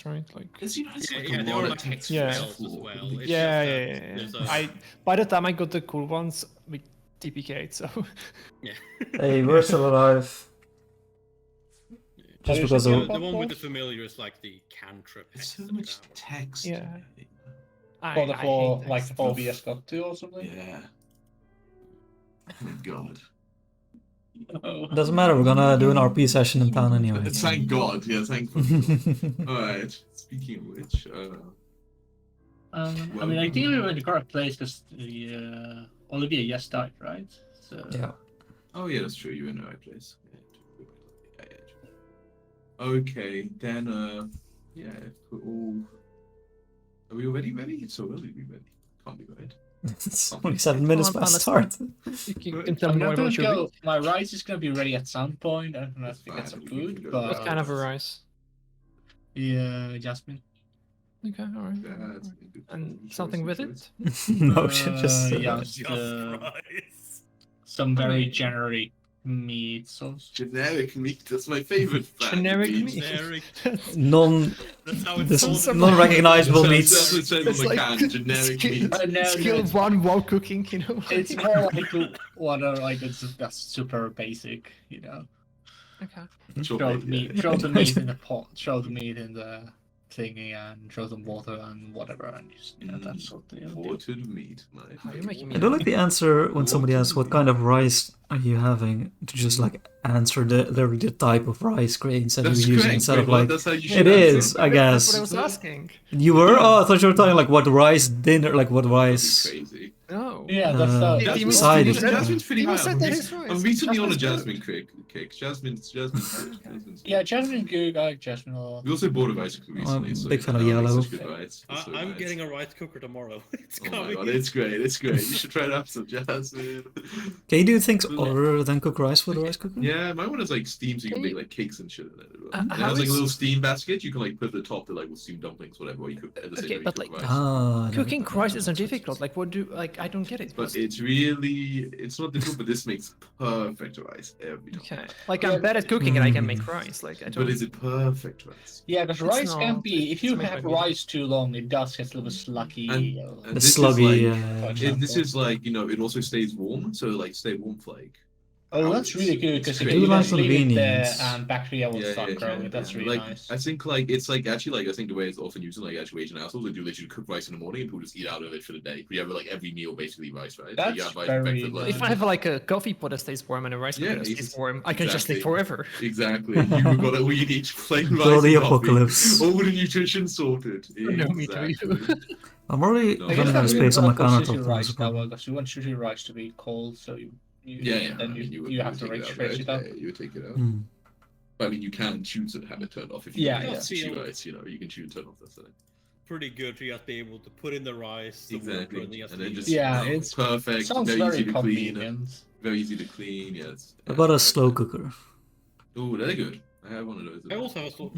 ones, right? Like. Because you know, it's like Yeah, a there lot are of like hex text spells as for- well. It's Yeah, just yeah, that yeah. there's By the time I got the cool ones, we TPK'd, so. yeah. Hey, we're still alive. Just Yeah, because the, of... the one with the familiar is like the cantrip. It's hex so much damage. text. Yeah. For I hate like text. for VS Got 2 or something. Yeah. Oh my god. Oh. Doesn't matter, we're gonna do an RP session in town anyway. Thank God. Yeah, thankfully. Alright. Speaking of which, I mean, I think we were in the correct place because Olivia just died, right? So Yeah. oh yeah, that's true. You're in the right place. Yeah, true. Okay, then yeah, if we're all... Are we already ready? It's so early to be ready. Can't be right. It's only 7 minutes on past the start. You can tell I'm me more not gonna about your go. week. My rice is gonna be ready at some point. I don't know if we get Fine, some we can food, go. but What kind of a rice? yeah, Jasmine. Okay, alright. That's a good And choice, something good with choice. it? No, shit, just... Yeah, Just rice. some very Alright. generic meat sauce. Generic meat, that's my favorite. Generic meat. Generic. non... That's how it's This called. non-recognizable That's meats. what it says on the can, generic meat. No, skill no, one while cooking, you know? it's more like water, like that's super basic, you know. Okay. Sure, Throw yeah. the meat, throw the meat in the pot, throw the meat in the thingy, and throw some water and whatever, and just that's what they do. Watered meat. Nice. Oh, you're making me I do like the answer when somebody asks what kind of rice are you having, to just like answer the type of rice grains that That's you're using correct, instead of Greg, like that's how you should it answer. is, I That's guess. what I was asking. You were? Oh, I thought you were talking like what rice dinner, like what That'd be rice. crazy. No. Yeah, that's Hey, Timo- side Timo is said- Jasmine's pretty Timo high. said that is right. I'm recently on a Jasmine's jasmine cake. Jasmine's good. Jasmine's Yeah, Jasmine good. I like Jasmine a lot. We also bought a rice cooker recently. I'm so big fan of that makes yellow. such good rice. It's so I'm nice. getting a rice cooker tomorrow. It's Oh my coming. god, it's great. It's great. You should try it out, some Jasmine. Can you do things other than cook rice with a rice cooker? Yeah, my one is like steam, so you can Can make like cakes and shit in it. It how has like a is- little steam basket. You can like put at the top to like with steam dumplings, whatever. Or you cook at the same Okay, time you but, cook like, rice. Ah, Cooking rice isn't difficult. Like, what do I don't get it. But it's really, it's not difficult, but this makes perfect rice every time. Okay. Like, I'm bad at cooking and I can make rice. Like, I don't. But is it perfect rice? Yeah, because It's rice can not- be, if you it's made have by me. rice too long, it does get a little bit sluggy. And the this is sluggy. like- this is like, you know, it also stays warm, so like stay warm for like. Oh, that's hours. really good because It's if great. you like just leave it there convenience. and bacteria will start yeah, growing, that's really like, nice. I think like it's like actually like I think the way it's often used in like actual Asian households, they do literally cook rice in the morning and people just eat out of it for the day. You have like every meal basically rice, right? That's you have rice very breakfast, lunch. If I have like a coffee pot that stays warm and a rice Yeah, cooker that stays it's- warm, I can just live exactly. forever. Exactly. You've got all you need: plain rice. Till the and coffee. apocalypse. All the nutrition sorted. No, me too. Exactly. I'm already No, I running guess out that's of space on my really countertop. sushi though, rice, as well. though, because you want sushi rice to be cold, so you Yeah. then I mean, you have to would take fridge it up. Yeah, you would take it out. Hmm. But I mean, you can choose to have it turned off if you Yeah, want yeah. sushi rice. You know, you can choose to turn off that setting. Pretty good to just be able to put in the rice, the Exactly. water, and And then just Yeah, oh, it's- perfect. Sounds very very easy to clean. convenient. Very easy to clean. Yes. How about a slow cooker? Oh, they're good. I have one of those. I also have a slow.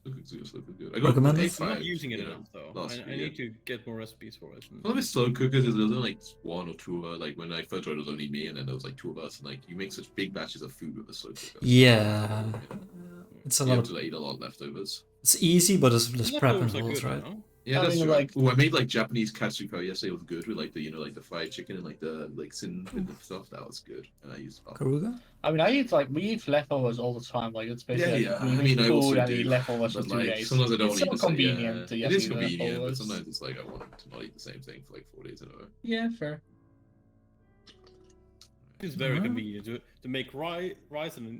Slow cook's good, slow cook's good. I got Recommend a it? I'm not five, using it you know, enough though. last I year. need to get more recipes for it. One of the slow cookers is there's only like one or two. Like when I first tried, it was only me, and then there was like two of us, and like you make such big batches of food with a slow cooker. Yeah. It's a You lot have of... to like, eat a lot of leftovers. It's easy, but it's Leftovers prep are involved, good, right? no? Yeah, I that's mean, true. like- Oh, I made like Japanese katsu curry yesterday. It was good with like the the fried chicken and like the like sin with the stuff. That was good, and I used. Karuga? I mean, we eat leftovers all the time. Like it's basically Yeah, we I mean, I food also and do, eat leftovers for but 2 like days. sometimes I don't It's eat so the same. convenient to It just is eat convenient, but leftovers. sometimes it's like I want to not eat the same thing for like 4 days in a row. Yeah, fair. It's very Mhm. convenient to make rice and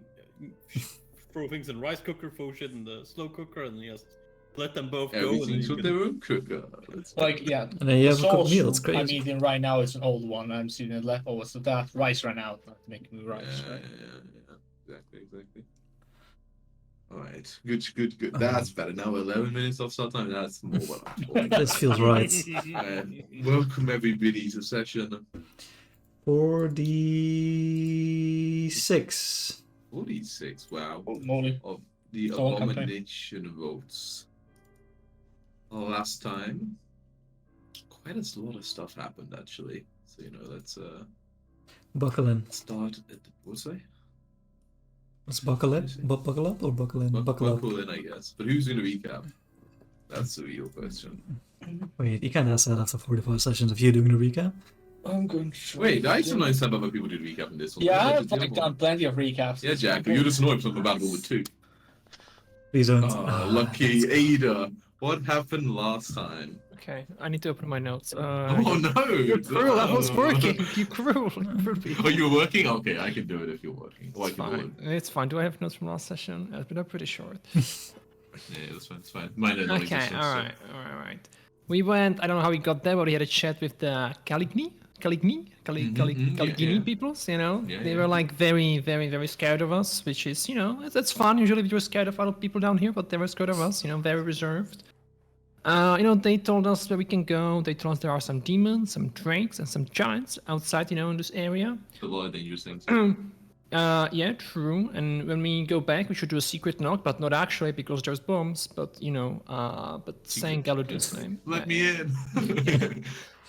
throw things in rice cooker, throw shit in the slow cooker, and just let them both go. And then Everything's you with can... their own cooker. It's Like yeah, And then you the have a cooked sauce meal, it's I'm crazy. eating right now is an old one. I'm seeing it leftovers, so that rice ran out. Not making me rice. Yeah, Right? yeah. Exactly. All right, good. That's better. Now 11 minutes of start time. That's more what I'm talking about. This feels right. Welcome everybody to session 46. 46. Wow. Oh, moly. Of the Go on, Captain. Abomination votes. Last time, quite a lot of stuff happened actually. So let's Buckle in. start at what's that? Let's buckle in. Buckle up or buckle in? Buckle up. Buckle in, I guess. But who's going to recap? That's the real question. Wait, you can't ask that after 45 sessions of you doing the recap. I'm going to. Wait, I sometimes have other people do recap in this one. Yeah, I I've did the like other one. done plenty of recaps. Yeah, Jack, but you just know if something about World War 2. Please don't. Oh, lucky Ada. What happened last time? Okay, I need to open my notes. Oh no! You're cruel. I was No. working. You cruel. Cruel people. Oh, you're working? Okay, I can do it if you're working. Or I It's can do it. fine. It's fine. Do I have notes from last session? But they're pretty short. Yeah, that's fine. It's fine. Mine are Okay, non-existent, so- alright. We went, I don't know how we got there, but we had a chat with the Caligini yeah. peoples, you know? Yeah, They yeah. were like very, very, very scared of us, which is, you know, that's fun. Usually we were scared of other people down here, but they were scared of us, you know, very reserved. You know, they told us where we can go. They told us there are some demons, some drakes, and some giants outside, you know, in this area. A lot of dangerous things. Yeah, true. And when we go back, we should do a secret knock, but not actually because there's bombs. But you know, but saying Galud's name. Let me in.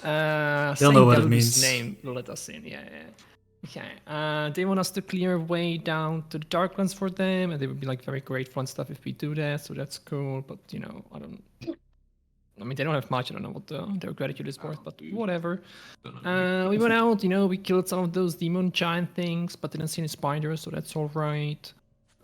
They'll Saying know what it Galud's means. name will let us in. Yeah. Okay. They want us to clear a way down to the Darklands for them, and they would be like very grateful and stuff if we do that. So that's cool. But you know, I mean, they don't have much. I don't know what their gratitude is worth, but whatever. We went out, you know, we killed some of those demon giant things, but didn't see any spiders, so that's all right.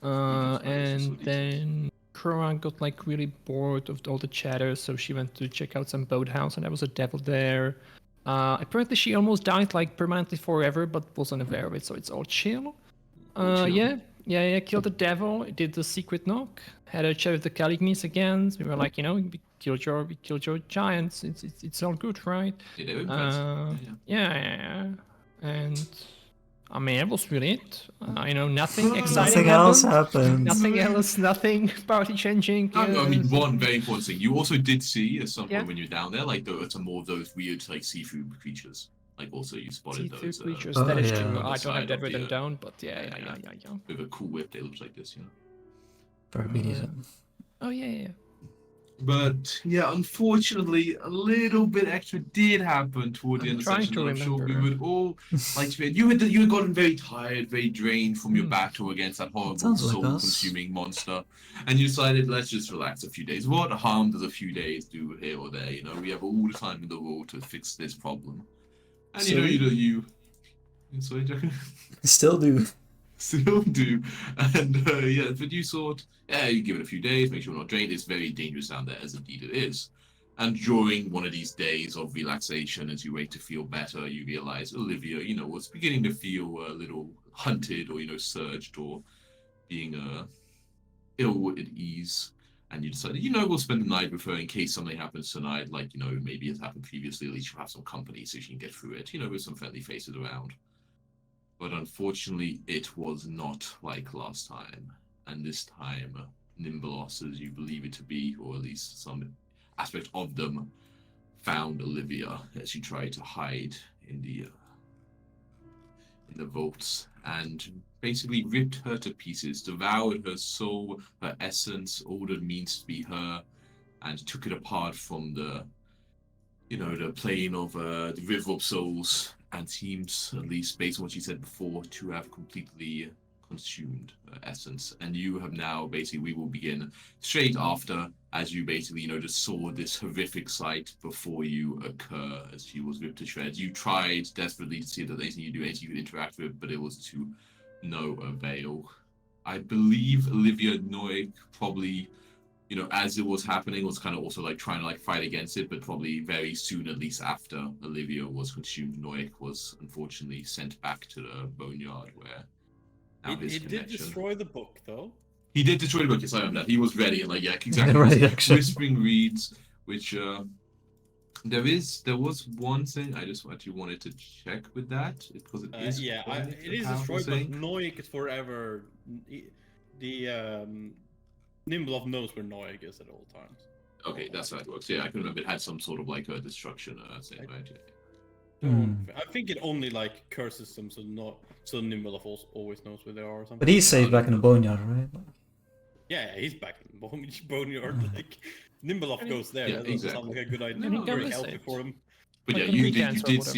And then Kroa got like really bored of all the chatter, so she went to check out some boathouse, and there was a devil there. Apparently, she almost died like permanently forever, but wasn't aware of it, so it's all chill. Chill. Yeah. Killed the devil. Did the secret knock. Had a chat with the Calignis again. We were like, you know, we killed your giants. It's all good, right? Yeah, they were impressed. Yeah. And I mean, that was really it. You know, nothing exciting Nothing else happened. happened. Nothing party changing. I mean, yeah. one very important thing. You also did see at some point Yeah. when you were down there, like there were some more of those weird, like seafood creatures. Like also you spotted See-through those. creatures. Oh, That is yeah. true. on the I don't side have that of the, written down, but yeah. With a cool whip, they look like this, you know. Very decent. Oh yeah. But yeah, unfortunately, a little bit extra did happen toward the I'm end of the trying session. to I'm sure we remember. would all like to. You had gotten very tired, very drained from your Hmm. battle against that horrible Sounds like us. soul-consuming monster, and you decided let's just relax a few days. What harm does a few days do here or there? You know, we have all the time in the world to fix this problem. And So- you. Sorry, Jack. Still do. Still do. And yeah, but you thought, yeah, you give it a few days, make sure you're not drained. It's very dangerous down there, as indeed it is. And during one of these days of relaxation, as you wait to feel better, you realize Olivia, you know, was beginning to feel a little hunted or, you know, surged or being ill at ease. And you decided, you know, we'll spend the night with her in case something happens tonight, like, you know, maybe it's happened previously, at least you'll have some company so you can get through it, you know, with some friendly faces around. But unfortunately, it was not like last time. And this time, Nimbelos, as you believe it to be, or at least some aspect of them, found Olivia as she tried to hide in the vaults and basically ripped her to pieces, devoured her soul, her essence, all that means to be her, and took it apart from the plane of the River of Souls, and seems, at least based on what she said before, to have completely consumed her essence. And you have now, basically, we will begin straight after, as you basically, just saw this horrific sight before you occur as she was ripped to shreds. You tried desperately to see if there's anything you do, anything you could interact with, but it was to no avail. I believe Olivia Noik probably, as it was happening, was kind of also trying to fight against it, but probably very soon, at least after Olivia was consumed, Noik was unfortunately sent back to the boneyard where now his It did connection. destroy the book, though. He did destroy the book, yes, I am that. He was ready and exactly. Right, actually. Whispering Reeds, which there was one thing I just actually wanted to check with that because it is Yeah, quite it a is powerful destroyed, thing. but Noik is forever. The Nimblov knows where Noik is at all times. Okay, that's how it works. Yeah, I can remember it had some sort of a destruction thing, right? I think it only curses them, so Nimblov always knows where they are or something. But he's safe back in the boneyard, right? Yeah, he's back in the boneyard. Nimblov goes there. Yeah, That doesn't exactly. sound like a good idea. I mean, Not very Gary healthy saved. for him. But Like yeah, in you weekends or did whatever.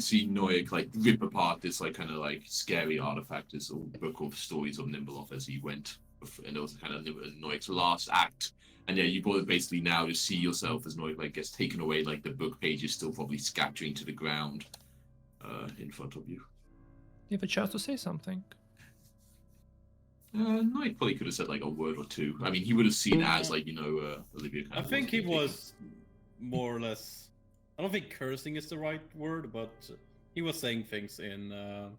see Noik rip apart this kind of scary artifact, this old book of stories of Nimbeloff as he went, and it was kind of Noik's last act And yeah, you basically now just see yourself as Noik like gets taken away, like the book page is still probably scattering to the ground in front of you. You have a chance to say something. Noik probably could have said like a word or two. I mean, he would have seen as like Olivia. I think he was more or less. I don't think cursing is the right word, but he was saying things in the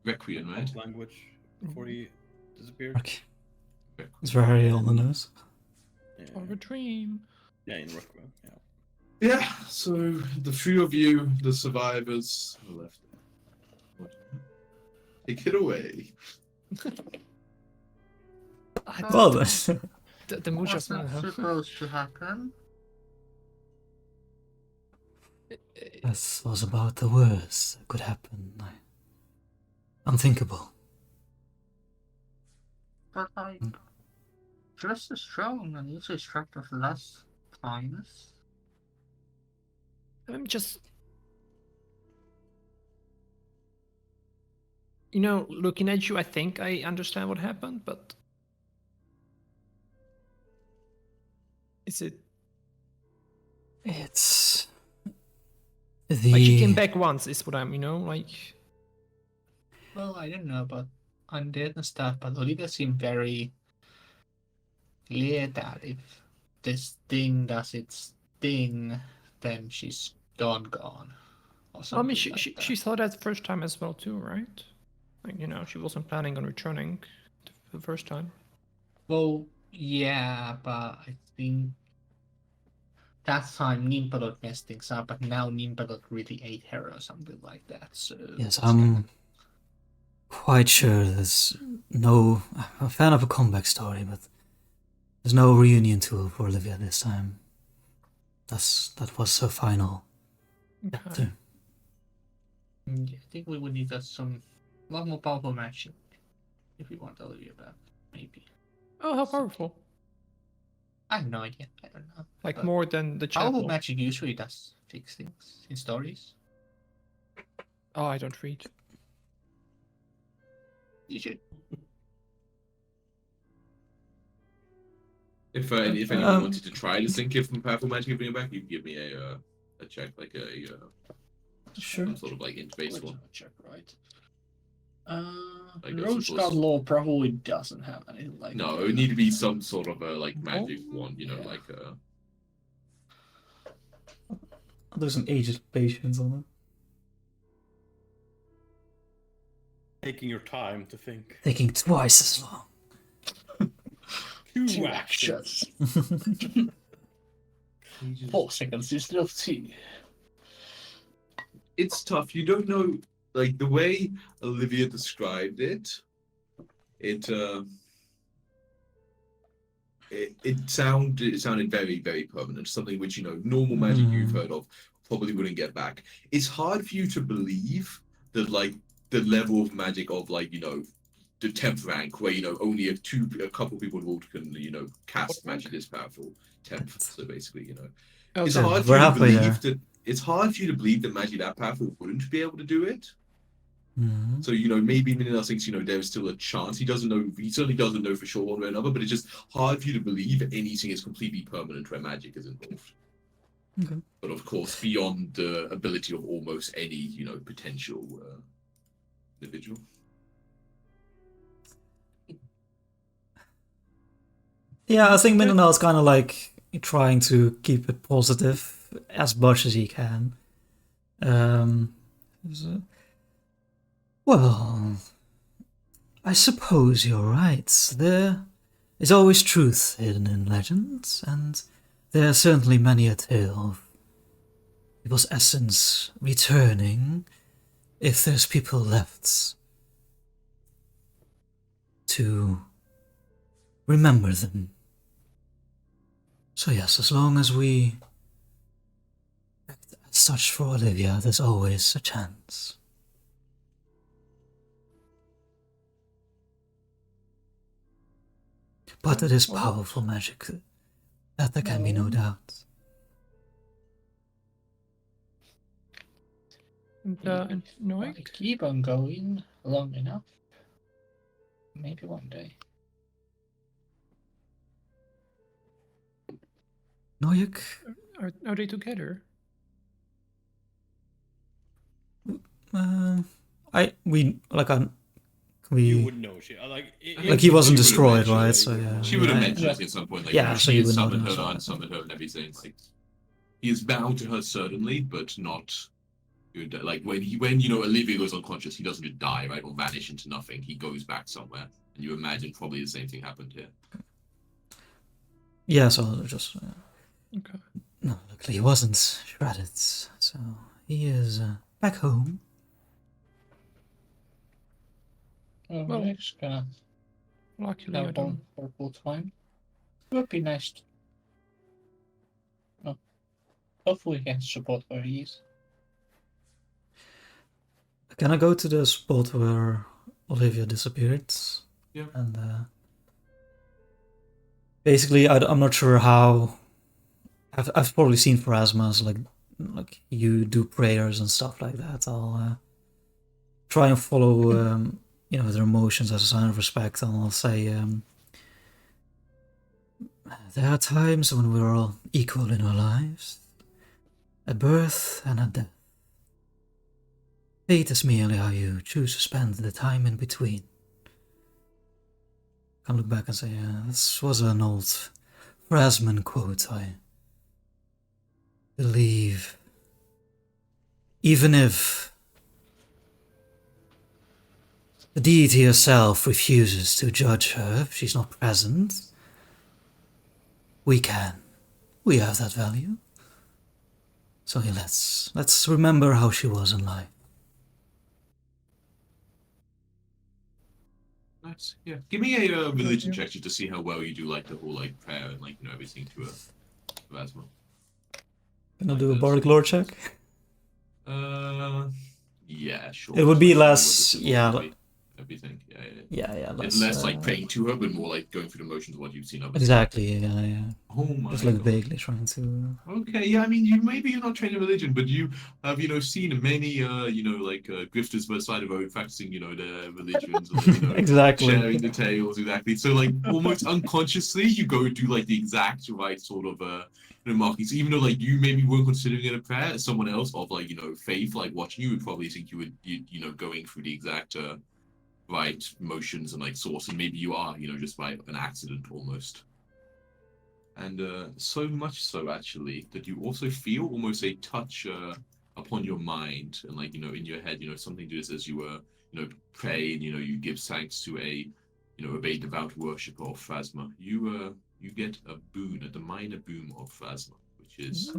Requiem, right? language before he disappeared. Okay. It's very on the nose. Yeah, Or a dream. yeah, in Requiem. Yeah. Yeah, so the few of you, the survivors, are left. Take it away. Well, The mood What's just not supposed to happen? this was about the worst that could happen. Unthinkable. But like, just as strong and usually struck with less kindness. I'm just, you know, looking at you, I think I understand what happened, but is it It's like she came the back once? Is what I'm, like. Well, I don't know about undead and stuff, but Olivia seemed very clear that if this thing does its thing, then she's gone. Or I something mean, she like she, that. she saw that first time as well too, right? Like, she wasn't planning on returning the first time. Well, yeah, but I think that time Nimpalot messed things up, but now Nimpalot really ate her or something like that. So yes, it's I'm quite sure there's no. I'm a fan of a comeback story, but there's no reunion tour for Olivia this time. That was her final Okay. chapter. Yeah, I think we would need some lot more powerful magic if we want Olivia back. Maybe. Oh, how powerful! I have no idea. I don't know. Like But more than the powerful chapel. magic usually does fix things in stories. Oh, I don't read. You should. If anyone wanted to try to think of powerful magic and bring it back, you can give me a check, like Sure. some sort of like int-based one. Check, right? Like a Roach sort of- God Law probably doesn't have anything like No, that. it would need to be some sort of like magic one, Yeah. like I'll do some aged patience on Taking your time to think. it. Taking twice as long. Two actions. 4 seconds instead of 2. it's tough. You don't know, like the way Olivia described it. It sounded very, very permanent. Something which normal magic you've heard of probably wouldn't get back. It's hard for you to believe that like the level of magic of like the 10th rank, where only a couple people involved can cast magic this powerful. 10th. So basically, it's Okay. hard for We're you to halfway believe there. that it's hard for you to believe that magic that powerful wouldn't be able to do it. Mhm. So maybe Minina thinks there's still a chance. He doesn't know. He certainly doesn't know for sure one way or another. But it's just hard for you to believe anything is completely permanent where magic is involved. Okay. But of course, beyond the ability of almost any potential individual. Yeah, I think Minonel's kind of like trying to keep it positive as much as he can. So- well, I suppose you're right. There is always truth hidden in legends, and there are certainly many a tale of people's essence returning if there's people left to remember them. So yes, as long as we act as such for Olivia, there's always a chance. But it is powerful magic, that there can be no doubt. And Noik? Keep on going long enough. Maybe one day. Noyak? Are they together? We You would know. She like like he wasn't She would destroyed, eventually- right? So yeah, She would have yeah, mentioned Yeah. it at some point, like, Yeah, so she you has would know summoned that her, as well. unsummoned her, and everything. Like, he is bound to her certainly, but not. Like when Olivia goes unconscious, he doesn't just die, right, or vanish into nothing. He goes back somewhere, and you imagine probably the same thing happened here. Yeah, so just Okay. no, luckily he wasn't shredded, so he is back home. Well, Well, we're just gonna Luckily, I have don't. one for a full time. It would be nice. Hopefully, we can support where he is. Can I go to the spot where Olivia disappeared? Yeah. And basically, I'm not sure how. I've probably seen Pharasmas like you do prayers and stuff like that. I'll try and follow their emotions as a sign of respect, and I'll say there are times when we're all equal in our lives, at birth and at death. Fate is merely how you choose to spend the time in between. I can look back and say, this was an old Phrasman quote, I believe. Even if the deity herself refuses to judge her if she's not present, we can. We have that value. So yeah, let's remember how she was in life. Nice. Yeah. Give me a religion check just to see how well you do like the whole like prayer and like everything to Vasma. Can I Like do a this. bardic lore check? Yeah, sure. It would be Like, less, what yeah, would be, everything. Yeah. Yeah, It's less like praying to her, but more like going through the motions of what you've seen of it. Exactly, yeah. Oh my Just like God. vaguely trying to. Okay, yeah, I mean, you're not trained in religion, but you have, seen many, grifters by the side of own practicing, their religions, and, Exactly. sharing the tales, exactly. So, like, almost unconsciously, you go do, like, the exact right sort of, markings. Even though, like, you maybe weren't considering it a prayer, someone else of, like, faith, like, watching you would probably think going through the exact, right motions and, like, source, and maybe you are, just by an accident almost. And so much so, actually, that you also feel almost a touch upon your mind and, like, in your head, something to this as you, pray and, you give thanks to a devout worshipper of Phasma. You get a boon, a minor boon of Phasma, which is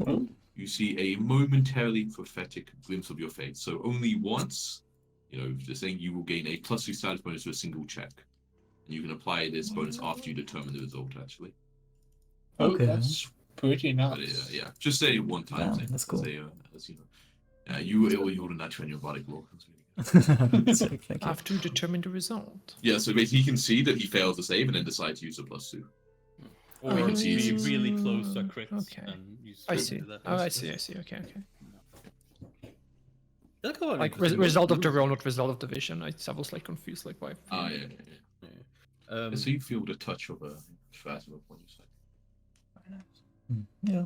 you see a momentarily prophetic glimpse of your faith. So only once, the saying you will gain a +2 status bonus to a single check. And you can apply this bonus after you determine the result, actually. Oh, Okay. that's pretty But nice. yeah, just say one time Damn, thing. that's cool. You rolled a natural in your bardic law. Thank you. Have to determine the result. Yeah, so basically he can see that he fails to save and then decide to use a +2. Or you can Oh, be really close to a mm, crit. okay. And you I switch see. to that. Oh, I see. Okay. That's quite Like interesting. result of the roll, not result of the vision. I was like confused, like why? Yeah. So you feel the touch of a phasma upon your side. Yeah.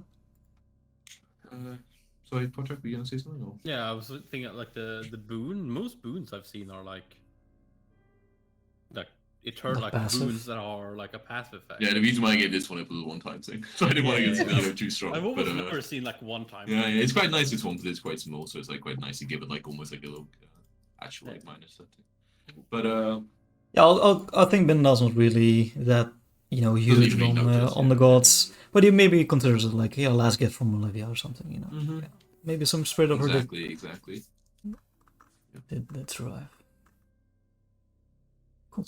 Sorry, Patrick, were you gonna say something? Or? Yeah, I was thinking like the boon. Most boons I've seen are like eternal, Like like passive? boons that are like a passive effect. Yeah, the reason why I gave this one, it was a one-time thing. So I didn't want to get too strong. I've But almost never seen like one time. yeah, it's quite nice this one because it's quite small, so it's like quite nice to give it like almost like a little actual like minus setting. But Yeah, I think Binda's not really that huge really notice, on the yeah. gods, but he maybe considers it like last gift from Olivia or something. Mhm. Yeah. Maybe some spirit of her exactly. did survive. Cool.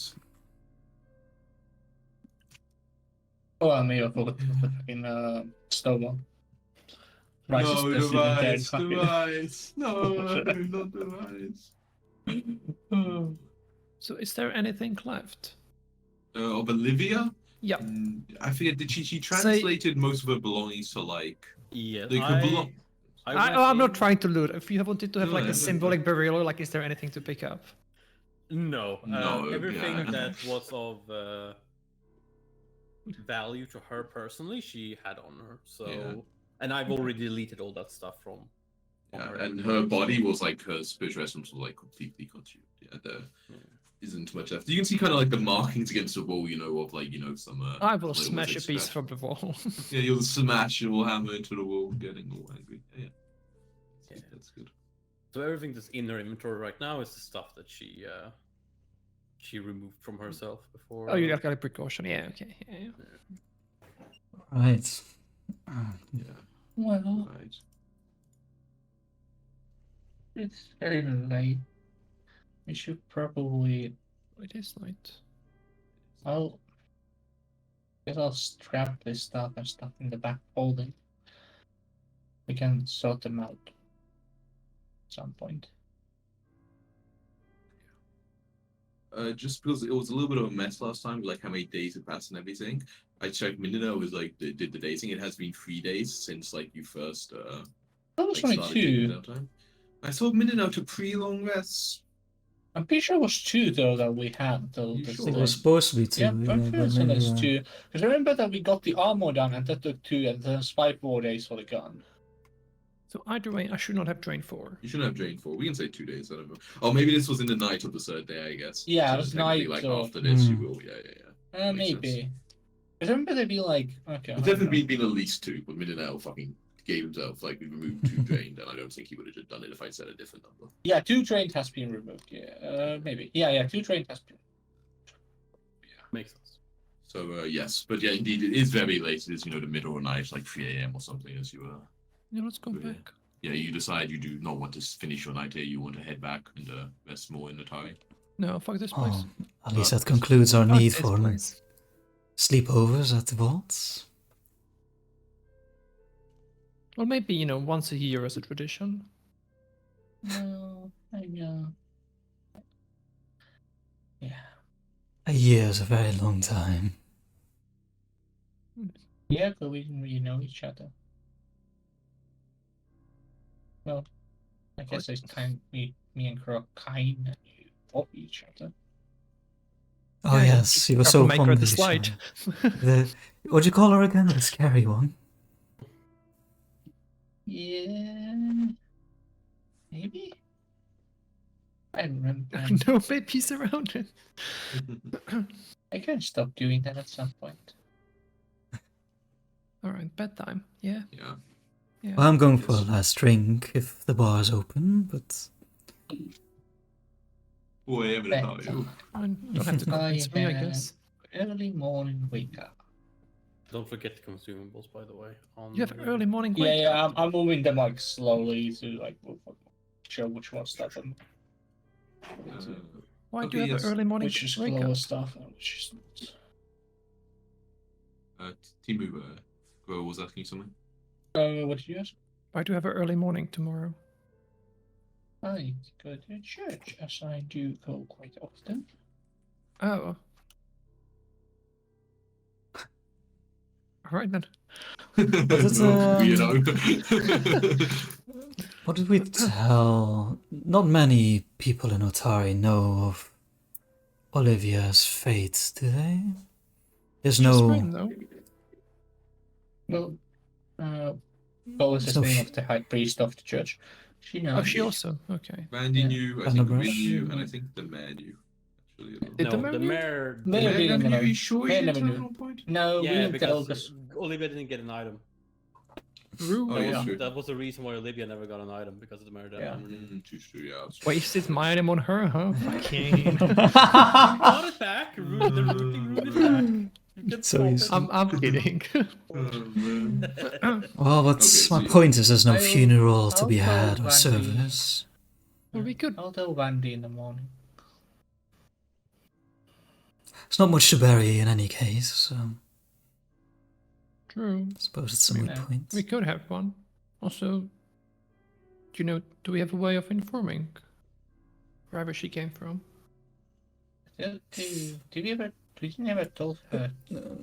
Oh, I may have forgot the fucking stone one. Rice is No, just sitting there and the fucking- rice. No, not the rice. So is there anything left? Of Olivia? Yeah. I forget. Did she translated most of her belongings to like? Yeah, They could belong. I'm not trying to loot. If you wanted to have like No, a symbolic burial, like is there anything to pick up? No, No, everything yeah. that was of value to her personally, she had on her. So, Yeah. and I've already deleted all that stuff from Yeah, her. and her body was like her spiritual essence was like completely consumed. Yeah, there Yeah. isn't much left. You can see kind of like the markings against the wall, you know, of like some. I will like, almost, smash like, a piece scratch. from the wall. Yeah, you'll smash your hammer into the wall, getting all angry. Yeah, Yeah. that's good. So everything that's in her inventory right now is the stuff that she removed from herself before. Oh, you got a precaution. Yeah, okay. Yeah. Right. Yeah, Well, right. it's very late. We should probably. It is light. I'll. Guess I'll strap this stuff and stuff in the back folding. We can sort them out. At some point. Just because it was a little bit of a mess last time, like how many days had passed and everything. I checked Mindanao was like did the dating. It has been 3 days since like you first That was like, only started taking 2. Mindanao time. I saw Mindanao took 3 long rests. I'm pretty sure it was 2 though that we had though. You this sure? It thing. was supposed to be two. Yeah, I'm but pretty sure maybe, it's 2. Because remember that we got the armor done and that took 2, and then 5 more days for the gun. So either way, I should not have drained 4. You shouldn't have drained 4. We can say 2 days. I don't know. Oh, maybe this was in the night of the 3rd day, I guess. Yeah, so it was technically, night, like so- after this, you Mm. will. Yeah. Makes Maybe. sense. Because remember they'd be like, okay. I There's don't definitely know. been at least 2, but Mindanao fucking gave himself like we removed 2 drained, and I don't think he would have just done it if I said a different number. Yeah, 2 trained has been removed. Yeah, maybe. Yeah, 2 trained has been. Makes sense. So yes, but yeah, indeed, it is very late. It is the middle of the night, like 3 a.m. or something. As you Yeah, let's go Yeah. back. yeah, you decide you do not want to finish your night here. You want to head back and rest more in the Atari. No, fuck this place. Oh, at least that concludes our Fuck need this for place. sleepovers at the vaults. Well, maybe, once a year as a tradition. No, I know. Yeah. A year is a very long time. Yeah, but we know each other. Well, I guess it's kind me and Croc kind of each other. Oh Yeah, yes, you were so troublemaker fond at of the each slide. other. What'd you call her again? The scary one. Yeah. Maybe? I remember. No babies around it. I can stop doing that at some point. All right, bedtime. Yeah. Yeah. Yeah. Well, I'm going for a Yes. last drink if the bar is open, but 4 a.m. in Bet. Atari. I don't have to convince me, I guess. Early morning wake up. Don't forget the consumables, by the way. You have early morning Yeah, wake yeah, up. I'm moving them like slowly to like show which one's stuff and Why do okay, you have yes. an early morning which is wake slower up? stuff and which is not. Timu, Grow was asking you something. What did you ask? Why do you have an early morning tomorrow? I go to church as I do go quite often. Oh. All right then. it's, Weirdo. what did we tell? Not many people in Otari know of Olivia's fate, do they? There's She's no. fine, though. Well, what was the So name she- of the high priest of the church? She knows. Oh, she also. Okay. Randy Yeah. knew, I And think the Rin brush? knew, and I think the mayor knew. Actually, Did the No, mayor the knew? mayor. Mayor the mayor didn't never knew. know. Are you sure Mayor he never didn't knew. at one point? No, we Yeah, didn't tell because because Olivia didn't get an item. Rude. Oh, That, yeah, was, true. that was the reason why Olivia never got an item because of the mayor. Yeah. True, yeah. that's true. Wasted my item on her, huh? Fucking. Got it back. The rooting rune is back. You can So swap easy. it. I'm kidding. Oh, man. Well, but Okay, so my you- point is there's no I'll- funeral to I'll be go had or Randy. service. Well, we could. I'll tell Randy in the morning. There's not much to bury in any case, so True. I suppose it's a moot Yeah. point. We could have one. Also, do we have a way of informing wherever she came from? Did you never told her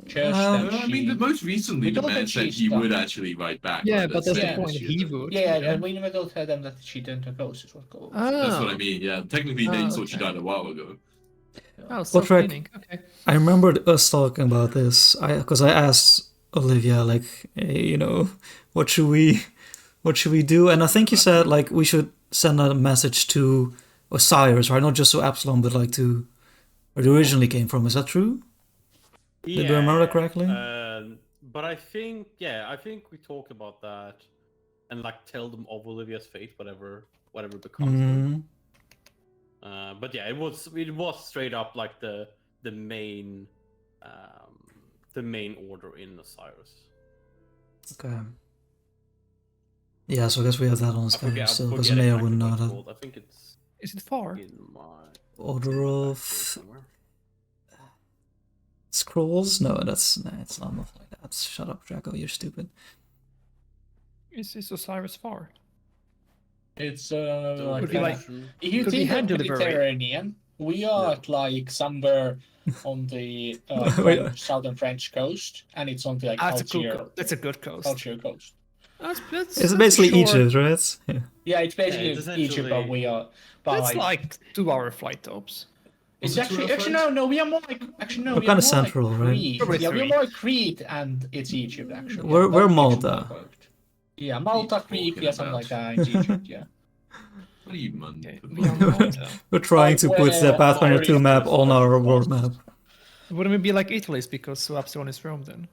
church Um, that I mean, she... most recently, We the told man that said she's he done. would actually write back. Yeah, right? but that's the Yeah. point. He would. Yeah, and we never told her them that she didn't go. Is what goes. Ah. That's what I mean. Yeah, technically, they Oh, thought she okay. died a while ago. Oh, self-cleaning. Okay. I remembered us talking about this. Because I asked Olivia, like, hey, you know, what should we do? And I think you said like we should send a message to Osiris, right? Not just to Absalom, but like to where it originally came from. Is that true? Did I remember that correctly? But I think we talked about that, and like tell them of Olivia's fate, whatever becomes them. But yeah, it was straight up like the main order in Osiris. Okay. Yeah, so I guess we have that on Skype still, because Nea wouldn't know that. I think it's. Is it far? In my Order of somewhere. Scrolls? No, it's not nothing like that. Shut up, Draco, you're stupid. Is Osiris far? It's So like, Could be like- if you could be think of hand delivery. Mediterranean, we are at like somewhere on the Wait. southern French coast, and it's on the like That's a Algiers good. That's a good coast. Algiers coast. It's basically Egypt, right? Yeah. Yeah, it's basically it's Egypt, but essentially- we are. But That's like 2-hour flight tops. it's Was it actually 2 hours? no, we are more like We're we are kinda more central, like right? Crete. Probably Yeah, we're 3. more like Crete, and it's Egypt actually. We're Both Egypt Malta. are correct. Yeah, Malta, What are you Crete, yeah, something talking like that. It's Egypt, yeah. What are you, man? Okay, we are Malta. We're trying to put the Where Pathfinder 2 map on our world map. Wouldn't it be like Italy's because Absalom is Rome then?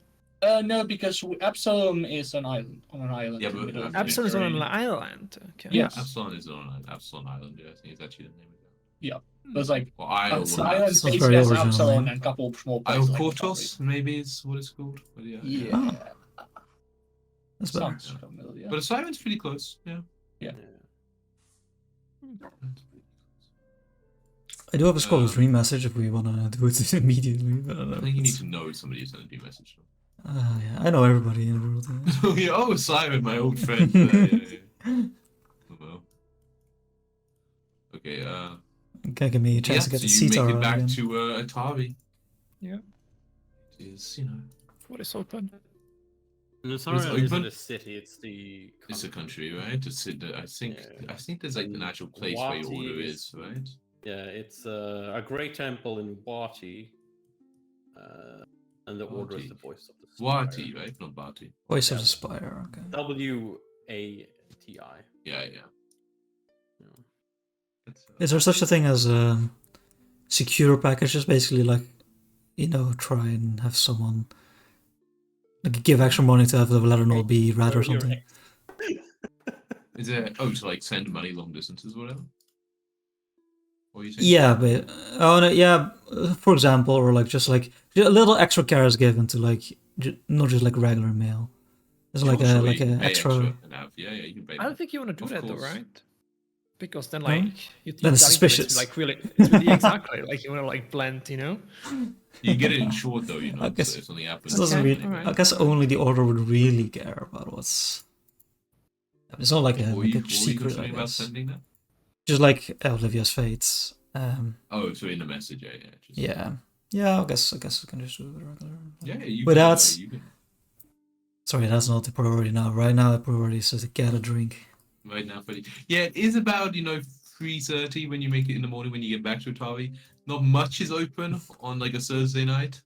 No, because Absalom is an island on an island. Yeah, in the but middle of Absalom is on an Mediterranean. island. Okay. Yes. Absalon is on Absalon Island. Yeah, I think it's actually the name of it. There's like Or Isle. an Sounds island very basically has original, Absalom yeah. and a couple of small Isle places. like Portos, maybe is what it's called. But yeah. Yeah, Oh. That's better. sounds familiar. But Osiris pretty close. Yeah. I do have a Scroll of Dream message if we want to do it immediately. But I don't know. I think you need to know somebody who's sending you a message. Yeah, I know everybody in the world. Yeah. Oh yeah, oh Simon, my old friend. Yeah. Oh, well. Okay. Okay, give me a chance to get so the you Cetar make it back again. to Atavi. Yeah. It is, you know, What is open? Osiris open? isn't a city; it's the. it's a country, right? I think there's like an actual place where your Wati order is- is, right? Yeah, it's a great temple in Wati, and the order is Wati. the voice of the Spire. Wati, right? Not Bati. Voice of Yeah. the Spire, okay. WATI. Yeah. Yeah. That's, Is there such a thing as secure packages? Basically, like, you know, try and have someone like give extra money to have the letter not be read or You're something. is there? Oh, to like send money long distances, or whatever. Or you Yeah, but for example, or like just like a little extra care is given to like not just like regular mail. It's like a like an extra. and have, yeah, you can pay. I don't think you want to do Of that though, course. right? Because then No? like Then you it's dive into it, suspicious. Like really, it's really exactly like you want to like blend, you know? You can get it insured though, you know. I guess so if something happens, It doesn't Okay, really. alright. I guess only the order would really care about what's. It's not like a, What were like you a secret, I considering about guess. sending that? Just like Olivia's fates. Oh, so in the message, yeah, yeah. Just, Yeah. I guess we can just do it regular. Yeah, you But can, that's- you can, Sorry, that's not the priority now. Right now, the priority is to get a drink. right now, buddy. Yeah, it is about 3:30 when you make it in the morning when you get back to Atavi. Not much is open on like a Thursday night.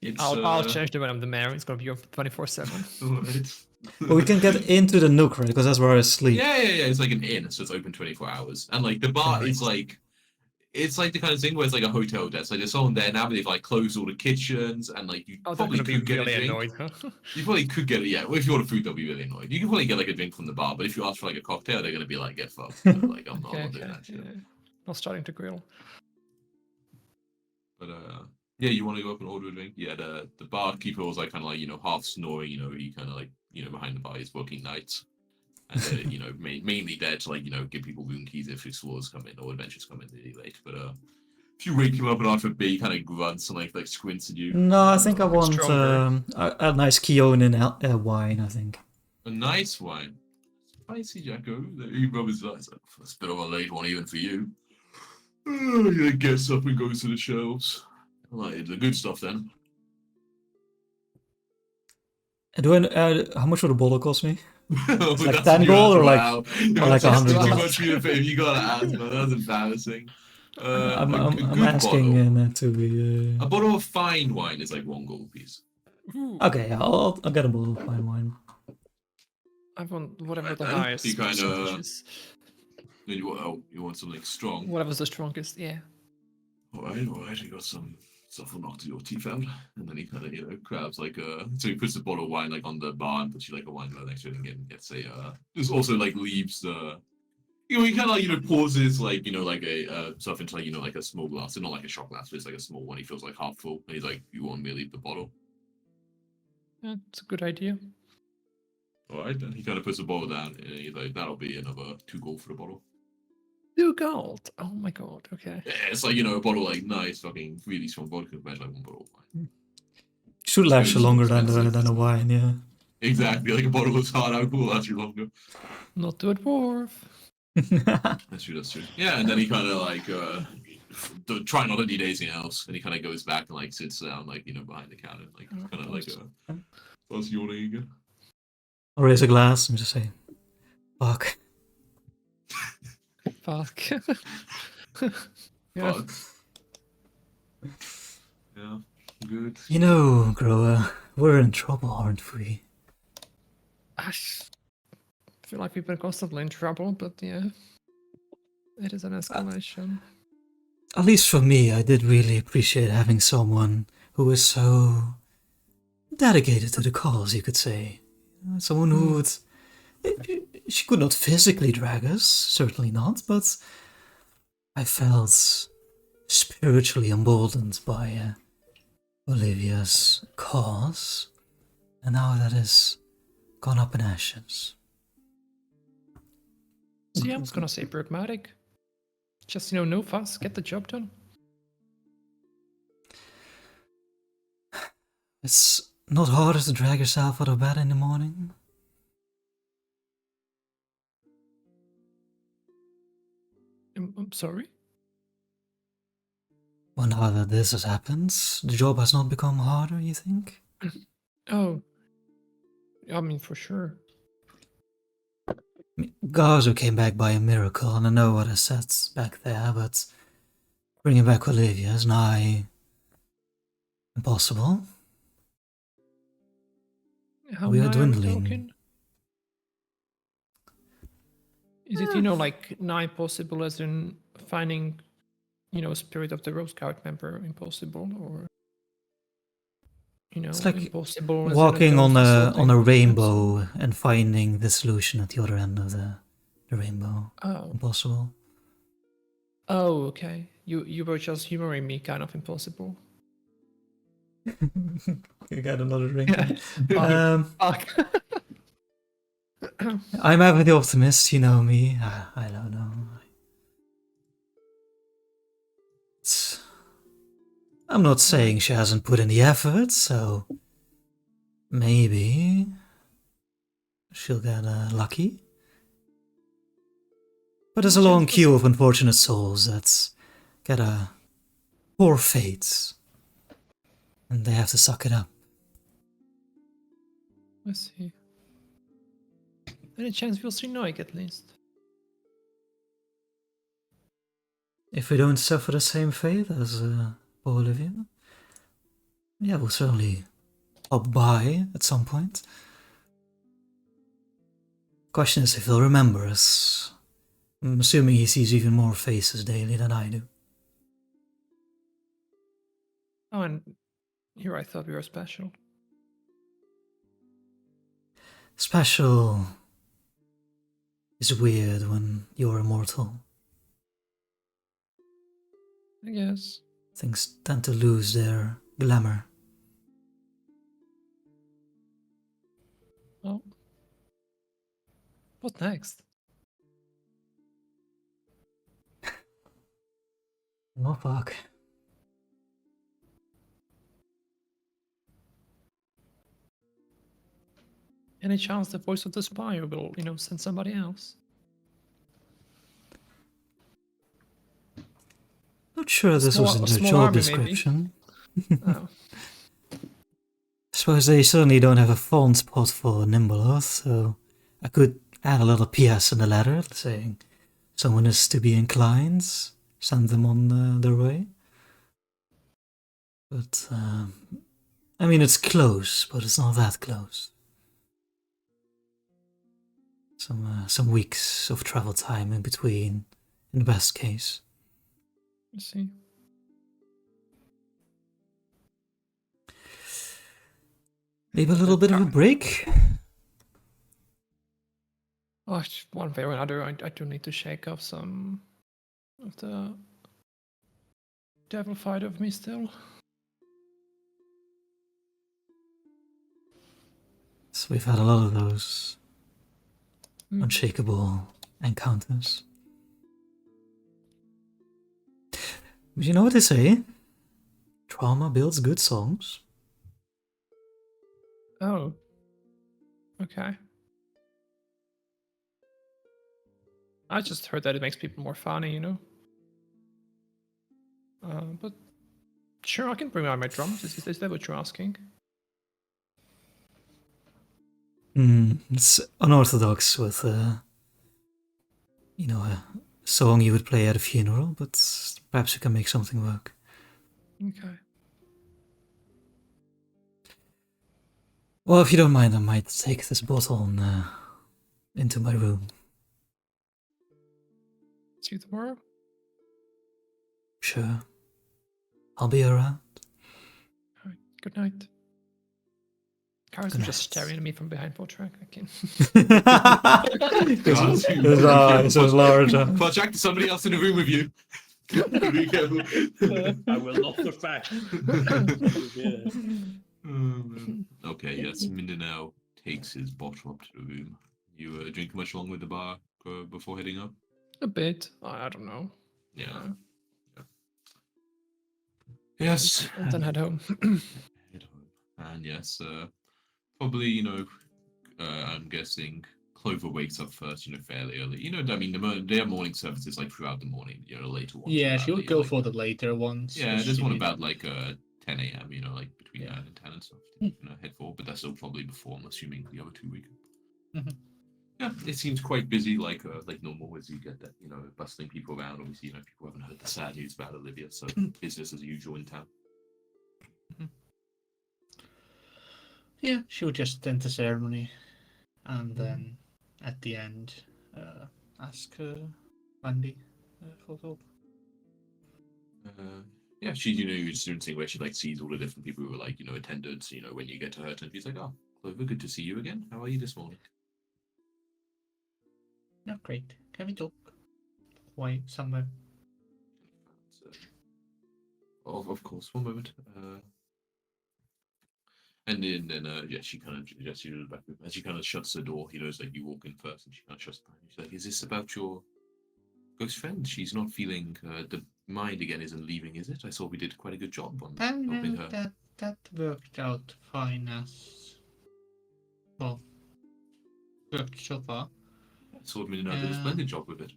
It's, I'll change the when I'm the mayor. It's gonna be on 24/7. Right. But we can get into the nook, right? Because that's where I sleep. Yeah. It's like an inn, so it's open 24 hours. And like the bar is like, it's like the kind of thing where it's like a hotel desk. Like there's someone there now, but they've like closed all the kitchens, and like you Oh, they're probably gonna be could get really a drink. annoyed, huh? You probably could get it. Yeah, well, if you order food, they'll be really annoyed. You can probably get like a drink from the bar, but if you ask for like a cocktail, they're gonna be like, "Get fucked." Like I'm not Okay, doing okay. that shit. Yeah. Not starting to grill. But yeah, you want to go up and order a drink? Yeah, the barkeeper was like kind of like half snoring. He kind of like behind the bar is working nights, and they're mainly there to like give people room keys if explorers come in or adventurers come in really late. But if you wake him up and after a bit, he kind of grunts and like squints at you. No, I think I want stronger. a nice Keonan wine. I think. A nice wine, spicy Jacko. He rubs his eyes like, "It's a bit of a late one even for you." He gets up and goes to the shelves. Like the good stuff then. Do I? How much would a bottle cost me? It's like 10 gold or like- or like 100 Too gold? much for you to pay. You gotta ask, man. That's embarrassing. I'm good asking bottle. not to be. A bottle of fine wine is like 1 gold piece. Okay, I'll get a bottle of fine wine. I want whatever Right the then, highest you kinda- percentage is. You want something strong. Whatever's the strongest, yeah. Alright, you got some stuff will knock your teeth out. And then he kind of, grabs like so he puts the bottle of wine like on the bar and puts you like a wine glass next to it and gets a, just also like leaves the, he kind of like, pauses like, like a, stuff into like, like a small glass, and not like a shot glass, but it's like a small one. He feels like half full. And he's like, you want me to leave the bottle? That's a good idea. Alright, then he kind of puts the bottle down and he's like, that'll be another 2 gold for the bottle. 2 gold. Oh my god. Okay. Yeah, it's like, a bottle like nice, fucking, really strong vodka compared to like 1 bottle of wine. Should It's last you really longer expensive. than a wine, yeah. Exactly, like a bottle of hard alcohol lasts you longer. Not to a dwarf. That's true, that's true. Yeah, and then he kind of like, try not to need anything else, and he kind of goes back and like sits down, like, behind the counter, like, Oh, kind of like, nice. starts yawning again. I'll raise a glass and just say, fuck. Fuck. Yeah. Fuck. Yeah, good. You know, Grower, we're in trouble, aren't we? I feel like we've been constantly in trouble, but yeah. It is an escalation. At least for me, I did really appreciate having someone who was so dedicated to the cause, you could say. Someone who would... She could not physically drag us, certainly not, but I felt spiritually emboldened by Olivia's cause, and now that is gone up in ashes. See, I was gonna say pragmatic. Just, no fuss, get the job done. It's not harder to drag yourself out of bed in the morning. I'm sorry? Well, now that this has happened, the job has not become harder, you think? Oh. I mean, for sure. Garzo came back by a miracle, and I know what I said back there, but bringing back Olivia is nigh impossible. How We are nigh dwindling. talking? Is it, like nigh possible as in finding, a spirit of the Rose Guard member impossible, or It's like impossible as in walking ghost on or a something? rainbow and finding the solution at the other end of the rainbow. Oh. Impossible. Oh, okay. You were just humoring me, kind of impossible. You got another drink. Yeah. Fuck. I'm ever the optimist, you know me. I don't know. I'm not saying she hasn't put in the effort, so maybe she'll get lucky. But there's a long queue of unfortunate souls that get a poor fate, and they have to suck it up. Let's see. Any chance we'll see Noik at least? If we don't suffer the same fate as poor Olivia, yeah, we'll certainly pop by at some point. Question is if he'll remember us. I'm assuming he sees even more faces daily than I do. Oh, and here I thought we were special. Special is weird when you're immortal. I guess. Things tend to lose their glamour. Oh. What next? Oh fuck. Any chance the voice of the spire will, send somebody else? Not sure this was in A the small job army, maybe. description. Oh. I suppose they certainly don't have a font spot for Nimbleoth, so I could add a little PS in the letter saying someone is to be inclined. send them on their way. But I mean, it's close, but it's not that close. Some weeks of travel time in between, in the best case. Let's see. Maybe a little bit of a break. Oh, one way or another, I do need to shake off some of the devil fight of me still. So we've had a lot of those Mm. unshakable encounters. But you know what they say? Trauma builds good songs. Oh. Okay. I just heard that it makes people more funny, you know? But sure, I can bring out my drums. Is that what you're asking? It's unorthodox with, you know, a song you would play at a funeral, but perhaps you can make something work. Okay. Well, if you don't mind, I might take this bottle and, into my room. See you tomorrow? Sure. I'll be around. Alright, good night. Karis Good is just night. staring at me from behind for track. I can. His eyes are larger. Project somebody else in the room with you. Be careful. I will not look back. Yeah. Okay, yes, Mindanao takes his bottle up to the room. You drink much longer at the bar before heading up? A bit. I don't know. Yeah. Uh, Yes. and then head home. Head home. And yes, probably, you know, I'm guessing Clover wakes up first, you know, fairly early. You know, I mean, they have morning services like throughout the morning, you know, later ones. Yeah, about she would late, go like- for the later ones. Yeah, 'cause there's she one needs- about like 10 a.m., you know, like between Yeah. 9 and 10 and stuff. You know, head for, but that's still probably before, I'm assuming the other 2 weeks. Mhm. Yeah, it seems quite busy, like normal, as you get that, you know, bustling people around. Obviously, you know, people haven't heard the sad news about Olivia, so business as usual in town. Yeah, she would just attend the ceremony, and then at the end, ask Mandy for help. Yeah, she, you know, she's doing thing where she like sees all the different people who are like, you know, attendants. You know, when you get to her turn, she's like, "Oh, Clover, good to see you again. How are you this morning?" No, great. Can we talk? Why somewhere? Of course, one moment. And then yeah, she kind of just you know back as she kind of shuts the door. You know, it's like you walk in first, and she kind of shuts behind you. She's like, "Is this about your ghost friend? She's not feeling the mind again isn't leaving, is it? I saw we did quite a good job on helping No, her." that worked out fine as well. Worked so far. I saw Minna did a splendid job with it.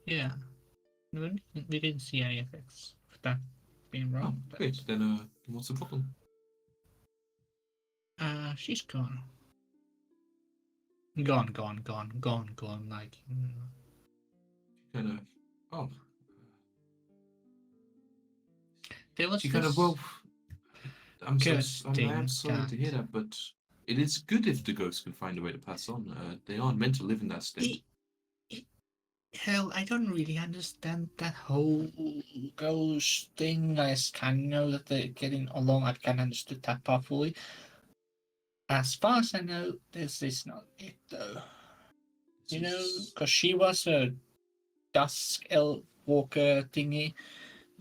Yeah. We didn't see any effects of that being Oh, wrong. but, great. Then what's the problem? she's gone. Gone. Like, Kind of. Oh, there was she kind of this well. I'm good I thing am sorry to hear that, but it is good if the ghosts can find a way to pass on. They aren't meant to live in that state. Hell, I don't really understand that whole ghost thing. I kind of know that they're getting along. I can understand that part fully. As far as I know, this is not it, though. You know, because she was a dusk elf walker thingy.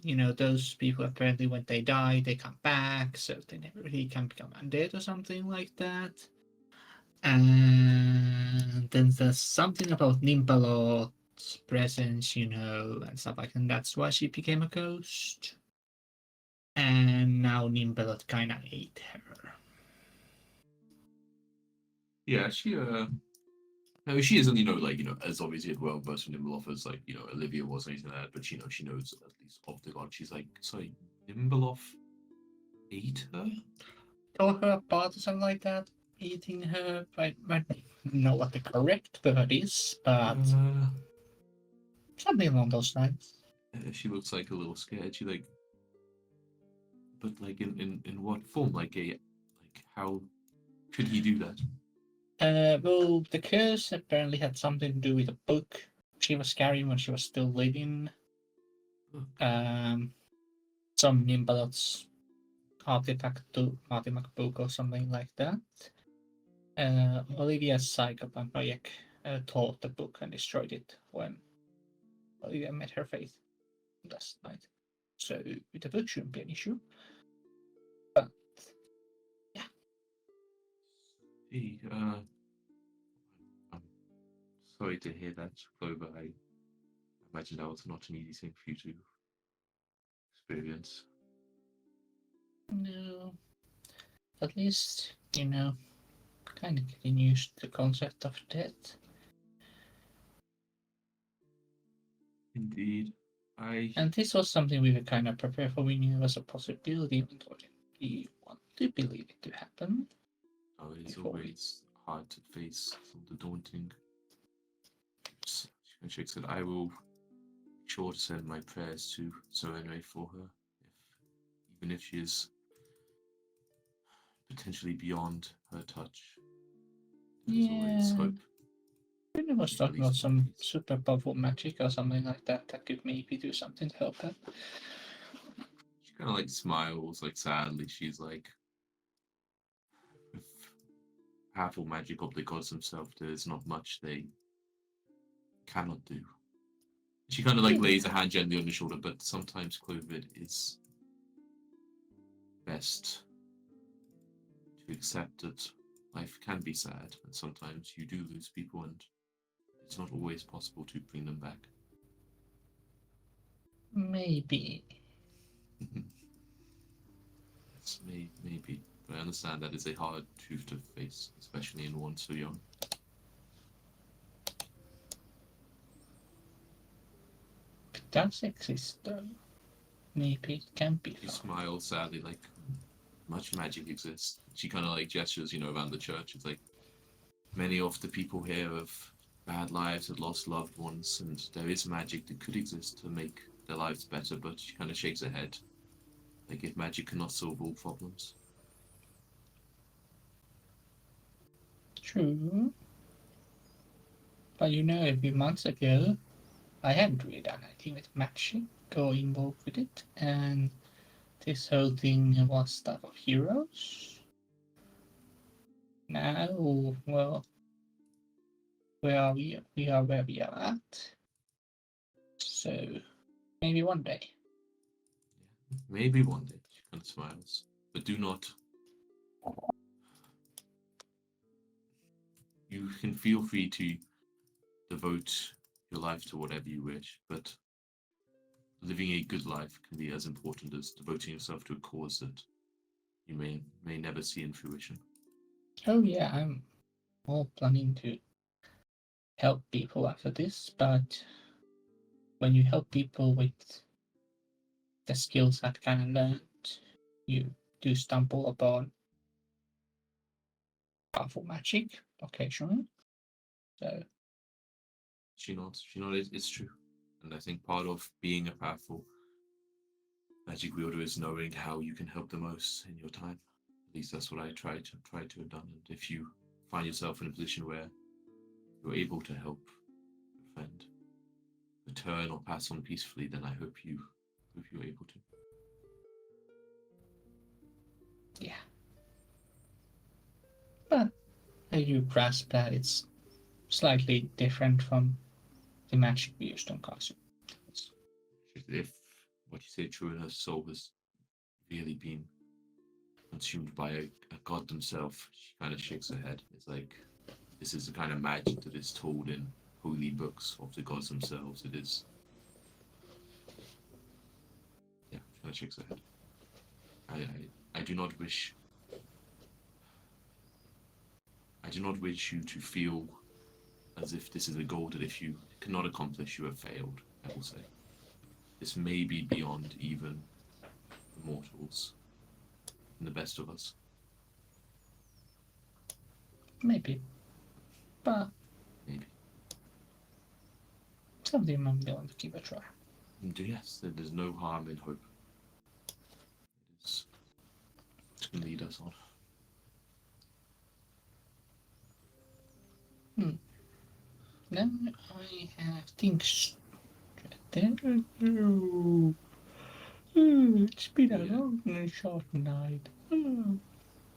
You know, those people apparently when they die, they come back, so they never really can become undead or something like that. And then there's something about Nimbalot's presence, you know, and stuff like that. And that's why she became a ghost. And now Nimbalot kind of ate her. Yeah, she no, she isn't, you know, like, you know, as obviously well versed in Nimbeloff as like, you know, Olivia was or anything like that, but you know, she knows at least of the god. She's like, sorry, Nimbeloff ate her? Tore her apart or something like that. Eating her. I don't know what the correct word is, but something along those lines. She looks like a little scared. She like, but like in what form? Like how could he do that? Well, the curse apparently had something to do with a book she was carrying when she was still living. Um, some Nimbalot's artifact book or something like that. Olivia's psychopathologic taught the book and destroyed it when Olivia met her fate last night. So the book shouldn't be an issue. But Hey, I'm sorry to hear that, Clover. I imagine that was not an easy thing for you to experience. no, at least, kind of getting used to the concept of death. Indeed. And this was something we were kind of prepared for. We knew it was a possibility, even though we want to believe it to happen. It's Before we- always hard to face some of the daunting. She said, I will be sure to send my prayers to Serenre for her, even if she is potentially beyond her touch. There's always Yeah. hope. We was At talking least about some one piece. super powerful magic or something like that that could maybe do something to help her. She kind of like smiles, like sadly. She's like, with powerful magic of the gods themselves, there's not much they cannot do. She kind of like lays a hand gently on your shoulder, but sometimes COVID is best to accept that life can be sad, and sometimes you do lose people, and it's not always possible to bring them back. Maybe. It's maybe, but I understand that is a hard truth to face, especially in one so young. It does exist though. Maybe it can be She found. smiles sadly, like much magic exists. She kind of like gestures, around the church. It's like many of the people here have bad lives, have lost loved ones, and there is magic that could exist to make their lives better. But she kind of shakes her head, like if magic cannot solve all problems. True. But a few months ago, I hadn't really done anything with magic or involved with it, and this whole thing was stuff of heroes. Now, well, where are we? We are where we are at. So, maybe one day. Maybe one day. She kind of smiles, but do not. You can feel free to devote your life to whatever you wish, but living a good life can be as important as devoting yourself to a cause that you may never see in fruition. Oh yeah, I'm all planning to help people after this, but when you help people with the skills I've kind of learned, you do stumble upon powerful magic occasionally. So She nods. She nods. It's true, and I think part of being a powerful magic wielder is knowing how you can help the most in your time. At least that's what I try to have done. And if you find yourself in a position where you're able to help a friend return or pass on peacefully, then I hope you're able to. yeah, but you grasp that it's slightly different from the magic we used on Kazu. If what you say true, and her soul has really been consumed by a god themselves, she kind of shakes her head. It's like this is the kind of magic that is told in holy books of the gods themselves. It is. Yeah, she kind of shakes her head. I do not wish. I do not wish you to feel as if this is a goal that if you cannot accomplish, you have failed. I will say. This may be beyond even the mortals and the best of us. Maybe, but Maybe. something I'm willing to give a try. And yes, there's no harm in hope. It's to lead us on. Then I have things to attend to. It's been a Yeah. long and short night. Yes,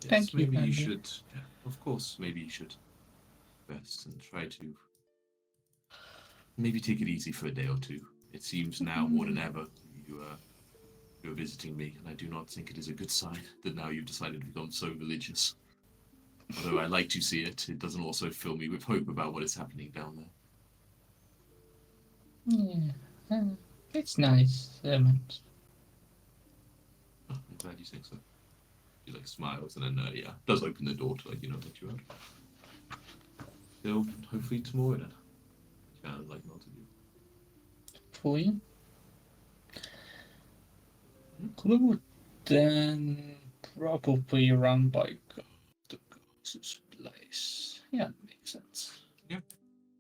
Thank you, maybe you Andy. should. Yeah, of course, maybe you should rest and try to maybe take it easy for a day or two. It seems now more than ever you're visiting me, and I do not think it is a good sign that now you've decided to become so religious. Although I like to see it, it doesn't also fill me with hope about what is happening down there. Yeah, it's nice. Oh, I'm glad you think so. He like smiles and then yeah, does open the door to let you out. So hopefully tomorrow then. Kind of like not to do. For you. Clue then probably run by the Gauss's place. Yeah, makes sense. Yeah.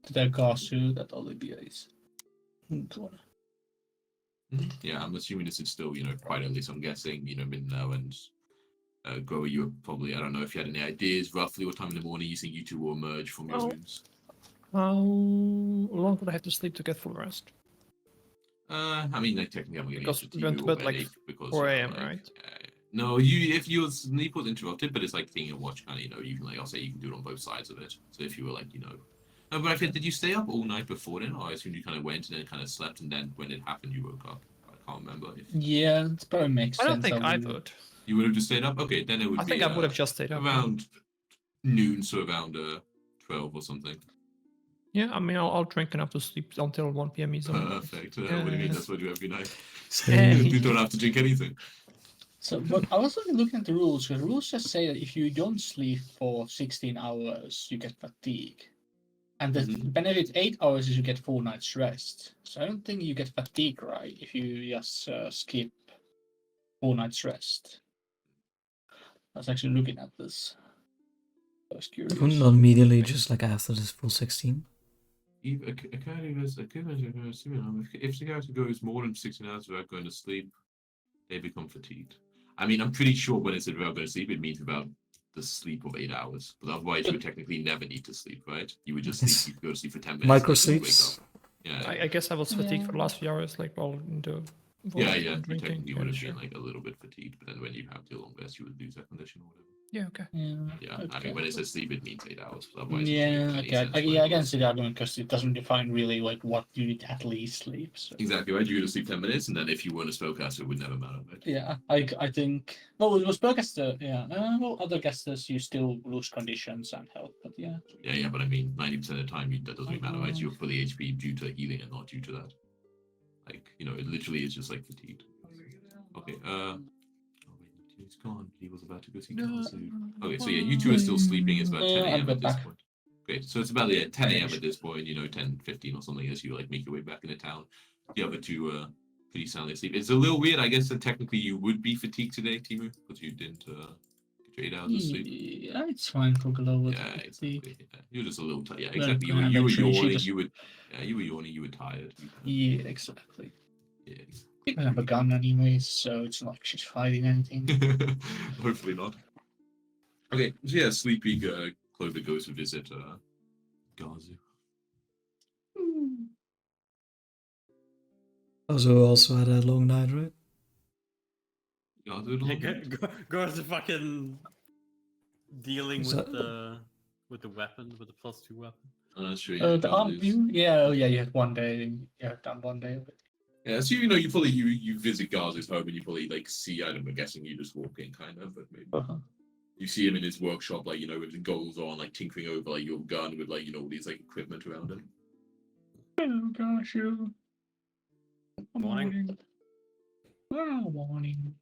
To the Gausu that Olivia is gonna. Yeah, I'm assuming this is still, quite early, so I'm guessing, Minnow and Grower, you were probably, I don't know if you had any ideas roughly what time in the morning you think you two will emerge from your Oh. rooms. How long would I have to sleep to get full rest? I mean, like, technically I'm going to Because get we to went TV to bed, like, already because 4 a.m., right? No, if your sleep was interrupted, but it's like thing and watch kind of, you can like I'll say you can do it on both sides of it. So if you were like, no, but I think did you stay up all night before then, or I assume you kind of went and then kind of slept, and then when it happened you woke up. I can't remember if Yeah, it probably makes I sense. don't think I would. you would have just stayed up. Okay, then it would I be. think I would have just stayed up. yeah. Around noon, so around 12 or something. Yeah, I mean, I'll drink enough to sleep until 1 p.m. easily. Perfect. What do you mean? That's what you do every night. Hey. You don't have to drink anything. So, but I was looking at the rules. The rules just say that if you don't sleep for 16 hours, you get fatigue. And the Mhm. benefit 8 hours is you get 4 nights rest. So I don't think you get fatigue, right, if you just skip 4 nights rest. I was actually looking at this. I was curious. Not immediately, just like after this full 16. If the character goes more than 16 hours without going to sleep, they become fatigued. I mean, I'm pretty sure when it said without going to sleep, it means about the sleep of 8 hours. But otherwise, you would technically never need to sleep, right? You would just sleep. Yes. You could go to sleep for 10 minutes. Micro and then you sleeps. wake up. Yeah. I guess I was fatigued for the Yeah. last few hours, like while in the Yeah. and You drinking. technically Yeah, would have sure. been like a little bit fatigued, but then when you have the long rest, you would lose that condition or whatever. Yeah, okay. Yeah. Okay. I mean, when it says sleep, it means 8 hours. But otherwise, Yeah, it okay. I can see the argument because it doesn't define really like what you need to at least sleep. So. Exactly right. You would sleep 10 minutes, and then if you weren't a spellcaster, it would never matter. Right? Yeah, I think. Well, it was spellcaster. Yeah. Well, other casters you still lose conditions and health, but yeah. Yeah, but I mean, 90% of the time, that doesn't really matter, right? You're fully HP due to healing and not due to that. Like, it literally is just like fatigued. Okay, oh wait, he's gone. He was about to go see Kazu. Okay, so yeah, you two are still sleeping. It's about 10 I'll a.m. go at this back. point. Great, so it's about 10 a.m. at this point, 10:15 or something as you like make your way back into town. The other two pretty soundly asleep. It's a little weird, I guess, that technically you would be fatigued today, Timu, because you didn't get your 8 hours of sleep. Yeah, it's fine for Glow. Yeah, exactly. Yeah. You're just a little tired. Yeah, Well, exactly. yeah, You were eventually she yawning. just- You were yawning. You were tired. Yeah, exactly. Yeah. She doesn't have a gun anyways, so it's not like she's fighting anything. Hopefully not. Okay, so yeah, sleepy Clover goes to visit Gazu. Also had a long night, right? Gazu had a long night? Goes to fucking dealing Is with that- the weapon, with the +2 weapon. I'm not sure. The arm view? Yeah, oh yeah, you had one day. You had done one day of it. Yeah, so you probably you visit Gazu's home and you probably like see. I'm guessing you just walk in, kind of, but maybe. You see him in his workshop, like, with the goggles on, like, tinkering over, like, your gun with, like, all these, like, equipment around him. Oh gosh, you. Morning. Well, morning.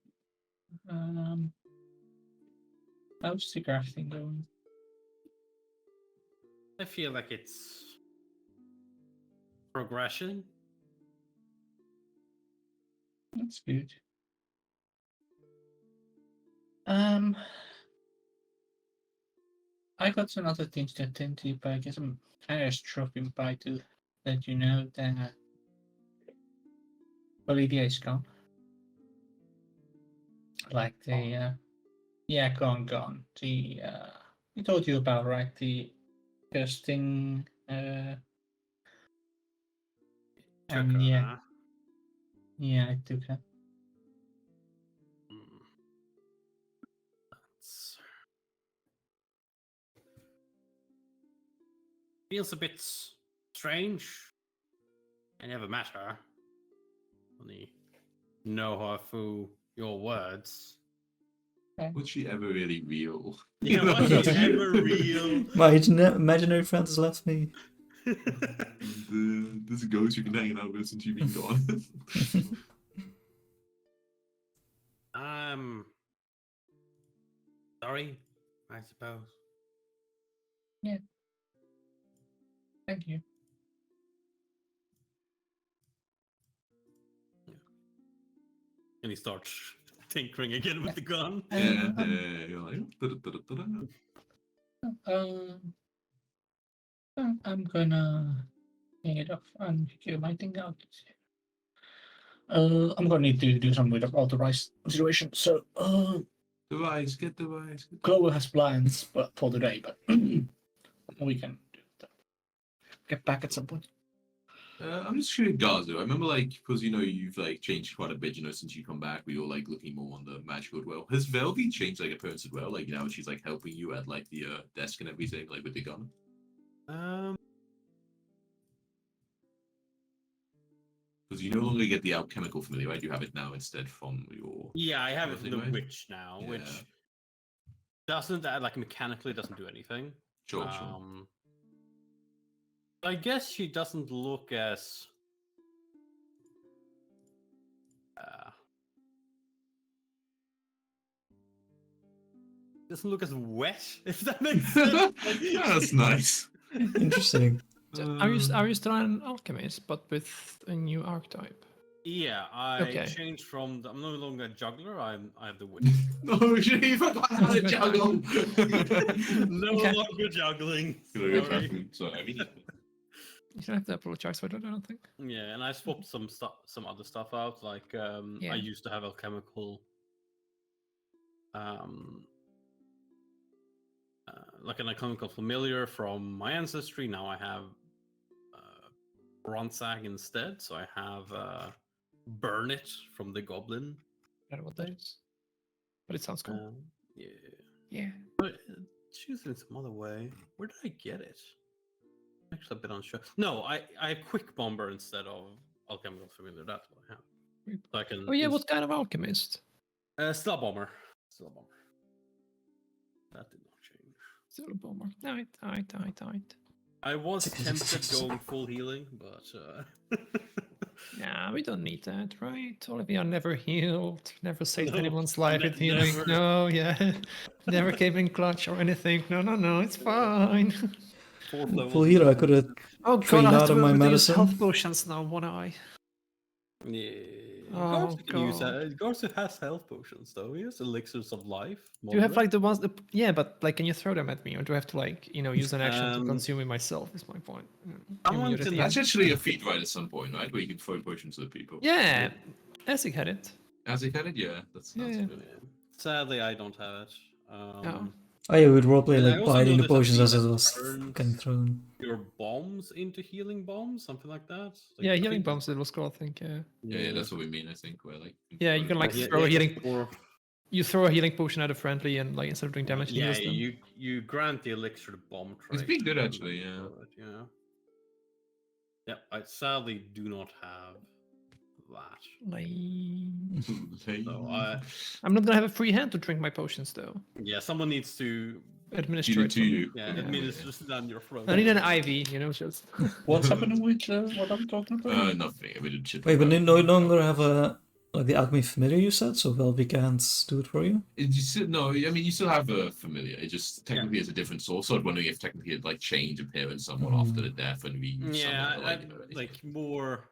How's the graph thing going? I feel like it's progression. That's good. I got some other things to attend to, but I guess I'm kind of just dropping by to let you know that Olivia is gone. Like the gone. The I told you about, right? The testing Took her, huh? yeah, I took her. Hmm. That's... Feels a bit strange. I never met her. Only know her through your words. Was she ever really real? Yeah, was she ever real? My imaginary friend has left me. There's a ghost you've been hanging out with since you've been gone. Sorry, I suppose. Thank you. And he starts tinkering again with the gun. Yeah, you're like, da-da-da-da-da. I'm gonna hang it off and figure my thing out. I'm gonna need to do some with the authorized situation. So, Device, get device. Chloe has plans, but for today, but we can do that. Get back at some point. I'm just curious, Gazo. I remember, like, because you've like changed quite a bit, since you come back. We were like looking more on the magical as well. Has Velvy changed like appearance as well? Like now she's like helping you at like the desk and everything, like with the gun. Because you no longer get the alchemical familiar, right? You have it now instead from your. Yeah, I have it Something, from the right? witch now, Yeah. which doesn't like mechanically doesn't do anything. Sure. I guess she doesn't look as doesn't look as wet, if that makes sense. That's nice. Interesting. Are you still an alchemist, but with a new archetype? Yeah, I Okay. changed from. I'm no longer a juggler. I have the witch. No, you forgot how to juggle. No Okay. longer juggling. Sorry. Sorry. I mean, You don't have to apologize for that, I don't think. Yeah, and I swapped some other stuff out. Like Yeah. I used to have alchemical, like an alchemical familiar from my ancestry. Now I have Bronzag instead. So I have Burn It from the Goblin. I don't know what that is. But it sounds cool. Yeah, Yeah. but choose in some other way. Where did I get it? Actually, a bit unsure. No, I have Quick Bomber instead of alchemical familiar. That's what I have. So I can. Oh yeah, what kind of alchemist? Star Bomber. Star Bomber. That did not change. Still a bomber. Alright. I was tempted going full healing, but Yeah, we don't need that, right? Olivia never healed, never saved No, anyone's life with healing. never. No, yeah. Never came in clutch or anything. No, it's fine. fourth level. Full healer, I could have Oh Trained god, I have out to of my remember to use medicine. health potions now, won't I? Yeah. Oh, Garza can use God. that. Garza has health potions though. He has elixirs of life. Do you have moderate. like the ones that, yeah, but like can you throw them at me or do I have to like, use an action to Um, consume it myself is my point. someone Immunity. can- that's actually a feat, right? At some point, right, where you can throw potions at people. Yeah, Essig had it. As he had it, yeah. That's Yeah. good. Sadly, I don't have it. Oh. Oh yeah, we'd roleplay And I like also biting the know there's potions as it something was that turns- getting thrown. Your bombs into healing bombs, something like that. Like, Yeah, I healing think- bombs it was called, I think, yeah. Yeah, that's what we mean. I think where like. Yeah, you can, like, Yeah, throw a yeah, healing- or- You throw a healing potion at a friendly and like instead of doing damage, yeah, heals them. you grant the elixir to bomb trait. It's pretty good, and actually, yeah. throw it, yeah. Yeah, I sadly do not have that. Like... So I, I'm not gonna have a free hand to drink my potions though. yeah, someone needs to Administer it. to for me. you. yeah, administer it down your throat. I need an IV, just. What's happening with what are we talking about? Nothing. I mean, shit. Wait, but you no longer have a like the alchemy familiar you said, so Velvy can't do it for you. No, I mean you still have a familiar. It just technically is a different source. So I'm wondering if technically it like changed appearance somewhat after the death and we Yeah, somehow, anything. like more,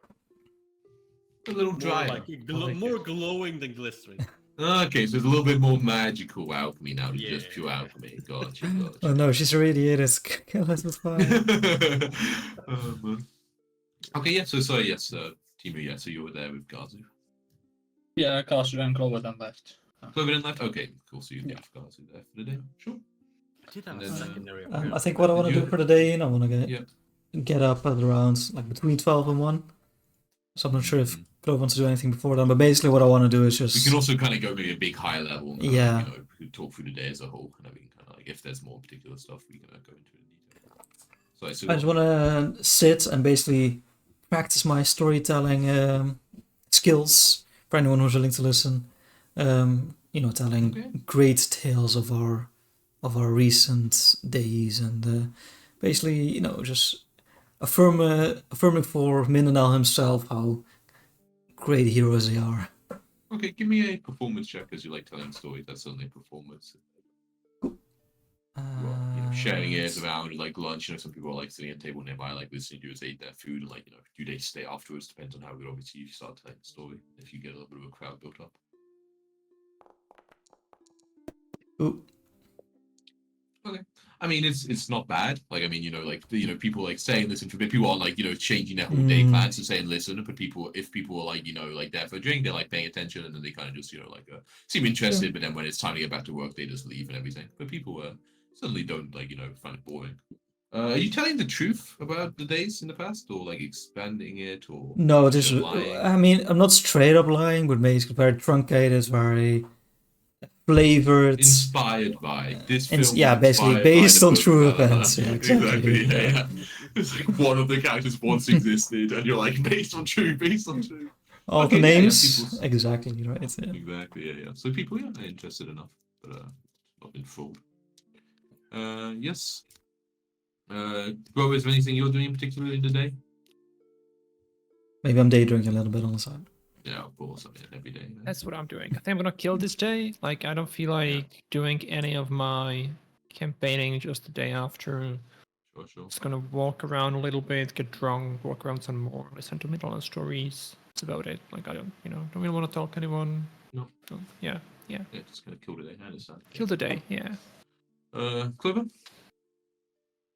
a little more dry. like more glowing than glistering. Okay, so it's a little bit more magical alchemy now than just Yeah. pure alchemy. Gotcha. Oh no, she's irradiated. Kill us with fire. Man. Okay, yeah. So sorry. Yes. Timo, yeah, so you were there with Gazu. Yeah, Castle and Clover then left. Clover then left? Okay, cool. So you Yeah. left Gazu there for the day. Sure. I did have And a then, secondary I appearance. think what I want to You- do for the day, I want to Yeah. get up at around like between 12 and 1. So I'm not sure if Mhm. Clove wants to do anything before then, but basically what I want to do is just... We can also kind of go maybe a big high level and kind Yeah. of, we can talk through the day as a whole. And then we can kind of like, if there's more particular stuff, we can go into it in detail. So I I just want to sit and basically practice my storytelling skills for anyone who's willing to listen. Telling Okay. great tales of our recent days and basically, just affirming for Mindanao himself how great heroes they are. Okay, give me a performance check as you like telling stories. That's certainly a performance. Sharing it around like lunch. Some people are like sitting at a table nearby, like listening to you as they eat their food, and like do they stay afterwards? Depends on how good obviously you start telling the story. If you get a little bit of a crowd built up. Ooh. Okay. I mean, it's not bad. Like, I mean, people like say and listen to people are like, changing their whole day plans to say and listen. But if people are like, like there for a drink, they're like paying attention and then they kind of just, seem interested. Sure. But then when it's time to get back to work, they just leave and everything. But people certainly don't like, find it boring. Are you telling the truth about the days in the past or like expanding it or no? Just lying? I mean, I'm not straight up lying, but basically very truncated, very flavored, inspired by this film. Yeah, basically based on true events. Yeah, exactly. Yeah. It's like one of the characters once existed, and you're like based on true. All Okay, the yeah, names, exactly right. Yeah. Exactly, yeah. So people, are interested enough, but not been fooled. Yes. Bro, is there anything you're doing in particular in the day? Maybe I'm day drinking a little bit on the side. Yeah, of course. I mean, every day. Man. That's what I'm doing. I think I'm gonna kill this day. Like, I don't feel like doing any of my campaigning just the day after. Sure. Just gonna walk around a little bit, get drunk, walk around some more, listen to Midland stories. That's about it. Like, I don't really want to talk to anyone. No. So, yeah. Yeah, just gonna kill the day. I understand. Kill the day. Yeah. Clover.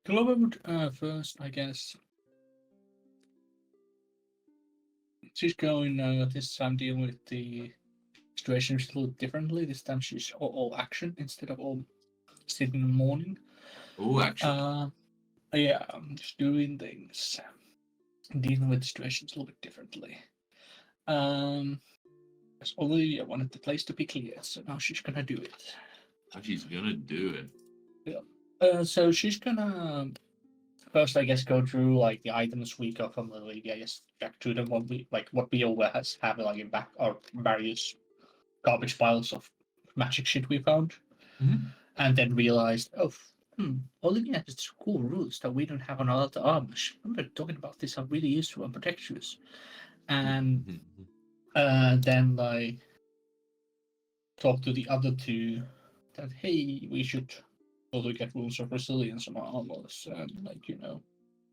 Clover would first, I guess. She's going this time dealing with the situation a little differently. This time she's all action instead of all sitting in the morning. Oh, action. Yeah, I'm just doing things, dealing with situations a little bit differently. Because Olivia wanted the place to be clear, so now she's gonna do it. She's gonna do it. Yeah. So she's gonna first, I guess, go through like the items we got from Olivia. I guess back to them what we always have like in back or various garbage piles of magic shit we found, and then realized, Olivia has cool rules that we don't have on other armors. Remember talking about this are really useful and protections, and then like talk to the other two that hey, we should also get rules of resilience on our armors and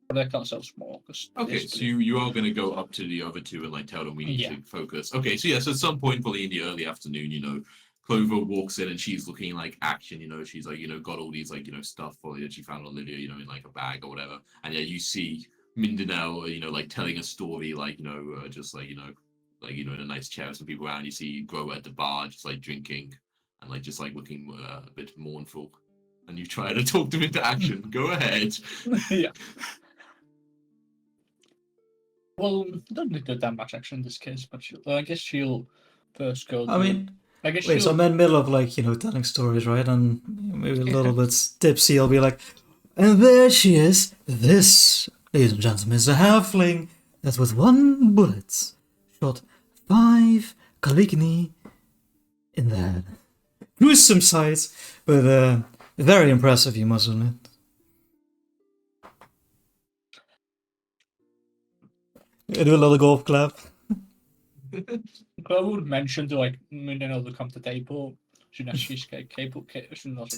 protect ourselves more. Okay, so you are going to go up to the other two and like tell them we need to focus. Okay, so yes, at some point probably in the early afternoon, Clover walks in and she's looking like action, she's like, got all these like, stuff for that she found Olivia, in like a bag or whatever. And yeah, you see Mindanao, like telling a story, like, just like, like, in a nice chair with some people around. You see Grover at the bar, just like drinking and like, just like looking a bit mournful. And you try to talk them into action. Go ahead. Yeah. Well, don't need to do that much action in this case, but I guess she'll first go. So I'm in the middle of like telling stories, right? And maybe a little bit tipsy. I'll be like, and there she is. This, ladies and gentlemen, is a halfling that with one bullet shot 5 Caligni in the head. Gruesome sight, but very impressive, you must admit. I do a little golf clap. I would mention to Mindanao to come to the table. She's not capable. Should not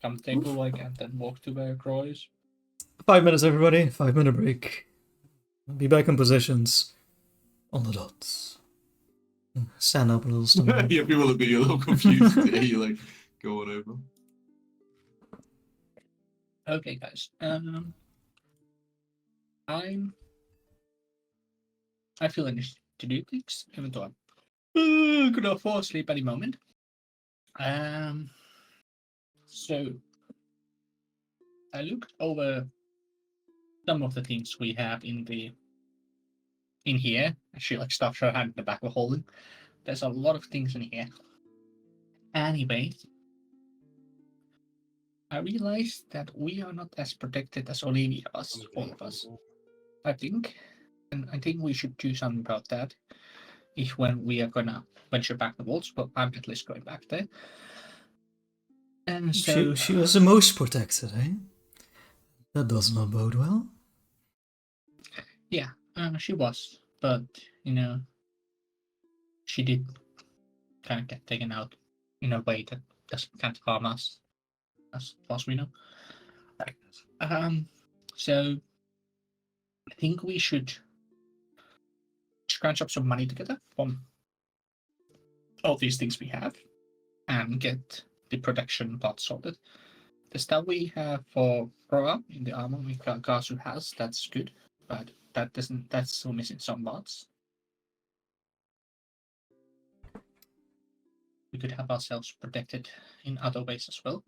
come to the table and then walk to where Crow is. 5 minutes, everybody. 5-minute break. Be back in positions on the dots. Stand up a little stomach. Yeah, people look at you a little confused. Yeah, you're like going over. Okay, guys. I'm I feel energy to do things, even though I'm gonna fall asleep any moment. So I looked over some of the things we have in here. She like stuffs her hand in the back of holding. There's a lot of things in here. Anyway, I realized that we are not as protected as Olivia was, all of us. I think, and I think we should do something about that. If when we are gonna venture back the walls, but I'm at least going back there. And so She was the most protected, eh? That does not bode well. yeah, she was, but she did kind of get taken out in a way that can't harm us, as far as we know. So I think we should scratch up some money together from all these things we have and get the protection part sorted. The stuff we have for Roa in the armor Gazu has, that's good, but that's still missing some parts. We could have ourselves protected in other ways as well.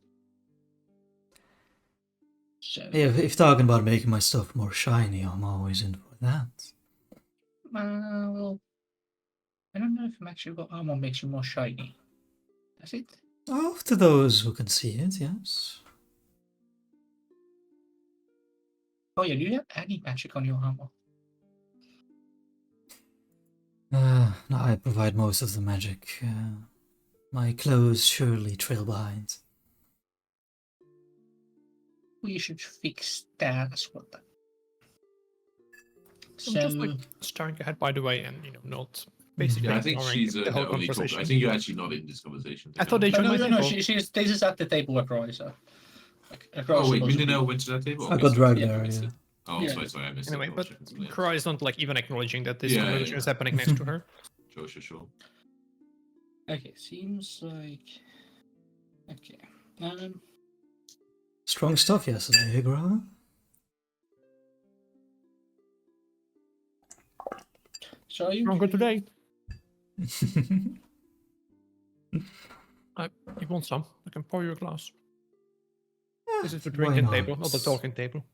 So If talking about making my stuff more shiny, I'm always in for that. well, I don't know if magical armor makes you more shiny. Does it? Oh, to those who can see it, yes. Oh yeah, do you have any magic on your armor? No, I provide most of the magic. My clothes surely trail behind. We should fix that as well. Then. I'm just like staring ahead, by the way, and not basically. Yeah, I think ignoring she's the the whole only talker. conversation. I think you're actually not in this conversation. I thought they no, joined my no, table. she's this is at the table with Roy, so. Oh wait, Mindanao went to that table. I Okay, got sorry, dragged I there, missed yeah. it. Oh, Yeah. sorry, I missed Anyway, it. but Yeah. Kura is not like even acknowledging that this Yeah, conversation yeah. is happening next to her. Sure. Okay, seems like. Okay. Strong stuff yesterday, hey, Grava? So are you Stronger today. You want some? I can pour you a glass. This is the why drinking not? table, not the talking table.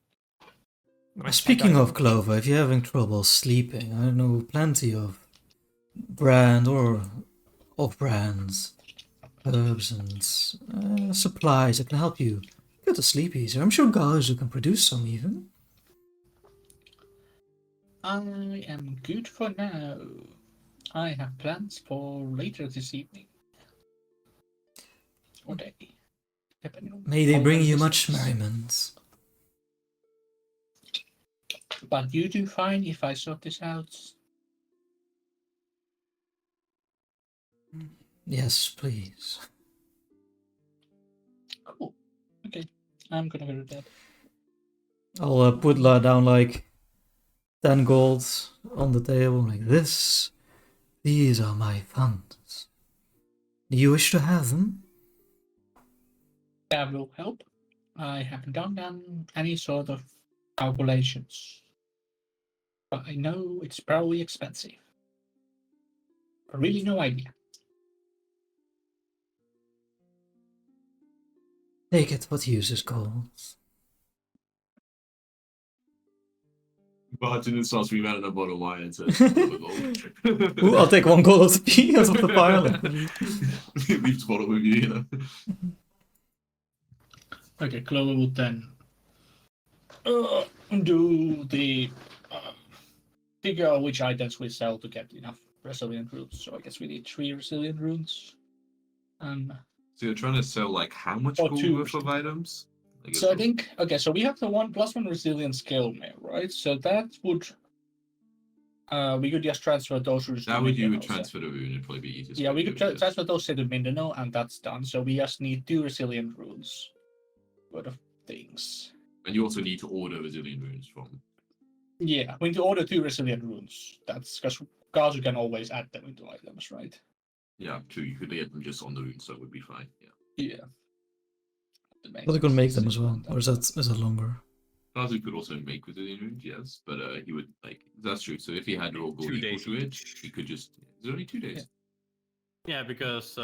Nice Speaking guy. of Clover, if you're having trouble sleeping, I know plenty of brand or off-brands, herbs and supplies that can help you go to sleep easier. I'm sure Gazu can produce some even. I am good for now. I have plans for later this evening. Or day. Depending on May they how bring long you this much takes. merriment. But you do fine if I sort this out. Yes, please. Cool. Okay. I'm gonna go to bed. I'll put down like 10 gold on the table like this. These are my funds. Do you wish to have them? That will help. I haven't done any sort of calculations. But I know it's probably expensive. But really no idea. Take it, what use is gold? Barton and sauce, we ran at a bottle of wine and said, Ooh, I'll take 1 gold off the pile. Leave the bottle with you, Okay, Clover will then do the figure out which items we sell to get enough resilient runes. So I guess we need 3 resilient runes. So you're trying to sell like how much Or gold 2 worth of items? Like, So I think so we have the 1+1 resilient skill mail, right? So that would we could just transfer those runes. that to would you would Mindanao, transfer the rune, it'd probably be easiest. Yeah, way we to could do it, transfer those to Mindanao, and that's done. So we just need 2 resilient runes worth of things. And you also need to order resilient runes from. Yeah, we need to order 2 resilient runes. That's because Gazu can always add them into items, right? Yeah, true. You could get them just on the rune, so it would be fine. Yeah. Yeah. But I can make them as well, or is that longer? Gazu could also make Resilient runes, yes, but he would like that's true. So if he had raw gold 2 equal days to it, each. he could just. Is it only 2 days? Yeah, because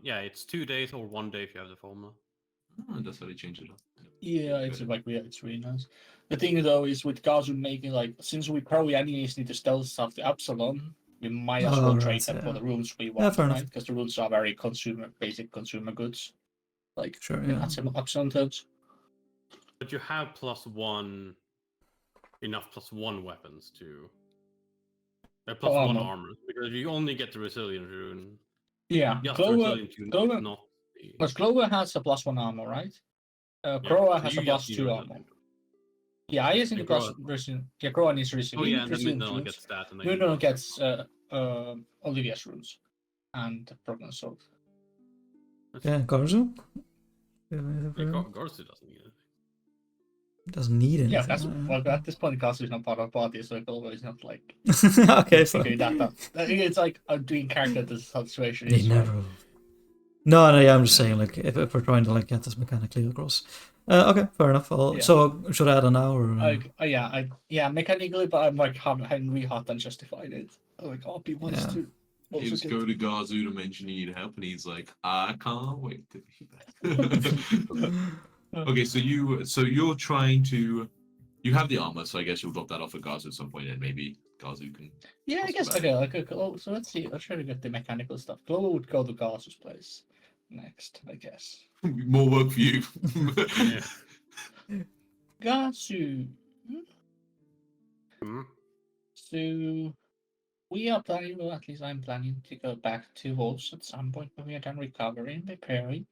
it's 2 days or 1 day if you have the formula. Oh, that's how they changed it up. Yeah, it's like it's really nice. The thing though is with Gazu making like since we probably anyways need to stealth stuff to Absalom, we might as well Oh, trade right, them for yeah. the runes we Yeah, want, fair enough. right? Because the runes are very basic consumer goods, like Sure, in yeah. Absalom terms. But you have +1 enough +1 weapons to plus one armor. armor. Because you only get the resilient rune. Yeah, Just the Clover, resilient rune Clover, is not the... because Clover has a +1 armor, right? Yeah, Croa so has a you just need +2 armor. resilient. Yeah, I just need And the plus Croa- version. Yeah, Croa needs Oh yeah, and then resilient Midnight runes. gets that, and then No, you gets Olivia's runes and Broken Sword. Yeah, Garzu? Garzu doesn't need it. Doesn't need anything. Yeah, that's well. At this point, Gasu is not part of the party, so Clover is not like Okay, figuring fine. that out. I think it's like doing character. This is how the situation They is. never Right? will. No, yeah, I'm just saying, like, if we're trying to, like, get this mechanically across. Okay, fair enough. Yeah. So, should I add an hour? Mechanically, but I'm like Henry Hart and justified it. Like, RP wants Yeah. to. You Also just get... go to Gazu to mention you need help, and he's like, I can't wait to be back. Okay, so you're trying to. You have the armor, so I guess you'll drop that off at Gazu at some point, and maybe Gazu can. Yeah, I What's guess the okay. So let's see. Let's try to get the mechanical stuff. Clover would go to Gasu's place next, I guess. More work for you. Yeah. Gasu. Hmm? So we are planning, well, at least I'm planning to go back to Wolves at some point when we are done recovering, preparing.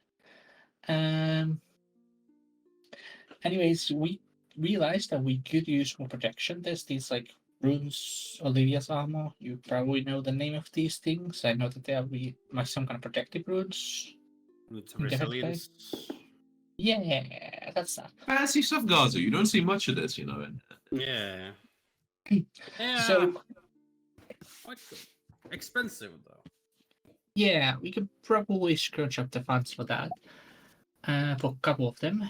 Anyways, we realized that we could use more protection. There's these like runes, Olivia's armor. You probably know the name of these things. I know that they are like some kind of protective runes. It's In different resilience. Yeah, that's that. Fancy stuff, Gazu. You don't see much of this, you know. And Yeah. Yeah. So Quite good. Expensive though. yeah, we could probably scrunch up the funds for that. For a couple of them.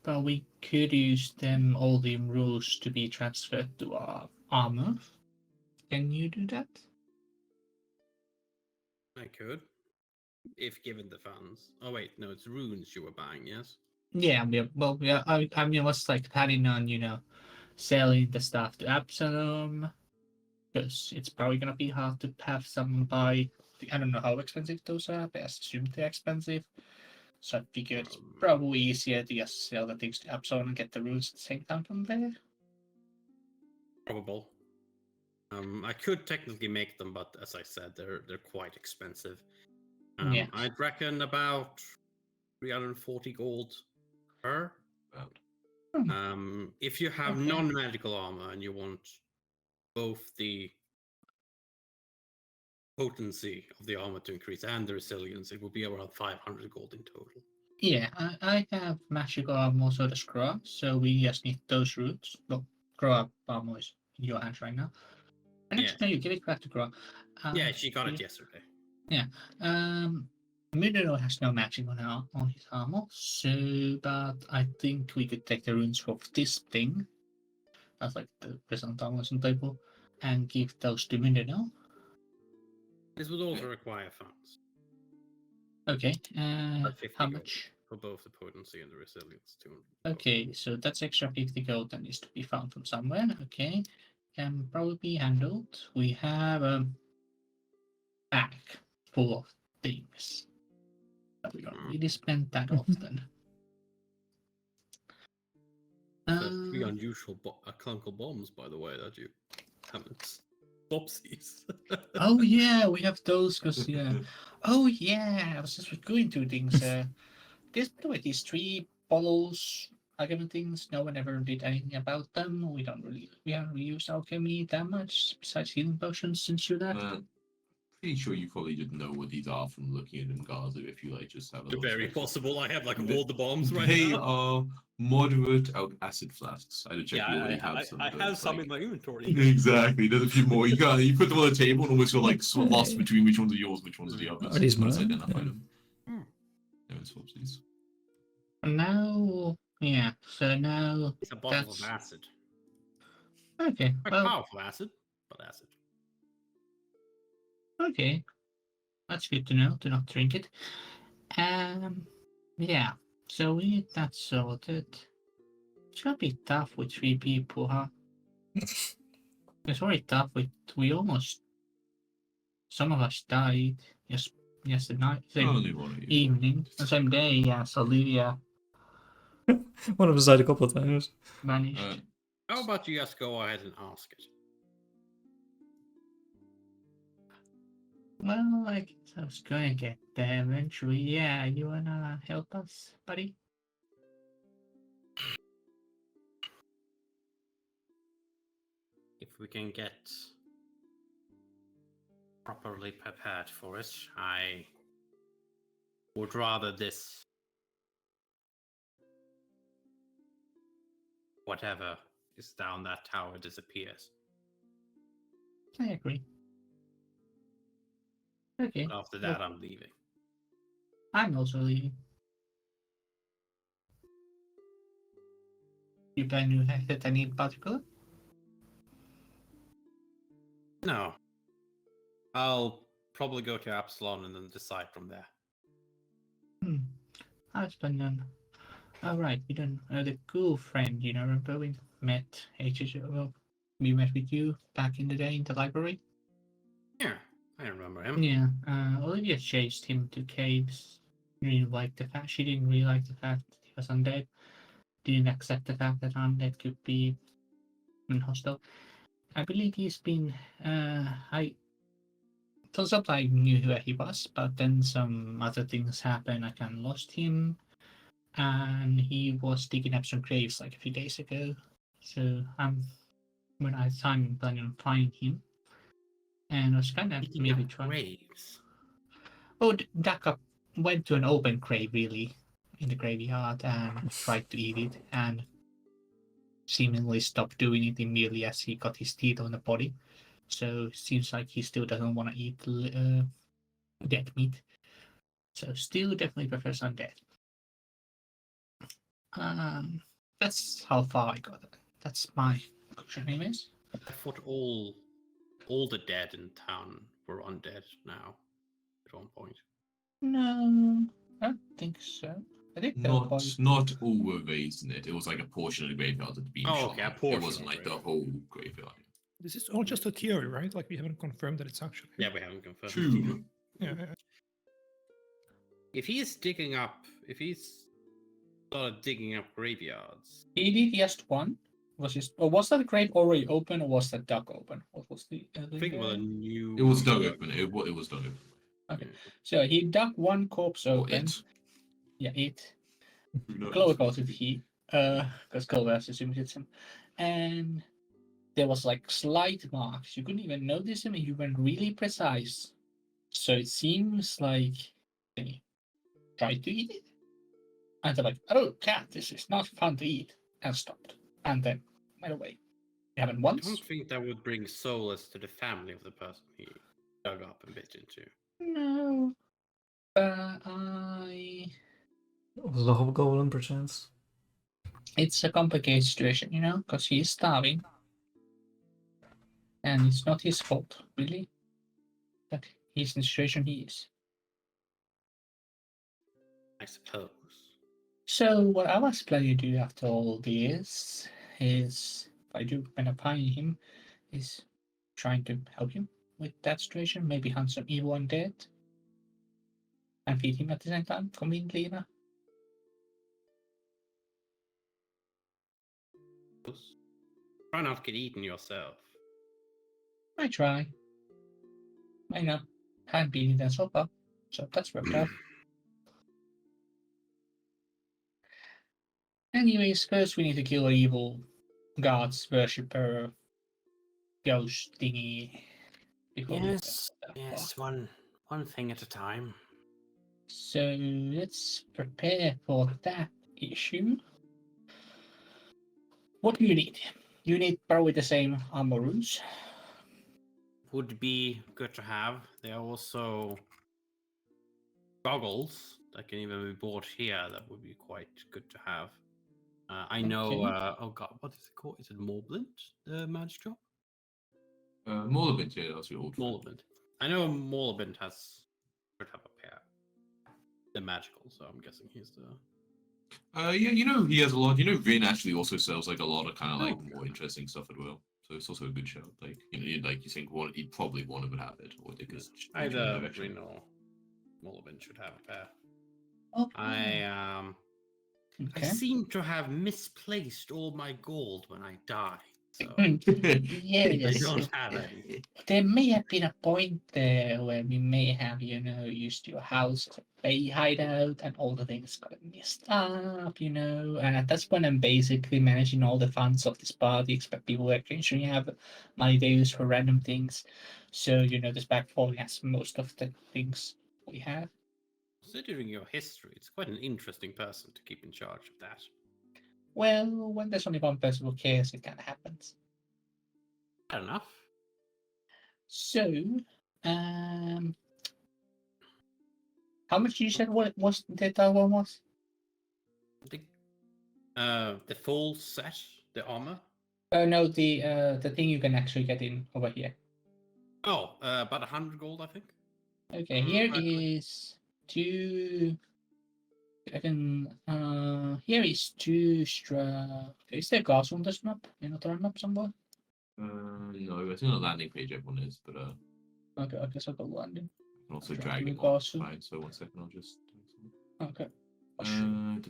But we could use them all the rules to be transferred to our armor. Can you do that? I could. If given the funds. Oh wait, no, it's runes you were buying, yes? Yeah, I mean, what's like planning on, selling the stuff to Absalom? Because it's probably gonna be hard to have someone buy. I don't know how expensive those are, but I assume they're expensive. So I figured it's probably easier to just sell the things to Absalom and get the rules at the same time from there. Probable. I could technically make them, but as I said, they're quite expensive. Yeah. I'd reckon about 340 gold per. If you have Okay. non-magical armor and you want both the potency of the armor to increase and the resilience, it would be around 500 gold in total. Yeah, I have magical armor, so does Crow, so we just need those roots. Well, Crow armor is in your hands right now. And Yeah. actually, no, you give it back to Crow. Yeah, she got it yesterday. Midino has no matching on his armor, so but I think we could take the runes for this thing. That's like the present armor on the table, and give those to Midino. This would also require funds. Okay, But 50 how gold much? for both the potency and the resilience. 200. Okay, so that's extra 50 gold that needs to be found from somewhere. Okay, can probably be handled. We have a bag full of things. But we don't really spend that often. The 3 unusual clunkle bombs, by the way, that you haven't. Swapsies. Oh yeah, we have those because yeah. Oh yeah, I was just going through things. By the way, these 3 bottles alchemy things. No one ever did anything about them. We haven't really used alchemy that much besides healing potions since you left. Pretty sure you probably didn't know what these are from looking at them, Gazu. If you like, just have a look. Very possible. I have like all the bombs right They now. are moderate acid flasks. I had to check you Yeah, already have some. I of have those, some like- in my inventory. Exactly. There's a few more. You put them on the table and almost feel like lost between which ones are yours, which ones are the others. Are these Once mine? identify Yeah. them. No, it's swapsies. Now Yeah. So now It's a bottle that's of acid. okay. Quite Well, powerful acid, but acid. okay. That's good to know. Do not drink it. Yeah. So we need that sorted. It's gonna be tough with 3 people, huh? It's already tough with we almost some of us died yesterday night, same Only one of you. evening, the same day. Yes, Olivia One of us died a couple of times. vanished. How about you just go ahead and ask it? Well, I guess I was gonna get there eventually. Yeah, you wanna help us, buddy? If we can get properly prepared for it, I would rather this whatever is down that tower disappears. I agree. Okay, But after well, that, I'm leaving. I'm also leaving. You plan to hit any in particular? No. I'll probably go to Absalon and then decide from there. I've been done. All right, we done. The cool friend, remember we met ages ago. Well, we met with you back in the day in the library. Yeah, I remember him. Yeah, Olivia chased him to caves. She didn't really like the fact that he was undead. Didn't accept the fact that undead could be hostile. I believe he's been. I Turns out I knew who he was, but then some other things happened. I kind of lost him, and he was digging up some graves like a few days ago. So when I time planning on finding him, and I was kind of Picking maybe up trying. graves. Oh, Daka went to an open grave really in the graveyard and tried to eat it, and seemingly stopped doing it immediately as he got his teeth on the body. So it seems like he still doesn't want to eat dead meat. So still definitely prefers undead. That's how far I got. That's my conclusion, anyways. I thought all the dead in town were undead now at one point. No, I don't think so. I think the body. Not all were raised in it. It was like a portion of the graveyard that had been Oh, shot. okay, a It portion wasn't of like the the whole graveyard. This is all just a theory, right? Like we haven't confirmed that it's actually. Yeah, we haven't confirmed. True. Yeah. If he's started digging up graveyards, He did just one. Was that grave already open or was that dug open? What was the I think it was a new. It was dug open. It was dug open. Okay. So he dug one corpse Or open. it. Yeah, it. Who knows? Chloe calls it he. Because Chloe assumes it's him. And there was like slight marks. You couldn't even notice him, and you went really precise. So it seems like they tried to eat it. And they're like, oh, cat, this is not fun to eat. And stopped. And then went away. It happened I once. don't think that would bring solace to the family of the person he dug up and bit into. No. Was the hobgoblin perchance? It's a complicated situation, because he is starving. And it's not his fault, really, that he's in the situation he is. I suppose. So what I was planning to do after all this is, if I do end up finding him, is trying to help him with that situation, maybe hunt some evil undead, and feed him at the same time, conveniently enough. Try not to get eaten yourself. I try. I know. Haven't been eaten so far, so that's worked out. Anyways, first we need to kill an evil gods worshipper ghost thingy before we get that far. One thing at a time. So let's prepare for that issue. What do you need? You need probably the same armor runes. Would be good to have. There are also goggles that can even be bought here. That would be quite good to have. I know. Okay. Oh god, what is it called? Is it Morblint, the magic shop? Morlabent, yeah, that's your old friend. Morblint. I know Morblint has should have a pair. They're magical, so I'm guessing he's the. Yeah, you know he has a lot. You know, Vin actually also sells like a lot of kind of like Oh. more interesting stuff as well. So it's also a good show. Like like you think one, he'd probably one would have it, or they could change Either direction. Rin or Morblint should have a pair. Okay. I Okay. seem to have misplaced all my gold when I died, so Yes. I don't have any. There may have been a point there where we may have, used your house as a bay hideout and all the things got messed up, and at this point I'm basically managing all the funds of this party, expect people who actually have money they use for random things. So, this backfall has most of the things we have. Considering your history, it's quite an interesting person to keep in charge of that. Well, when there's only one person who cares, it kind of happens. Fair enough. So, how much you said what was the other one was? The full set, the armor. No, the thing you can actually get in over here. Oh, about 100 gold, I think. Okay, here is two. I can. Here is two stra. Is there gas on this map? On map somewhere? No, it's not a landing page. Everyone is, but Okay, I guess I'll go landing. I can also Try drag to it go on. Gasu. Fine. So 1 second, I'll just. Okay. Gasu.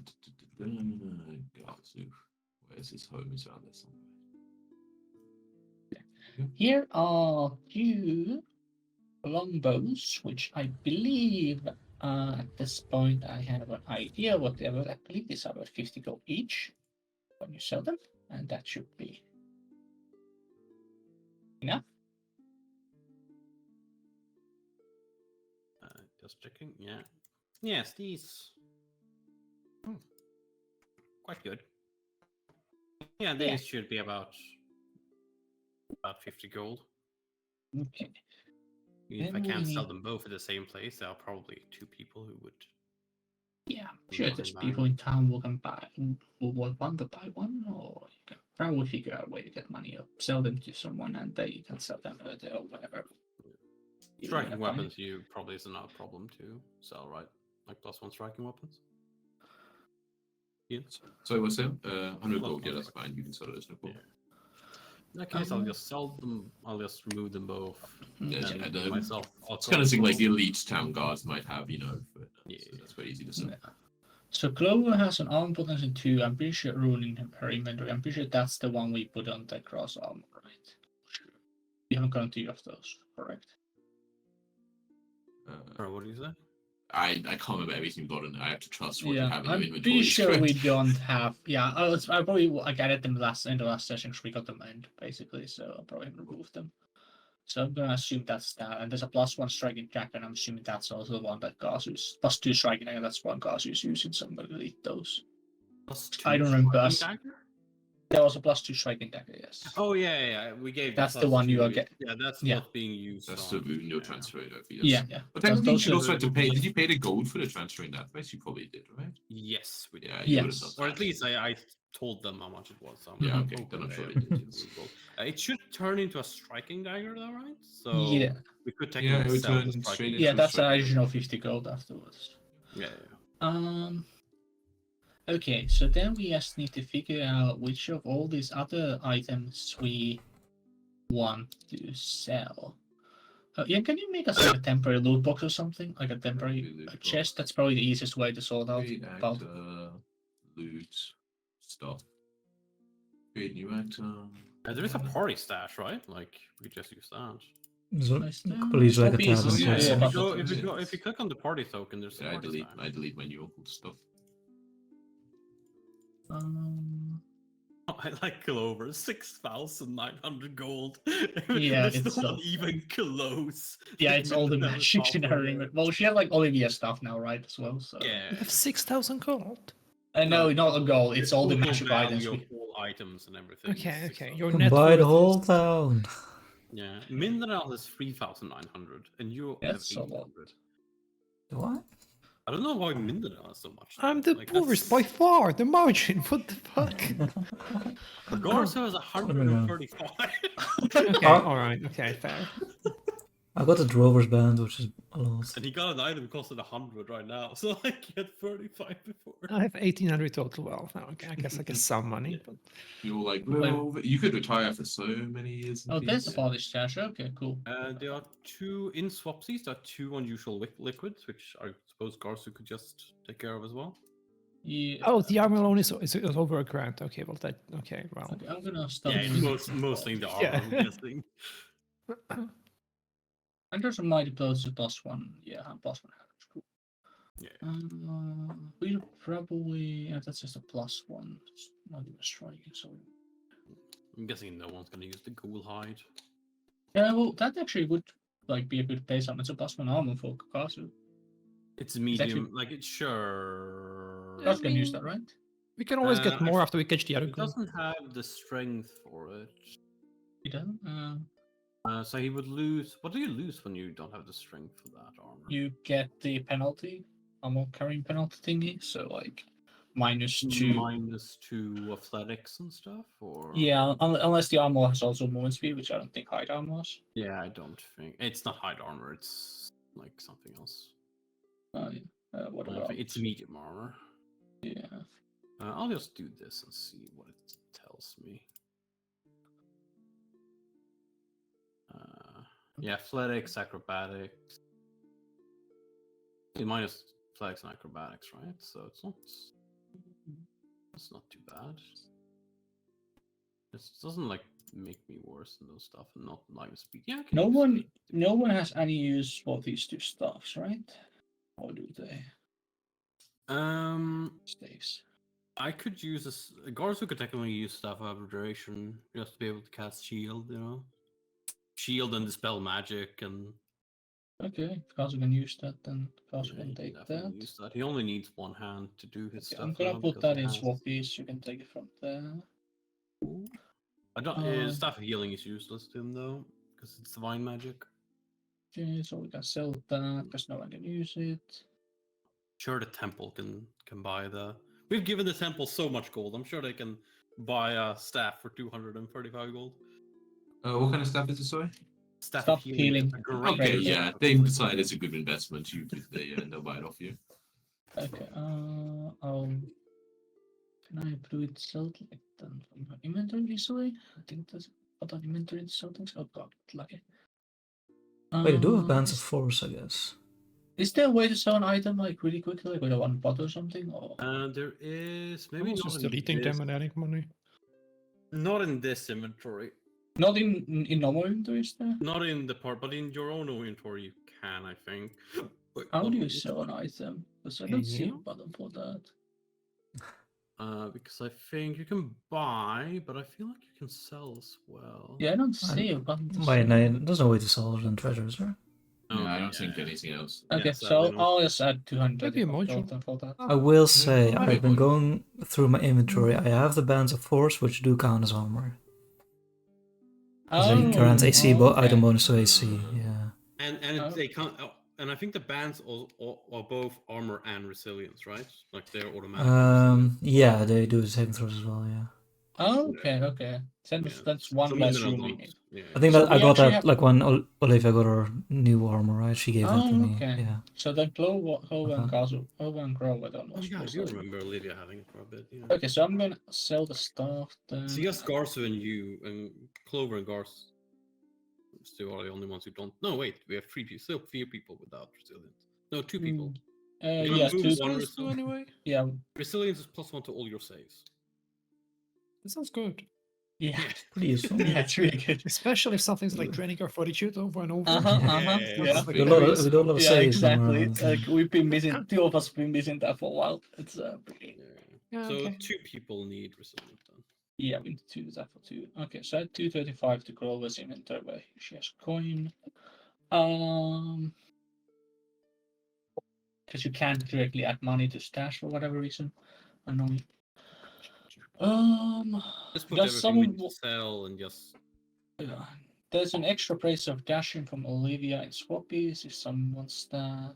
Where's his home? It's around there somewhere. Here are two longbows, which I believe at this point I have an idea what they are. I believe these are about 50 gold each when you sell them, and that should be enough. Just checking. Yeah. Yes, these. Quite good. Yeah, these should be about 50 gold. Okay. If Then I can't we sell need- them both at the same place, there are probably two people who would. Yeah, I'm sure Mind there's buying people in town who can buy, who will want to buy one, or you can probably figure out a way to get money up, sell them to someone, and they can sell them further or whatever. You Striking wanna buy. weapons, you probably isn't a problem to sell, right? Like +1 striking weapons. Yeah. So what's that? 100 Plus gold. Yeah, one that's strike. fine. You can sell it as no problem. In that case, I'll just sell them. I'll just remove them both. Yeah, and yeah, give myself. It's kind of thing like the elite town guards might have, but Yeah. so that's very easy to sell. Yeah. So Clover has an arm potency 2. I'm pretty sure ruining her inventory. I'm pretty sure that's the one we put on the cross armor, right? We haven't gone to you of those, correct? What do you say? I can't remember everything got in. I have to trust what you Yeah, have in I'm your inventory. pretty sure we don't have. Yeah, I probably added them in the last session because we got them in basically, so I'll probably remove them. So I'm gonna assume that's that, and there's a +1 striking dagger, and I'm assuming that's also the one that Gazu's +2 striking dagger. That's one Gazu's using, so I'm gonna delete those. +2 I don't remember striking us. dagger? There was a +2 striking dagger, yes. Oh yeah. We gave. That's the one you are +2. getting. Yeah, that's Yeah. what's being used. That's the on, rune you're yeah. transferring over. Yeah. But technically, you Those should are- also have to pay. Did you pay the gold for the transferring that place? You probably did, right? Yes, we did. Yeah, you would have Yes. done Or that. at least I told them how much it was. So Yeah, I'm okay, hoping then I'm they sure have they did, the yes. gold. It should turn into a striking dagger, though, right? So Yeah. we could Yeah, technically it would sell the turn striking straight dagger. Yeah, into that's an striking additional dagger. 50 gold afterwards. Yeah. Okay, so then we just need to figure out which of all these other items we want to sell. Yeah, can you make us like a temporary loot box or something? Like a temporary Loot chest? box. That's probably the easiest way to sort out. Create About actor, loot, stuff. Create new actor. There is a party stash, right? Like we could just use that. So, Nice. please like a Copies. tab. Oh, yeah, If yeah. you but- go, if you click on the party token, there's a Yeah, party stash. I delete my new occult stuff. I like Clover, 6,900 gold. Yeah, it's it's not even close. Yeah, it's all the Never magic in her thought inventory. Well, she has like Olivia stuff now, right? As well. So. Yeah. You have 6,000 gold. No, not a goal. It's all the Total magic value items. of We... all items and everything. Okay, is okay. 6,000. Your net Buy the worth whole is- town. Yeah, Mineral is 3,900, and you That's have a lot. 800. What? I don't know why Minden has so much. I'm the Like, poorest that's- by far. The margin. What the fuck? Garso has 135. Okay, Oh. all right. Okay, fair. I got the Drover's Band, which is a lot. And he got an item costing 100 right now, so like he had 35 before. I have 1,800 total wealth now. Okay, I guess I get some money. But You're like, well, you could retire for so many years. in Oh, there's a peace. polished stash. Okay, cool. There are 2 in swapsies. There are 2 unusual liquids, which I suppose Garsu could just take care of as well. Yeah. oh, the armor alone is over a grand. Okay, well that. Okay, well. Okay, I'm gonna start. Yeah, mostly the armor, Yeah. I'm guessing. And there's a mighty blows to +1. Yeah, +1. Cool. Yeah. We'll probably. Yeah, that's just a +1. It's not even striking, so. I'm guessing no one's gonna use the ghoul hide. Yeah, well, that actually would like be a good place on. It's a +1 armor for Kakasu. It's medium, actually- like it's sure. That's gonna use that, right? We can always get I more f- after we catch the other It ghoul. doesn't have the strength for it. You don't. So he would lose. What do you lose when you don't have the strength for that armor? You get the penalty, armor carrying penalty thingy. So like -2. -2 athletics and stuff, or Yeah, unless the armor has also movement speed, which I don't think hide armor has. yeah, I don't think it's not hide armor. It's like something else. What I about? think it's medium armor. Yeah. I'll just do this and see what it tells me. Yeah, athletics, acrobatics. Minus athletics and acrobatics, right? So it's not too bad. It doesn't like make me worse and those stuff, and not like speed. Yeah, I can use No one has any use for these two stuffs, right? Or do they? Staves. I could use this. Garzu could technically use Staff of Abjuration just to be able to cast Shield, you know? Shield and Dispel Magic, and Okay, if Kazu can use that, then Kazu yeah, can he take definitely that. use that. He only needs one hand to do his Okay, stuff. I'm gonna now put because that he in has- swappies. You can take it from there. I don't. Staff of Healing is useless to him though, because it's Divine Magic. Okay, so we can sell that because no one can use it. Sure, the Temple can buy the. We've given the Temple so much gold. I'm sure they can buy a staff for 235 gold. What kind of stuff is it, sorry? Staff Stop of Healing. healing. Is a great Okay, Great. yeah, they've decided it's a good investment. You could, they'll buy it off you. Okay, can I do it select then from my inventory easily? I think that's what on inventory sell things. Oh god, lucky. Wait, they do have Bands of Is- Force, I guess. Is there a way to sell an item like really quickly, like with a one bot or something? Or There is Maybe maybe also not still in eating this, them and adding money. not in this inventory, not in normal inventories there? not in the part, but in your own inventory you can, I think. Wait, How one do you moment. sell an item? Because I Can don't see a you? button for that. Because I think you can buy, but I feel like you can sell as well. Yeah, I don't see a button to Wait, sell. no, there's no way to sell it in treasures, right? No, I Okay, don't think yeah. anything else. Okay, Yeah, so sadly not. I'll just add 200 Maybe a module. gold for that. I will say, might I've be been one. going through my inventory. I have the Bands of Force, which do count as armor. Because they grant AC item bonus to AC, yeah. And Oh. they can't. And I think the bands are both armor and resilience, right? Like they're automatic. Yeah, they do the saving throws as well, yeah. Okay. That's one less room we need. Yeah. I think So that I we got actually that have- like when Olivia got her new armor, right? She gave that to Oh, me. okay. Yeah. So then Clover, Hova, and Okay. Castle, Hova and Grove, I don't know. Oh, yeah, I what's do that. remember Olivia having it for a bit. Yeah. Okay, so I'm gonna sell the stuff then. So just Garsu and you and Clover and Garth still are the only ones who don't. No, wait, we have three people, still 3 people without resilience. No, 2 people. Yeah, Can I move two. one Supposed to anyway. Yeah, Resilience is +1 to all your saves. That sounds good. yeah, Pretty useful. yeah. It's really good. Especially if something's like draining our fortitude over and over. Yeah. That's We do a lot of Yeah, saves exactly. around. Like we've been missing. 2 of us have been missing that for a while. It's pretty. Yeah, So okay. 2 people need resilience then. Yeah, we need to do that for 2. Okay, so I had 235 to Grover's inventory where she has coin. Because you can't directly add money to stash for whatever reason. Annoying. Just put Does everything we someone need to sell and just. Yeah. There's an extra price of dashing from Olivia in Swappies if someone wants that.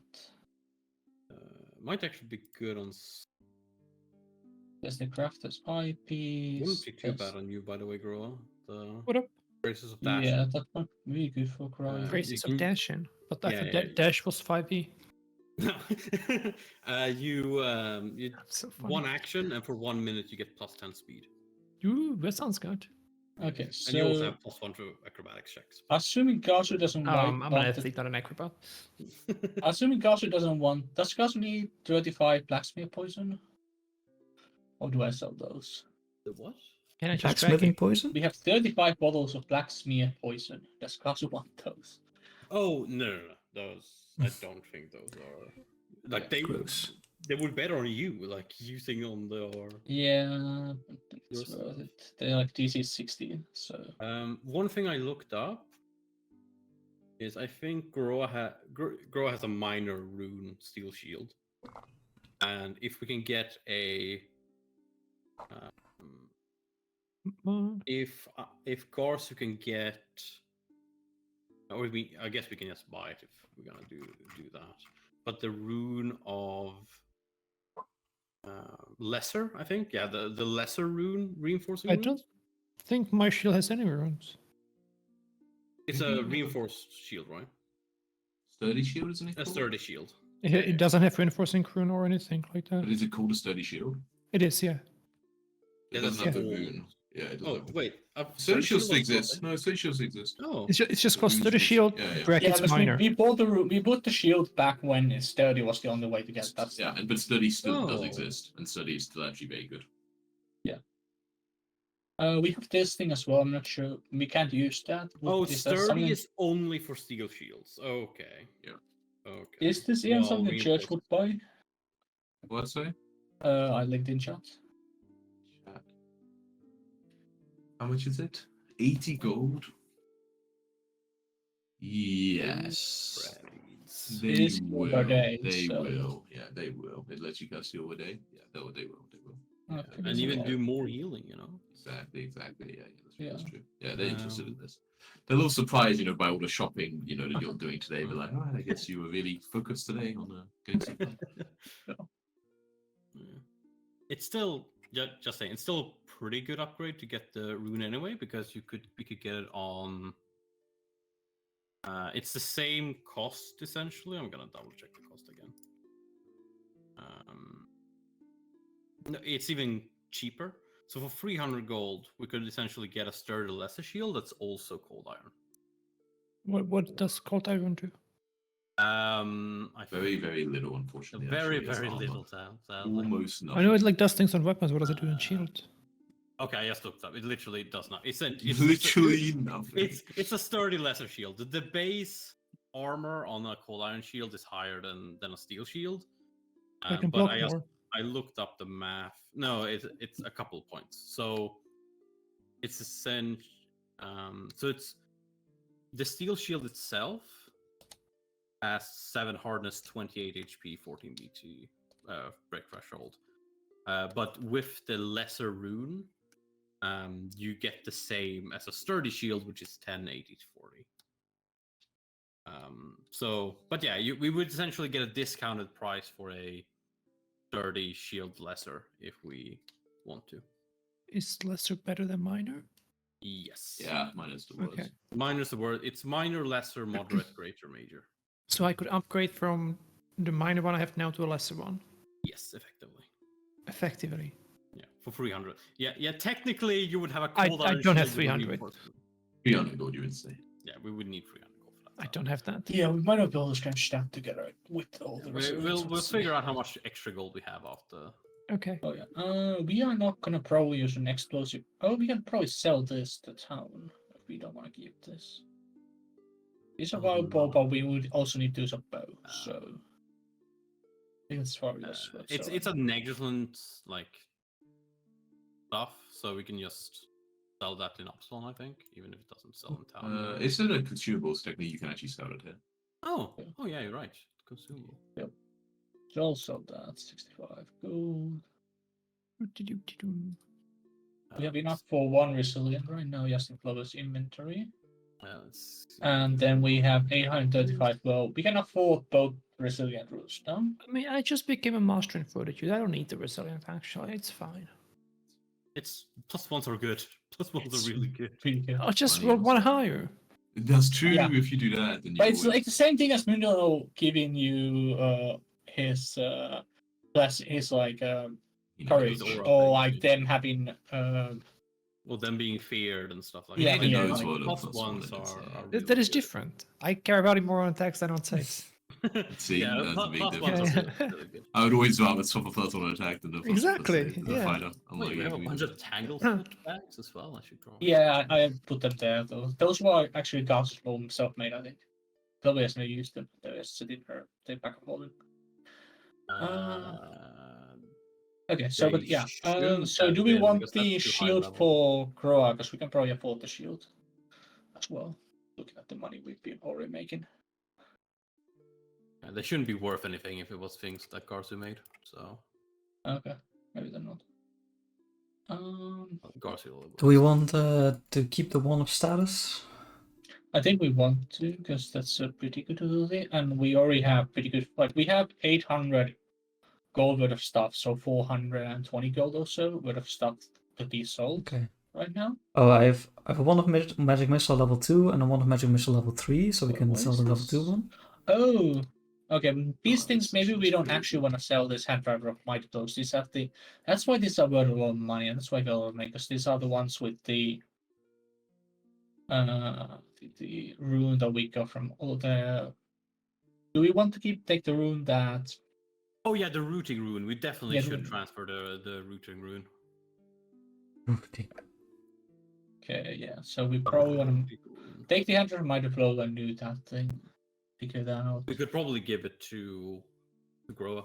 might actually be good on. There's the crafters IP. Wouldn't be too bad on you, by the way, Groa. The What up? Graces of Dash. Yeah, that might be good for Cry. Graces you of can- Dashing. But I Yeah, thought yeah. Dash was 5e. No. you That's so funny. one action, and for 1 minute you get plus 10 speed. Ooh, that sounds good. Okay, And you also so have plus 1 to acrobatics checks. assuming Gasu doesn't I'm an want athlete, not an acrobat. assuming Gasu doesn't want, does Gasu need 35 blacksmith poison? Or do I sell those? The what? Can I just track Blacksmithing it? poison? We have 35 bottles of blacksmith poison. Does Gasu want those? Oh no. Those I don't think those are like Gross. they would better on you, like using on the or Yeah, it's Yours? worth it. They're like DC 16, so one thing I looked up is I think Groa has a minor rune steel shield. And if we can get a if Garsu can get, or I guess we can just buy it if we're gonna do that. But the rune of lesser, I think, yeah, the lesser rune reinforcing. I rune? don't think my shield has any runes. It's a reinforced shield, right? Sturdy shield, isn't it? A called? sturdy shield. It doesn't have reinforcing rune or anything like that. But is it called a sturdy shield? It is, yeah. It Yeah, doesn't that's have the all. rune. Yeah, it doesn't. Oh have- wait, Sturdy shields shield exist. doesn't? No, sturdy shields exist. Oh, It's just called runes Sturdy is- Shield yeah, yeah. brackets but minor. we bought we bought the shield back when sturdy was the only way to get that. Yeah, but sturdy still does Oh. exist, and sturdy is still actually very good. We have this thing as well. I'm not sure we can't use that. oh, Is that sturdy something- is only for steel shields. Okay. Yeah. Okay. Is this even Well, something the church would buy? What say? I linked in chat. How much is it? 80 gold. Yes. Friends. They It is will. per day, They so- will. Yeah, they will. It lets you cast the overday. Yeah, they will. They will. Okay, And so even yeah. do more healing, you know. Exactly. Yeah, that's Yeah. true. Yeah, they're interested in this. They're a little surprised, by all the shopping, that you're doing today. But like, oh, I guess you were really focused today on getting something. Yeah. It's still just saying, it's still a pretty good upgrade to get the rune anyway, because we could get it on. It's the same cost essentially. I'm gonna double check the cost again. No, it's even cheaper. So for 300 gold, we could essentially get a sturdy lesser shield that's also cold iron. What does Cold Iron do? I Very, think very little, unfortunately. very actually, as very armor. little. Sadly. Almost nothing. I know it like does things on weapons. What does it do in shield? Okay, I just looked up. It literally does not. It's Literally nothing. It's a sturdy lesser shield. The base armor on a cold iron shield is higher than a steel shield. I can But block more. I looked up the math. No, it's a couple of points. So it's essential. So it's the steel shield itself has 7 hardness, 28 HP, 14 BT break threshold. But with the lesser rune, you get the same as a sturdy shield, which is 10, 80, 40. So, but yeah, we would essentially get a discounted price for a sturdy shield lesser if we want to. Is lesser better than minor? Yes. Yeah, minus the words. Okay. Minor's the word. It's minor, lesser, moderate, greater, major. So I could upgrade from the minor one I have now to a lesser one, Yes, effectively. effectively. Yeah, for 300. Yeah. Technically, you would have a I cold iron don't have shield with a 300. reinforcement. 300 gold, you would say. Yeah, we would need 300 gold for that. I don't have that. Yeah, we might not be able to scratch that together with all the rest of it. We'll Let's see. figure out how much extra gold we have after. Okay. Oh yeah. We are not gonna probably use an explosive. Oh, we can probably sell this to town if we don't want to keep this. It's a wild bow, but we would also need to use a bow. So I think it's far less. It's a negligent stuff, so we can just sell that in Upsilon, I think, even if it doesn't sell in town. It's in a consumables, technically, you can actually sell it here. Oh yeah, you're right. Consumable. So I'll sell that 65 gold. We have enough for one resilient right now, just in Clover's inventory. Let's see. And then we have 835 gold. We can afford both resilient rules, no? I mean, I just became a master in fortitude. I don't need the resilient, actually. It's fine. It's +1s are good. +1s It's are really good. pretty good. I'll just Funny roll also. one higher. That's true. Yeah. If you do that, then you But it's always... like the same thing as Mundo giving you his plus his like you know, courage, those aura or things, like yeah. them having Well, them being feared and stuff like Yeah, that. yeah, knows like what a +1s +1 is, are yeah. really That is good. different. I care about it more on attacks than on saves. See, yeah, that's a big +1s difference. are really, really good. I would always rather suffer first on attack than the first Exactly, the yeah. fighter. I'm Wait, like, we have a you bunch know. of Tanglefoot bags as well. I should draw. yeah, I put them there. Those were actually Gauss's home self-made, I think. Nobody has never used them. They just sit in her back of holding. Okay, so They but yeah. shouldn't So have do we been, want because the that's too high shield level. for Groa? Because we can probably afford the shield as well. Looking at the money we've been already making. Yeah, they shouldn't be worth anything if it was things that Garzu made. So Okay, maybe they're not. Garzu will. Do we want to keep the one of status? I think we want to, because that's a pretty good ability, and we already have pretty good. Like we have 800 gold worth of stuff, so 420 gold or so worth of stuff to be sold Okay. right now. Oh, I have a one of magic missile level 2 and a one of magic missile level 3, so we What- can what sell is the level this? 2 one. Oh, okay. These Oh, things this maybe is we don't crazy. actually want to sell this hand driver of might blows. These are the. That's why these are worth a lot of money, and that's why they'll make us. These are the ones with the rune that we got from all the. Do we want to take the rune that? Oh yeah, the routing rune. We definitely Yeah, should the- transfer the routing rune. Okay. Okay, yeah. So we probably want to Routing rune. take the hand driver of might blow and do that thing. Figure that out. We could probably give it to Groa.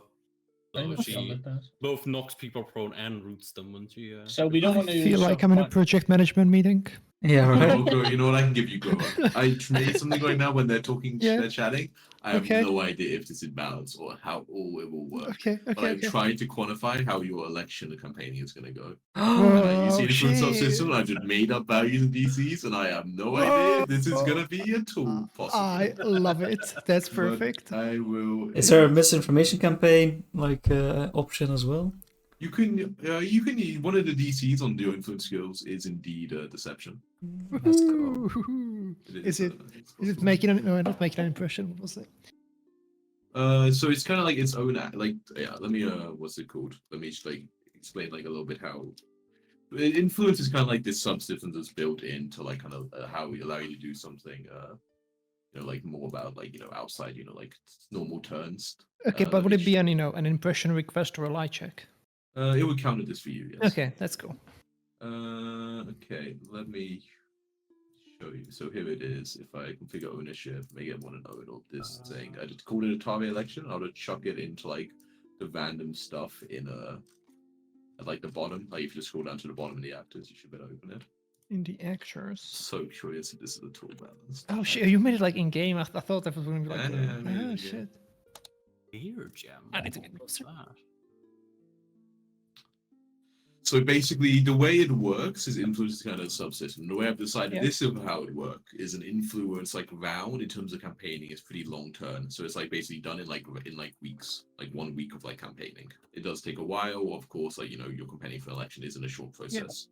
I think So that's all she it does. both knocks people prone and roots them when she. So we don't I want to feel use like some I'm in a fun- project management meeting. Yeah, Oh, right. Groa, you know what? I can give you Groa. I made something right now when they're talking, Yeah. they're chatting. I have Okay. no idea if this is balanced or how all it will work. Okay, But okay, I'm okay. trying to quantify how your election campaigning is going to go. Whoa. And I use the influence shit. subsystem. I just made up values and DCs, and I have no idea if this is going to be a tool possible. I love it. That's But perfect. I will. Is there a misinformation campaign like option as well? You can one of the DCs on the influence skills is indeed deception. Let's go. Woohoo. It Is it it's is it possible. making an no, not making an impression? What was it? So it's kind of like its own like yeah. Let me what's it called? Let me just like explain like a little bit how influence is kind of like this subsystem that's built into like kind of how we allow you to do something. You know, like more about like outside like normal turns. Okay, but let would me it be an impression request or a lie check? It would count this for you. Yes. Okay, that's cool. Okay. Let me show you. So here it is. If I configure ownership, make it one and own of this thing. I just called it a target election. I'll just chuck it into like the random stuff in at like the bottom. Like if you just scroll down to the bottom of the actors, you should better open it. In the actors. So curious if this is a tool balance. Oh shit! You made it like in game. I thought that was going to be like. Yeah, I made it in oh game. shit! Ear gem. I need to get closer. So basically, the way it works is influence is kind of a subsystem. The way I've decided Yeah. this is how it works is an influence like round in terms of campaigning is pretty long term. So it's like basically done in like weeks, like 1 week of like campaigning. It does take a while, of course. Like your campaigning for election isn't a short process.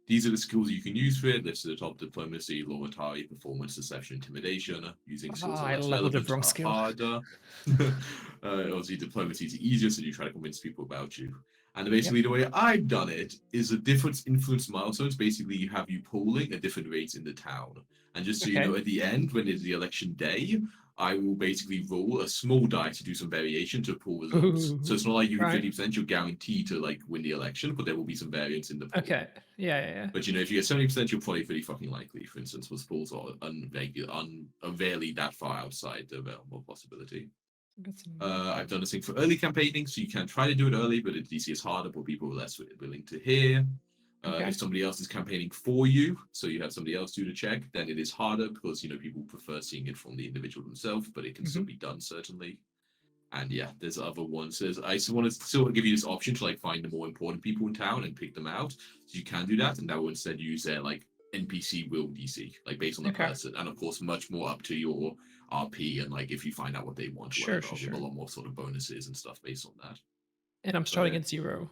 These are the skills you can use for it. This is the top: diplomacy, loyalty, performance, deception, intimidation. Using skills I that are leveled the relevant wrong are skill. harder. Obviously, diplomacy is easier, so you try to convince people about you. And basically, the way I've done it is a different influence milestones. Basically, you have you polling at different rates in the town. And just so you know, at the end, when it's the election day, I will basically roll a small die to do some variation to pull results. Ooh, So it's not like you hit right. 50%, you're guaranteed to like win the election, but there will be some variance in the poll. Okay. Yeah. But if you get 70%, you're probably pretty fucking likely. For instance, with polls are unfairly that far outside the realm of possibility. I've done this thing for early campaigning, so you can try to do it early, but at DC is harder, but people are less willing to hear. Okay. If somebody else is campaigning for you, so you have somebody else do the check, then it is harder because people prefer seeing it from the individual themselves, but it can still be done certainly. And yeah, there's other ones. I just want to still give you this option to like find the more important people in town and pick them out. So you can do that, and that will instead use their like NPC will DC, like based on the Okay. person, and of course much more up to your RP and like if you find out what they want, Sure, whatever, sure, I'll give a sure. lot more sort of bonuses and stuff based on that. And I'm starting yeah. at 0.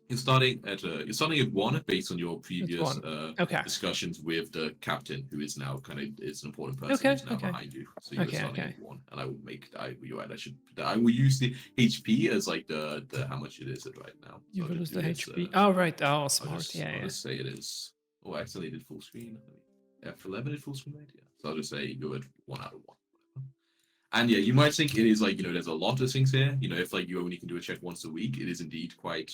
You're starting at 1 based on your previous 1. Okay. discussions with the captain, who is now kind of is an important person Okay, who's now okay. behind you. So you're Okay, starting okay. at 1, and I will make you're right. I will use the HP as like the how much it is right now. You So will I'll lose just the do this, HP. Oh, right. Oh, I'll smart. just, Yeah, I'll yeah. just say it is. Oh, I accidentally did full screen. F11 did full screen, right? Yeah. So I'll just say go at 1 out of 1. And yeah, you might think it is like, there's a lot of things here. If like you only can do a check once a week, it is indeed quite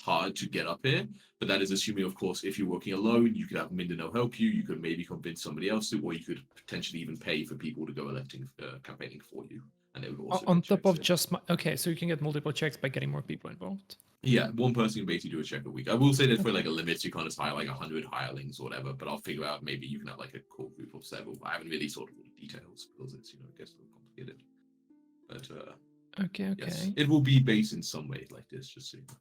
hard to get up here. But that is assuming, of course, if you're working alone, you could have Mindanao help you. You could maybe convince somebody else to, or you could potentially even pay for people to go electing, campaigning for you. And they would also On get top checks of in. just okay, so you can get multiple checks by getting more people involved. Yeah, one person can basically do a check a week. I will say that for like a limit, you can't just hire like 100 hirelings or whatever, but I'll figure out maybe you can have like a core group of several. I haven't really sorted all the details because it's, it gets a little complicated. But Okay, okay. yes, it will be based in some way like this, just so you know.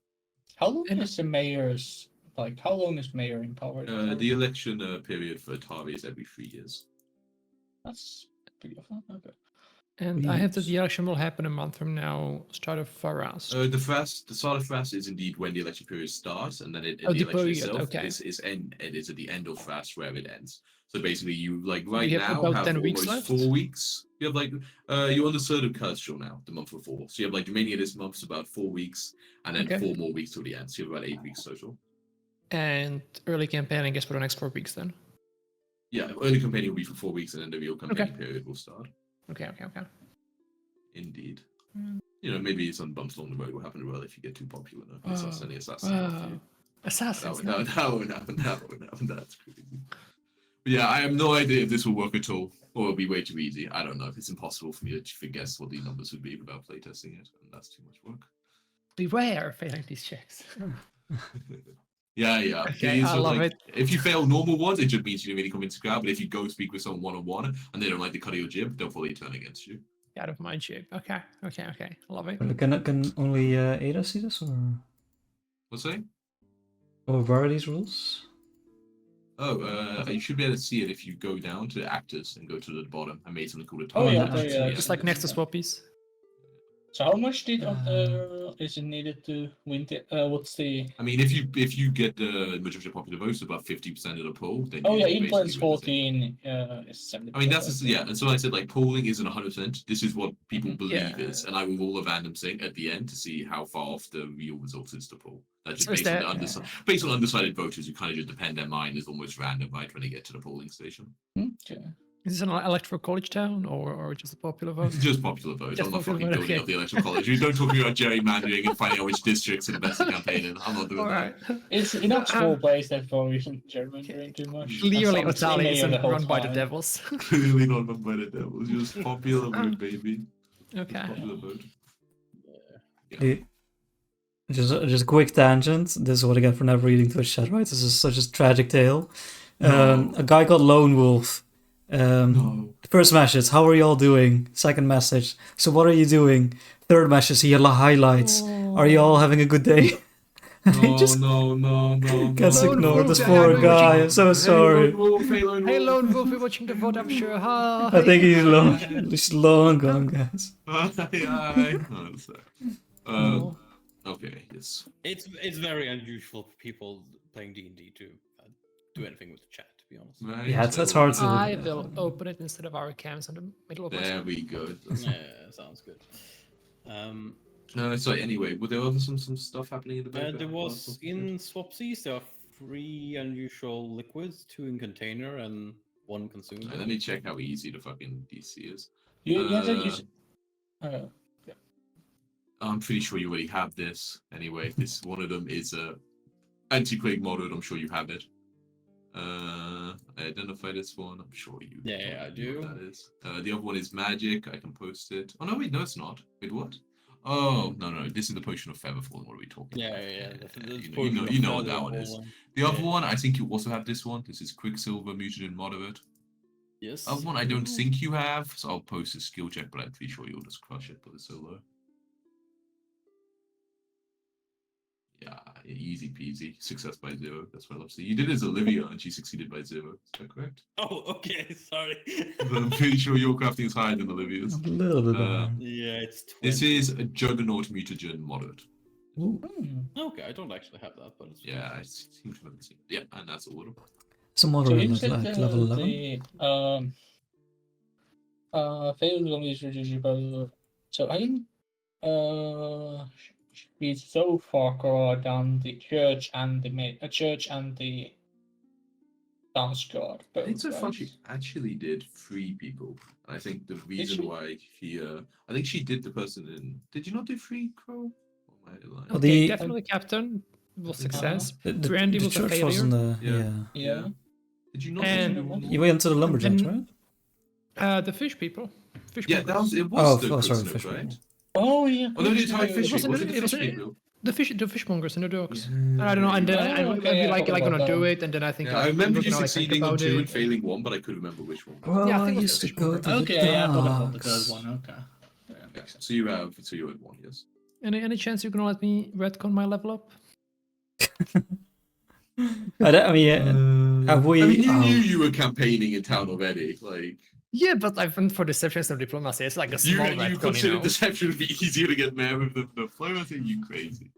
How long And- is the mayor's how long is mayor in power? The election period for Atari is every 3 years. That's pretty often. Okay. And I have that Yes. the election will happen a month from now, start of Farast. The start of Fast is indeed when the election period starts, and then the the election period, itself okay. is at the end of Fast where it ends. So basically, you like right We have now about have 10 weeks almost left? 4 weeks. You have like you're on the 3rd of Kerstrel now, the month before. So you have like the remaining of this month's about 4 weeks, and then Okay. 4 more weeks till the end. So you have about 8 weeks total. And early campaign, I guess, for the next 4 weeks then. Yeah, early campaigning will be for 4 weeks, and then the real campaigning period will start. Okay, okay, okay. Indeed. Mm. Maybe some bumps along the road will happen as well if you get too popular. No? It's not sending assassins after you. Assassins. That would happen. That's crazy. But yeah, I have no idea if this will work at all, or it'll be way too easy. I don't know. It's impossible for me to guess what the numbers would be without playtesting it, and that's too much work. Beware failing these checks. Yeah. Okay, So, I love like, it. If you fail normal ones, it just means you didn't really convince the crowd. But if you go speak with someone one-on-one and they don't like the cut of your jib, they'll fully turn against you. Out of my jib. Okay. I love it. Can only Ada see this, or What's that? what are these rules? You should be able to see it if you go down to actors and go to the bottom. I made something called a Oh, target. yeah, yeah, Just like next to swappies. So how much is it needed to win? What's the? I mean, if you get the majority of popular votes, about 50% of the poll, then Oh you yeah, basically influence win the thing. 14 is 70%. I mean, that's and so I said like polling isn't 100%. This is what people believe Yeah. is, and I will roll a random thing at the end to see how far off the real result is to poll. That's just So is based on that- based on undecided voters who kind of just depend their mind is almost random right when they get to the polling station. Okay. Is this an electoral college town or just a popular vote? It's just popular vote. Just I'm not popular fucking vote, building okay. up the electoral college. You don't talk about gerrymandering and finding out which districts are the best to campaign in. I'm not doing All right. It's enough small place that for isn't German too much. Clearly, And some Italy mayor isn't the whole run by the time. devils. that. Clearly not run by the devil. It's just popular vote, baby. Okay. Popular vote. Just a quick tangent. This is what I get for never reading Twitch chat, right? This is such a tragic tale. No. A guy called Lone Wolf. No. First message, how are y'all doing? Second message, so what are you doing? Third message, he highlights. Are you all having a good day? No, just no. gets Lone ignored. Wolf, This yeah, poor I'm guy. watching- I'm so sorry. Hey, Lone Wolf, you're watching the VOD, I'm sure. Hi. I think he's long gone, guys. Oh. Okay, yes. It's very unusual for people playing D&D to do anything with the chat, to be honest. Right, Yeah, that's hard to- I will open it instead of our cams in the middle of us. There we go. Yeah, sounds good. So anyway, were there other some stuff happening in the background? There was in Swapsies there are 3 unusual liquids, 2 in container and 1 consumed. Let me check how easy the fucking DC is. You said you. I'm pretty sure you already have this. Anyway, this one of them is anti-plague modded. I'm sure you have it. I identify this one. I'm sure you. Yeah, I know do. what that is. The other one is magic. I can post it. Oh no, wait, no, it's not. Wait, what? Oh no, this is the potion of featherfall. What are we talking about? Yeah. You know what that one is. The other one, I think you also have this one. This is Quicksilver, muted and moderate. Yes. Other one, I don't think you have, so I'll post a skill check, but I'm pretty sure you'll just crush it, but it's so low. Yeah, easy peasy. Success by 0. That's what I love to see. You did it as Olivia, and she succeeded by 0. Is that correct? Oh, okay. Sorry. But I'm pretty sure your crafting is higher than Olivia's. A little bit better. Yeah, it's 20. This is a Juggernaut Mutagen moderate. Ooh, Okay, I don't actually have that, but it's Yeah, it seems to have seen. Yeah, and that's a little. some So moderate you like said level 11. failed zombies reducible. So I think we so far done the church and the church and the dance guard. I think so both, far right? she actually did 3 people. And I think the reason she? why she, I think she did the person in. Did you not do 3 Crow? Or am I lying? Oh, Okay, the definitely captain was success. the, Brandy was a church failure. wasn't a Yeah. Yeah. Did you not And- also do one You more? went to the lumberjacks, And- right? The fish people. Fish Yeah, that was it. Was Oh, the sorry, Snook, fish right? people. Oh yeah. Oh no, you tried Christmas. fish It wasn't- people. Was it it the fish wasn't- people? the fishmongers and the dogs. Yeah. I don't know, and then I Oh, would okay, be yeah, I like forgot gonna about do that. it, and then I think Yeah, like, I remember we're you gonna, like, think succeeding on about 2 it. and failing 1, but I couldn't remember which one. Well, Yeah, I I think it was used the to fish go monger. to the Okay, yeah, I forgot about the docks. third one. Okay. Yeah, so you had 1, yes. Any chance you're gonna let me retcon my level up? I mean, have we? I mean, you oh, knew you were campaigning in town already. Like, Yeah, but I've been for deceptions and diplomacy. It's like a you small you retcon, consider know? deception would be easier to get mayor with the diplomacy. You crazy?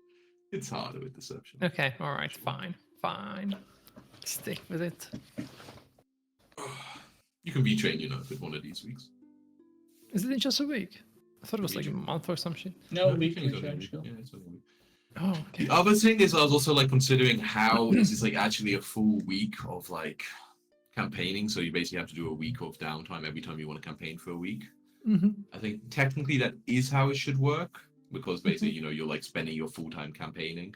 It's harder with deception. Okay, all right, fine. Stick with it. You can retrain, with one of these weeks. Is it in just a week? I thought it was like a Retrain. month or some shit. No, No, we retraining's can only a change week. go. Yeah, it's only a week. Oh, okay. The other thing is, I was also like considering how this is like actually a full week of like campaigning. So you basically have to do a week of downtime every time you want to campaign for a week. Mm-hmm. I think technically that is how it should work because basically, you're like spending your full time campaigning.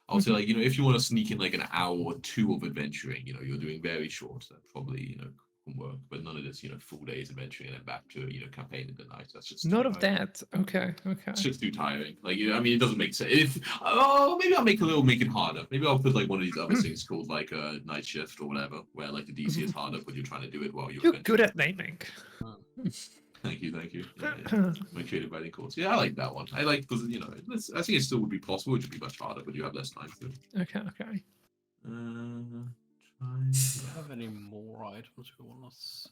I'll say like, if you want to sneak in like an hour or 2 of adventuring, you're doing very short. That probably, can work. But none of this, full days adventuring and then back to, campaign in the night. That's just None too of tiring. that. Okay. It's just too tiring. Like, I mean, it doesn't make sense. Maybe I'll make it harder. Maybe I'll put like one of these other things called like a night shift or whatever, where like the DC is harder, but you're trying to do it while you're. You're good at naming. Thank you. Yeah. My creative writing course. Yeah, I like that one. I like because I think it still would be possible. It would be much harder, but you have less time to. Okay. Try. Do you have any more items we want to sell?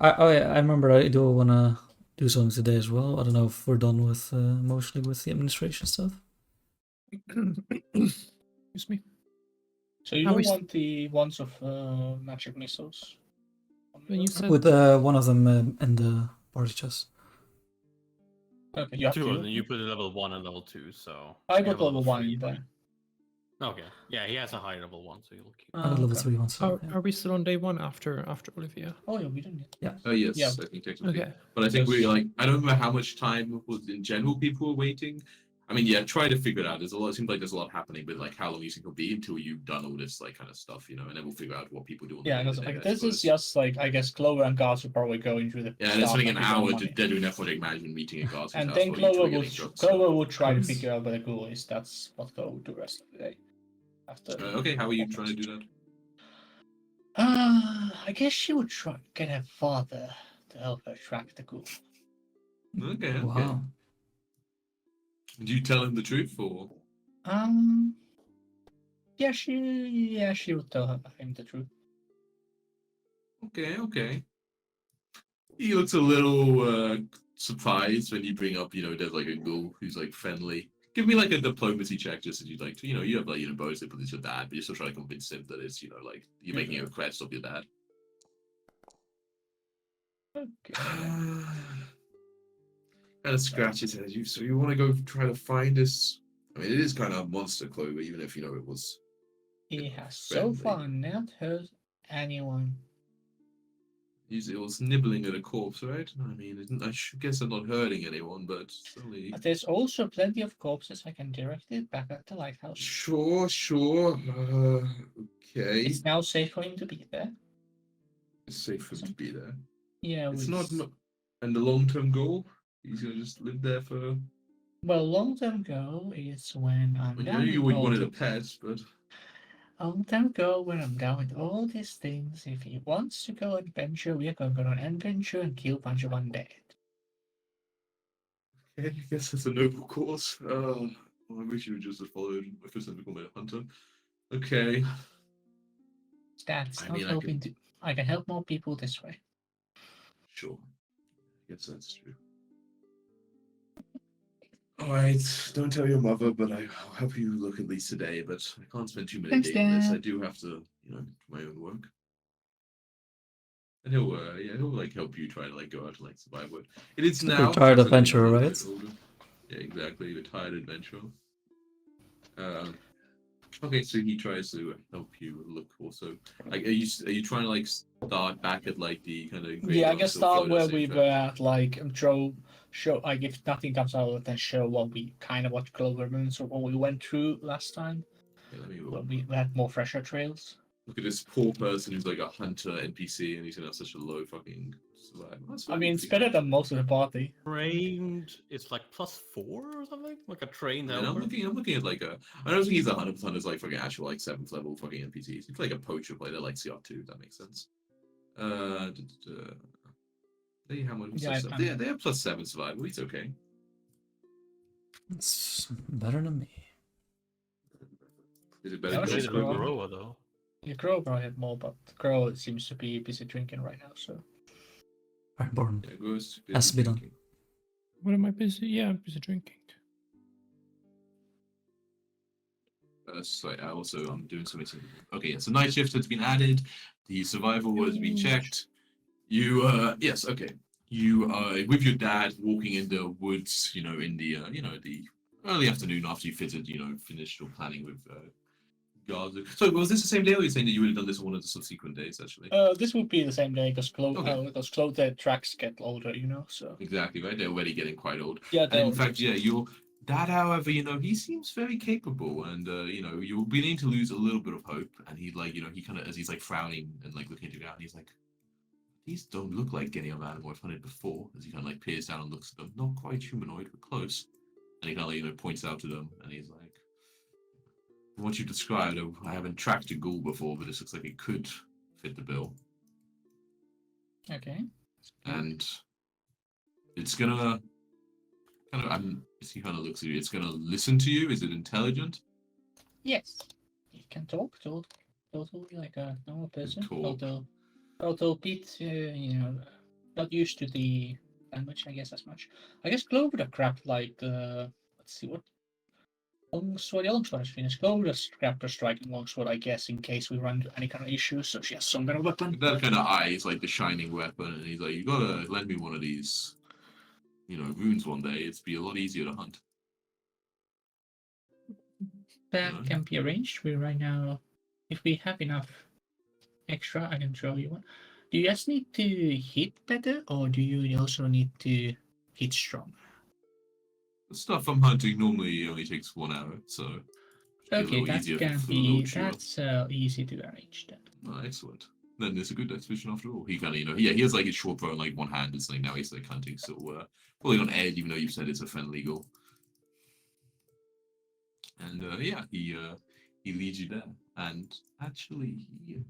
I remember I do want to do something today as well. I don't know if we're done with mostly with the administration stuff. Excuse me. So you Are don't we want the ones of magic missiles? When you said With one of them in the party chest. Okay, you have 2 to. of them. You put a level 1 and level 2, so. I you got have level 1 3, in there. Okay. Yeah, he has a high level 1, so you'll keep. I got level okay. 3 one. So, are we still on day 1 after Olivia? Oh yeah, we didn't yet. Oh yes, Yeah. I think technically. Okay. But I think Yes. we like I don't remember how much time was in general people were waiting. I mean, yeah, try to figure it out. There's a lot. It seems like there's a lot happening, but like how long you think it'll be until you've done all this like kind of stuff, and then we'll figure out what people do. On Yeah, the that's day-to-day, like I this is suppose. just like I guess Clover and Gus are probably going through the. Yeah, and it's stuff like an and figuring hour out to money. they're doing athletic management meeting at Gar's And house then while you two are Clover getting drugs. will try to Yes. figure out where the ghoul is. That's what Clover will do the rest of the day. After. Okay, how are you trying to do that? I guess she would try get her father to help her track the ghoul. Okay. wow. Do you tell him the truth or? Yeah, she would tell him the truth. Okay. He looks a little surprised when you bring up, there's like a ghoul who's like friendly. Give me like a diplomacy check just as you'd like to. You have like, both but it's your dad, but you're still trying to convince him that it's, like you're making a request of your dad. Okay. Kind of scratches at you. So you want to go try to find this? I mean, it is kind of a monster, Clover, even if it was. He has so Friendly. far not hurt anyone. It was nibbling at a corpse, right? I mean, I guess I'm not hurting anyone, but certainly. But there's also plenty of corpses I can direct it back at the lighthouse. Sure. Okay. It's now safe for him to be there. It's safe for him to be there. Yeah, It's we- not. And the long-term goal? He's gonna just live there for. Well, long-term goal is when I'm I know done. you with all wanted the- a pet, but I'll then go when I'm done with all these things. If he wants to go adventure, we are going to go on an adventure and kill a bunch of undead. I guess that's a noble cause. Well, I wish you would just have followed my first time become a hunter. Okay. That's I not mean, helping. I can help more people this way. Sure. I guess that's true. Alright, don't tell your mother, but I'll help you look at least today, but I can't spend too many Thanks, days on this. I Dad. do have to, do my own work. And he'll like help you try to like go out and like survive it. It is now Retired perhaps, like, adventurer, a little right? bit older. Yeah, exactly, retired adventurer. Okay, so he tries to help you look also. Like, are you trying to like start back at like the kind of Yeah, I guess start where we were at? at, like, show, like, if nothing comes out of it, then show what we kind of what Clover remembers or what we went through last time. Yeah, let me When we had more fresher trails. look at this poor person who's like a hunter NPC and he's gonna have such a low fucking survival. I mean, it's better than most of the party. Trained, it's like +4 or something, like a trained And helper. I'm looking at like a. I don't think he's 100% as like fucking actual like 7th level fucking NPCs. He's like a poacher player like CR2. If that makes sense. They have one. Yeah, They have +7 survival. He's okay. It's better than me. Is it Yeah, better I than should Better Grover? than grow. Grower though. Yeah, Crow probably had more, but Crow seems to be busy drinking right now, so. Ironborn. Yeah, Grover's busy Has to be done. drinking. What am I busy? Yeah, I'm busy drinking. So I'm doing something. Okay, yeah. So night shift has been added. The survival has been checked. You yes, okay. You with your dad walking in the woods. In the the early afternoon after you finished your planning with guards. So was this the same day, or were you saying that you would have done this on one of the subsequent days actually? This would be the same day because Okay. those tracks get older, so. Exactly, right? They're already getting quite old. Yeah, And in fact, yeah, your dad, however, he seems very capable, and you're beginning to lose a little bit of hope. And he he kind of, as he's like frowning and like looking at you down, he's like, these don't look like any other animal I've hunted before. As he kind of like peers down and looks at them, not quite humanoid, but close. And he kind of points out to them, and he's like, from what you described, I haven't tracked a ghoul before, but this looks like it could fit the bill. Okay. And it's gonna kind of, he kind of looks at you. It's gonna listen to you. Is it intelligent? Yes. You can talk totally like a normal person. Talk. Although Pete, not used to the language, I guess, as much. I guess Glow would have grabbed like let's see what longsword. The longsword is finished. Glow would have grabbed a striking longsword, I guess, in case we run into any kind of issues. So she has some kind of weapon. With that kind of eye, it's like the shining weapon, and he's like, "You gotta lend me one of these, runes one day. It'd be a lot easier to hunt." That Yeah. can be arranged. We right now, if we have enough extra, I can throw you one. Do you guys need to hit better, or do you also need to hit strong? The stuff I'm hunting normally only takes 1 hour, so it'd be a Okay, little that easier can for the be little chewer. that's easy to arrange then. Oh, excellent. Then it's a good expedition after all. He kind of, he has like his short bow in like one hand. It's like now he's like hunting, so probably on edge, even though you've said it's a friendly goal. And yeah, he leads you there, and actually he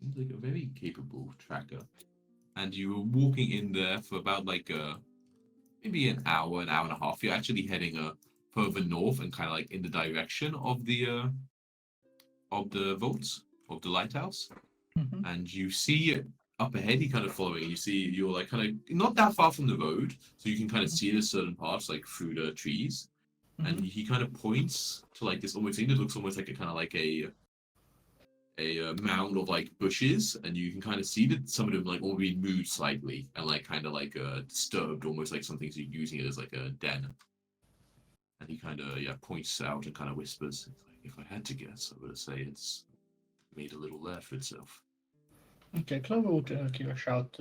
seems like a very capable tracker. And you were walking in there for about like maybe an hour and a half. You're actually heading further north and kind of like in the direction of the vaults of the lighthouse. Mhm. And you see up ahead, he kind of following. You see you're like kind of not that far from the road, so you can kind of see the certain parts like through the trees. And he kind of points to like this almost thing that looks almost like a kind of like a mound of like bushes, and you can kind of see that some of them like all being moved slightly and like kind of like disturbed, almost like something's using it as like a den. And he kind of points out and kind of whispers, "If I had to guess, I would say it's made a little lair for itself." Okay, Clover would give a shout.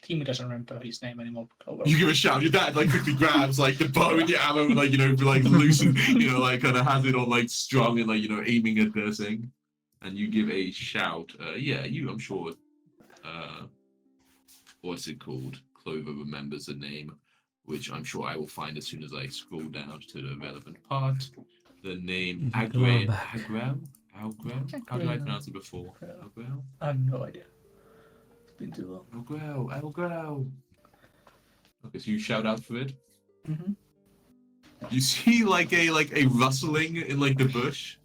Team doesn't remember his name anymore. Clover. You give a shout. Your dad like quickly grabs like the bow and the ammo, like like loosen, like kind of has it on like strung and like aiming at their thing. And you give a shout. I'm sure. What's it called? Clover remembers the name, which I'm sure I will find as soon as I scroll down to the relevant part. The name Glowback. Alguel? How did I pronounce it before? Alguel? I have no idea. It's been too long. Alguel, Alguel. Okay, so you shout out for it. Mm-hmm. You see like a rustling in like the bush,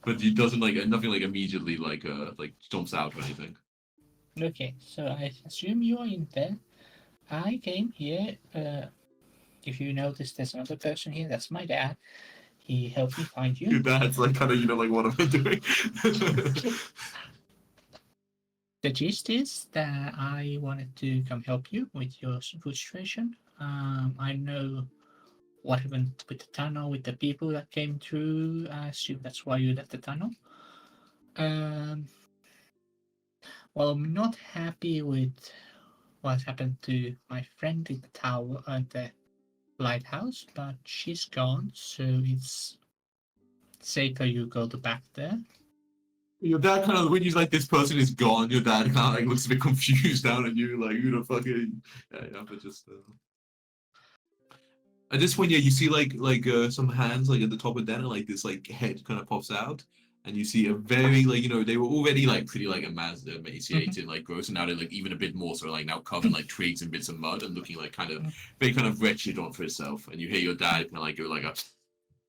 but it doesn't like nothing like immediately like jumps out or anything. Okay, so I assume you are in there. I came here. If you notice, there's another person here. That's my dad. He helped me find Your you. dad's like kind of like what am I doing? The gist is that I wanted to come help you with your food situation. I know what happened with the tunnel, with the people that came through. I assume that's why you left the tunnel. Well, I'm not happy with what happened to my friend in the tower at the lighthouse, but she's gone, so it's safer you go to back there. Your dad kind of when you like this person is gone, your dad kind of like looks a bit confused down at you, like who the fucking but just. At this point, yeah, you see like some hands like at the top of Dana, like this like head kind of pops out, and you see a very like they were already like pretty like emaciated, like gross, and now they're like even a bit more so like now covered in like twigs and bits of mud and looking like kind of very kind of wretched on for himself. And you hear your dad kind of like go like a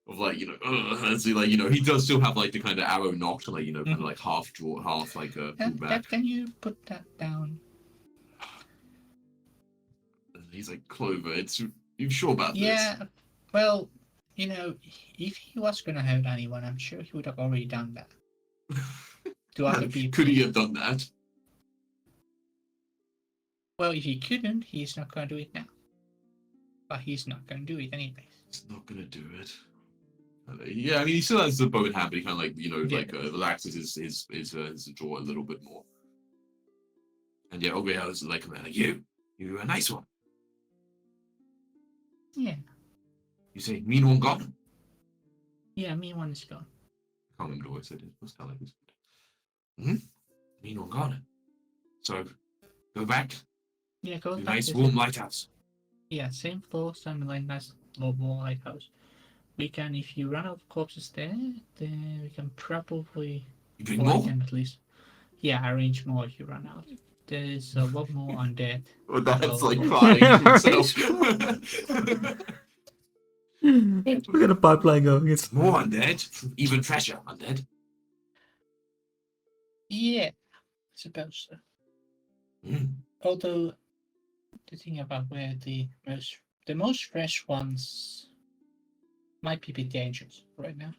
of like and see like he does still have like the kind of arrow knocked like kind of like half draw half like pulled back. Dad, can you put that down? And he's like Clover, you sure about Yeah, well, if he was gonna hurt anyone, I'm sure he would have already done that. To other this? people. Could he have done that? Well, if he couldn't, he's not gonna do it now. But he's not gonna do it anyways. He's not gonna do it. Yeah, I mean, he still has the bow in hand, but he kind of like like relaxes his jaw a little bit more. And yeah, Ogre was like, you're a nice one. Yeah. You say mean one gone? Yeah, me one is gone. I can't remember what I said. It was kind of like this. Mean one gone. So go back. Yeah, go to back. Nice to warm the- lighthouse. Yeah, same floor, same like nice warm lighthouse. We can, if you run out of corpses there, then we can probably. You bring Or I more? can at least. Yeah, arrange more if you run out. There's a lot more undead. Or that's So- like crying to himself. We got a pipeline going. It's More undead, even fresher undead. Yeah, I suppose so. Although the thing about where the most fresh ones might be a bit dangerous right now.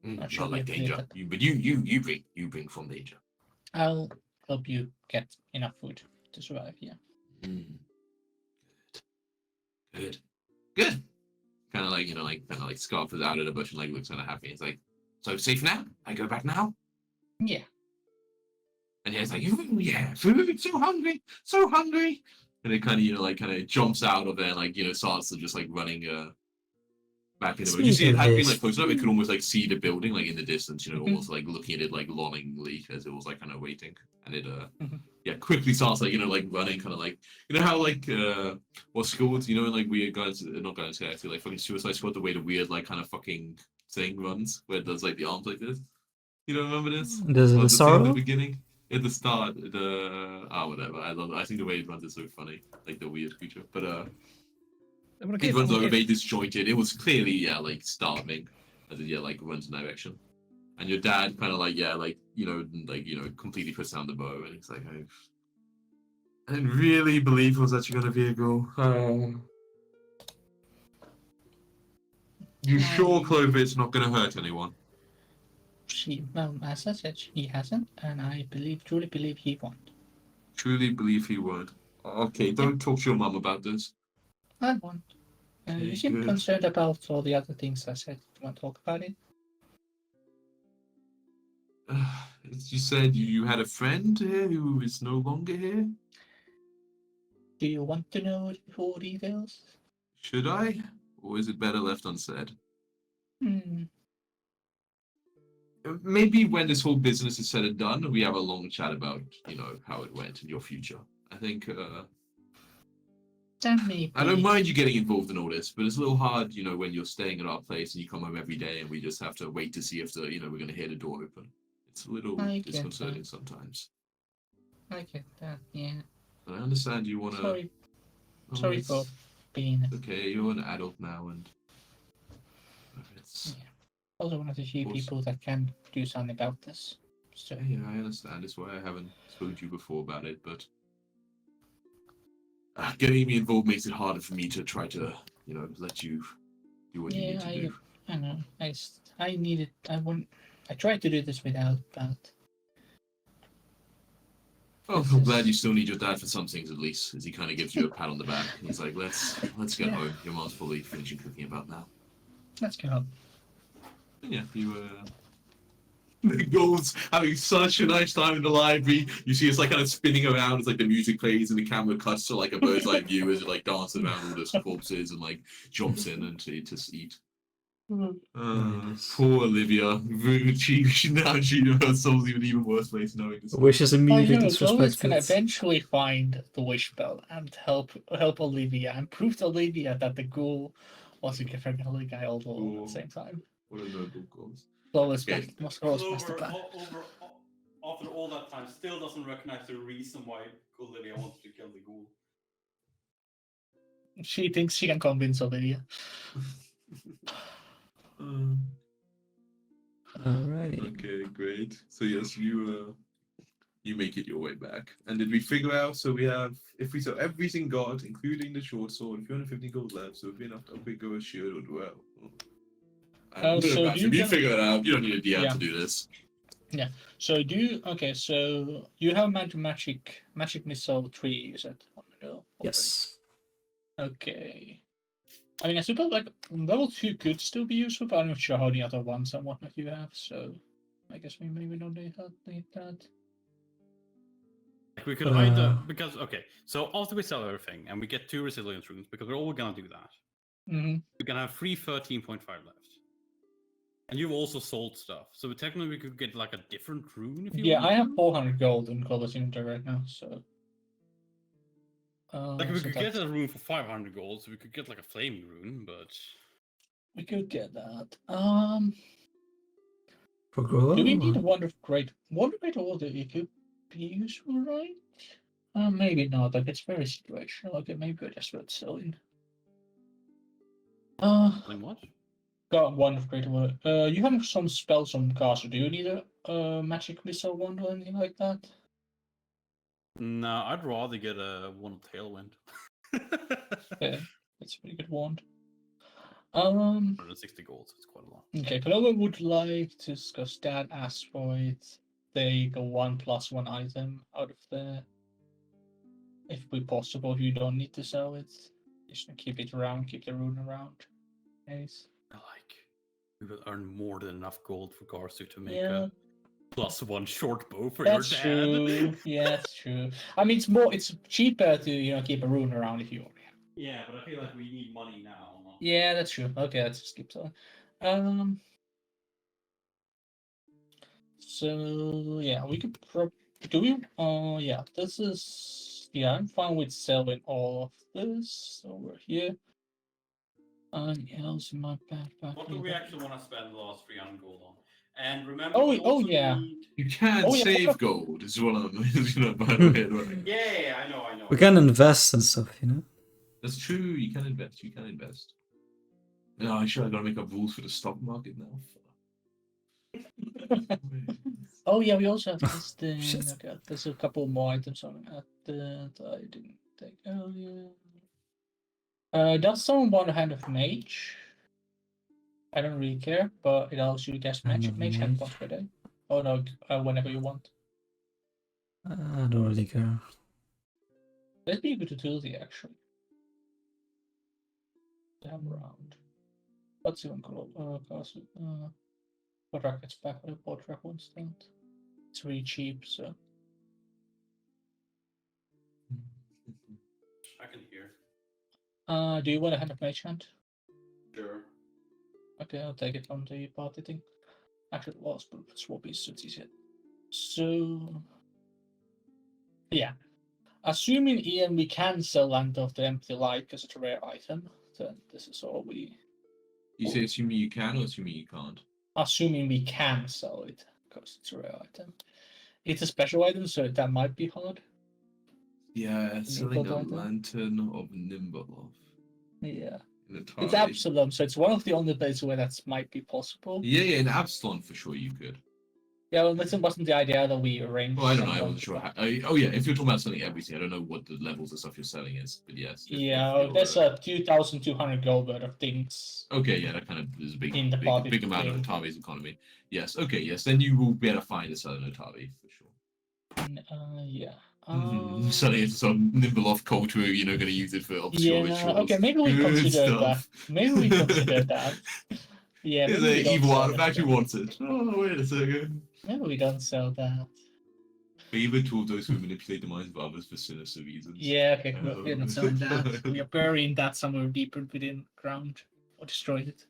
Not sure like we have danger. cleared But you bring from danger. I'll help you get enough food to survive. Yeah. Good. Kind of like kind of like scarfs out of the bush and like looks kind of happy. It's like, so safe now? I go back now? Yeah. And yeah, it's like, yeah, food, so hungry. And it kind of kind of jumps out of there, and like starts to just like running back into it. You see, it had been like close enough; it could almost like see the building like in the distance. Almost like looking at it like longingly as it was like kind of waiting. And it quickly starts like like running, kind of like how like what's called like weird guys, not guys actually like fucking Suicide Squad, the way the weird like kind of fucking thing runs where it does like the arms like this. You don't remember this? There's Like, the scene at the sorrow. beginning. At the start, whatever. I love it. I think the way it runs is so funny, like the weird creature. But it runs over very disjointed. It was clearly like starving, as it like runs in that direction. And your dad kind of like completely puts down the bow, and he's like, I didn't really believe it was actually gonna be a girl. You sure Clover's not gonna hurt anyone? As I said, he hasn't, and I truly believe he won't. Truly believe he would. Okay, don't talk to your mum about this. I won't. You seem good. concerned about all the other things I said. You want to talk about it? You said you had a friend here who is no longer here? Do you want to know the full details? Should I? Or is it better left unsaid? Maybe when this whole business is said and done, we have a long chat about, how it went in your future. I think That may I don't be. mind you getting involved in all this, but it's a little hard, when you're staying at our place and you come home every day and we just have to wait to see if we're going to hear the door open. It's a little I get disconcerting that. sometimes. I get that. Yeah. And I understand you want to. Sorry. Sorry for being. Okay, you're an adult now, and it's. Yeah. Also one of the few Awesome. people that can do something about this. So. Yeah, I understand. It's why I haven't spoken to you before about it, but getting me involved makes it harder for me to try to, let you do what you need to do. I know. I needed. I tried to do this without, but. Oh, I'm glad you still need your dad for some things at least, as he kind of gives you a pat on the back. He's like, let's get home. Your mom's probably finishing cooking about now. Let's go home. And yeah, the ghouls having such a nice time in the library. You see it's like kind of spinning around, it's like the music plays and the camera cuts to like a bird's eye view as it like dances around all those corpses and like jumps in and to eat. Poor Olivia. Now she herself in an even worse place knowing this. Wishes I immediately know Zoe's can disrespected. eventually find the wish bell and help Olivia and prove to Olivia that the ghoul was a different guy all at the same time. What a noble cause. After all that time, still doesn't recognize the reason why Olivia wants to kill the ghoul. She thinks she can convince Olivia. Alrighty. Okay, great. So yes, you make it your way back. And did we figure out? So we have, if we sell everything got, including the short sword, 350 gold left. So if we enough to upgrade go a shield or dwell. So you figure it out. You don't need a DM to do this. Yeah. So so you have magic missile 3, you said. Yes. Okay. I mean, I suppose like level 2 could still be useful, but I'm not sure how the other ones and whatnot you have. So I guess we maybe don't need that. We could either so after we sell everything and we get 2 resilience runes, because we're all gonna do that. Mm-hmm. We can have 13.5 left. And you've also sold stuff, so technically we could get like a different rune if you want. I have 400 gold in Color's inventory right now, so. Like we could get a rune for 500 gold, so we could get like a flaming rune, but we could get that. For Grilla? Do we need a Wonder Great Order? It could be useful, right? Maybe not. Like it's very situational. Okay, maybe I just worth selling. what? Got one of Great Order. You have some spells on caster. Do you need a magic missile wand or anything like that? No, I'd rather get one of Tailwind. Yeah, it's a pretty good wand. 160 gold, so it's quite a lot. Okay, Clover would like to discuss that. Ask for it. Take a 1+1 item out of there. If we possible, you don't need to sell it. Just keep it around, keep the rune around. Nice. We will earn more than enough gold for Garsu to make Yeah. a +1 short bow for That's your dad. true. Yeah, that's true. I mean, it's cheaper to keep a rune around if you already have. Yeah, but I feel like we need money now. Yeah, that's true. Okay, let's just keep selling. So yeah, we could do we? Yeah, this is I'm fine with selling all of this over here. Else in my backpack. What do we actually want to spend the last 300 gold on? And remember, yeah. You can save gold, is what I'm, by the way. Right? Yeah, I know. We can invest and stuff, That's true. You can invest. No, I should have got to make up rules for the stock market now. Oh yeah, we also have this thing. Shit. Okay, there's a couple more items on that I didn't take earlier. Does someone want a hand of mage? I don't really care, but it allows you to cast mage hand once per day. Oh no, whenever you want. I don't really care. That'd be a good utility actually. To have around. Let's see one cast Podrak gets back with a Podrak once that. It's really cheap, so. I can hear. Do you want a hand of mage hand? Sure. Okay, I'll take it on the party thing. Actually, it was, but swap is easier. So, yeah. Assuming Ian, we can sell Land of the Empty Light because it's a rare item, then this is all we. You say assuming you can or assuming you can't? Assuming we can sell it because it's a rare item. It's a special item, so that might be hard. Yeah, selling a item? lantern of Nimble Yeah. in a It's tie. Absalom, so it's one of the only places where that might be possible. Yeah, in Absalom for sure you could. Yeah, well, this wasn't the idea that we arranged. Well, I don't know. I someone wasn't to sure. buy. Oh yeah, if you're talking about selling everything, I don't know what the levels of stuff you're selling is, but yes. Yeah, there's a 2,200 gold worth of things. Okay, yeah, that kind of is a big, In the party big amount of thing. Otavi's economy. Yes, okay, yes, then you will be able to find a selling Otavi for sure. Yeah. Selling it to some Nimble culture, you know, going to use it for obscure Yeah, rituals. okay, maybe we Good consider stuff. that. Maybe we consider that. Yeah, Is maybe we an don't evil sell artifact that. who wants it? Oh, wait a second. Maybe we don't sell that. Favor to those who manipulate the minds of others for sinister reasons. Yeah, okay, Oh. we're not selling that. We are burying that somewhere deeper within ground or destroy it.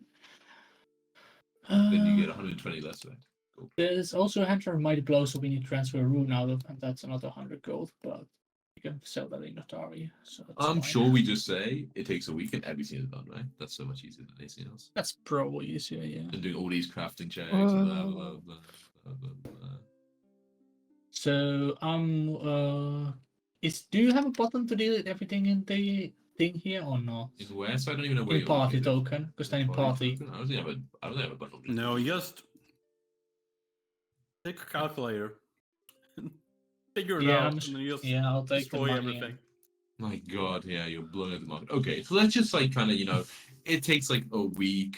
Then you get 120 less back. Cool. There's also a Hunter of Mighty Blow, so we need to transfer a rune out of, and that's another 100 gold, but you can sell that in Atari. So that's I'm fine. sure we just say it takes a week and everything is done, right? That's so much easier than anything else. That's probably easier, yeah. And doing all these crafting checks and blah, blah, blah, blah, blah, blah. So do you have a button to delete everything in the thing here or not? In where? So I don't even know where In you're party located. token, because then in party. Token? I don't think I have a button. No, just take a calculator, figure it Yeah, out, and then you just Yeah, I'll take the destroy money. everything. My God, yeah, you're blowing up the market. Okay, so let's just like kind of, it takes like a week.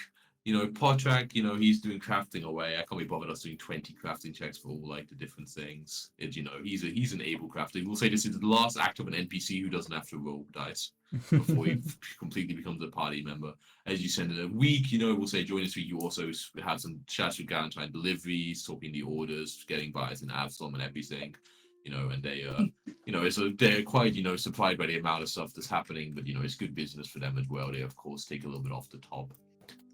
Podtrack, he's doing crafting away. I can't be bothered us doing 20 crafting checks for all like the different things. He's an able crafter. We'll say this is the last act of an NPC who doesn't have to roll dice before he completely becomes a party member. As you send in a week, we'll say during this week you also have some chats with Galentine deliveries, talking the orders, getting buys in Absalom and everything. And they so they're quite supplied by the amount of stuff that's happening, but it's good business for them as well. They of course take a little bit off the top.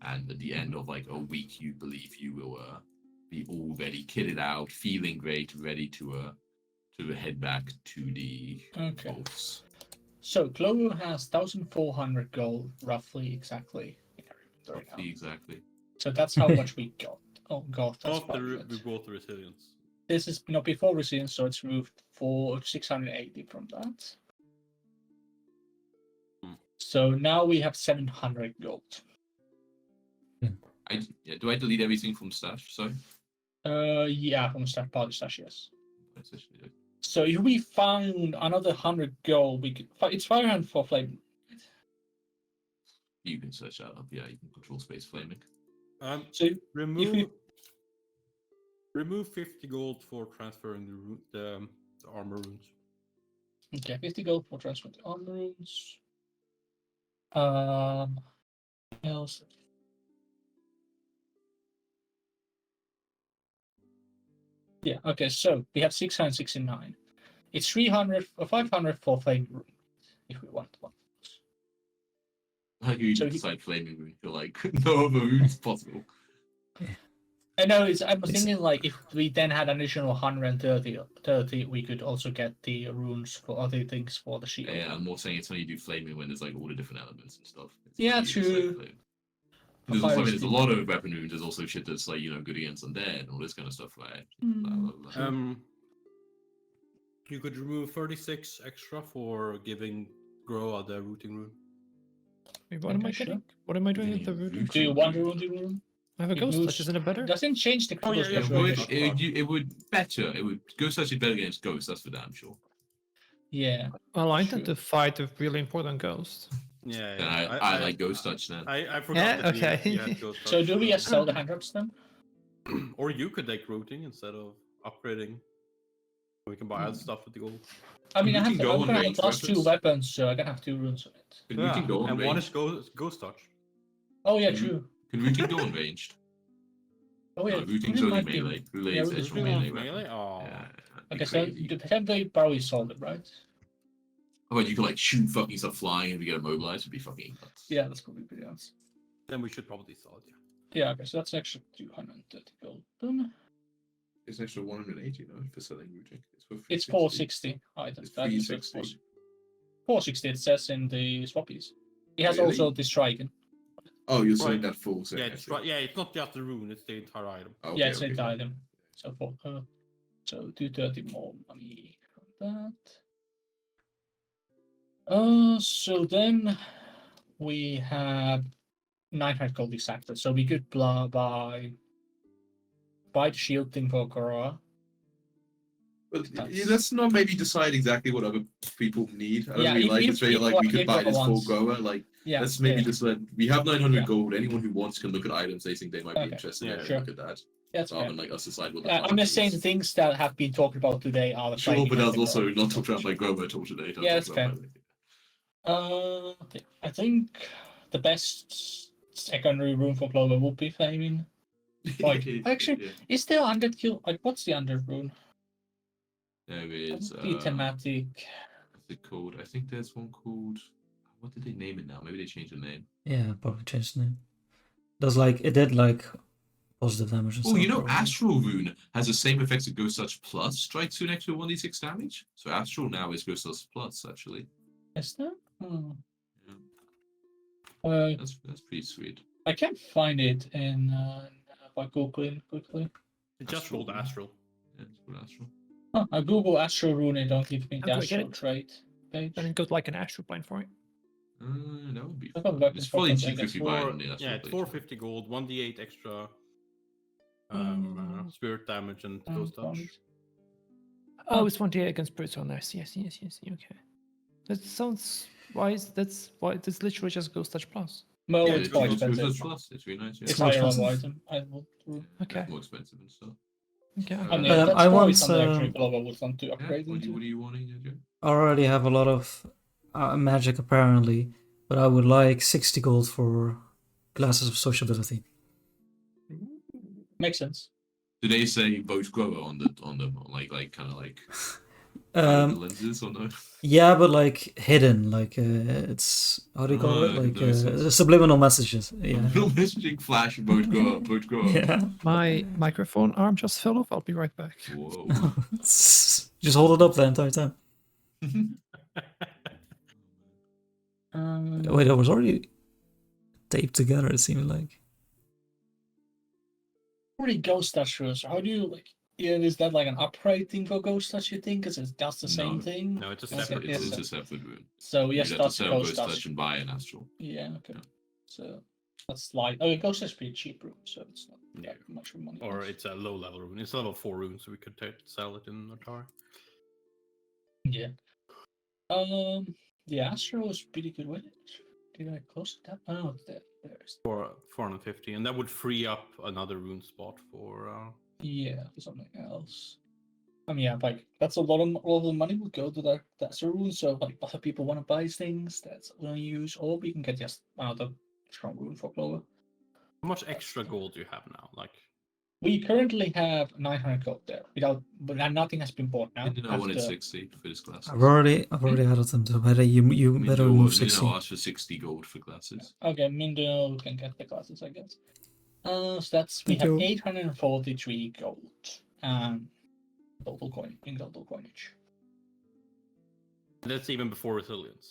And at the end of like a week, you believe you will be already kitted out, feeling great, ready to head back to the vaults. So Clover has 1,400 gold, roughly, exactly. Exactly. So that's how much we got. Oh god, that's After budget. we bought the resilience. This is before resilience, so it's moved for 680 from that. So now we have 700 gold. Do I delete everything from stash? Sorry. Yeah, from stash party stash, yes. So if we found another 100 gold, we could. It's 500 for flame. You can search that up. Yeah, you can control space flaming. So remove 50 gold for transferring the armor runes. Okay, 50 gold for transferring the armor runes. Else. Yeah, okay, so we have 669. It's 300 or 500 for flame rune, if we want one. How do you decide flaming rune? You're like, no other runes possible. I know, I was thinking like if we then had an additional 130, we could also get the runes for other things for the shield. Yeah, I'm more saying it's when you do flaming when there's like all the different elements and stuff. Yeah, true. There's also, there's a lot of weapon runes. There's also shit that's like good against undead and all this kind of stuff, right? Blah, blah, blah. You could remove 36 extra for giving Groa the rooting rune. Wait, what am I getting? What am I doing with the root? Do you want the rooting rune? I have a ghost touch, isn't it better? Doesn't change the critical yeah, special. It would better. It would ghost touch is better against ghosts. That's for damn sure. Yeah. Well, I tend to fight a really important ghost. Yeah, And I like ghost touch then. I forgot. Yeah, that okay. we had ghost touch, So do we just sell the hand drops then? Or you could take rooting instead of upgrading. We can buy other stuff with the gold. I mean, I'm Rooting go on gonna have ranged plus 2 weapons. weapons, so I can have 2 runes on it. Can rooting go on and one is ranged? ghost touch. Oh yeah, Mhm. true. Can rooting go on ranged? Oh yeah, No, rooting's rune only might be- melee. Roulette yeah, is rooting actual go on melee Melee? weapon. Oh. Yeah, that'd be Okay, so crazy. the template probably sold it, right? Oh, you could like shoot fucking stuff flying and we get immobilized would be fucking nuts. Yeah, that's probably pretty nice. Then we should probably sell it. Yeah, okay, so that's extra 230 gold. Then It's extra 180, no, for selling routing. It's 460 items. It's That is 360. 460 it says in the swappies. It has Really? also this Striken. Oh, you're selling Right. that full set. Yeah, I it's see. right. Yeah, it's not just the rune; it's the entire item. Okay, Yeah, it's okay. an item. So for so 230 more money from that. So then we have 900 gold exactly. So we could buy the shield thing for Korra. But That's- let's not maybe decide exactly what other people need. I don't Yeah, really if- like if it's very people like we are could buy able this full ones- grower. Like Yeah, let's maybe yeah. just let we have 900 Yeah. gold. Anyone who wants can look at items they think they might be Okay. interested Yeah, in sure. and look at that. That's Rather fair. than like us decide what the I'm plan just saying the is. things that have been talked about today are the Sure, fighting but that's and the also Korra. not talked about by Grover at all today. Don't Yeah, talk that's about fair. my- I think the best secondary rune for Clover would be Flaming. Like, actually, yeah. is there undead kill? Like, what's the undead rune? There That is. would be thematic. What's it called? I think there's one called. What did they name it now? Maybe they changed the name. Yeah, probably changed the name. Does like it did like positive damage and Oh, stuff. you know, probably. Astral Rune has the same effects as Ghost Touch Plus. Strike 2 next to 1d6 damage. So Astral now is Ghost Touch Plus, actually. Is there? Hmm. Yeah. That's pretty sweet. I can't find it in by Googling quickly. It's just Astral called rune. Astral. Yeah, it's called Astral. Huh, I Google Astral Rune and don't give me How the do I get Astral it? trait page. Then it goes like an astral plane for it. That would be I fun. thought that It's was probably something cheap if you that's buy it Four, on the Astral yeah, it's Blade. 450 gold, 1d8 extra Mm. spirit damage and ghost touch. Oh, it's 1d8 against spirits on there. Yes. Okay. That sounds wise. That's why it's literally just Ghost Touch Plus. Well, Yeah, it's it's more Ghost expensive. Plus. It's really nice. Yeah. It's more higher level expensive. item. I will. Okay. It's more expensive and stuff. Okay. Uh, I mean, I that's I probably want, something actually um, Clover would want to Yeah, upgrade what into. are you wanting, Joe? I already have a lot of magic apparently, but I would like 60 gold for glasses of sociability. Makes sense. Do they say both grower on the like kind of like the lenses or no? Yeah, but like hidden, like it's how do you call it? Ah, Like no sense. subliminal messages. Yeah. No messaging flash both grower, both grower. Yeah. My microphone arm just fell off. I'll be right back. Whoa. Just hold it up the entire time. Wait, it was already taped together. It seemed like. Already Ghost Touch rules. How do you like? Yeah, is that like an upgrade thing for Ghost Touch? You think? Because it's just the same No. thing. No, it's a Okay, separate yeah, It's so- a separate rune. So You yes, have to that's sell Ghost Ghost Touch. Touch and buy an Astral. Yeah. Okay. So that's like okay, Ghost Touch is pretty cheap room, so it's not Yeah. that much of money. Or it's a low level rune. It's level 4 rune, so we could sell it in Atari. Yeah. The Astro was pretty good with it. Did I close it up? Oh, there's For 450, and that would free up another rune spot for. yeah, for something else. I mean, yeah, like that's a lot of money would go to that Astro rune. So like, other people want to buy things that's going to use, or we can get just another strong rune for Clover. How much extra gold do you have now? Like, We currently have 900 gold there, but nothing has been bought now. I wanted after- 60 for this glasses. I've already added them to better. You I mean, better Joe remove was, 60. asked for 60 gold for glasses. Okay, Mindo can get the classes, I guess. So that's we Thank have you. 843 gold total coinage. that's even before resilience.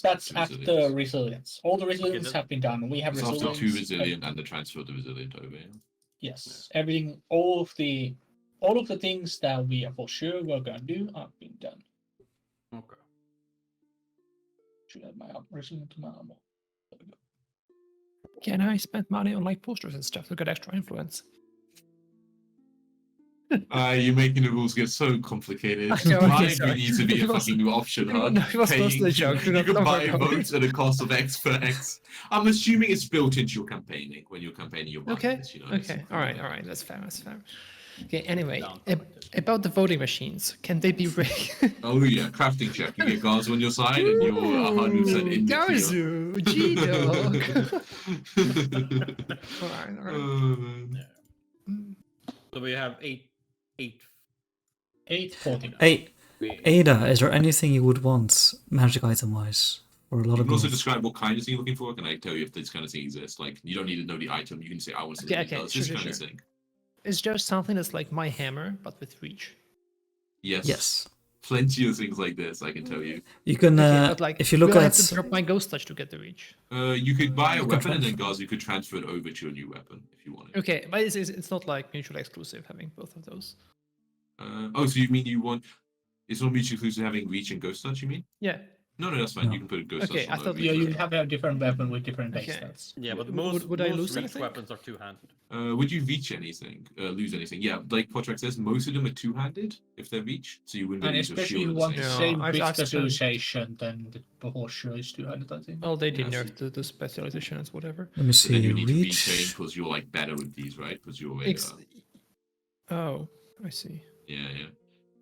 That's two after resilience. resilience. All the resilience that- have been done. We have It's resilience. after 2 resilient and the transfer to resilient over. Yeah. Yes, everything, all of the things that we are for sure we're gonna do have been done. Okay. Should have my resilient to my armor. There we go. Can I spend money on like posters and stuff to get extra influence? You're making the rules get so complicated. I know, okay, Why sorry. needs to be a It was- fucking option, huh? No, it was supposed to be a joke. You Don't can buy worry about votes it. at a cost of X per X. I'm assuming it's built into your campaigning when you're campaigning your Okay. budgets, you know. it's- Okay. All right. That's fair. Okay. Anyway, Down, about the voting machines, can they be rigged? Oh yeah, crafting check. You get guards on your side and you're 100% in the clear. Gazu, G-Dog. All right. Oh, man. Mm. So we have eight. 849. Hey, Ada, is there anything you would want magic item wise for a lot You of can also gold? describe what kind of thing you're looking for. Can I tell you if this kind of thing exists? Like, you don't need to know the item. You can say, I want something Okay, that does sure, this sure, kind of sure. thing. Is there something that's like my hammer but with reach? Yes. Yes. Plenty of things like this, I can tell you. You can, Okay, but like, if you look will I at... have to drop my ghost touch to get the reach? You could buy a You can weapon and then transfer. Gaz, you could transfer it over to a new weapon if you wanted. Okay, but it's not like mutually exclusive having both of those. Oh, so you mean you want? It's not mutually exclusive having reach and ghost touch. You mean? Yeah. No, that's fine. No. You can put a ghost Okay, touch on I thought over Yeah, each you weapon. have a different weapon with different base Okay. stats. Yeah, but Would- most, would I most lose reach anything? weapons are two-handed. Would you reach anything? Lose anything? Yeah, like Potrex says, most of them are two-handed if they're reach, so you wouldn't be And able to use your especially shield if at you the want same the Yeah, same I've big spent- specialization, then the proportion is 200, I think. Well, they did Yeah, nerf the specializations, whatever. Let me So then see. you need to retrain Reach. because you're like better with these, right? Because you're Oh, I see. yeah.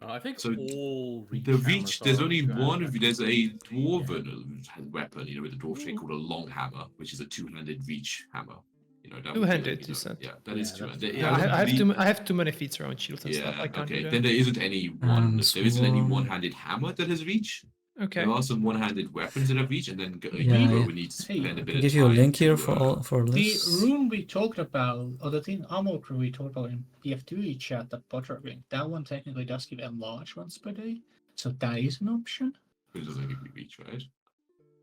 I think So all reach The reach, hammers there's are only one. two-handed. There's a dwarven weapon, with a dwarf shape called a long hammer, which is a two-handed reach hammer. That would do it, Two-handed, you said? Yeah, that is Yeah, two-handed. that's- Yeah, I have too many feats around shields and stuff. Yeah, I can't okay. do Then that. there isn't any And there isn't any sword. one-handed hammer that has reach. Okay. There are some one-handed weapons that have reach, and then Yeah, Hugo yeah. would need to Hey, spend a I bit can of give you a time link here to, for The this. room we talked about, or the thing armor crew we talked about in PF2 chat, that Potter ring, that one technically does give enlarge once per day. So that is an option. It doesn't give you reach, right?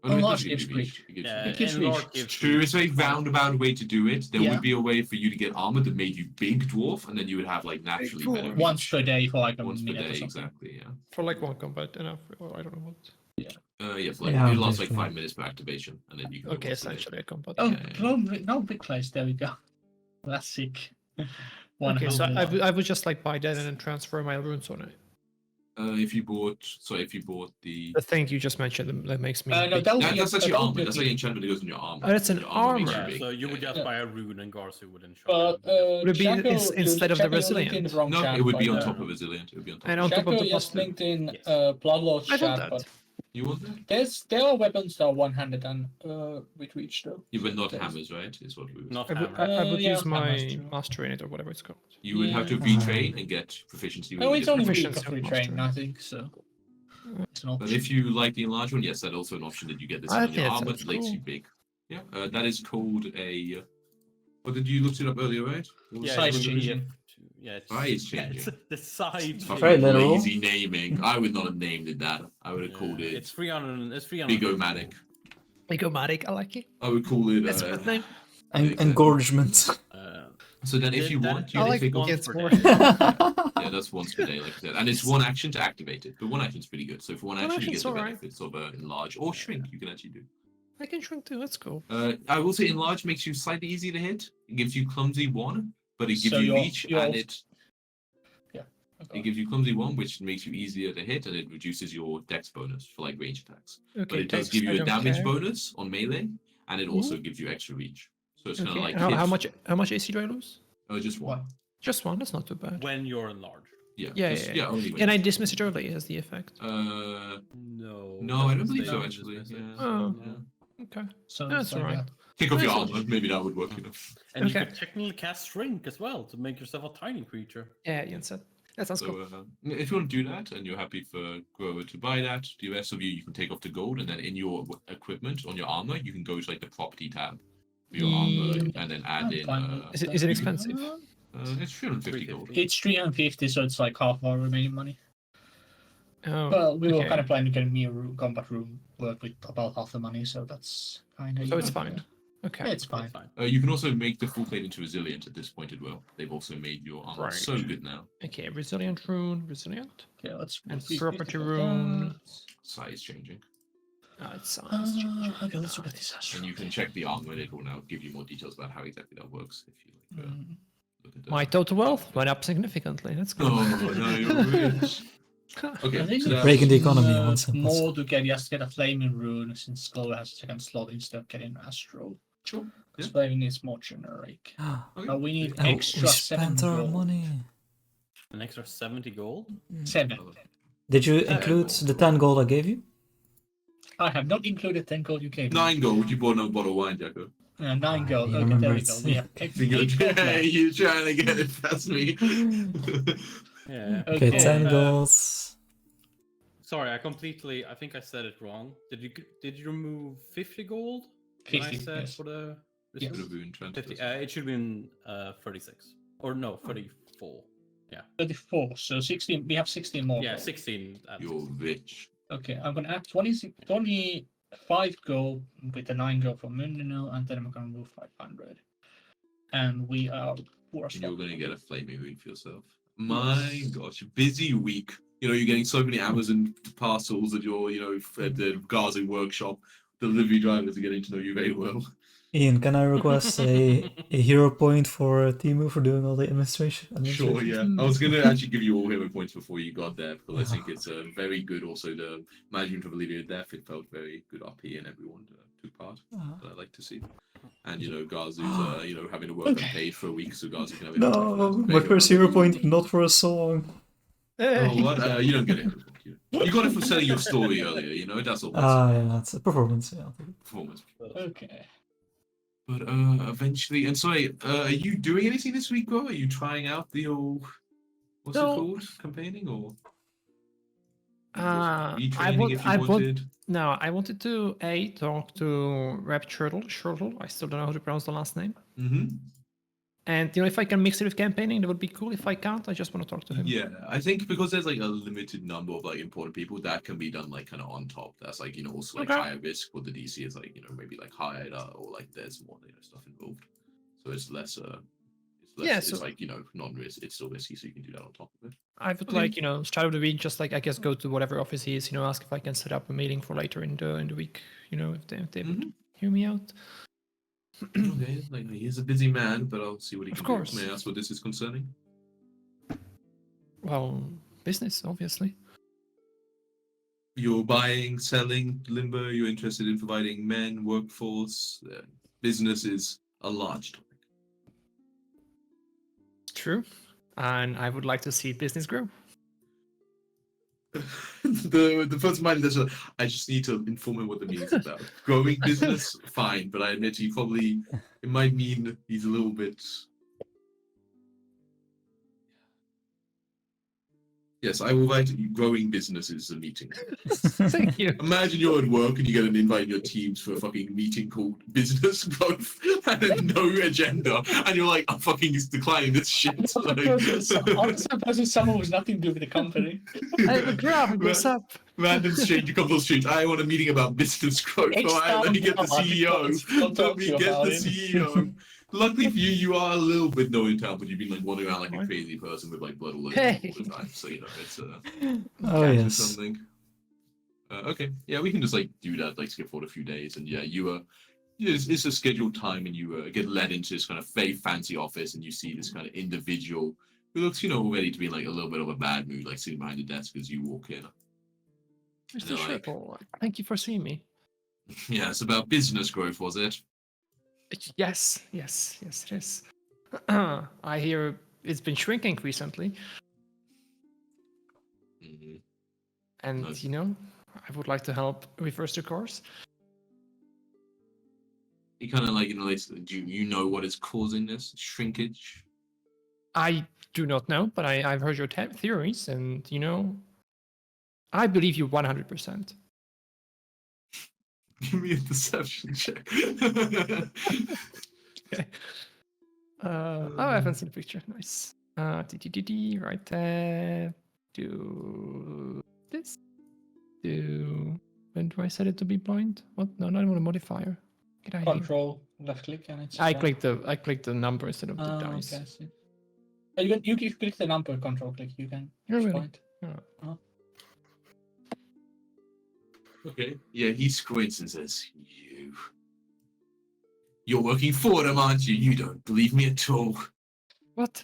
Oh, no, it Enlarge does give gives you reach. It gives Yeah, you It gives enlarge reach. gives It's true. reach. It's a roundabout way to do it. There Yeah. would be a way for you to get armor that made you big dwarf, and then you would have like naturally better reach. Once per day for like a Once per minute or day, something. exactly. Yeah. For like one combat enough, or I don't know what. Yeah. For like Yeah, it lasts like basically. 5 minutes per activation, and then you can. go Okay, once per day. essentially a combat. Oh, Yeah. no, big place. There we go. Classic. One Okay, so handed I would just like buy that and then transfer my runes on it. If you bought the The thing you just mentioned that makes me. No, big. that would be that's a- actually that would armor. be a That's like thing. enchantment that goes on your armor. Oh, that's an Your armor makes you armor. Yeah, big. so you would just Yeah. buy a rune and Garsu wouldn't show But Would it be Shaco, instead of the Shaco, you linked in resilient? the wrong No, chat, it would be by on the- top of resilient. It would be on top. And of on top of Shaco the just plus linked in Yes. Bloodlord's I want chat, that. but You want that? there are weapons that are one-handed and with reach though. You would not Yes. hammers, right? Is what we would. Not I would, hammer. I would Yeah, use my hammers too. master in it or whatever it's called. You would have to Yeah. retrain and get proficiency. No, when you it's get only proficiency week of of free master. training, I think, so it's an But option. if you like the enlarged one, yes, that's also an option that you get this I on your think that armor sounds that makes you cool. big. Yeah, that is called a. What did you look it up earlier, right? What was Yeah, it Size it's called? changing. Yeah, it's, Size yeah, changing. it's the side. It's Very fucking literal. lazy naming. I would not have named it that. I would have called it It's 300. It's 300. Big-O-Matic. Egomatic, I like it. I would call it. That's a good name. Exactly. Engorgement. So then, if you That- want, you I can like take off. kids per more. day. Yeah, that's once per day, like I said, and it's one action to activate it. But one action's pretty good. So for one One action, you get action's the alright. benefits of enlarge or shrink. You can actually do. I can shrink too. That's cool. I will say enlarge makes you slightly easier to hit. It gives you clumsy 1, but it gives So you you're- reach you're- and it Okay. gives you clumsy 1, which makes you easier to hit, and it reduces your dex bonus for like range attacks. But Okay, it does Dex, give I you a don't damage care. bonus on melee, and it also gives you extra reach. So it's kind of Okay, like how hit- much AC do I lose? just one. One. Just one. That's not too bad. When you're enlarged. Yeah, Yeah, just- yeah. only when Can I you- dismiss it early as the effect? Uh, No. No, I don't doesn't believe say so, you actually, dismiss it. yeah. Oh. yeah. Okay. So That's it's like alright. that. Kick off your Nice. armor. Maybe that would work. You know. And you Okay. could technically cast Shrink as well to make yourself a tiny creature. Yeah, Ian said. That sounds cool. So if you want to do that and you're happy for Grover to buy that, the rest of you can take off the gold, and then in your equipment on your armor, you can go to like the property tab for your armor, Yeah, and then add I'm in. fine with Is it that. expensive? It's 350 gold. It's 350, so it's like half of our remaining money. Oh, Well, we were okay. kind of planning to get a mere combat room work with about half the money, so that's kind of. So it's fine. Okay. Yeah, it's fine. It's fine. You can also make the full plate into resilient at this point as well. They've also made your armor Right. so good now. Okay, resilient rune, resilient. Okay, let's. And let's see property if we room. can Size changing, It sounds. okay, let's look at this. and you can check the armor, and it will now give you more details about how exactly that works. If you like, Mm. look at My total wealth went up significantly. That's good. Oh no, you're rich. Okay, I think so it's that's- Breaking the economy in one sentence. more to get just get a flaming rune since Glow has a second slot instead of getting Astro. Sure. Yeah. Flaming is more generic. Okay. But we need Oh, we extra 7 spent our gold. money. An extra 70 gold? 7. Did you include the 10 gold I gave you? I have not included 10 gold you gave me. 9 gold. You bought another bottle of wine, Jacko. 9 gold. you Okay, there remember we it. go. We have 8 Good. gold Hey, left. you're trying to get it past me. Yeah. Okay, Okay, 10 uh, golds. Sorry, I think I said it wrong. Did you remove 50 gold? When 50, I said yes. for the Yes. Could have been 50, 20. it should have been 36. Or no, 34. 34. So 16. We have 16 more. Yeah, gold. 16. You're rich. Okay, I'm gonna add 25 gold with a 9 gold from Mundino, and then I'm gonna move 500. And we are poor as And you're fuck. gonna get a flaming rune for yourself. My gosh, busy week. You know, you're getting so many Amazon parcels at your, at the Gaza workshop. Delivery drivers are getting to know you very well. Ian, can I request a hero point for Timu for doing all the administration? Sure, yeah. I was gonna actually give you all hero points before you got there because I think it's very good. Also, the management of Olivia Death, it felt very good RP and everyone took part. That I like to see. And Gazu's having to work unpaid for a week, so Gazu can have it. No, my first hero point, not for a song. Oh, what? You don't get it. You got it for selling your story earlier. That's all. Yeah, that's a performance. Yeah, I'll take it. Performance. Okay. But eventually, and sorry, are you doing anything this week, bro? Are you trying out the old, what's it No. called, campaigning or? I Retraining if you wanted. No, I wanted to talk to Rep Shirtle. I still don't know how to pronounce the last name. Mm-hmm. And if I can mix it with campaigning, that would be cool. If I can't, I just want to talk to him. Yeah, I think because there's like a limited number of like important people, that can be done like kind of on top. That's like also like Okay. higher risk, but the DC is like maybe like higher or like there's more stuff involved, so it's less. Yeah, it's so- like non-risk. It's still risky, so you can do that on top of it. I would Okay. like start of the week, just like I guess go to whatever office he is. Ask if I can set up a meeting for later in the week. If they would hear me out. Okay, like he's a busy man, but I'll see what he Of can course. do. May I ask what this is concerning? Well, business, obviously. You're buying, selling Limbo. You're interested in providing men, workforce. Business is a large topic. True. And I would like to see business grow. the first mind is I just need to inform him what the meeting's about. Growing business, fine, but I admit it might mean he's a little bit. Yes, I will write growing businesses a meeting. Thank you. Imagine you're at work and you get an invite in your teams for a fucking meeting called business growth and then no agenda, and you're like, I'm fucking declining this shit. Also, someone with nothing to do with the company. Hey, McGrath, what's up? Random stranger comes on the street. I want a meeting about business growth. All right, let me get the CEO. Let me get the CEO. Luckily for you, you are a little bit known in town, but you've been like wandering around like a crazy person with like blood all over you all the time. So it's Oh yes. something. Okay, yeah, we can just like do that, like skip forward a few days, and yeah, it's a scheduled time, and you get led into this kind of very fancy office, and you see this kind of individual who looks, ready to be like a little bit of a bad mood, like sitting behind the desk as you walk in. Mr. They're like- Shirtle, thank you for seeing me. Yeah, it's about business growth, was it? Yes, it is. I hear it's been shrinking recently, Mm-hmm. and Nice. I would like to help reverse the course. You kind of like, do you know what is causing this shrinkage? I do not know, but I've heard your theories, and I believe you 100%. Give me a deception check. Okay. I haven't seen the picture. Nice. Right there. Do this. When do I set it to be blind? What? No, not even a modifier. Get out of here. Control left click and it's. I clicked the number instead of the dice. Okay, I see. You can click the number control click. You can. Oh, really? point. Okay. Yeah, he squints and says, You're working for them, aren't you? You don't believe me at all. What?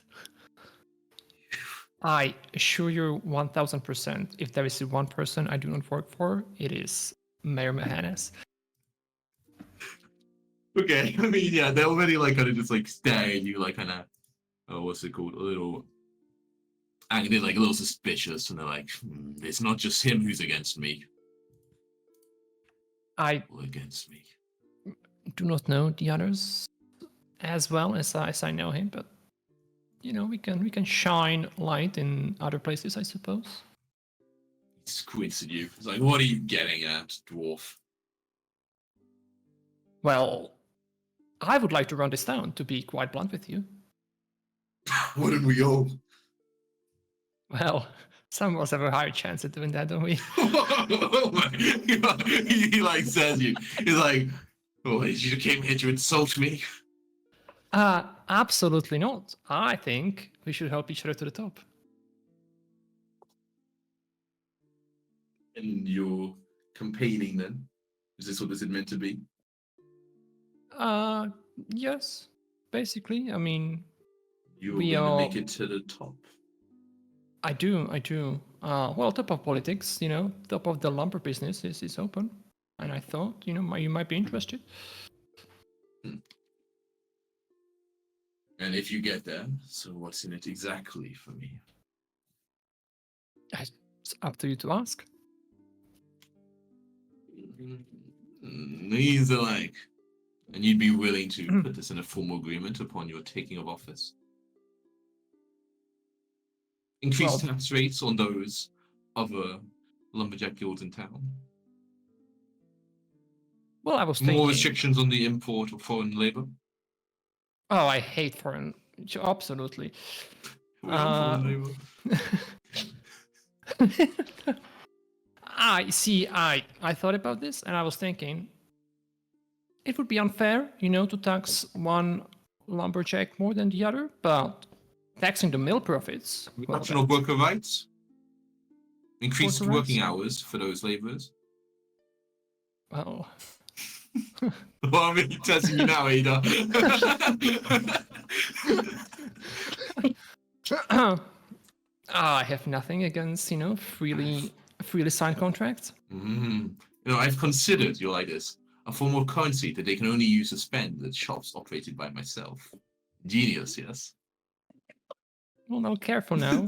I assure you 1000%. If there is one person I do not work for, it is Mayor Mahanis. Okay, I mean, yeah, they already like kind of just like stare at you, like kind of, what's it called? A little angry, like a little suspicious, and they're like, it's not just him who's against me. I All against me. do not know the others as well as I know him, but we can shine light in other places, I suppose. He squints at you. He's like, what are you getting at, dwarf? Well, I would like to run this down, to be quite blunt with you. Wouldn't we all? Well, some of us have a higher chance at doing that, don't we? Oh my God. He like says you. He's like, oh, you came here to insult me. Absolutely not. I think we should help each other to the top. And you're campaigning then? Is this what this is meant to be? Yes. Basically, I mean, You're We going to are- make it to the top. I do. Well, top of politics, top of the lumber business is open. And I thought, you might be interested. And if you get there, so what's in it exactly for me? It's up to you to ask. These are like, and you'd be willing to put this in a formal agreement upon your taking of office? Increase Well- tax rates on those other lumberjack guilds in town. Well, I was More thinking. restrictions on the import of foreign labor. Oh, I hate foreign. Absolutely. Foreign labor. I thought about this and I was thinking it would be unfair, to tax one lumberjack more than the other, but taxing the mill profits. well, Reduction of worker rights. Increased Worker working rights? hours for those laborers. well, Well, I'm really testing you now, Ada. I have nothing against, freely signed contracts. I've considered your ideas. A form of currency that they can only use to spend at shops operated by myself. Genius, yes? Well, now careful now.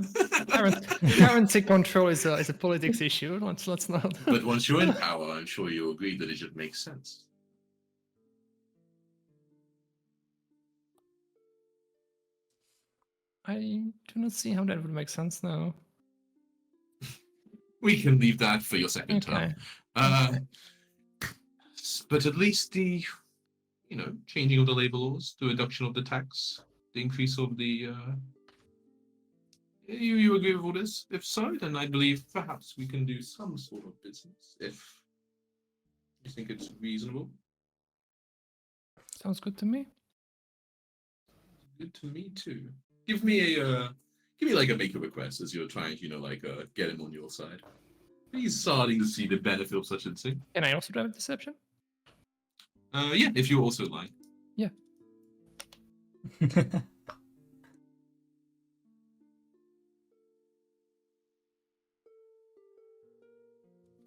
Currency control is a politics issue. Let's not. But once you're in power, I'm sure you'll agree that it should make sense. I do not see how that would make sense now. We can leave that for your second term. Okay. But at least the, changing of the labor laws, the reduction of the tax, the increase of the, you agree with all this? If so, then I believe perhaps we can do some sort of business, if you think it's reasonable. Sounds good to me. Good to me too. Give me like a make a request as you're trying to, get him on your side. He's starting to see the benefit of such a thing. Can I also drive a deception? Yeah, if you're also lying. Yeah.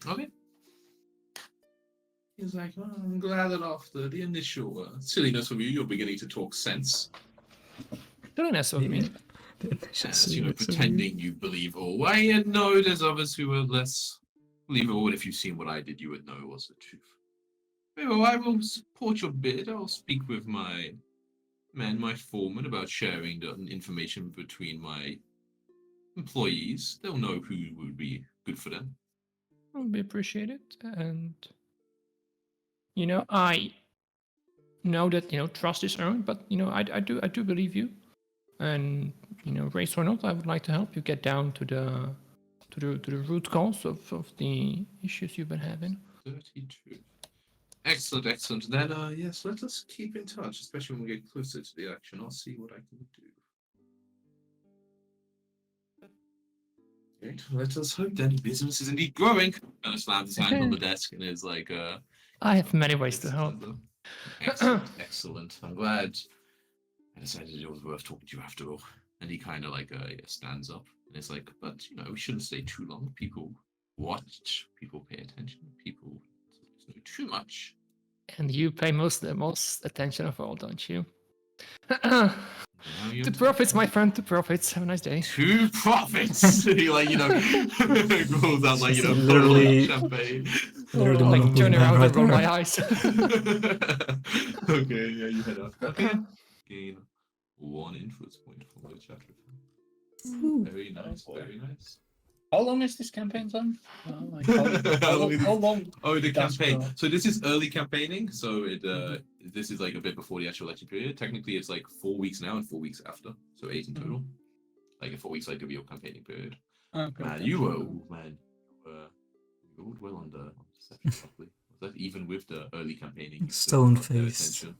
Okay. He's like, oh, I'm glad that after the initial silliness from you, you're beginning to talk sense. Silliness of me. As, pretending you believe all. I know there's others who are less believable, and if you've seen what I did, you would know it was the truth. Well, I will support your bid. I'll speak with my foreman, about sharing the information between my employees. They'll know who would be good for them. Will be appreciated. And I know that trust is earned, but I do believe you. And race or not, I would like to help you get down to the root cause of the issues you've been having. 32. Excellent. Then, yes, let us keep in touch, especially when we get closer to the action. I'll see what I can do. Great. Let us hope then business is indeed growing. And slams his hand on the desk and is like, I have many ways to help. Excellent. I'm glad I decided it was worth talking to you after all. And he kind of stands up and it's like, but we shouldn't stay too long. People watch, people pay attention, people know too much. And you pay most attention of all, don't you? Now you're To profits, my friend, to profits. Have a nice day. To profits. He rolls out Literally- champagne. Literally Like Monopoly turn Man around right and roll there. my eyes. Okay, yeah, you head up. Okay. Gain 1 influence point from the chat. Very nice, very nice. How long is this campaign on? Like, how long? Oh, the That's campaign. cool. So this is early campaigning. So this is like a bit before the actual election period. Technically, it's like 4 weeks now and 4 weeks after. So 8 in total. Like 4 weeks like the real campaigning period. Okay, Man, okay. you were you rolled well on the deception properly. Was that even with the early campaigning? You still got their Stone-faced. attention?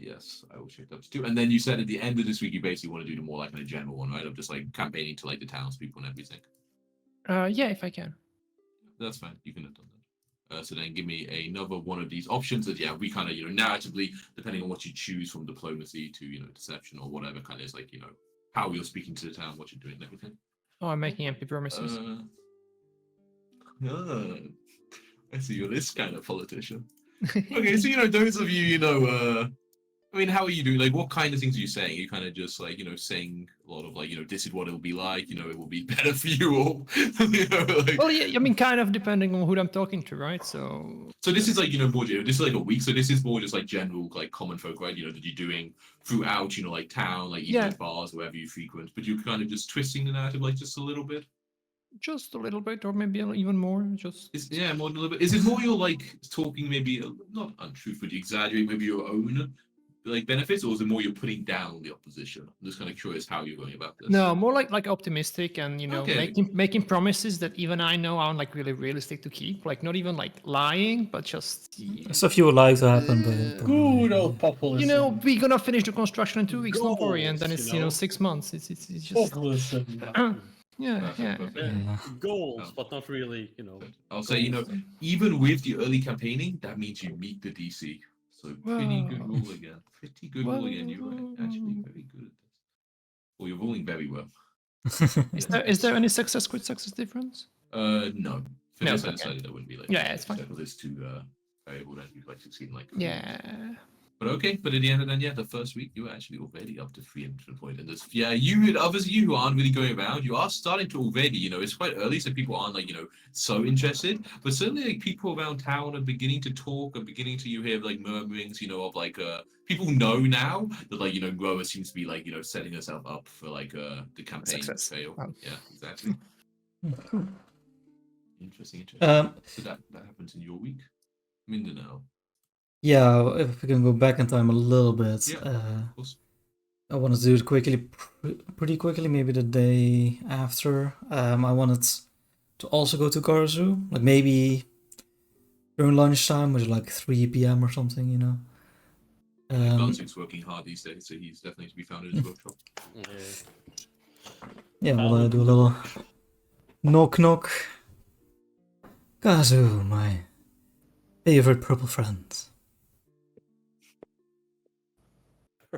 Yes, I will check that too. And then you said at the end of this week, you basically want to do the more like kind of general one, right? Of just like campaigning to like the townspeople and everything. Yeah, if I can. That's fine. You can have done that. So then give me another one of these options that, yeah, we kind of, narratively, depending on what you choose from diplomacy to, deception or whatever kind of is like, how you're speaking to the town, what you're doing and everything. Oh, I'm making empty promises. I see you're this kind of politician. Okay, so, those of you, I mean, how are you doing? Like, what kind of things are you saying? Are you kind of just like, saying a lot of like, this is what it'll be like, it will be better for you all. Like... Well, yeah, I mean, kind of depending on who I'm talking to, right? So this is like, more, this is like a week. So this is more just like general, like common folk, right? That you're doing throughout, like town, like even Yeah. at bars, wherever you frequent. But you're kind of just twisting the narrative, like just a little bit. just a little bit, or maybe even more. Just More than a little bit. Is it more you're like talking maybe not untruth, but you exaggerate maybe your own like benefits, or is it more you're putting down the opposition? I'm just kind of curious how you're going about this. no, more like optimistic and Okay. making promises that even I know aren't like really realistic to keep. Like not even like lying, but just Stuff you would like to happen, but Good old populism. we're gonna finish the construction in 2 weeks. Don't worry, and then Goals, it's 6 months. It's just Populism. yeah. Perfect. yeah. Goals, Oh. but not really, I'll say, even with the early campaigning, that means you meet the DC. So pretty good Wow. rule again. Pretty good rule again. You're actually very good at this. Well, you're rolling very well. Is there any success quit success difference? No. For No, this, I okay. decided that wouldn't be like. Yeah, it's fine. Because it's too variable that you like succeed in like. Yeah. But okay, but at the end of then, the first week you were actually already up to 300 points. And this, you and others of you who aren't really going around, you are starting to already, it's quite early, so people aren't like, so interested. But certainly like people around town are beginning to talk, and beginning to hear like murmurings, of like people know now that like, Grower seems to be like, setting herself up for like the campaign Success. fail. Wow. Yeah, exactly. Interesting. So that happens in your week. Mindanao. Yeah, if we can go back in time a little bit, Yeah, of course. I wanted to do it quickly, pretty quickly, maybe the day after. I wanted to also go to Garzu, like maybe during lunchtime, which is like 3 p.m. or something, Danzig's working hard these days, so he's definitely to be found in his workshop. Yeah, we'll do a little knock. Garzu, my favorite purple friend.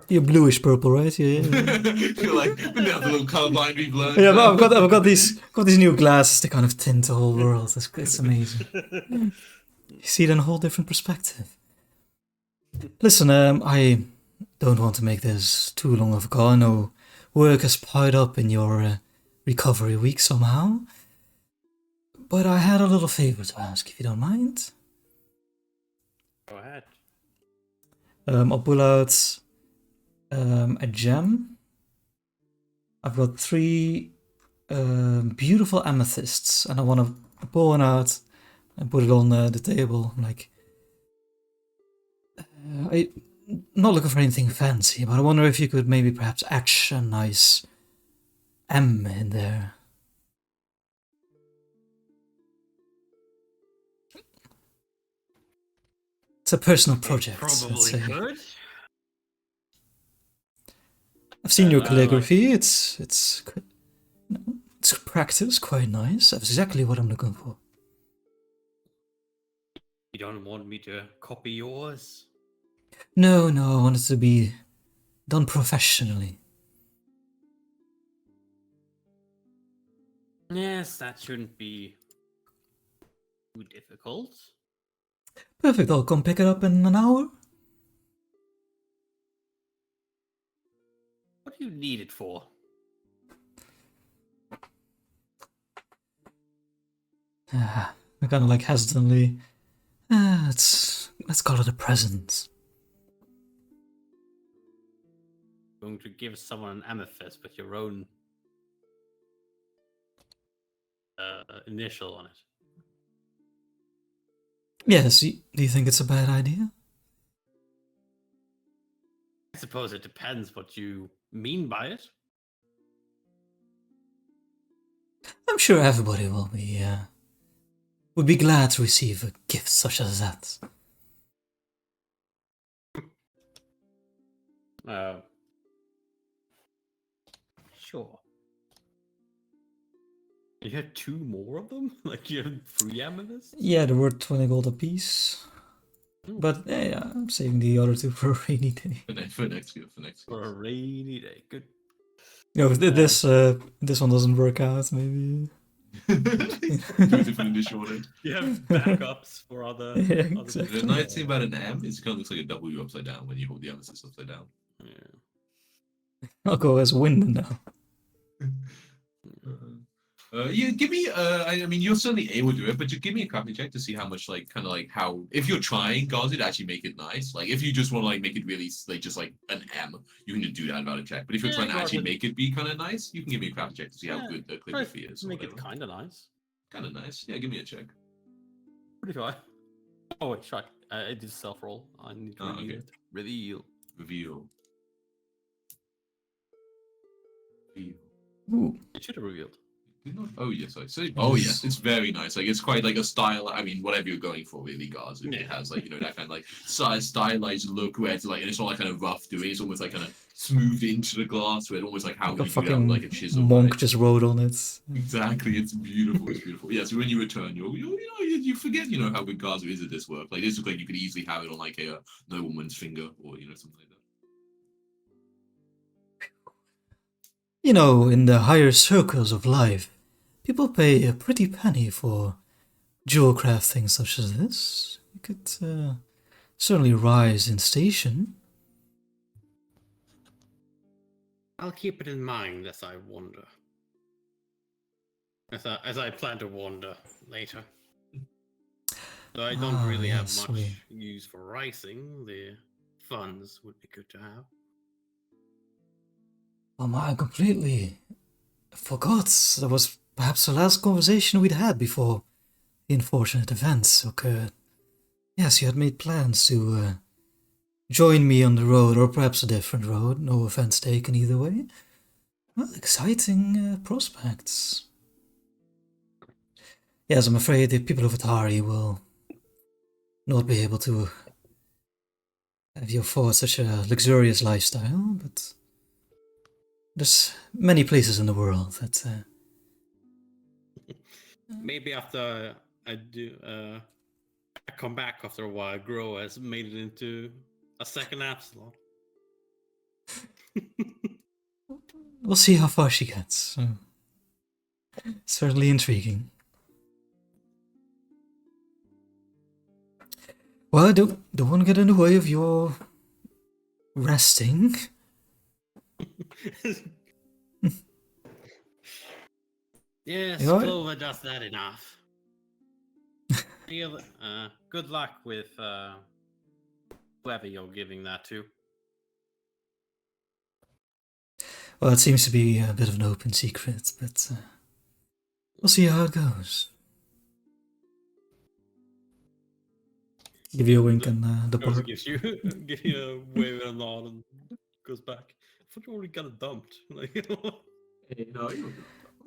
You're bluish purple, right? Yeah. You're like, we have a little colorblind we've learned. Yeah, but I've got these new glasses to kind of tint the whole world. It's amazing. You see it in a whole different perspective. Listen, I don't want to make this too long of a call. I know work has piled up in your recovery week somehow. But I had a little favor to ask, if you don't mind. Go ahead. I'll pull out a gem. I've got 3 beautiful amethysts, and I want to pull one out and put it on the table. Like, I'm not looking for anything fancy, but I wonder if you could maybe perhaps etch a nice M in there. It's a personal project. let's Probably say. could. I've seen your I calligraphy. It's practice, quite nice. That's exactly what I'm looking for. You don't want me to copy yours? No, I want it to be done professionally. Yes, that shouldn't be too difficult. Perfect. I'll come pick it up in an hour. What do you need it for? I kind of like hesitantly. Let's call it a present. Going to give someone an amethyst, but your own initial on it. Yes, do you think it's a bad idea? I suppose it depends what you mean by it. I'm sure everybody would be glad to receive a gift such as that. Sure. You have 2 more of them? Like you have 3 amethysts? Yeah, there were 20 gold apiece. But yeah, I'm saving the other 2 for a rainy day. For next year. For a rainy day. Good. You know, if this one doesn't work out, maybe. Do a different initial one. You have backups for other. Yeah, other exactly. The nice thing about an M is it kind of looks like a W upside down when you hold the amethyst upside down. Yeah. I'll go as wind now. Yeah, give me. I mean, you're certainly able to do it, but just give me a copy check to see how much, like, kind of like how if you're trying, Gazi, to actually make it nice. Like, if you just want to like make it really like just like an M, you can do that without a check. But if you're trying to actually make it be kind of nice, you can give me a copy check to see how good the calligraphy is. Make it kind of nice. Kind of nice. Yeah, give me a check. Pretty fine. Oh wait, sure. I did self roll. I need to reveal it. Reveal. Reveal. Ooh. It should have revealed. Oh yes, I see. Oh yes, it's very nice. Like it's quite like a style. I mean, whatever you're going for, really, guys. It has like that kind of like stylized look where it's like, and it's not like kind of rough doing. It's almost like kind of smoothed into the glass, where it almost like how Like a you do that fucking with, like a chisel. monk right? just wrote on it. Exactly, it's beautiful. It's beautiful. Yeah. So when you return, you forget how good Gazu is at this work. Like this looks like you could easily have it on like a nobleman's finger or something like that. You know, in the higher circles of life, people pay a pretty penny for jewel crafting such as this. You could certainly rise in station. I'll keep it in mind as I wander. As I plan to wander later. So I don't really yes, have much use for rising. The funds would be good to have. I completely forgot. That was perhaps the last conversation we'd had before the unfortunate events occurred. Yes, you had made plans to join me on the road, or perhaps a different road. No offense taken either way. Well, exciting prospects. Yes, I'm afraid the people of Atari will not be able to have you afford such a luxurious lifestyle, but there's many places in the world that... Maybe after I come back after a while, Grow has made it into a second Absalom. We'll see how far she gets. Certainly intriguing. Well, I don't want to get in the way of your resting. Yes, You alright? Clover does that enough. Good luck with whoever you're giving that to. Well, it seems to be a bit of an open secret, but we'll see how it goes. Give you a wink and the Goes bar. gives you a wave and a nod and goes back. I thought you already got it dumped. Like,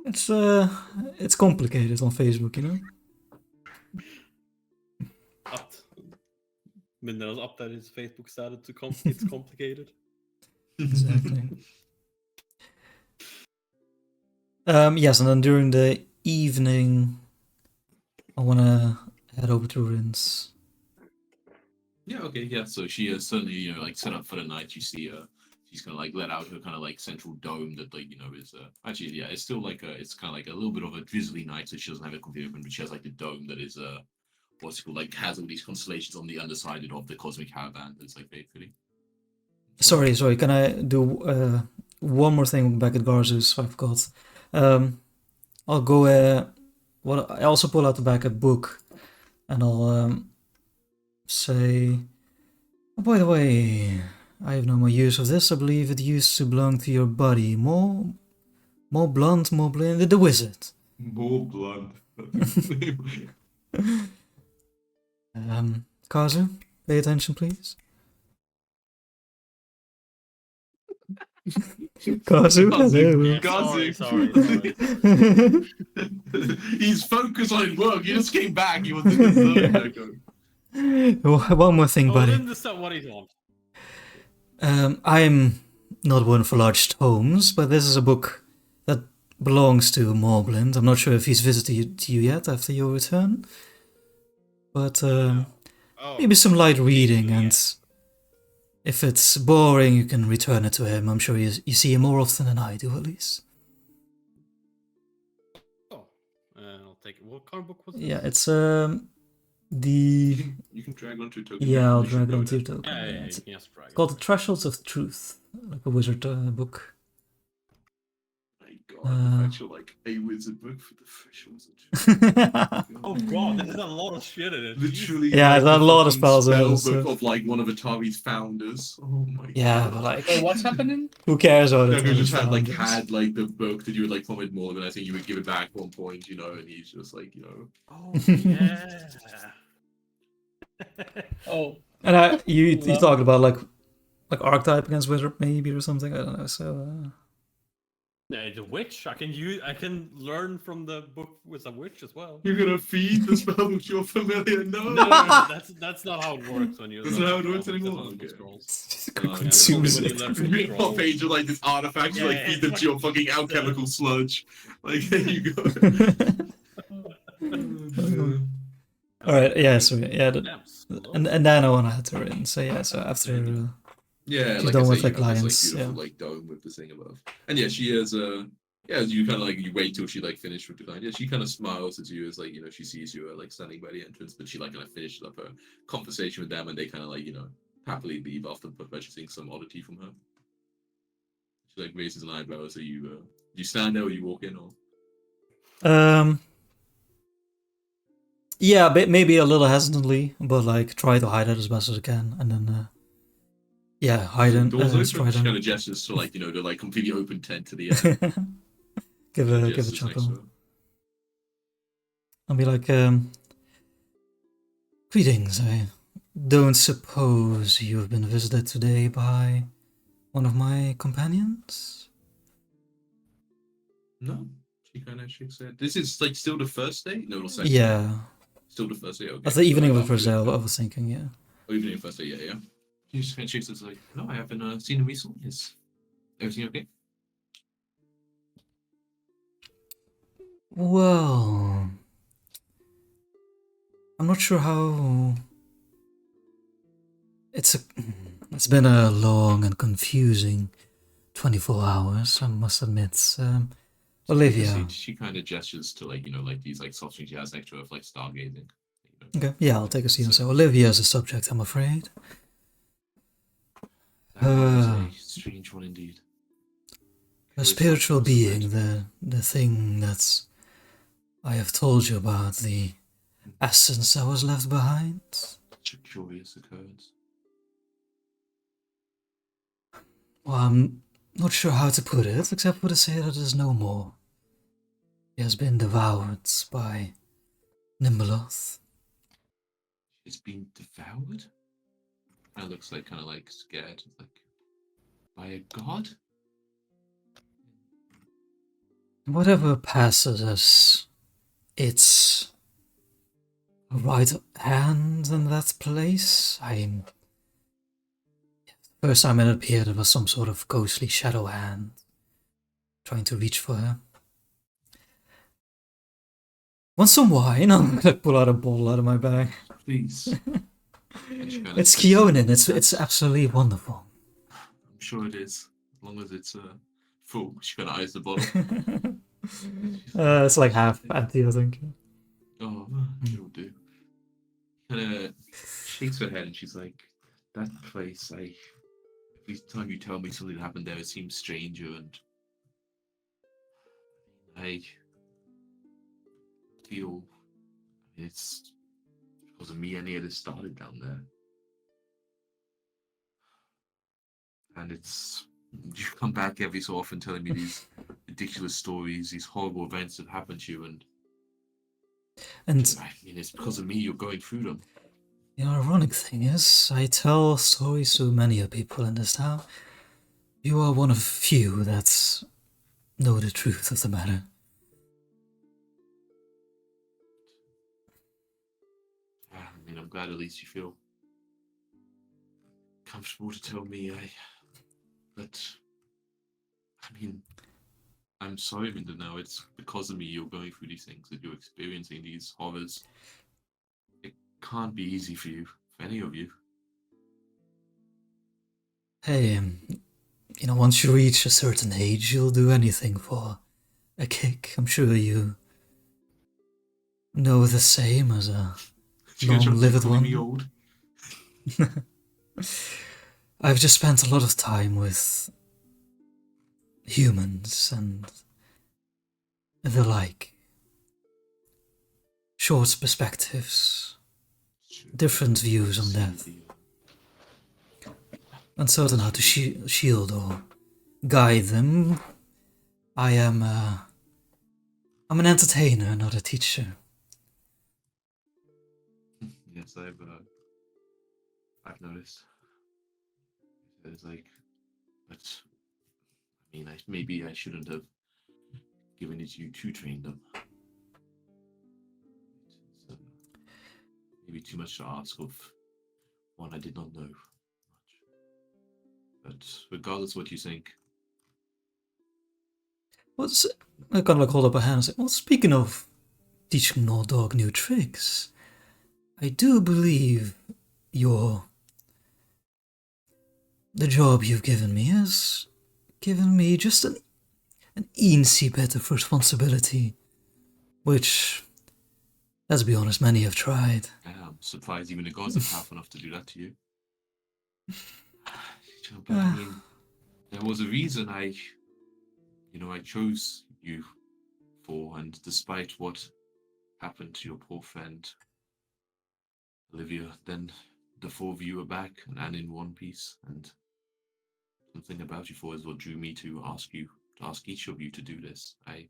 It's complicated on Facebook, you know. Minna's up that his Facebook started to it's complicated. Exactly. Yes, and then during the evening, I wanna head over to Rin's. Yeah, okay, yeah. So she is certainly, like set up for the night. You see she's gonna like let out her kind of like central dome that like, is actually, yeah, it's still like it's kind of like a little bit of a drizzly night, so she doesn't have it completely open, but she has like the dome that is what's it called, like has all these constellations on the underside of the cosmic caravan. That's like very pretty. Sorry, can I do one more thing back at Garzus? I forgot. I'll go I also pull out the back at book and I'll say, oh, by the way, I have no more use of this. I believe it used to belong to your buddy, more blunt, the wizard. More blood. Kazu, pay attention, please. Kazu, hello. Yeah, Gazu. sorry. He's focused on his work. He just came back. He was in the zone. One more thing, Oh, buddy. then understand what he's on. I'm not one for large tomes, but this is a book that belongs to Morblind. I'm not sure if he's visited you yet after your return, but Oh, maybe some light reading, yeah. and if it's boring, you can return it to him. I'm sure you see him more often than I do, at least. Oh, I'll take it. What kind of book was it? Yeah, it's You the can drag onto a token. yeah, I'll You should drag it know onto that. your token. Yeah, It's you can just drag it. called The Thresholds of Truth, like a wizard book. My God, the actual like a wizard book for the fish wizard. Oh god, there's a lot of shit in it. Literally, Yeah, like, there's a the lot of fucking spells in it, spell book so- of like one of Atari's founders. Oh my Yeah, God. but like, Wait, what's happening? who cares about No, it? who just had like the book that you would like comment more than I think you would give it back at one point, you know, and he's just like, you know. Oh yeah. Oh, And you Well- talked about like archetype against wizard maybe or something. I don't know. So Yeah, the witch. I can learn from the book with a witch as well. You're gonna feed the spell book you're familiar. No, No, that's not how it works when you. That's learn not how it spell works books, anymore? that's on Okay. scrolls. Yeah, consumes when it. you learn from Read scrolls. off page of like this artifact, you like Yeah, feed them it's to your fucking alchemical sludge. Like there you go. All right. Yeah. So yeah. Lamps. And then I want to enter in. So yeah. So after Yeah, She's like done I with say, the you have this, clients, like, beautiful yeah. like dome with the thing above. And yeah, she is yeah, you kind of like you wait till she like finished with the client. Yeah, she kind of smiles at you as like, you know, she sees you like standing by the entrance, but she like kind of finishes up her conversation with them, and they kind of like, you know, happily leave after purchasing some oddity from her. She like raises an eyebrow. So you stand there or you walk in, or yeah, maybe a little hesitantly, but like try to hide it as best as I can, and then yeah, hide So in. doors open, she Stride kind in. of gestures to like, you know, the like completely open tent to the end. give a Gestures next chuckle. to her. I'll be like, greetings. I don't suppose you have been visited today by one of my companions? No, she kind of shakes her head. This is like still the first day. No, the second. Yeah. Still the first day. Okay. That's the evening of the So first day, after I was thinking, yeah. Oh, evening of first day. Yeah, yeah. She just kind of shakes her head like, no, I haven't seen him recently. Is everything okay? Well, I'm not sure how. It's been a long and confusing 24 hours, I must admit. Olivia. She kind of gestures to like, you know, like these like soft things she has next to her of like stargazing. You know. Okay, yeah, I'll take a seat. So Olivia is the subject, I'm afraid. That was a strange one indeed. A spiritual being, the thing that I have told you about, the essence that was left behind. Such a curious occurrence. Well, I'm not sure how to put it, except for to say that it is no more. He has been devoured by Nimbeloth. It's been devoured? Kind of looks like kind of like scared, like by a god. Whatever passes as its right hand in that place, first time it appeared, it was some sort of ghostly shadow hand trying to reach for her. Want some wine? I'm gonna pull out a bottle out of my bag. Please. And she kinda It's says, Keonin. It's absolutely wonderful. I'm sure it is, as long as it's full. She kind of eyes the bottle. It's like half empty, I think. Oh, it'll do. Kind of shakes her head and she's like, that place, every time you tell me something happened there, it seems stranger, and I feel it's because of me any of this started down there. And it's, you come back every so often telling me these ridiculous stories, these horrible events that happened to you, and And I mean, it's because of me you're going through them. the ironic thing is, I tell stories to many of people in this town. You are one of few that know the truth of the matter. Yeah, I mean, I'm glad at least you feel comfortable to tell me. But I mean, I'm sorry, Minda. Now it's because of me you're going through these things, that you're experiencing these horrors. It can't be easy for you, for any of you. Hey, once you reach a certain age, you'll do anything for a kick. I'm sure you know the same as a You're trying to long-lived call me one. old. I've just spent a lot of time with humans and the like. Short perspectives, different views on death. Uncertain how to shield or guide them. I'm an entertainer, not a teacher. Yes, I've noticed. It's like, but I mean, maybe I shouldn't have given it to you to train them. It's, maybe too much to ask of one I did not know much. But regardless of what you think, I kind of like hold up a hand and say, well, speaking of teaching no dog new tricks, I do believe the job you've given me has given me just an eensy bit of responsibility, which, let's be honest, many have tried. I'm surprised even the gods are powerful enough to do that to you. But I mean, there was a reason I chose you for, and despite what happened to your poor friend Olivia, then the four of you are back and in one piece, and something about you four is what drew me to ask each of you to do this. I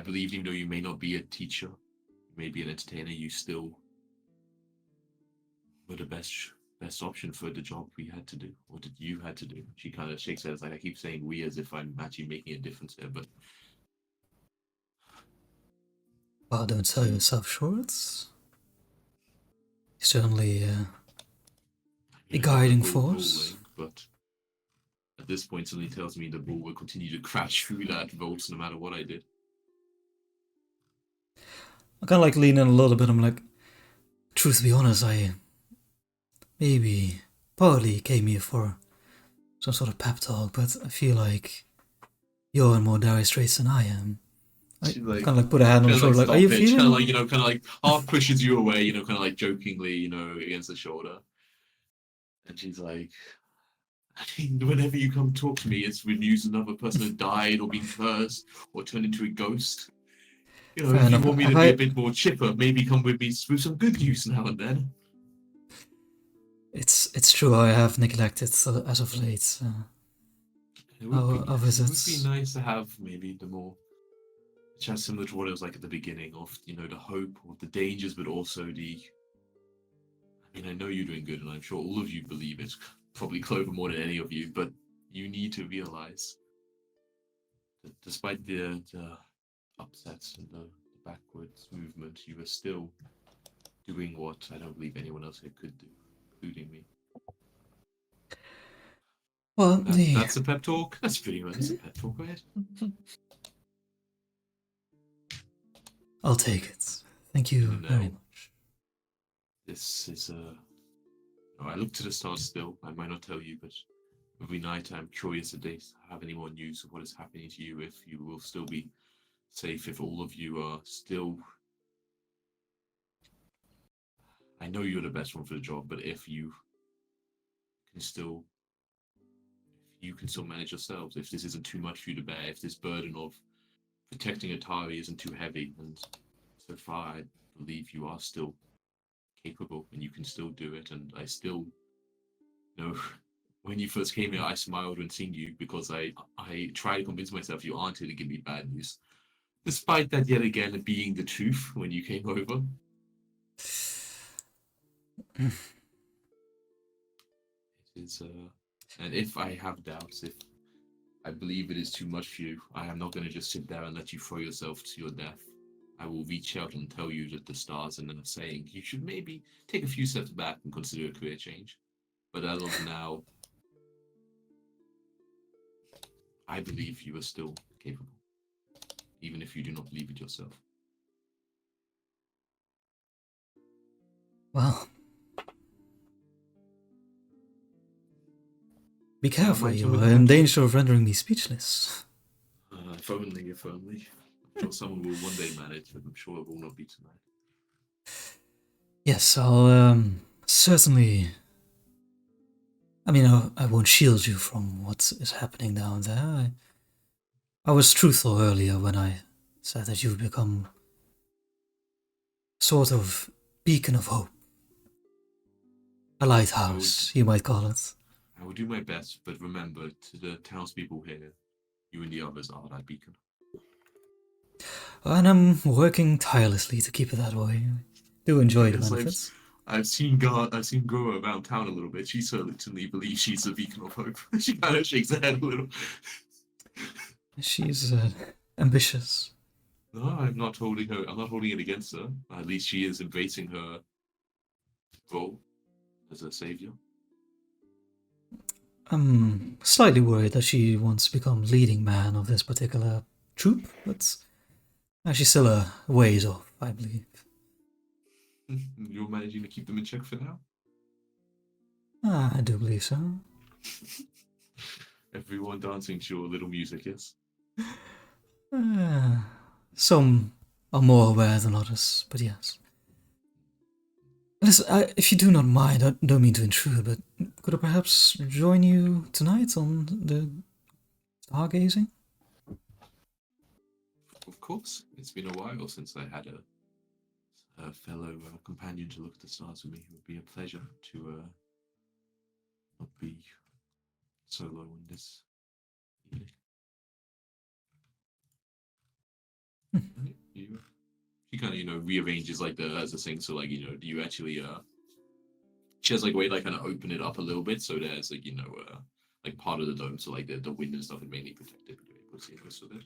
believe, even though you may not be a teacher, you may be an entertainer, you still were the best option for the job we had to do, or that you had to do. She kind of shakes her head, like, I keep saying we as if I'm actually making a difference here, but Well, don't sell yourself short. Certainly a guiding force. But at this point, something tells me the ball will continue to crash through that vault no matter what I did. I kind of like lean in a little bit. I'm like, truth be honest, I maybe partly came here for some sort of pep talk, but I feel like you're in more dire straits than I am. I like, kind of like put a hand on the shoulder, like, are you feeling? Kind of like half pushes you away, kind of like jokingly, against the shoulder. And she's like, I mean, whenever you come talk to me, it's with news another person had died or been cursed or turned into a ghost. If you want me to be a bit more chipper, maybe come with me with some good news now and then. It's true, I have neglected as of late. Our visits. It would be nice to have maybe the more chat similar to what it was like at the beginning of, the hope or the dangers, but also I know you're doing good, and I'm sure all of you believe it. Probably Clover more than any of you, but you need to realize that despite the upsets and the backwards movement, you are still doing what I don't believe anyone else here could do, including me. Well, that's a pep talk. That's pretty much a pep talk. Go ahead. I'll take it. Thank you very much. This is I look to the stars still. I might not tell you, but every night I'm curious if they have any more news of what is happening to you, if you will still be safe, if all of you are still... I know you're the best one for the job, but if you can still manage yourselves, if this isn't too much for you to bear, if this burden of protecting Atari isn't too heavy, and so far I believe you are still capable and you can still do it, and I still know when you first came here, I smiled when seeing you because I tried to convince myself you aren't here to give me bad news. Despite that, yet again, being the truth when you came over. It is, and if I have doubts, if I believe it is too much for you, I am not going to just sit there and let you throw yourself to your death. I will reach out and tell you that the stars and then saying you should maybe take a few steps back and consider a career change. But as of now, I believe you are still capable, even if you do not believe it yourself. Well, be careful, you are in danger of rendering me speechless. If only, if only. I'm sure someone will one day manage, but I'm sure it will not be tonight. Yes, I'll certainly. I mean, I won't shield you from what is happening down there. I was truthful earlier when I said that you've become sort of beacon of hope. A lighthouse, you might call it. I will do my best, but remember, to the townspeople here, you and the others are that beacon. And I'm working tirelessly to keep it that way. I do enjoy the Yes, benefits. I've seen Gora around town a little bit. She certainly believes she's a beacon of hope. She kind of shakes her head a little. She's ambitious. No, I'm not holding it against her. At least she is embracing her role as a savior. I'm slightly worried that she wants to become leading man of this particular troop, but she's still a ways off, I believe. You're managing to keep them in check for now? I do believe so. Everyone dancing to your little music, yes? Some are more aware than others, but yes. Listen, if you do not mind, I don't mean to intrude, but could I perhaps join you tonight on the stargazing? Of course. It's been a while since I had a fellow companion to look at the stars with me. It would be a pleasure to not be solo in this evening. She kind of, rearranges like as a thing. So like, do you actually she has like a way like kind of open it up a little bit so there's like like part of the dome, so like the wind and stuff is mainly protected, but you're able to see most of it.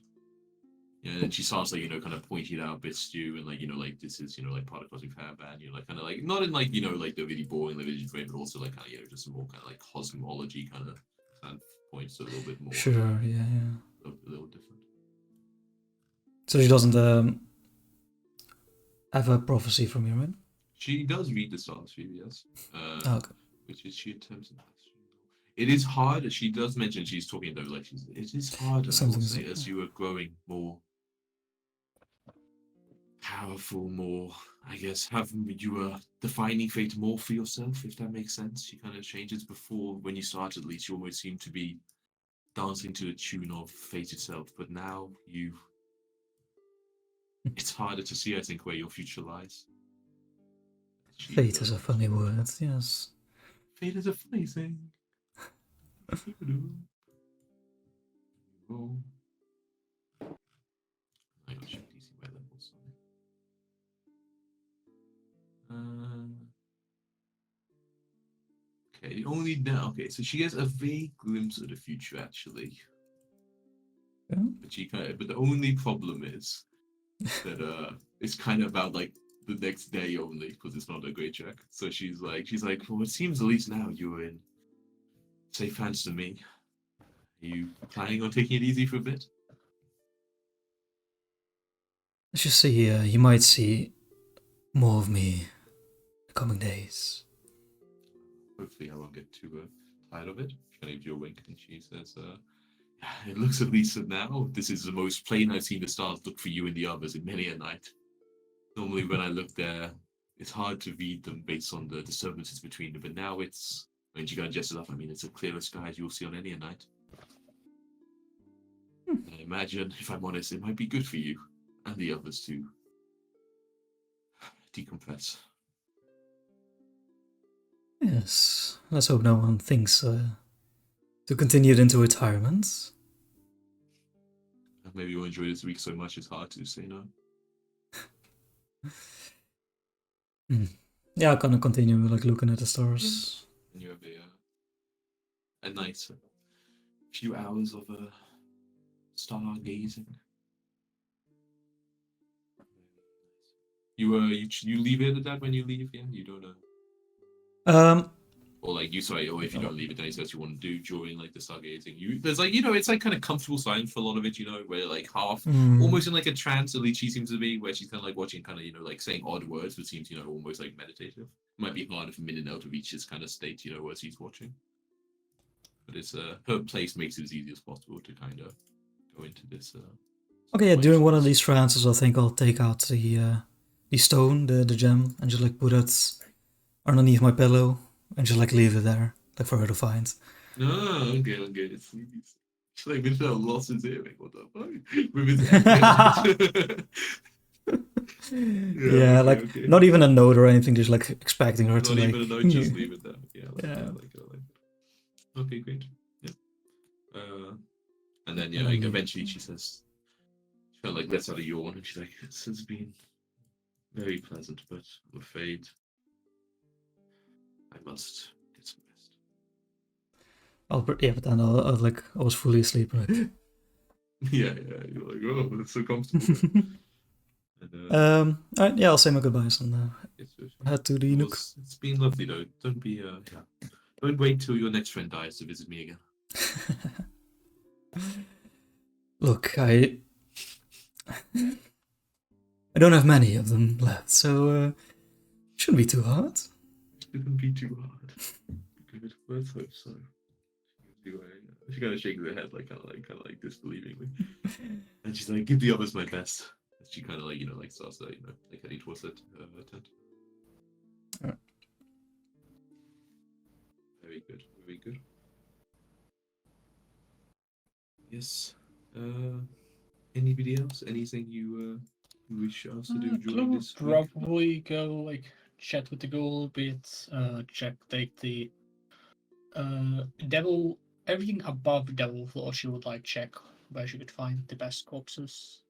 Yeah, and then she starts like kind of pointing out bits to you, and like like this is like part of Cosmic Hairband, like kind of like not in like like the really boring religious way, but also like kind of just more kind of like cosmology kind of standpoints, so a little bit more. Sure, yeah. A little different. So she doesn't have a prophecy from you, right? She does read the stars, yes. Okay. Which is she attempts to. It is hard. She does mention she's talking though, like it is hard. I will say, as you are growing more powerful, more, I guess, you are defining fate more for yourself, if that makes sense. She kind of changes. Before, when you start, at least, you almost seem to be dancing to the tune of fate itself, but now it's harder to see, I think, where your future lies. Fate is a funny word, yes. Fate is a funny thing. Oh. I got check DC by levels. Okay, only now. Okay, so she has a vague glimpse of the future, actually. Yeah. But the only problem is that it's kind of about like the next day only, because it's not a great check. So she's like, well, it seems at least now you're in safe hands to me. Are you planning on taking it easy for a bit? Let's just say you might see more of me in the coming days. Hopefully I won't get too tired of it. She kind of gives you a wink and she says, it looks at least now, this is the most plain I've seen the stars look for you and the others in many a night. Normally when I look there, it's hard to read them based on the disturbances between them, but now it's, when she kind of gestures up, I mean, it's a clearer sky as you'll see on any night. I imagine, if I'm honest, it might be good for you and the others to decompress. Yes, let's hope no one thinks to continue it into retirement. Maybe you enjoy this week so much it's hard to say no. Yeah, I'm gonna continue like looking at the stars. And you have a nice few hours of stargazing. You leave it at that when you leave, yeah? You don't or like or if you don't leave it, then he says you want to do during like the stargazing. There's like, it's like kind of comfortable silence for a lot of it, where like half almost in like a trance, at least she seems to be, where she's kind of like watching, kind of, like saying odd words, but seems, almost like meditative. It might be harder for Minnow to reach this kind of state, as he's watching. But it's her place makes it as easy as possible to kind of go into this. Okay, yeah, during one of these trances, I think I'll take out the stone, the gem, and just like put it underneath my pillow and just like leave it there, like for her to find. No, okay. It's like Michelle lost his earring. What the fuck? With his yeah, like okay. not even a note or anything, just like expecting her Not to like. even a note, just leave it there. Yeah. Yeah. Okay, great. Yeah. And then like, eventually she says, she kind of like lets out a yawn, and she's like, "This has been very pleasant, but I'm afraid I must get some rest." But then I was fully asleep. Right? Yeah, you're like, oh, it's so comfortable. And, alright, yeah, I'll say my goodbyes and head to the nook. It's been lovely though. Don't be don't wait till your next friend dies to visit me again. Look, I don't have many of them left, so shouldn't be too hard. Shouldn't be too hard. Good. Let's hope so. She kind of shakes her head, like kind of like disbelievingly, and she's like, "Give the others my best." And she kind of like like starts like heading towards that tent. Alright. Very good. Very good. Yes. Anybody else? Anything you wish us to do during this week? Probably go like chat with the ghoul a bit, check like the devil, everything above devil floor. She would like check where she could find the best corpses.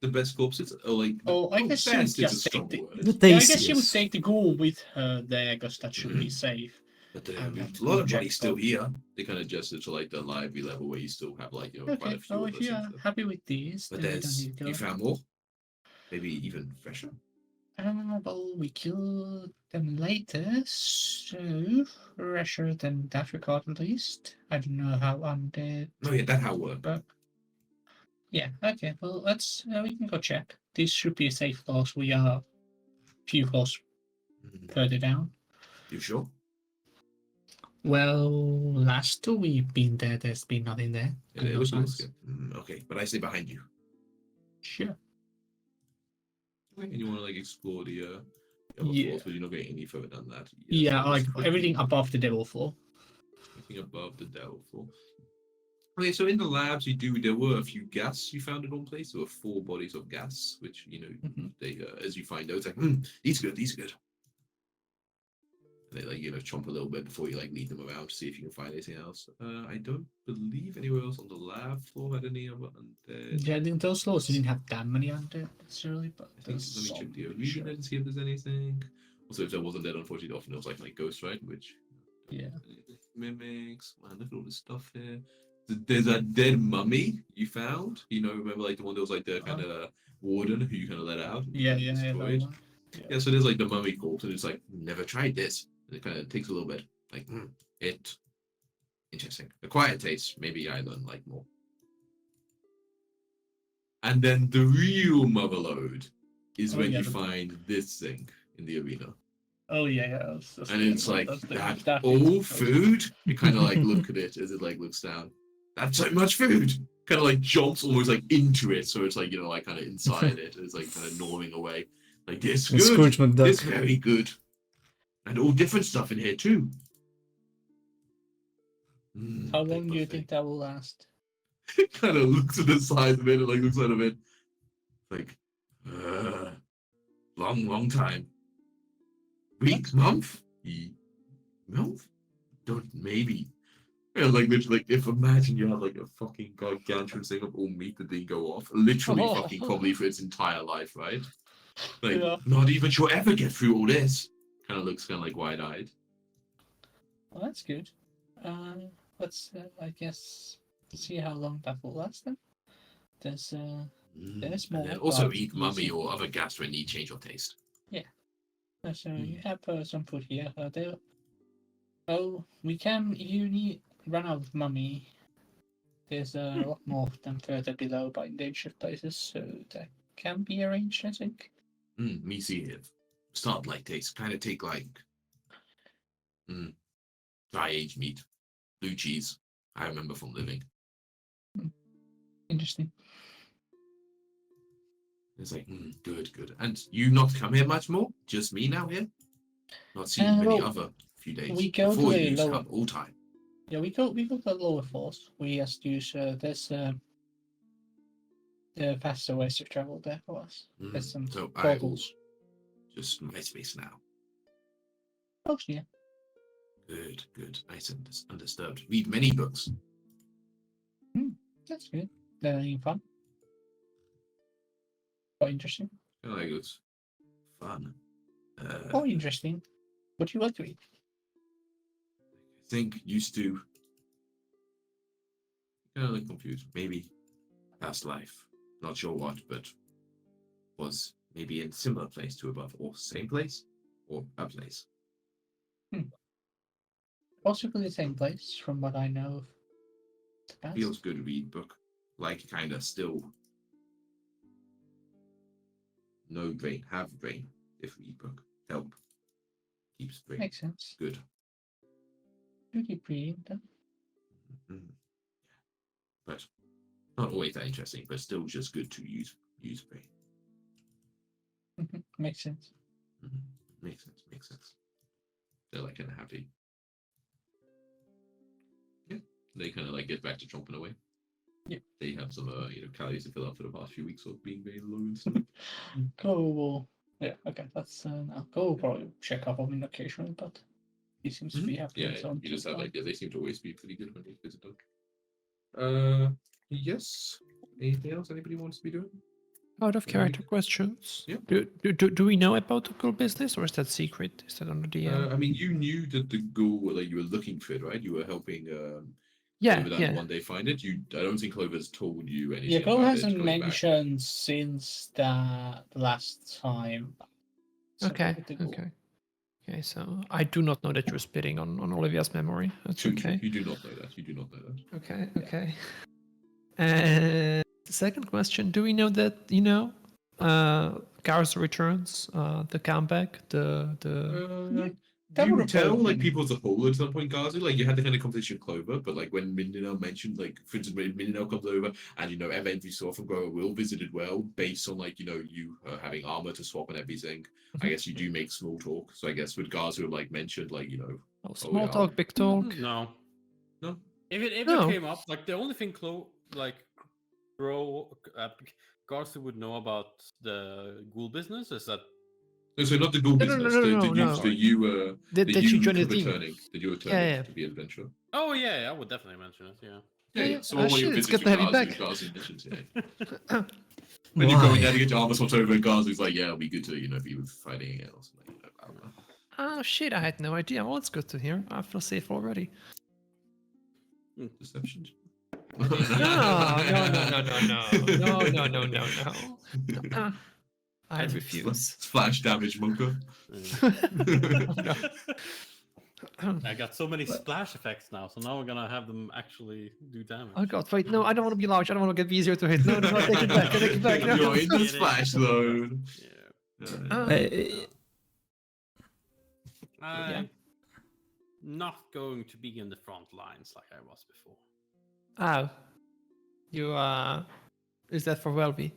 The best corpses, or like I guess she would best is a just strong take word. The yeah, I guess she would tastiest. take the ghoul with her there, because that should be safe. But And a then lot of check money's still out. here. They kind of gesture to like the library level where you still have like quite Okay, a few well of if those you're and stuff. happy with these, But then we don't need to you go. found more, maybe even fresher. Well, we killed them later, so fresher than that regard at least. I don't know how undead. Oh yeah, that how it worked. But yeah, okay. Well, let's we can go check. This should be a safe floors. We are a few floors further down. You sure? Well, last two we've been there. There's been nothing there. Yeah, and it no looks signs. good. Okay, but I stay behind you. Sure. And you want to like explore the other Yeah. floors, but you're not getting any further than that. Yeah, so like just everything quickly- above the devil floor. Everything above the devil floor. Okay, so in the labs there were a few gas you found in one place. There were 4 bodies of gas, which they as you find out, it's like these are good. And they like chomp a little bit before you like lead them around to see if you can find anything else. I don't believe anywhere else on the lab floor had any other undead. Yeah, I think those floors didn't have that many undead necessarily, but I think let me check the arena to see if there's anything. Also, if there wasn't dead, unfortunately, often it was like Ghost, right? Which mimics. Man, look at all this stuff here. There's a dead mummy you found. Remember like the one that was like the kind of warden who you kind of let out. Yeah. Yeah, so there's like the mummy corpse, and it's like never tried this. And it kind of takes a little bit. Like interesting. A quiet taste. Maybe I learn like more. And then the real mother load is when you find this thing in the arena. Oh yeah. And it's like that all food. You kind of like look at it as it like looks down. That's so much food. Kind of like jumps almost like into it, so it's like like kind of inside it. It's like kind of gnawing away. Like this good. Scrooge McDuck. This very good. And all different stuff in here too. How long do you think that will last? It kind of looks at the size of it and like looks out of it. Like long time. Week, month? Month? Don't maybe. Yeah, like literally, like, if imagine you had like a fucking gargantuan thing of all meat that didn't go off, literally Oh. fucking probably for its entire life, right? Like, Yeah. not even sure ever get through all this. Kind of looks kind of like wide-eyed. Well, that's good. Let's, I guess, see how long that will last then. There's There's And then more, also but eat mummy easy. or other gas when you change your taste. So you have some food here. There. Oh, we can. You need run out of mummy. There's a lot more of them further below by endangered places, so that can be arranged, I think. Me see it. Start like taste. Kind of take like dry aged meat, blue cheese. I remember from living. Interesting. It's like good, good. And you not come here much more? Just me now here? Not seen many well, other few days. we go Before to you a used to lower. come all time. Yeah, we go to the lower floors. We just use there's faster ways to travel there for us. There's some So I will portals. just my space now. Oh yeah. Good, good. Nice and undisturbed. Read many books. That's good. Any fun? Quite interesting. I like it. Fun. Quite interesting. What do you like to eat? I think used to kind of like confused. Maybe past life. Not sure what, but was maybe in similar place to above, or same place, or a place. Possibly the same place, from what I know of the past. Feels good to read book. Like kind of still no brain, have brain. If read book help keeps brain Makes sense. good. You keep reading them. But not always that interesting. But still just good to use brain. Makes sense. Makes sense. Makes sense. They're like kind of happy. Yeah, they kind of like get back to chomping away. Yeah. They have some calories to fill up for the past few weeks of being very low and stuff. Go will. Yeah, okay, that's now. Go will probably check up on him occasionally, but he seems to be happy Yeah, with his own you just have time. like they seem to always be pretty good when they visit them. Yes. Anything else anybody wants to be doing? Out of character questions. Yeah. Do we know about the ghoul business, or is that secret? Is that under the I mean, you knew that the ghoul, like you were looking for it, right? You were helping yeah, Clover yeah. one day find it. I don't think Clover's told you anything. Yeah, Go about hasn't it going back. mentioned since the last time. something Okay, with the ghoul. okay. So I do not know that you're spitting on Olivia's memory. That's True, okay. You do not know that. You do not know that. Okay, Yeah. okay. And the second question: do we know that Garza returns, the comeback, the That you would've tell probably like been- people as a whole at some point, Gazi. Like you had the kind of conversation with Clover, but like when Mindanao mentioned, like for instance, when Mindanao comes over and every so often Grower will visited well based on like you having armor to swap and everything. I guess you do make small talk. So I guess with Gazu like mentioned like small yeah. talk, big talk. No. No. If No. it came up, like the only thing Garza would know about the ghoul business is that So not the ghoul No, business. no. The you That you joined the team. returning. That you're returning Yeah. to be an adventurer. oh yeah, I would definitely mention it. Yeah. Yeah. So all Shit, your it's visits good to have you with back. Gazi missions, yeah. When you go in Why? there to get your armor swapped over, and Gazi's like, yeah, it'll be good to be fighting again or something. I don't know. Oh shit! I had no idea. Well, it's good to hear. I feel safe already. Deception. No. I refuse. Splash damage, Monka. I got so many splash effects now, so now we're gonna have them actually do damage. Oh god, wait, no, I don't want to be large. I don't want to get easier to hit. No, I take it back. I take it back. No. You're in the Get it. splash zone. Yeah. Yeah. I'm not going to be in the front lines like I was before. Oh. You, is that for Welby?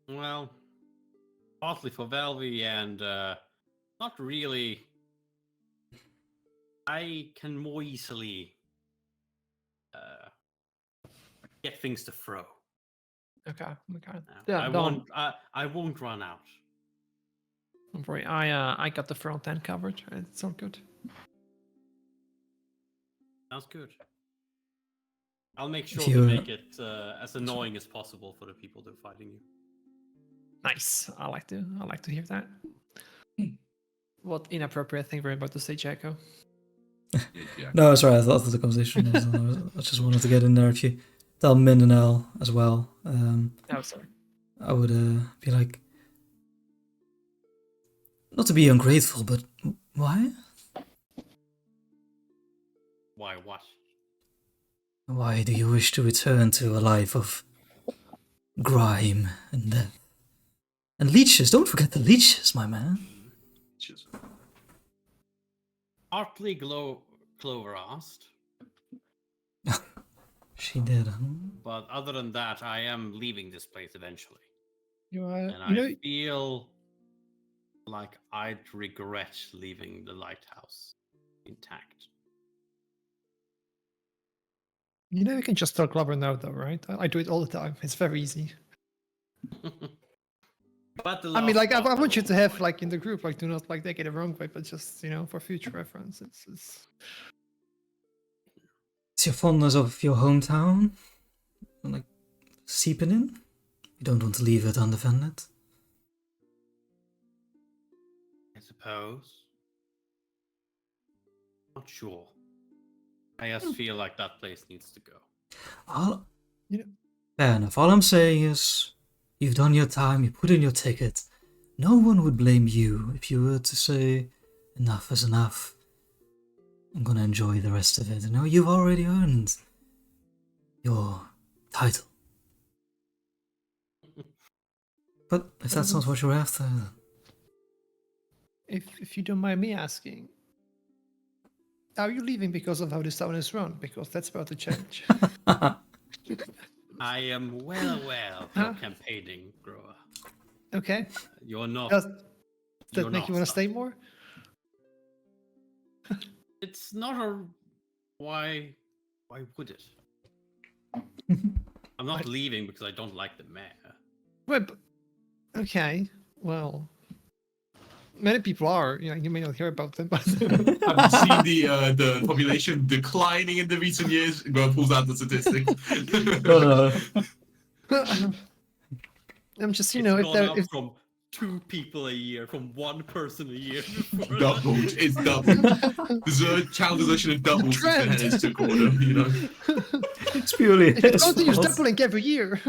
Well, partly for Valve and not really. I can more easily get things to throw. Okay. Now, Yeah, I won't run out. Don't worry. I got the front end covered. It's all good. Sounds good. I'll make sure you- to make it as annoying as possible for the people that are fighting you. Nice. I like to hear that. What inappropriate thing were you about to say, Jacko? Yeah. No, sorry, I thought the conversation was, I just wanted to get in there. If you tell Min and Elle as well, Oh, sorry. I would be like, not to be ungrateful, but why? Why? What? Why do you wish to return to a life of grime and death? And leeches, don't forget the leeches, my man. Just- Partly Clover asked, She did, huh? but other than that, I am leaving this place eventually. You are. And I feel like I'd regret leaving the lighthouse intact. You can just tell Glover now, though, right? I do it all the time. It's very easy. But the I mean, last like, I part want you was to have, fine. like, in the group, like, do not, like, take it the wrong way, but just, for future reference. It's... It's your fondness of your hometown, like, seeping in? You don't want to leave it undefended? I suppose. Not sure. I just feel like that place needs to go. All, You know- Fair enough. All I'm saying is, you've done your time, you put in your ticket. No one would blame you if you were to say, enough is enough. I'm gonna enjoy the rest of it. You've already earned your title. But if that's not what you're after, then... If you don't mind me asking, are you leaving because of how this town is run? Because that's about to change. I am well aware of your campaigning, Grower. Okay. You're not. Does you're that make not you want to stuck. stay more? It's not a. Why? Why would it? I'm not leaving because I don't like the mayor. Well, okay. Well, many people are. You may not hear about them, but Have you seen the population declining in the recent years? Go pulls out the statistics. I'm just, It's if gone there, up if from 2 people a year, from 1 person a year. before Doubled. that. It's doubled. Child desertion has doubled since the Trend. Hennis took order, It's purely if it his continues fault. doubling every year.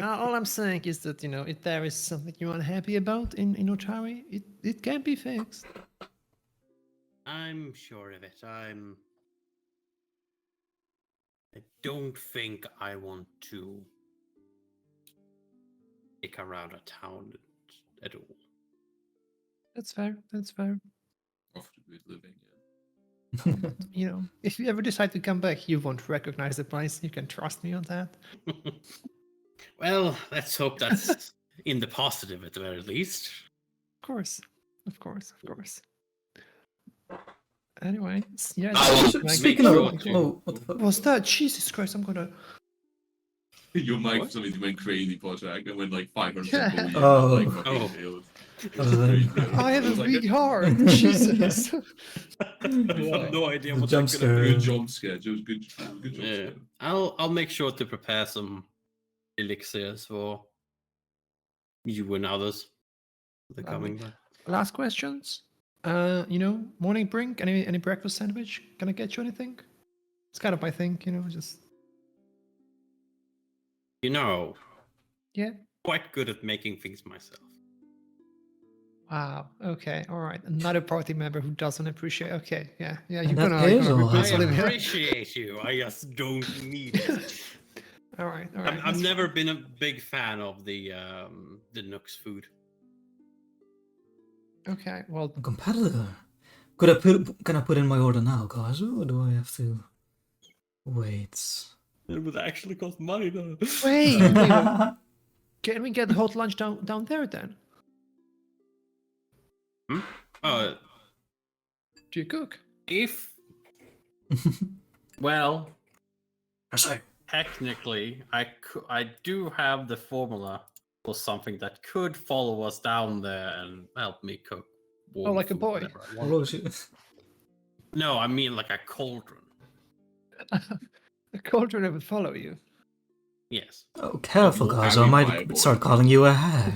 All I'm saying is that, if there is something you're unhappy about in Otari, it can be fixed. I'm sure of it. I don't think I want to stick around a town at all. That's fair. That's fair. Off to good living, If you ever decide to come back, you won't recognize the place. You can trust me on that. Well, let's hope that's in the positive at the very least. Of course. Of course. Of course. Anyway, yeah. Speaking sure of... to- Oh, what the fuck? What's that? Jesus Christ, I'm gonna... yeah. Your mic What? suddenly went crazy, Potter. I went like 500 Yeah. people. Oh. Like fucking Oh. failed. I have a was like big heart. Jesus. I have no idea The what jump that could have scare. been. Good jump scare. It was good. Good jump Yeah, scare. I'll make sure to prepare some elixirs for you and others that are coming back. Last questions. Morning drink. Any breakfast sandwich? Can I get you anything? It's kind of my thing. Just yeah. Quite good at making things myself. Wow. Okay. All right. Another party member who doesn't appreciate. Okay. Yeah. Yeah. You're And that gonna pays or replace I what? Olivia. appreciate you. I just don't need it. All right. All right. I've that's never fine. been a big fan of the Nooks food. Okay. Well, A competitor. Can I put in my order now, guys, or do I have to wait? It would actually cost money though. wait. Can we get hot lunch down there then? Uh, Do you cook? if well, Sorry. technically, I do have the formula for something that could follow us down there and help me cook. warm like a food boy. whenever I want. Oh, shit. No, I mean like a cauldron. A cauldron that would follow you. Yes. Oh, careful, more guys, or I Harry might Fireboy. start calling you a hag.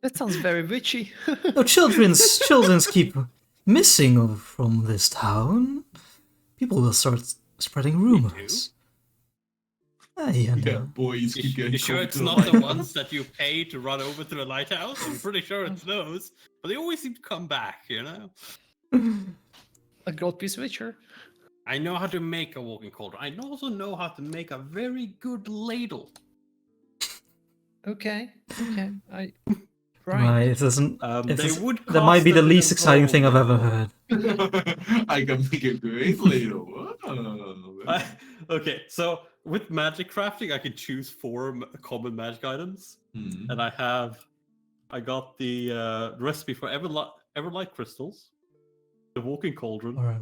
That sounds very witchy. No, children's keep missing from this town. People will start spreading rumors. You Yeah, know. boys keep getting You sure caught it's in a not the lighthouse. ones that you pay to run over to the lighthouse? I'm pretty sure it's those, but they always seem to come back, you know? A goldpiece witcher. I know how to make a walking cauldron. I also know how to make a very good ladle. Okay. Okay. Right. Right, it doesn't. They would That might be cost the a least little exciting thing I've gold, ever though. heard. I can make a great ladle. Oh, Okay, so with magic crafting, I can choose 4 common magic items, Hmm. and I got the recipe for Everlight crystals, the walking cauldron, Alright.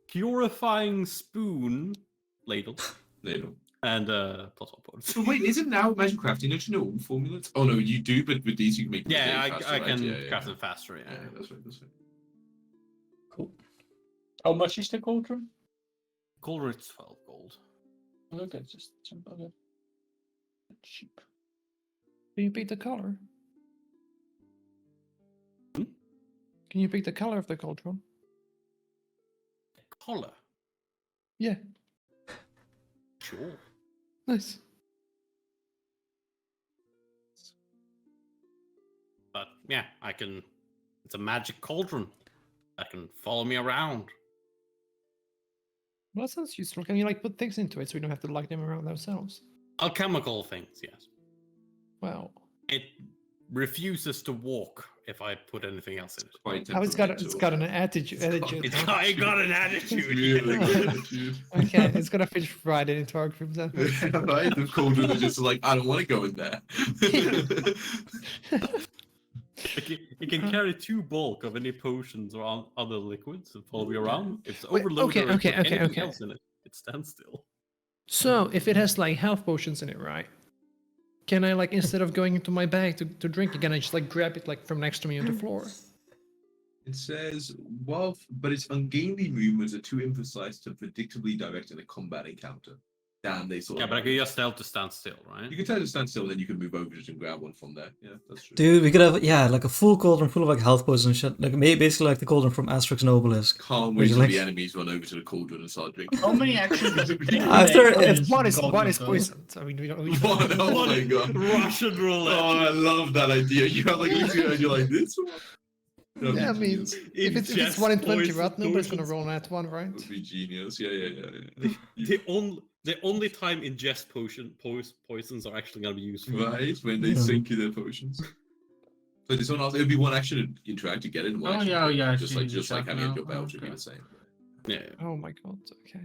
purifying spoon, ladle, Ladle. and +1 points. But wait, isn't now magic crafting? Don't you know all formulas? Oh no, you do, but with these you can make them Yeah, really faster, I right? can Yeah, craft yeah. them faster. Yeah. Yeah, that's right. That's right. Cool. How much is the cauldron? Cauldron is 12 gold. Okay, just some other cheap. Can you pick the color? Hmm? Can you pick the color of the cauldron? Color. Yeah. Sure. Nice. But yeah, I can. It's a magic cauldron that can follow me around. Well, that sounds useful. Can you like put things into it so we don't have to lug them around ourselves? Alchemical things, yes. Well, It refuses to walk if I put anything else in it. Quite how it's got an attitude. It's huh? I got an attitude. really good attitude. Okay, it's gonna fit right into our group then. Right? The cauldron is just like, I don't want to go in there. It can carry 2 bulk of any potions or other liquids and follow me around. If it's Wait, overloaded okay, or anything okay. else in it, it stands still. So if it has like health potions in it, right? Can I like instead of going into my bag to drink it, can I just like grab it like from next to me on the floor? It says, but its ungainly movements are too emphasized to predictably direct in a combat encounter. Damn, they sort Yeah, of. but I can just tell to stand still, right? You can tell it to stand still, then you can move over just and grab one from there. Yeah, that's true. Dude, we could have, like a full cauldron full of like health potions and shit. Like basically like the cauldron from Asterix and Obelisk. Can't Would wait you till like- the enemies run over to the cauldron and start drinking. How many actually? After- One is poisoned. I mean, we don't. We One, oh my god. Russian Oh, roulette. I love that idea. You have like and you're like this one. That'd be Yeah, I mean, genius. if it's Ingest 1 in 20, poison right? Nobody's gonna potions. roll that one, right? That'd be genius. Yeah. The only time ingest poisons are actually gonna be useful. Right when they Yeah. sink in their potions. So this one also, it'd be one action to interact to get it. And one Oh, action yeah, to- yeah, Just like actually, having it in your now, belt should be okay. the same. Yeah, Oh my god. Okay.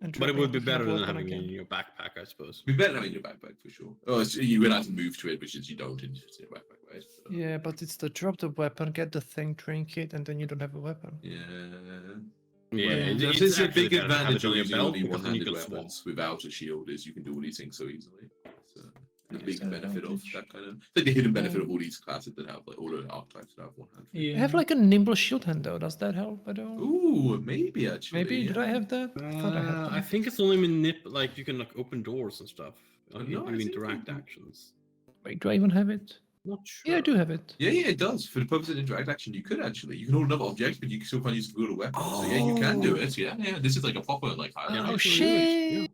And but it would be dropping better than weapon having it again. in your backpack, I suppose. Be better having your backpack for sure. Oh, so you're gonna have to move to it, which is you don't in your backpack, right? So, Yeah, but it's the drop the weapon, get the thing, drink it, and then you don't have a weapon. Yeah. Yeah, This is a actually big better to have advantage it of on your using belt only because then you one-handed can weapons swap. without a shield is you can do all these things so easily. So the Yes, big an benefit of advantage. that kind of like the hidden benefit of all these classes that have like all the archetypes that have one hand. I Yeah. have like a nimble shield hand though. Does that help at all? Ooh, maybe actually. Maybe did I yeah. have that? I thought I had I that. think it's only like you can like open doors and stuff. Like, No, I do think interact you- actions. Wait, do I even have it? Not sure. Yeah, I do have it. Yeah, it does. For the purpose of interact action, you could actually. You can hold another object, but you still can't use it to build a weapon. So yeah, you can do it. Yeah. This is like a proper like highlight. Oh I can do it, shit!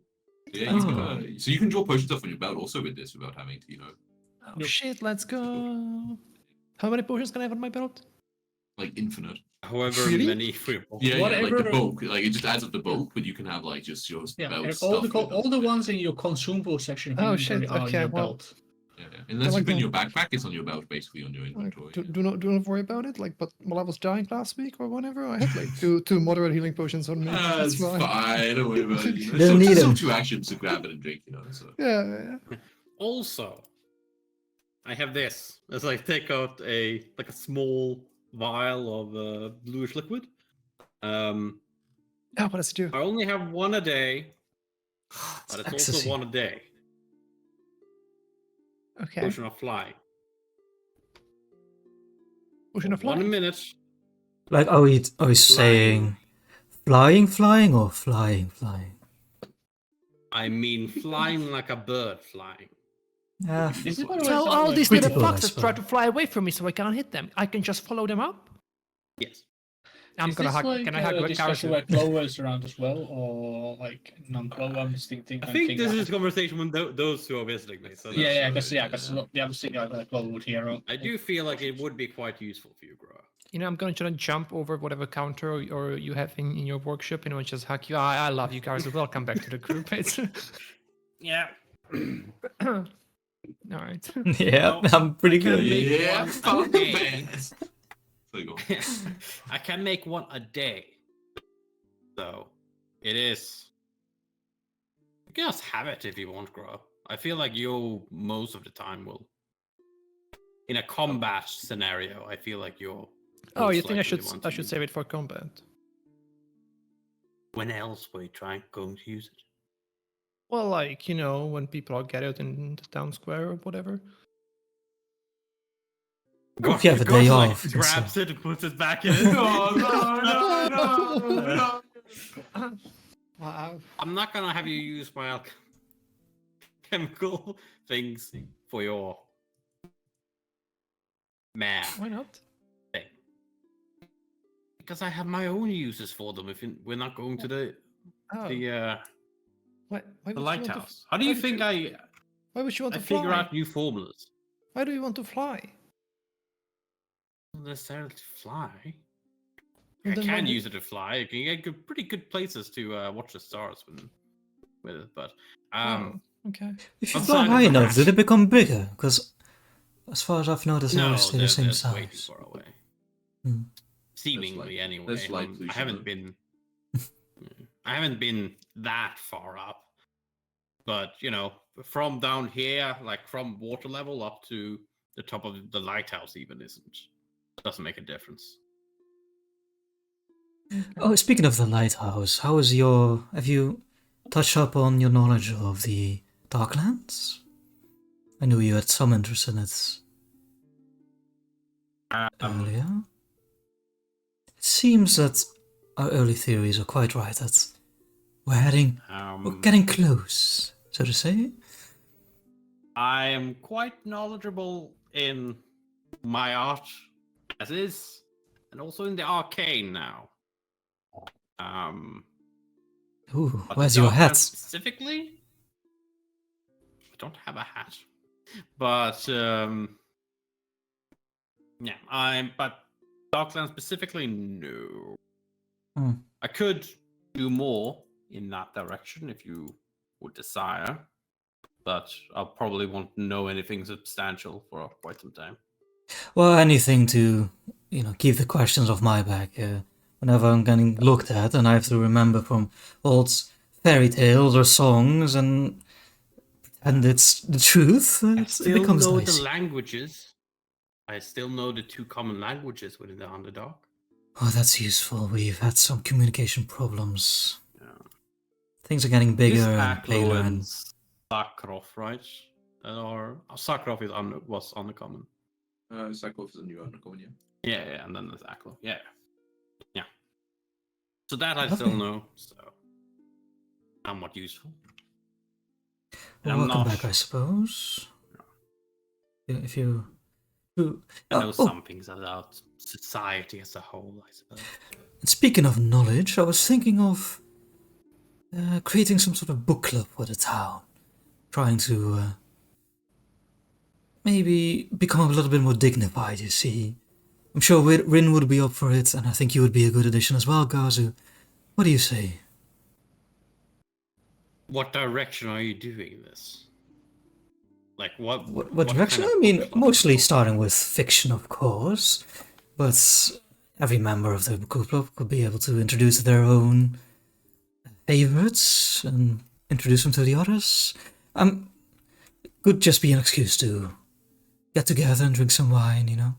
Yeah, you can, Oh. so you can draw potions off on your belt also with this without having to, Oh Yep. shit! Let's go. How many potions can I have on my belt? like infinite. However Really? many for your belt. Yeah, like the Whatever- bulk. Like it just adds up the bulk, but you can have like just your Yeah, belt and stuff. all the ones in your consumable section. of Oh, inventory shit, are in okay, your well, belt. Yeah. Unless like you put in that. your backpack, it's on your belt, basically on your Like, inventory. do not worry about it. Like, but while I was dying last week or whenever, I had like two moderate healing potions on me. That's fine. Don't worry about it. Don't So need just them. 2 actions to grab it and drink, So Yeah. Also, I have this. As I take out a small vial of bluish liquid. Oh, what does it do? I only have one a day, but it's Ecstasy. also one a day. Okay. Potion of fly. Potion of One a life. minute. Like, he's saying, flying, or flying? I mean, flying like a bird flying. Yeah, This is what it Tell sounds all like. these Pretty little cool, I foxes try to suppose. fly away from me so I can't hit them. I can just follow them up. Yes. I'm Is gonna this hug. like Can I hug discussion Karasu? where Clover is around as well, or like non-Clover? I'm just thinking. I think this is a conversation when those two are visiting me. So Yeah, that's- because the other thing Clover would hear. I do feel like it would be quite useful for you, Groa. You know, I'm going to try to jump over whatever counter or you have in your workshop, and just hug you. I love you, Karasu. Welcome back to the group. It's Yeah. all right. yeah, No, I'm pretty I can good. make Yeah, one a fuck day. man. So go. I can make one a day. So it is. You can just have it if you want, Groa. I feel like you most of the time will. In a combat scenario, I feel like you're. Oh, you most think I likely should the one to use save it for combat? When else were you going to use it? Well, like, you know, when people are gathered in the town square or whatever. If you have a day off and grabs stuff. it and puts it back in. No. Wow. I'm not gonna have you use my chemical things for your man Why not? thing. Because I have my own uses for them. If we're not going to the Oh, the why would the you want to lighthouse, how do you would think why would you want I to figure fly? out new formulas? Why do you want to fly? Not necessarily to fly. Well, I then why can would- use it to fly. You can get pretty good places to watch the stars with it, but Oh, okay. If you Outside fly of high enough, that- do they become bigger? Because as far as I've noticed, they no, always stay the same they're way too size. far away. Hmm. Seemingly, anyway. that's light pollution, I haven't though. been. I haven't been that far up, but you know, from down here, like from water level up to the top of the lighthouse, even doesn't make a difference. Oh, speaking of the lighthouse, have you touched up on your knowledge of the Darklands? I knew you had some interest in it earlier. It seems that our early theories are quite right, that we're getting close, so to say. I am quite knowledgeable in my art as is, and also in the arcane now. Ooh, But where's the your Darklands hat? specifically? I don't have a hat, but yeah, but Darklands specifically, no. Hmm. I could do more in that direction if you would desire, but I'll probably won't know anything substantial for quite some time. Well, anything to, keep the questions off my back. Whenever I'm getting looked at and I have to remember from old fairy tales or songs and pretend it's the truth, I it still becomes know nice. the languages. I still know the two common languages within the Underdark. Oh, that's useful. We've had some communication problems. Yeah. Things are getting bigger Is and Aklo paler and and... Sakrof, right? Or Sakrof was uncommon. Sakov is a new unicorn, yeah. Yeah, and then there's Aklo. Yeah. So that I still Lovely. know. So somewhat useful. And Well, I'm welcome not. back, I suppose. If you... I know Oh, some things about society as a whole, I suppose. and speaking of knowledge, I was thinking of creating some sort of book club for the town. Trying to maybe become a little bit more dignified, you see. I'm sure Rin would be up for it, and I think you would be a good addition as well, Gazu. What do you say? What direction are you doing this? Like what? What direction? kind of I mean, book club mostly is it? starting with fiction, of course, but every member of the book club could be able to introduce their own favorites and introduce them to the others. Could just be an excuse to get together and drink some wine, you know?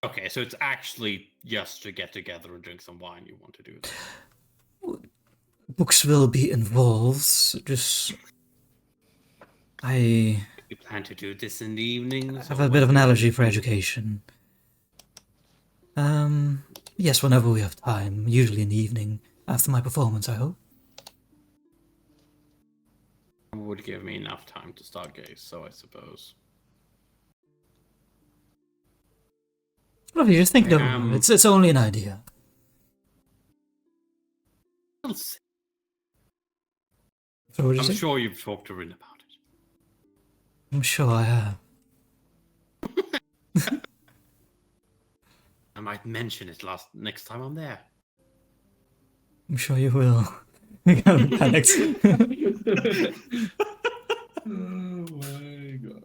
Okay, so it's actually just to get together and drink some wine you want to do this. Books will be involved, just... I You plan to do this in the evenings? have or a bit of an when allergy you- for education. Yes, whenever we have time, usually in the evening, after my performance, I hope. Would give me enough time to stargaze, so I suppose. Well, you just think no, it's only an idea. We'll see. So what did you I'm say? sure you've talked to Rin about it. I'm sure I have. I might mention it next time I'm there. I'm sure you will. I kind of panicked. Oh my god.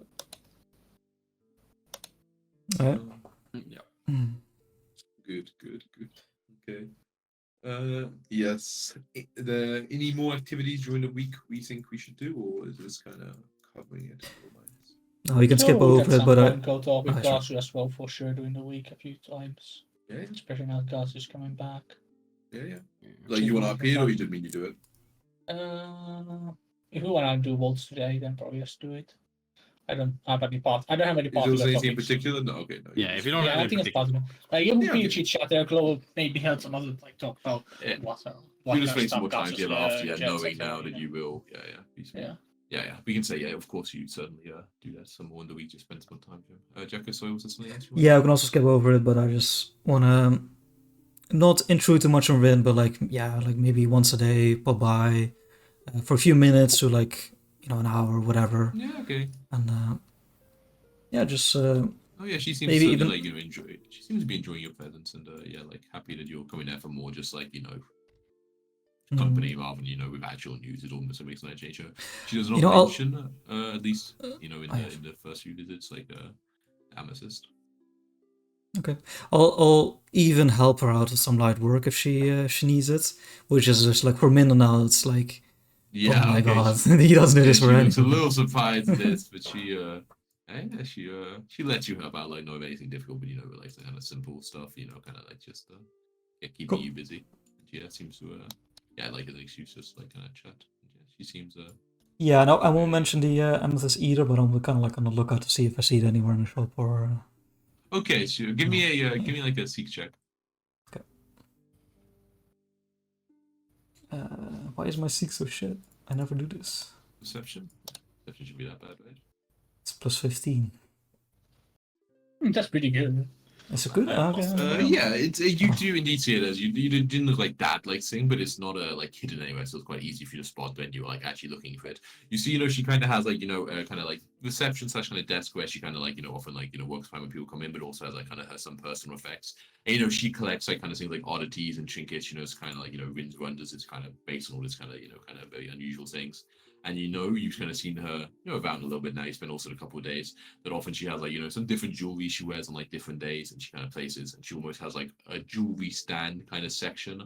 Alright. Yeah. Mm. Good. Okay. Yes. Any more activities during the week we think we should do, or is this kind of covering it? in your minds? No, we can skip we'll over at it, some but point go talk with Oh, sure. Gazu as well for sure during the week a few times. Yeah. Especially now Gazu's coming back. Yeah. Like you want to appear, or you didn't mean to do it? If we want to do votes today, then probably just do it. I don't have any part. I don't have any Is there particular anything in topics. particular? No. Okay. No. Yeah, if you don't Yeah, have I any think it's particular- possible. Like, it would Yeah, be a okay. chit chat there. Chloe maybe had some other like talk about Yeah. what We'll just kind of make some more stuff time Gazu's together after learned, knowing etc., now that know. you will. Yeah. Yeah. We can say of course you certainly do that some more in the week. Just spend some time. Jacko, sorry, was there something else? yeah, we can also skip over it, but I just wanna not intrude too much on Rin, but like maybe once a day, pop by for a few minutes to like an hour or whatever, Yeah. Okay. and just Oh yeah, she seems Maybe to even- like enjoy it. She seems to be enjoying your presence and like happy that you're coming there for more just like company rather than with actual news. It almost makes no change. She does not I'll- mention at least in I- the first few visits like Amethyst. Okay, I'll even help her out with some light work if she needs it, which is just like for Minna now. It's like, Yeah, oh my okay, god, he doesn't do this she for looks a anything. little surprised at this, but she lets you help out like not anything difficult, but like the kind of simple stuff, kind of like just keeping Cool. you busy. Yeah, it seems to like I think she's just like kind of chat. Yeah, she seems Yeah, no, I won't mention the amethyst either, but I'm kind of like on the lookout to see if I see it anywhere in the shop or. okay. So give me like a seek check. Why is my seek so shit? I never do this. Perception. Perception should be that bad, right? It's plus 15. That's pretty good. Is it good? Okay. Yeah, you do indeed see it as you didn't look like that like thing, but it's not like hidden anywhere, so it's quite easy for you to spot when you're like actually looking for it. You see, she kind of has like kind of like reception / kind of desk where she kind of like often like works fine when people come in, but also has like kind of has some personal effects. And she collects like kind of things like oddities and trinkets. It's kind of like Rin's wonders. It's kind of based on all this kind of kind of very unusual things. And you've kind of seen her around a little bit now. You spent also a couple of days. That often she has like some different jewelry she wears on like different days, and she kind of places, and she almost has like a jewelry stand kind of section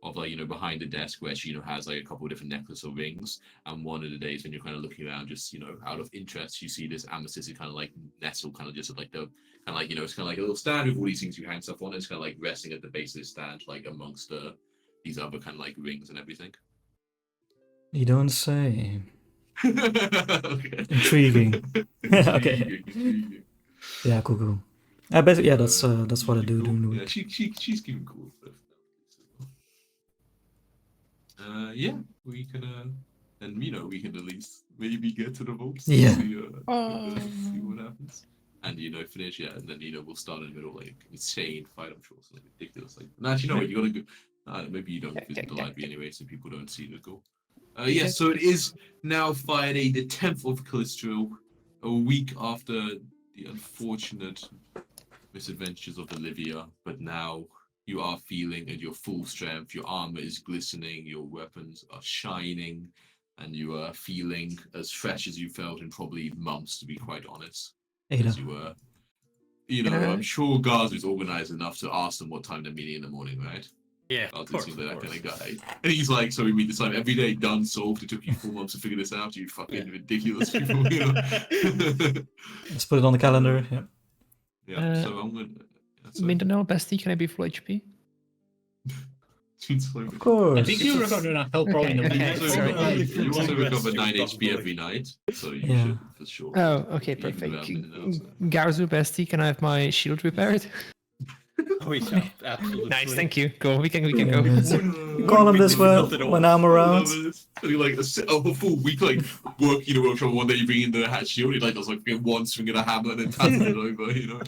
of like behind the desk where she has like a couple of different necklaces or rings. And one of the days when you're kind of looking around, just out of interest, you see this amethyst is kind of like nestled kind of just at like the kind of like it's kind of like a little stand with all these things you hang stuff on. It's kind of like resting at the base of the stand, like amongst these other kind of like rings and everything. You don't say. Okay. Intriguing. Okay. Intriguing. Yeah, cool. I bet. Yeah, that's what I do cool. during the Yeah, week. she's keeping cool. Yeah, we can and we can at least maybe get to the votes. Yeah. See what happens. And finish, yeah, and then we'll start in the middle like insane fight. I'm sure something ridiculous. Like, actually, no, you gotta go. Maybe you don't visit the library anyway, so people don't see the goal. Yes, so it is now Friday, the 10th of Callisto, a week after the unfortunate misadventures of Olivia, but now you are feeling at your full strength, your armor is glistening, your weapons are shining, and you are feeling as fresh as you felt in probably months, to be quite honest. Ada. As you were, I'm sure Gaz was organized enough to ask them what time they're meeting in the morning, right? Yeah, I'll of course. seem like that kind of guy. And he's like, so we meet this time every day, done, solved. It took you 4 months to figure this out, you fucking ridiculous people. Let's put it on the calendar. Yeah. Yeah, so I'm gonna. Mindanao, Bestie, can I be full HP? Of course. I think you recovered enough health probably in the Okay, week. You sorry. also recover 9 HP every night, so you Yeah. should for sure. Oh, okay, Even perfect. around in and out, so. Garzu, Bestie, can I have my shield repaired? Oh, yeah, absolutely. Nice, thank you. Go. We can Yeah, go. it's- You Call him this Wouldn't when, be when I'm around. Like a full week, like working in a workshop. One day you bring in the hat shield, he like does like one swing of a hammer and then passes it over. You know.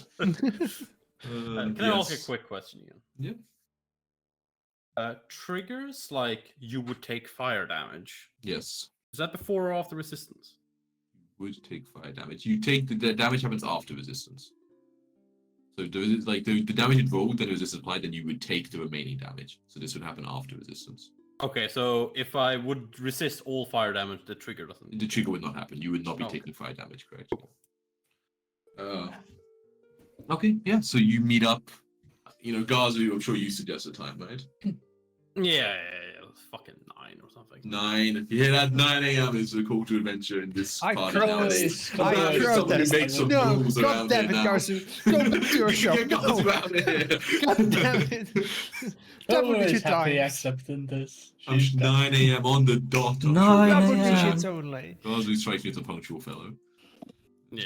Can I ask a quick question, Ian? Yeah. Triggers like you would take fire damage. Yes. Is that before or after resistance? Would take fire damage. You take the damage happens after resistance. So the damage it rolled, then resistance applied, then you would take the remaining damage. So this would happen after resistance. Okay, so if I would resist all fire damage, the trigger doesn't. The trigger would not happen. You would not be Okay. taking fire damage, correct? Okay, yeah. So you meet up. You know, Gazu, I'm sure you suggest a time, right? Yeah, fucking 9 or something. 9. Yeah, that 9 a.m. is a call to adventure in this I party nowadays. I Someone who protest. makes some No, rules God around damn it it, now. Garzu. Go back to your shop. Get Gazu out of here. God damn it. Double Always digit happy times. accepting this. I'm She's 9 a.m. on the dot. I'm 9 sure Double a.m. digits only. Gazu strikes me as a punctual fellow. Yeah.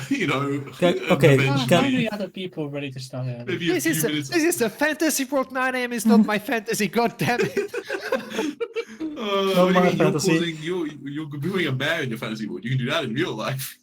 You know. Okay, eventually- How many other people ready to start it? Maybe a This few is minutes. a fantasy world. 9 a.m. is not my fantasy. God damn it. Not my You're fantasy. causing, you're becoming a bear in your fantasy world. You can do that in real life.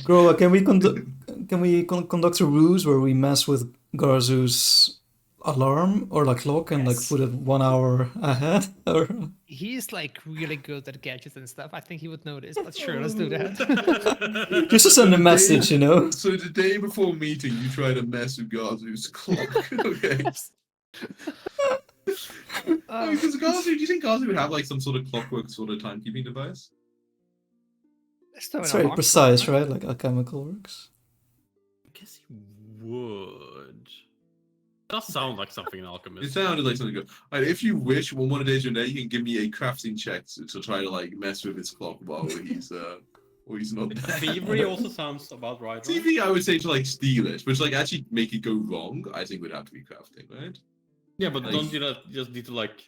Groa, can we conduct a ruse where we mess with Garzu's alarm or like clock and like Yes. put it 1 hour ahead? Or He's like really good at gadgets and stuff. I think he would notice. But sure, let's do that. just to send a message, you know? So the day before meeting, you try to mess with Gazu's clock. Okay. Because Gazu, do you think Gazu would have like some sort of clockwork sort of timekeeping device? It's very precise, right? Like alchemical works. I guess he would. Does sound like something an alchemist. It sounded like something good. Like, if you wish, one of the days you're there, you can give me a crafting check to try to like mess with his clock while he's not there. Thievery also sounds about right. Right? TV, I would say to like steal it, which like actually make it go wrong. I think would have to be crafting, right? Yeah, but Like- don't you just need to like?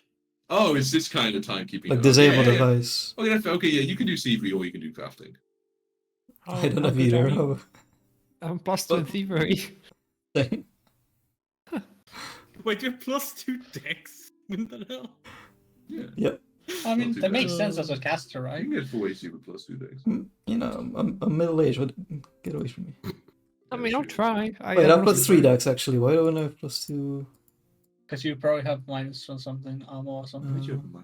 Oh, it's this kind of timekeeping. Like Okay, disable yeah, yeah. device. Okay, yeah, you can do thievery or you can do crafting. I don't have either. Oh. I'm plus 2 in thievery. Wait, you have +2 dex? What the hell? Yeah. Yep. I mean, Not too that makes bad. sense as a caster, You right? can get 4 AC with +2 days. You know, I'm middle-aged. Get away from me. I mean, I'll try. Wait, I've got 3 decks actually. Why don't I have +2? Because you probably have minus on something, armor or something. Did you have my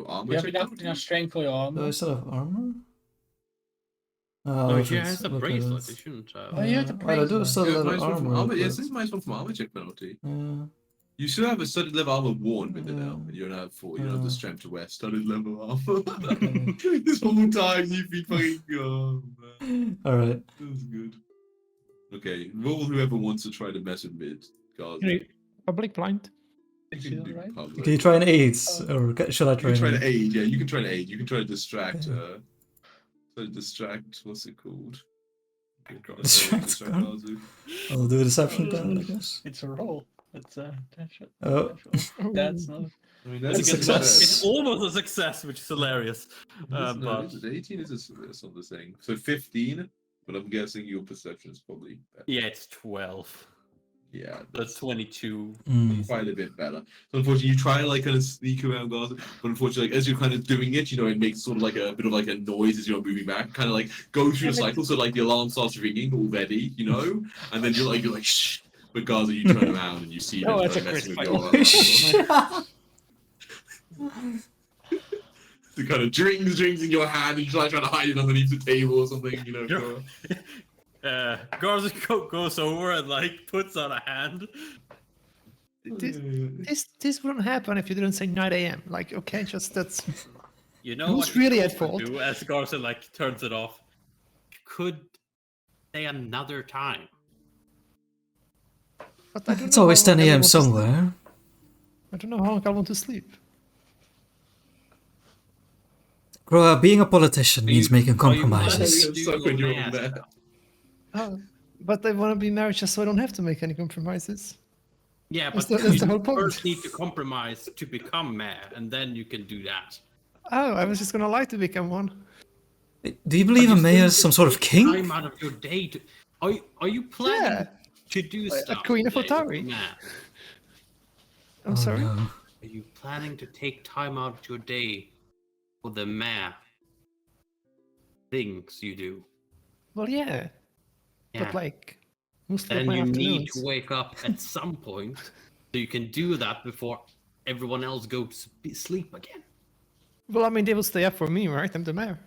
armor You have check enough, penalty? enough strength for your Do armor. I still have armor? Oh, if yeah, it's- it's a look at bracelet. it. It shouldn't have. Oh, you have the Wait, I do bracelet. still Yeah, have minus one from armor. armor. Yes, but- this is minus 1 from armor check penalty. Yeah. You still have a studded level armor worn with it now, Yeah. and you don't have you don't have the Yeah. strength to wear studded level armor. Okay. This whole time you've been fucking man. All right. That's good. Okay, roll whoever wants to try to mess with mid. God, Hey, Public blind. you Is can it do alright? public. Can you try an 8? Or should I You try can try an to 8? aid, yeah, you can try to aid. You can try to distract, Okay. what's it called? Distract Gazu. I'll do a deception then, I guess. It's a roll. It's a Oh. That's not. I mean, That's a good success. It's almost a success, which is hilarious. No, But 18 is a on the thing. So 15, but I'm guessing your perception is probably better. yeah, it's 12. Yeah, That's 22. quite a bit better. So unfortunately, you try to like kind of sneak around Gaza, but unfortunately, like, as you're kind of doing it, you know, it makes sort of like a bit of like a noise as you're moving back, kind of like go through the cycle. So like the alarm starts ringing already, you know, and then you're like shh. But Gaza, you turn around and you see them Oh, that's like, a messing with crit your alarm. The kind of drinks in your hand, and you're trying to hide it underneath the table or something, you know. Yeah. Garza goes over and like puts out a hand. This wouldn't happen if you didn't say 9 a.m. Like, okay, just that's. You know Who's what really you at could fault? do as Garza like turns it off. You could say another time. But I don't It's know always how 10 long I a.m. want to sleep. somewhere. I don't know how long I want to sleep. Groa, being a politician means making Are you compromises. planning to Suck do when your you're math? there. Oh, but I want to be married just so I don't have to make any compromises. Yeah, That's but the you whole point. first need to compromise to become mayor, and then you can do that. Oh, I was just gonna lie to become one. Do you believe a mayor is some sort of king? Time out of your day to. Are you planning Yeah. to do A stuff. Queen of today with Otari. the math. I'm Oh, sorry. no. Are you planning to take time out of your day for the math things you do? Well, yeah, Yeah. but like mostly Then my you need afternoons. to wake up at some point so you can do that before everyone else goes to sleep again. Well, I mean, they will stay up for me, right? I'm the mayor.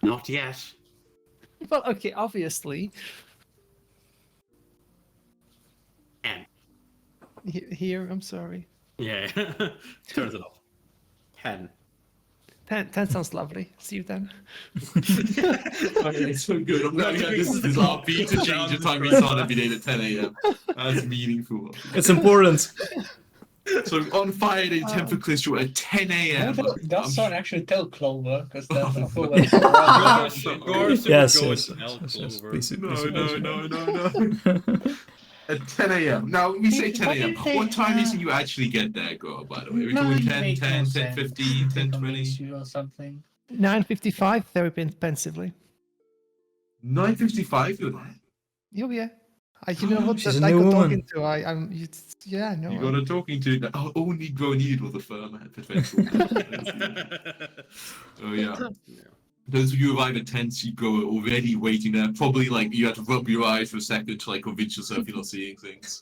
Not yet. Well, okay, obviously. And Here, I'm sorry. yeah, turns it off. 10. 10 sounds lovely. See you then. Okay, so good. I'm glad we had this upbeat to change the time we start every day at 10 a.m. That's meaningful. It's important. So on Friday, 10th of Clistro at 10 a.m. Does someone actually tell Clover? Because that's a full Garza Yes, would go yes, and tell yes, yes, Clover. please do, No, please do, no, please no, no, no. At 10 a.m. Now, we say 10 a.m. What time is it you actually get there, girl, by the way? We're talking 10, 10, 10, 15, 10, 20. or something. 9:55, very pensively. 9:55, you're there. Oh yeah. You know what? She's that a I new got woman. talking to. Yeah, no. You got her talking to all Negro needed was a firm potential. Oh, yeah. Those of you who arrive at 10, you go already waiting there. Probably like you have to rub your eyes for a second to like convince yourself you're not seeing things.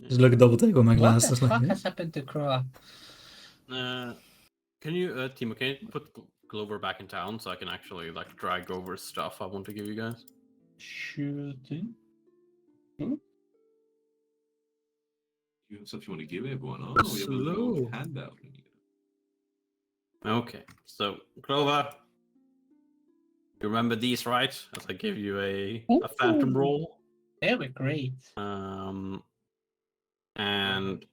Just look a double take on my What glasses. the Like, fuck yeah. has happened to Crow? Can you, Timo, can you put Clover back in town so I can actually like drag over stuff I want to give you guys? Sure thing. You have stuff you want to give everyone? Oh, we have a Slow. little handout. Okay, so Clover, you remember these, right? As I give you a phantom Ooh. roll. They were great. And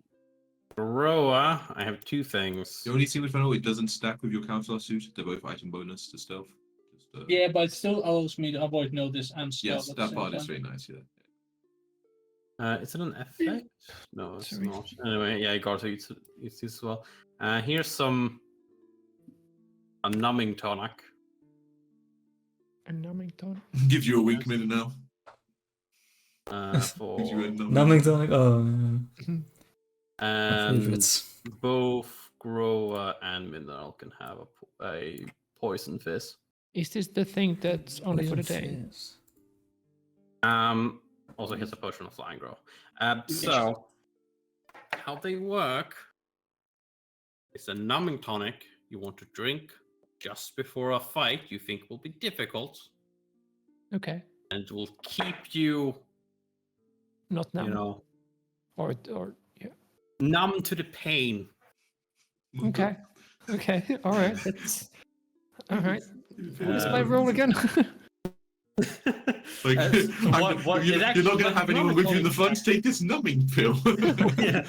Roa, I have two things. The only thing with Final, it doesn't stack with your counselor suit. They're both item bonus to stealth. Just, Yeah, but it still allows me to avoid notice and stuff. Yes, that part is very nice. Yeah. Is it an effect? No, it's Sorry. not. Anyway, yeah, Garza eats this as well. Here's a numbing tonic. A numbing tonic. Gives you a wink minute now. For Gives you a Numbing tonic. Oh, my and favorites. both Groa and Mineral can have a poison fizz. Is this the thing that's only for the day? Also, here's a potion of flying grow. So, how they work is a numbing tonic you want to drink just before a fight you think will be difficult, Okay. and will keep you, Not now. you know, Or yeah. numb to the pain. Okay. Okay. All right. That's all right. What is my Um, role again? Like, what you're it not actually- going to what have anyone numbing with you in the tonic front. Take this numbing pill. yeah,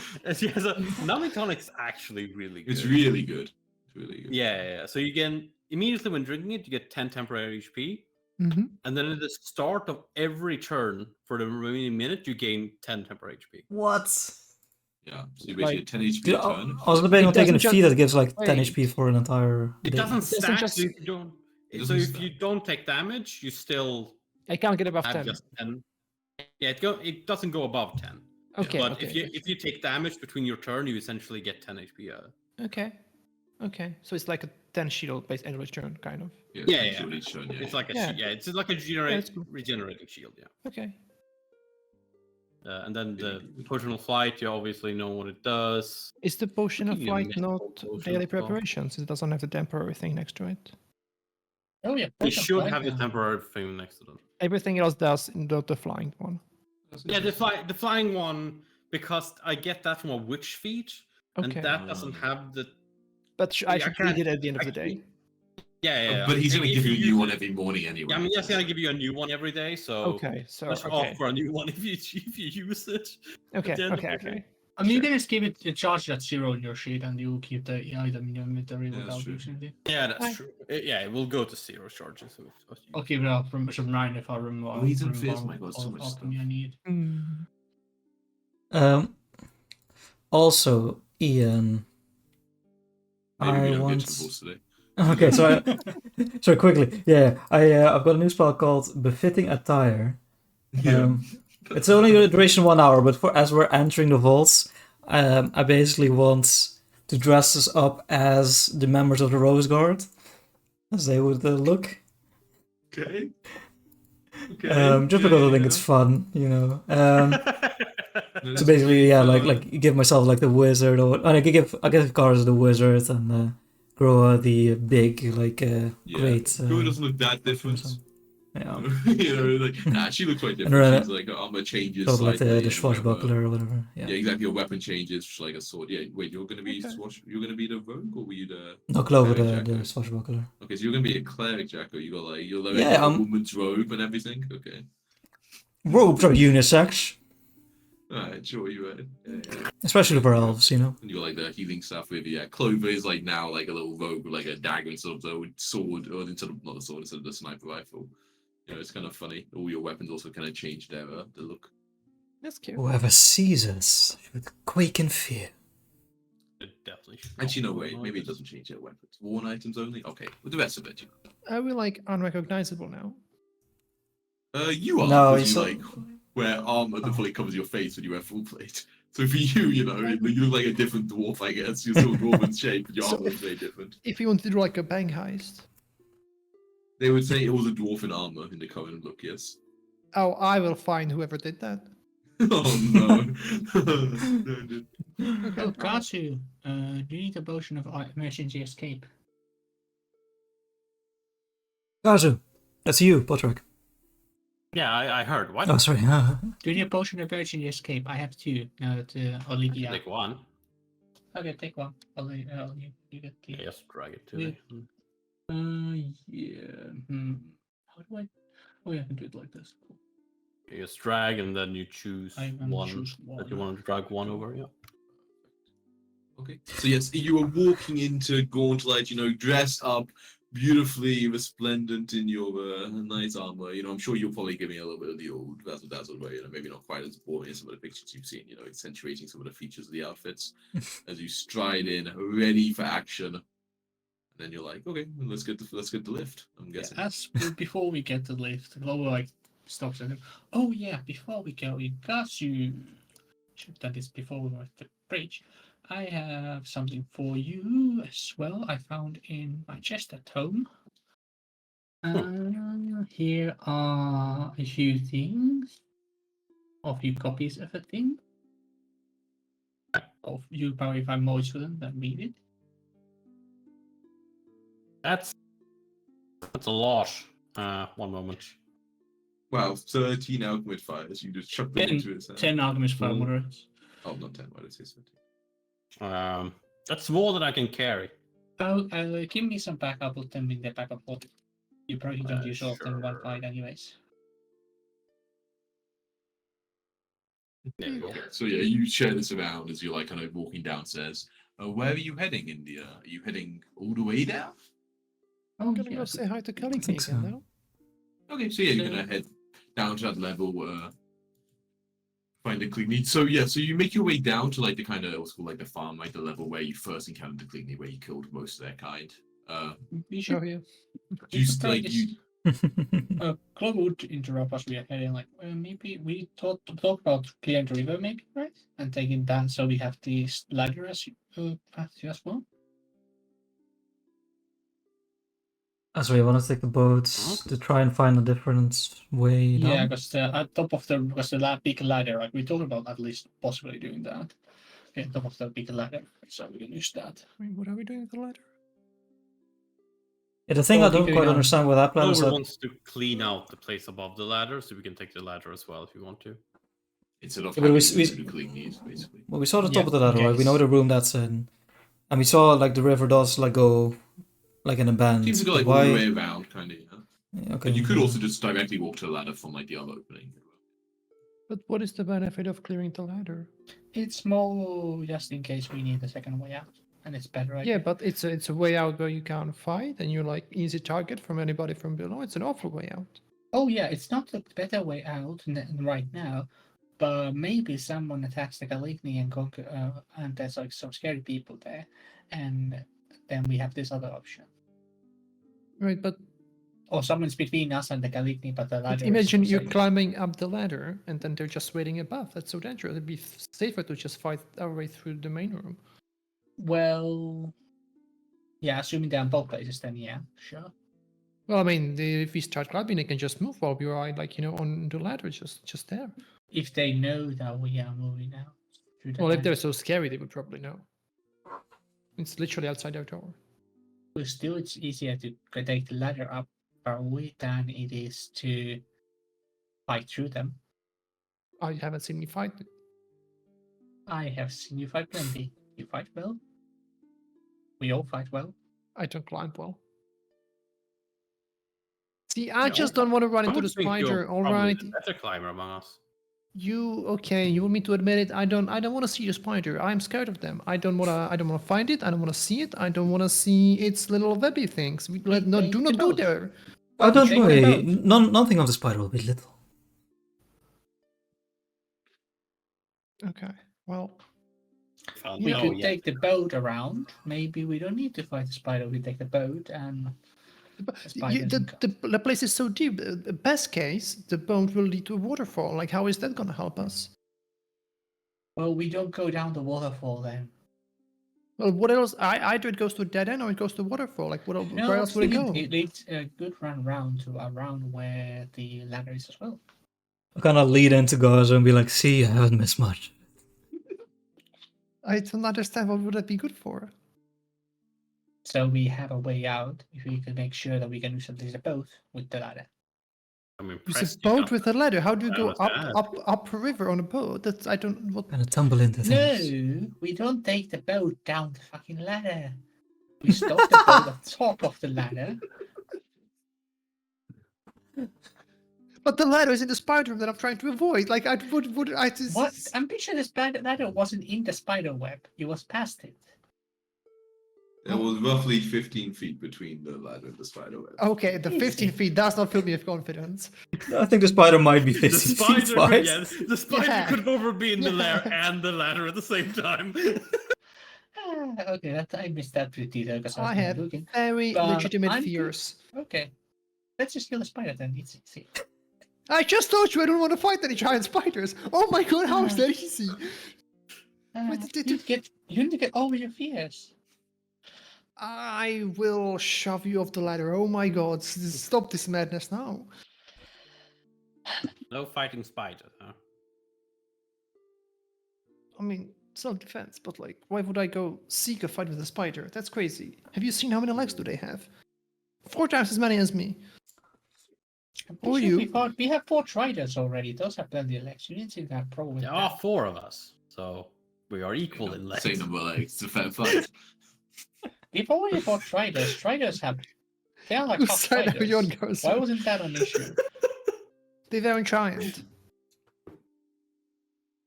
numbing tonic's actually really good. It's really good. It's really good. Yeah. So you can immediately when drinking it, you get 10 temporary HP, Mm-hmm. and then at the start of every turn for the remaining minute, you gain 10 temporary HP. What? Yeah. So you basically Like- 10 HP Dude, a turn. I was debating on It taking a doesn't feat just- that gives like 10 Wait. HP for an entire It day. doesn't doesn't stack. just- So if you don't, It so doesn't if you stack. don't take damage, you still I can't get above have 10. just 10. Yeah, it doesn't go above 10. Okay. But okay. if you take damage between your turn, you essentially get 10 HP. Okay. Okay. So it's like a 10 shield based end turn, kind of. Yeah. Yeah, it's yeah. really shown, yeah. It's like a Yeah. it's like a that's cool. regenerating shield. Yeah. Okay. And then the Really good. potion of flight, you obviously know what it does. Is the potion of give you a flight medical not potion daily as well. preparation since it doesn't have the temporary thing next to it? Oh yeah, You potion of should flight have the now. temporary thing next to them. Everything else does, not the flying one. Yeah, the flying one, because I get that from a witch feat, and Okay. that doesn't have the. But I I should can't- read it at the end of the actually- day. Yeah. But he's If- going to if give you a use new one it- every morning anyway. Yeah, I mean, he's gonna give you a new one every day, so Okay. So push okay. off for a new one if you use it. Okay. the end of Okay. the Okay. day. I mean, you can just give it a charge at 0 in your sheet, and you keep the item in your inventory Yeah, that's without true. using it. Yeah, that's Hi. true. Yeah, it will go to 0 charges. I'll keep it up from 9 if I remember. Reason fizz, my God, so much stuff. I need. Hmm. Also, Ian. Maybe we I don't want. get to the boss today. Okay, so so quickly, yeah, I've got a new spell called Befitting Attire. Yeah. It's only a duration 1 hour, but as we're entering the vaults, I basically want to dress us up as the members of the Rose Guard, as they would look. Okay. Okay. Just because I think it's fun, you know. So basically, yeah, like give myself like the wizard, or I give Garza the wizard, and grow the big great. Who doesn't look that different? Yeah. You know, like, nah, she looks quite And different. She's like her armor changes sort of like slightly. the and swashbuckler or whatever. Yeah, Yeah. exactly. Your weapon changes, like a sword. Yeah, wait, you're gonna be Okay. You're gonna be the rogue, or were you the? No, Clover, cleric, the Jacko? swashbuckler. Okay, so you're gonna be a cleric, Jacko. You got like you're like Yeah, a woman's robe and everything. Okay. Robes are unisex, Alright, sure you are. Yeah. especially for elves, you know. And you got like the healing stuff with you. Yeah, Clover is like now like a little rogue with like a dagger instead of the sword, or instead of not a sword, instead of the sniper rifle. You know, it's kind of funny. All your weapons also kind of change their the look. That's cute. Whoever sees us should quake in fear. It definitely should Actually, no, not wait. annoy Maybe it us. doesn't change their weapons. Worn items only. Okay, with the rest of it, you know. Are we like unrecognizable now? You are No, because you it's like wear armor that fully covers your face when you wear full plate. So for you, you know, you look like a different dwarf, I guess. You're still dwarven shape, but your So armor is very different. If you want to do like a bank heist, They would say it was a dwarf in armor in the current look, yes. oh, I will find whoever did that. Oh no. Okay. Oh, Katsu, do you need a potion of emergency escape? Gazu, that's you, Patrick. Yeah, I heard. What? Oh, sorry. Do you need a potion of emergency escape? I have two. Now that Olivia. Take one. Okay, take one. You get the. Yeah, just drag it to Yeah. me. Yeah. How do I? Oh yeah, I can do it like this. Cool. You just drag and then you choose I'm gonna one choose that you one. want to drag one over. Yeah. Okay. So yes, you are walking into Gauntlet, you know, dressed up beautifully resplendent in your nice armor. You know, I'm sure you'll probably give me a little bit of the old Razzle Dazzle way, you know, maybe not quite as boring as some of the pictures you've seen, you know, accentuating some of the features of the outfits as you stride in, ready for action. And then you're like, okay, well, let's get the lift. I'm guessing. Before we get to the lift, Globo like stops and oh yeah, before we go, in case you should have done this before we went to the bridge. I have something for you as well. I found in my chest at home. Here are a few things, a few copies of a thing. Of you probably find most of them that read it. That's a lot. One moment. Wow, 13 alchemist fires. You just chuck them into his hand. 10 alchemist fire moderates. Oh, not 10. Why did I say 13? That's more than I can carry. Oh, give me some backup. Put them in the backup hold. You probably don't use all of them in one Sure. fight, anyways. There you go. Okay, so yeah, you share this around as you're like kind of walking downstairs. Where are you heading, India? Are you heading all the way down? Oh, I'm gonna yeah. go say hi to Kelly think again so. now. Okay, so yeah, you're gonna head down to that level, find the Cligney. So yeah, so you make your way down to like the kind of what's called like the farm, like the level where you first encountered the Cligney, where you killed most of their kind. We Show should you. Do you try like this. you? Claude would interrupt us. We are heading like maybe we talk about clearing the river, maybe, right? And taking that, so we have this ladder as well. So you want to take the boats to try and find a different way down? Yeah, because at top of the big ladder, like we talked about, at least possibly doing that. Okay, top of the big ladder, so we can use that. Wait, what are we doing with the ladder? Yeah, the thing Oh, I don't keep quite going on. understand with that plan is Clover that wants to clean out the place above the ladder, so we can take the ladder as well if you want to. Instead of Yeah, but having we- to do the Cligneys, basically. well, we saw the Yeah, top of the ladder, right? We know yes. the room that's in, and we saw like the river does like go like in a bend. Seems to go but like why? all the way around, kind of. Yeah, okay. And you could also just directly walk to the ladder from like the other opening. But what is the benefit of clearing the ladder? It's more just in case we need a second way out, and it's better. I Yeah, guess. but it's a way out where you can't fight, and you're like easy target from anybody from below. It's an awful way out. Oh yeah, it's not the better way out right now, but maybe someone attacks the Caligny and conquer, and there's like some scary people there, and then we have this other option. Right, but Or someone's between us and the Caligni, but the But ladder. imagine is you're safe. climbing up the ladder and then they're just waiting above. That's so dangerous. It'd be safer to just fight our way through the main room. Well, yeah, assuming they're in both places, then yeah, sure. Well, I mean, if we start climbing, they can just move while we are like on the ladder, just there. If they know that we are moving out. through the Well, if ladder. they're so scary, they would probably know. It's literally outside our door. But still, it's easier to take the ladder up probably than it is to fight through them. I haven't seen me fight. I have seen you fight plenty. You fight well. We all fight well. I don't climb well. See, I Yeah, just don't want to run I into would the think you're spider. All probably right, the better climber among us. you okay? You want me to admit it? I don't want to see the spider. I'm scared of them. I don't wanna find it. I don't wanna see it. I don't wanna see its little webby things. Do take not the go boat. there. Oh, don't Take the worry. boat. Nothing of the spider will be little. Okay. Well, Found We no could yet. take the boat around. Maybe we don't need to fight the spider. We take the boat and you, the place is so deep. Best case, the boat will lead to a waterfall. Like, how is that gonna help us? well, we don't go down the waterfall then. Well, what else? Either it goes to a dead end or it goes to a waterfall. Like, where else would it go? It leads a good run round to around where the ladder is as well. I kind of lead into Gaza and be like, see, I haven't missed much. I don't understand. What would that be good for? So we have a way out if we can make sure that we can use at least a boat with the ladder. I'm Use impressed. a you boat got with a ladder. How do you I go understand. up a river on a boat? That's I don't. What? Kind of tumble into things. No, we don't take the boat down the fucking ladder. We stop the boat at the top of the ladder. But the ladder is in the spider room that I'm trying to avoid. Like, I would I just. What? I'm pretty sure the spider ladder wasn't in the spider web. It was past it. There was roughly 15 feet between the ladder and the spider web. Okay, the 15 Easy. feet does not fill me with confidence. I think the spider might be The 50 spider, feet wide. yes, the spider Yeah. could never be in the lair Yeah. and the ladder at the same time. Okay, I missed that pretty detail because I I was have looking. very But legitimate I'm good. fears. Okay, let's just kill the spider then. It's easy. I just told you I don't want to fight any giant spiders. Oh my god, how is that easy? You need to get over your fears. I will shove you off the ladder. Oh my god, stop this madness now. No fighting spiders, huh? I mean, self-defense, but like, why would I go seek a fight with a spider? That's crazy. Have you seen how many legs do they have? 4 times as many as me. I'm Or pretty sure you. we have 4 tridents already. Those have plenty of legs. You didn't seem to have a problem with There that. are 4 of us, so we are equal in legs. Same number of legs. It's a fair fight. We've already fought tridents. Tridents have. They are like Who half said how Jon spiders. goes? Why wasn't that an issue? They weren't giant.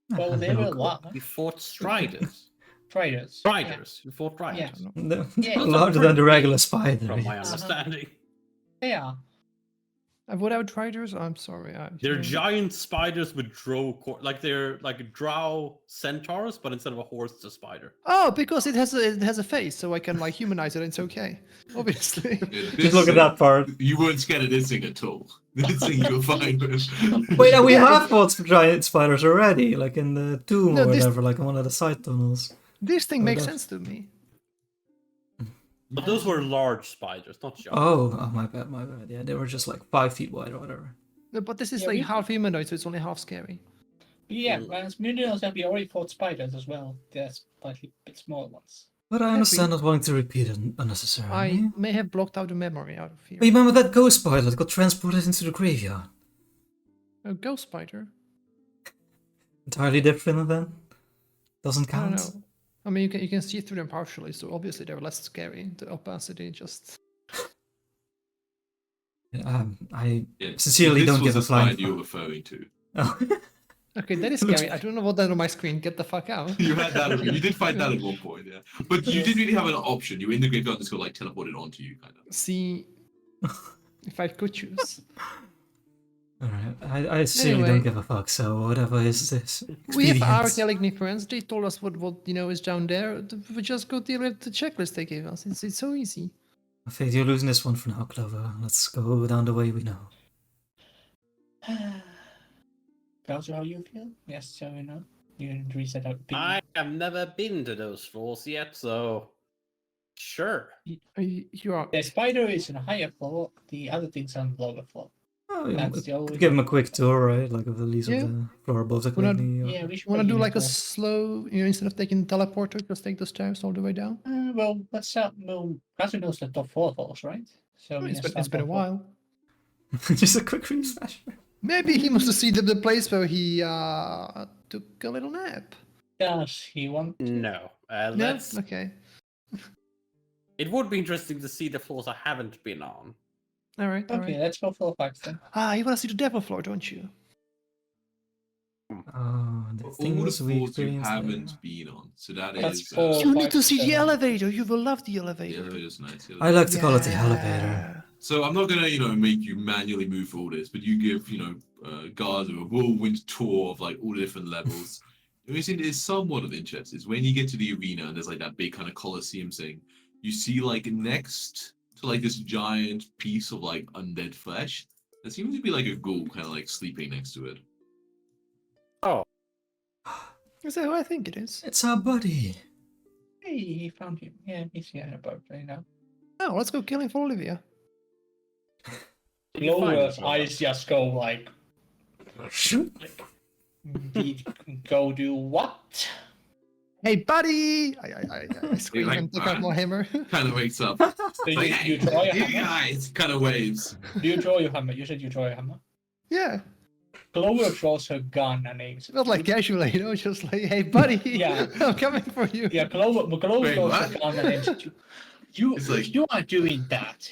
Well, they were what? We fought striders. Tridents. Striders. You fought Yeah. striders. Yeah. They're Yeah. larger than the regular spider. From my yes. understanding. They are. Without triders, I'm sorry. They're giant spiders with they're like drow centaurs, but instead of a horse, it's a spider. Oh, because it has a face, so I can like humanize it. And it's okay, obviously. Just look at that part. You weren't scared of this thing at all. This thing you were fine with. Wait, we have fought giant spiders already, like in the tomb No, or this- whatever, like in one of the side tunnels. This thing Oh, makes that's- sense to me. But those were large spiders, not giant. Oh, my bad. Yeah, they were just like 5 feet wide or whatever. No, but this is Yeah, like we- half humanoid, so it's only half scary. Yeah, Mm. as Mundial said, we already fought spiders as well. They're slightly bit smaller ones. But I understand not wanting to repeat it unnecessarily. I may have blocked out the memory out of fear. But you remember that ghost spider that got transported into the graveyard? A ghost spider? Entirely different then? Doesn't I don't count? know. I mean, you can see through them partially, so obviously they're less scary. The opacity just. I Yeah, sincerely this don't was give a the flying spider you're fuck. referring to. Oh. Okay, that is Looks- scary. I don't know what that on my screen. Get the fuck out. You had that. You did find that at one point, yeah. But you didn't really have an option. You were in the graveyard and just got like teleported onto you, kind of. See, if I could choose. Alright, I sincerely Anyway. don't give a fuck, so whatever is this. We have our expedient. Caligny friends. They told us what is down there. We just go deal with the checklist they gave us. It's so easy. I think you're losing this one for now, Clover. Let's go down the way we know. Closer, how you feel? Yes, so you know. You didn't reset out. I have never been to those floors yet, so sure. You are. The spider is on a higher floor, the other things on the lower floor. Oh, you That's the could only give him a quick tour, right? Like of the least Yeah. of the floor above the Wanna- colony. Yeah, we should Want to probably do like a go. slow, instead of taking the teleporter, just take the stairs all the way down? Well, let's well, Kazu knows the top 4 floors, right? So we can It's start been a off while. Just a quick refresh. Maybe he must have seen the place where he took a little nap. Does he want to? No. No? Let's. Okay. It would be interesting to see the floors I haven't been on. All right. All Okay, right. let's go floor 5 then. You want to see the devil floor, don't you? Oh, the All the things we floors you experienced there. haven't been on. So that That's is. four. You need to 5, see the 7. elevator. You will love the The elevator. elevator's nice. the I like to call it the Yeah. elevator. So I'm not gonna, make you manually move for all this, but you give, guards a whirlwind tour of like all the different levels. The only thing that is somewhat of interest is when you get to the arena and there's like that big kind of Colosseum thing, you see like next to like this giant piece of like undead flesh, there seems to be like a ghoul kind of like sleeping next to it. Oh, Is that who I think it is? It's our buddy. Hey, he found him. Yeah, he's here in a boat right now. Oh, let's go kill him for Olivia. did you find Clover's it, eyes just go like, go do what? Hey, buddy! I scream like, and take out "Ah." my hammer. Kind of wakes up. So Like, you hey, draw your you hammer? guys! Kind of waves. Do you draw your hammer? You said you draw your hammer. Yeah, Clover draws her gun and aims. not like casually, just like, hey, buddy, Yeah. I'm coming for you. Yeah, Clover Wait, draws her what? gun and aims at you. You, It's like- you are doing that.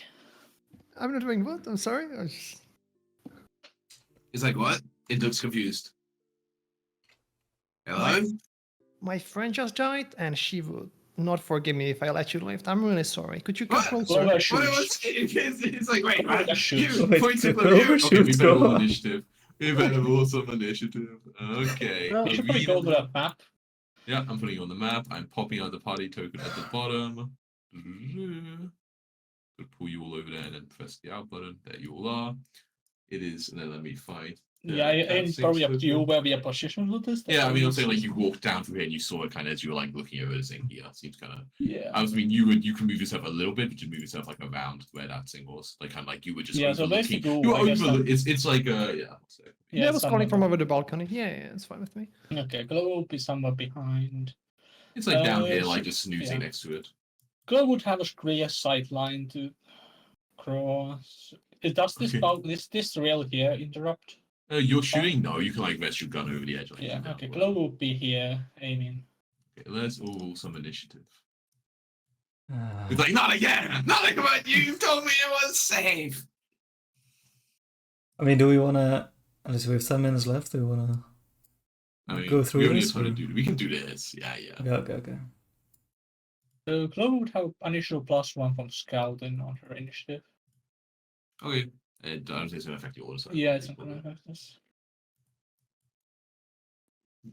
I'm not doing what? I'm sorry. I just- It's like, what? It looks confused. Hello? My friend just died, and she would not forgive me if I let you live. I'm really sorry. Could you come What? closer? Clover What shoots. it's like, wait, what? Shoot. You Wait, point to the the Clover Okay, we shoots better roll go. initiative. We better roll some initiative. Okay. Well, you should probably go to that map. Yeah, I'm putting you on the map. I'm popping out the party token at the bottom. Could pull you all over there and then press the out button. There you all are. It is, and then let me find. the Yeah, it's casting probably up to you token. where we are positioned with this. Yeah, I mean, I'm saying like you walked down from here and you saw it kind of as you were like looking over this thing. Yeah, seems kind of. Yeah. I mean, you can move yourself a little bit, but you move yourself like around where that thing was, like kind of like you were just Yeah, so overlooking. basically, You were I guess overlook. that- It's like yeah. So, Yeah, I was calling from somewhere- over the balcony. Yeah, it's fine with me. Okay, Clover will be somewhere behind. it's like down here, so- like just snoozing yeah. next to it. Clover would have a clear sight line to cross. Does this Okay. this rail here interrupt? You're shooting? No, you can like rest your gun over the edge. Like, Yeah. shoot down, Okay, whatever. Clover will be here aiming. Okay, let's all roll some initiative. Ah. It's like, not again! Not again! You told me it was safe! I mean, do we want to... Unless we have 10 minutes left, do we want to... I mean, Go through we only this, have time or- to do. We can do this. Yeah. Okay. So Clover would have initial +1 from scouting on her initiative. Okay. I don't think it's gonna affect your order. So Yeah, it's not gonna affect us.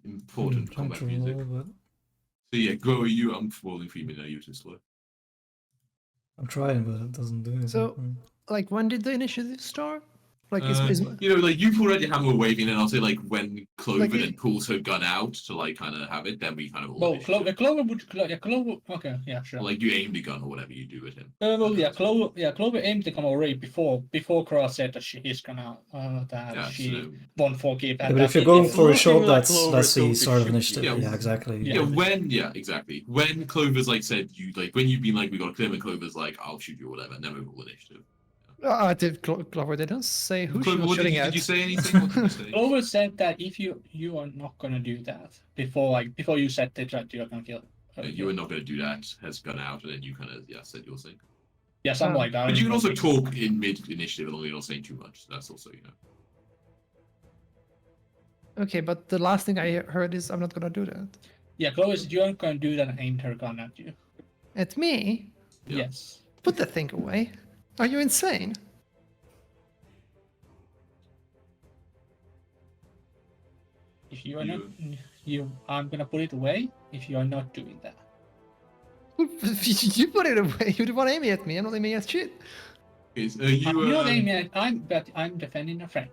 Important Trying combat to music. roll, but So yeah, go you. I'm rolling for you. Now you're too slow. I'm trying, but it doesn't do anything. So- Like, when did the initiative start? Like, is Like you pull out your hammer waving, and I'll say like when Clover Like, then pulls her gun out to like kind of have it, then we kind of roll Well, initiative. Clover would. Yeah, Clover. Okay, yeah, sure. Like you aim the gun or whatever you do with him. Clover aimed the gun already before Cross said that he's gonna that Yeah, she so- won't forgive. Yeah, and but that if you're he going will- for a shot, Looking like that's Clover the told start of you should initiative. shoot. Yeah, exactly. Yeah, exactly. When Clover's like said you like when you've been like we got a clear and Clover's like I'll shoot you or whatever, and then we roll initiative. Clover didn't say who she Clover, was what shooting at. did you say anything? What did you say? Clover said that if you are not gonna do that before you said that you're gonna kill. You were not going to do that. Has gone out, and then you kind of said your thing. Yeah, something like that. But you can also talk in mid initiative, as long as you're not saying too much. So that's also Okay, but the last thing I heard is I'm not gonna do that. Yeah, Clover said you aren't gonna do that and aimed her gun at you. At me? Yeah. Yes. Put that thing away. Are you insane? If you are not, I'm gonna put it away. If you are not doing that. You put it away. You're the one aiming at me. I'm not aiming at shit. Okay, so I'm not aiming at. I'm defending a friend.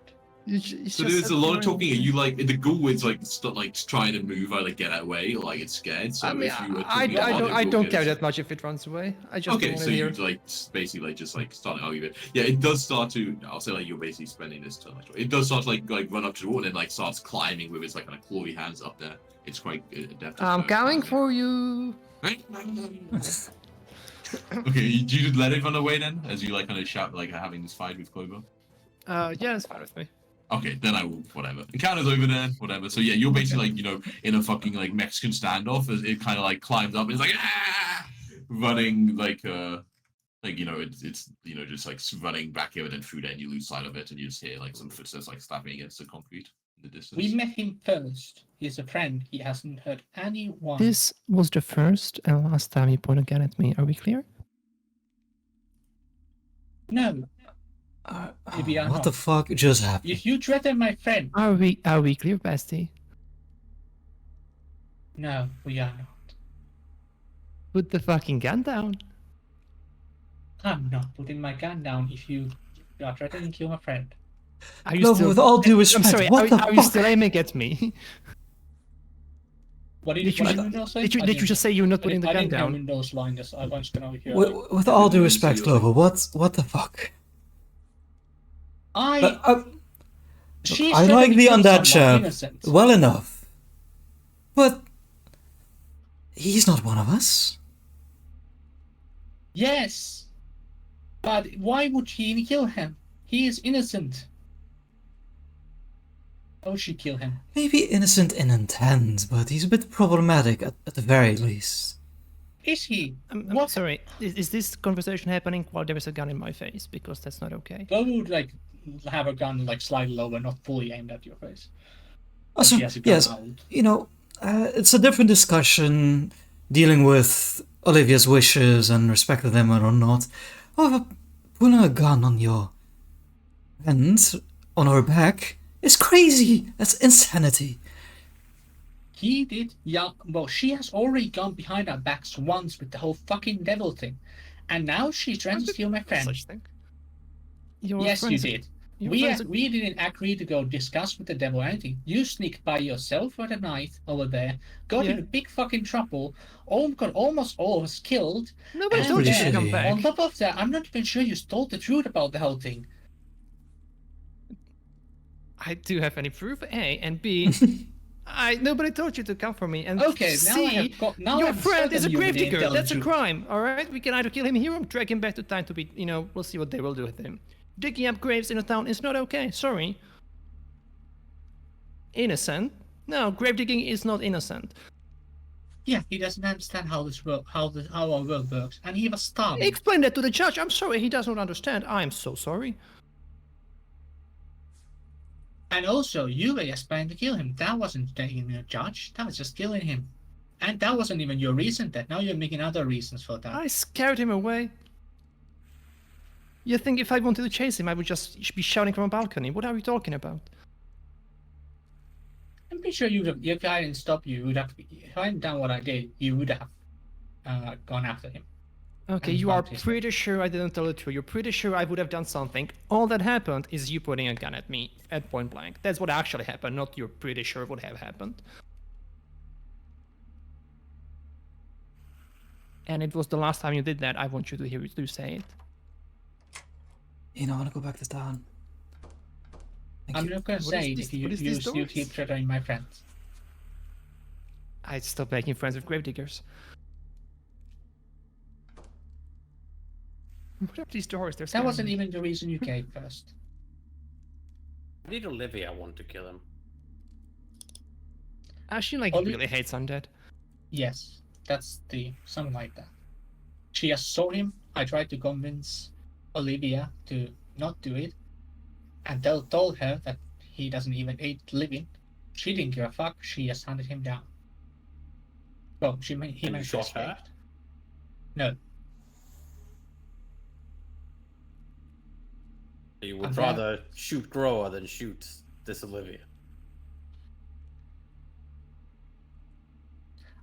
So there's a lot of talking. Are you like the ghoul is like trying to move or like get away or like it's scared? So I mean, if you were I talking about it, don't we'll care get that much if it runs away. I just don't Okay, want so to you hear. like basically like just like starting argument. Yeah, it does start to. I'll say like you're basically spending this turn. Like, it does start to like run up to the wall and then like starts climbing with its like kind of clawy hands up there. It's quite adept. at, I'm coming climbing. for you. Okay, do you let it run away then, as you like kind of shout like having this fight with Clover? Yeah, it's fine with me. Okay, then I will, whatever. Encounter's over there, whatever. So yeah, you're basically like, in a fucking like Mexican standoff as it kind of like climbs up and it's like, running like, it's just like running back here and then through there and you lose sight of it and you just hear like some footsteps like slapping against the concrete in the distance. We met him first. He's a friend. He hasn't hurt anyone. This was the first and last time you point a gun at me. Are we clear? No. Maybe I'm What not. the fuck just happened? If you threaten my friend, Are we clear, bestie? no, we are not. Put the fucking gun down. I'm not putting my gun down if you are threatening to kill my friend. Are you No, still? with all due I'm respect, sorry. what the are you fuck? still aiming at me? What did Did you what just- Windows say? Did you just say you're not putting the I gun didn't hear down? Windows line. I was gonna hear. With all due respect, Clover, what the fuck? She's I threatening like to the kill undead someone chap innocent. well enough, but he's not one of us. Yes, but why would she kill him? He is innocent. Why would she kill him? Maybe innocent in intent, but he's a bit problematic at the very least. Is he? I'm What? sorry. Is this conversation happening while there is a gun in my face? Because that's not okay. Why would like have a gun like slightly lower, not fully aimed at your face? Also, She has a gun yes, out. it's a different discussion dealing with Olivia's wishes and respecting them or not. However, pulling a gun on your hand, on her back, is crazy. That's insanity. He did, yeah. Well, she has already gone behind our backs once with the whole fucking devil thing, and now she's trying to steal my friend. Such thing. Your Yes, you friends- did. your We friends are- we didn't agree to go discuss with the devil or anything. You sneaked by yourself with a knife over there, got Yeah. into big fucking trouble, got almost all of us killed. Nobody and told you Pretty to come shitty. back. On top of that, I'm not even sure you told the truth about the whole thing. I do have any proof. A and B. Nobody told you to come for me. And Okay, now I C, have got. Now your I'm friend is a certain you didn't gravedigger. tell the That's a truth. crime. All right, we can either kill him here or drag him back to time to be. We'll see what they will do with him. Digging up graves in a town is not okay. Sorry. Innocent? No, grave digging is not innocent. Yeah, he doesn't understand how this work, how our world works, and he was starving. Explain that to the judge. I'm sorry, he does not understand. I'm so sorry. And also, you were just planning to kill him. That wasn't taking a judge. That was just killing him. And that wasn't even your reason. That now you're making other reasons for that. I scared him away. You think if I wanted to chase him, I would just be shouting from a balcony? What are we talking about? I'm pretty sure you would have. If I didn't stop you, would have. If I hadn't done what I did, you would have gone after him. Okay, And you are bumped his pretty sure I didn't tell the truth. You're pretty sure I would have done something. All that happened is you putting a gun at me at point blank. That's what actually happened, not you're pretty sure would have happened. And it was the last time you did that. I want you to hear you say it. I want to go back to town. Thank I'm you. not gonna What say is it this- if you what is this you doors? keep threatening my friends. I'd stop making friends with gravediggers. What are these doors? They're That wasn't scaring me. even the reason you gave first. Did Olivia want to kill him? She really hates undead. Yes, that's something like that. She just saw him. I tried to convince Olivia to not do it, and told her that he doesn't even eat living. She didn't give a fuck. She just hunted him down. Well, he And managed you to shot her? escape. No, You would And rather shoot Groa than shoot this Olivia.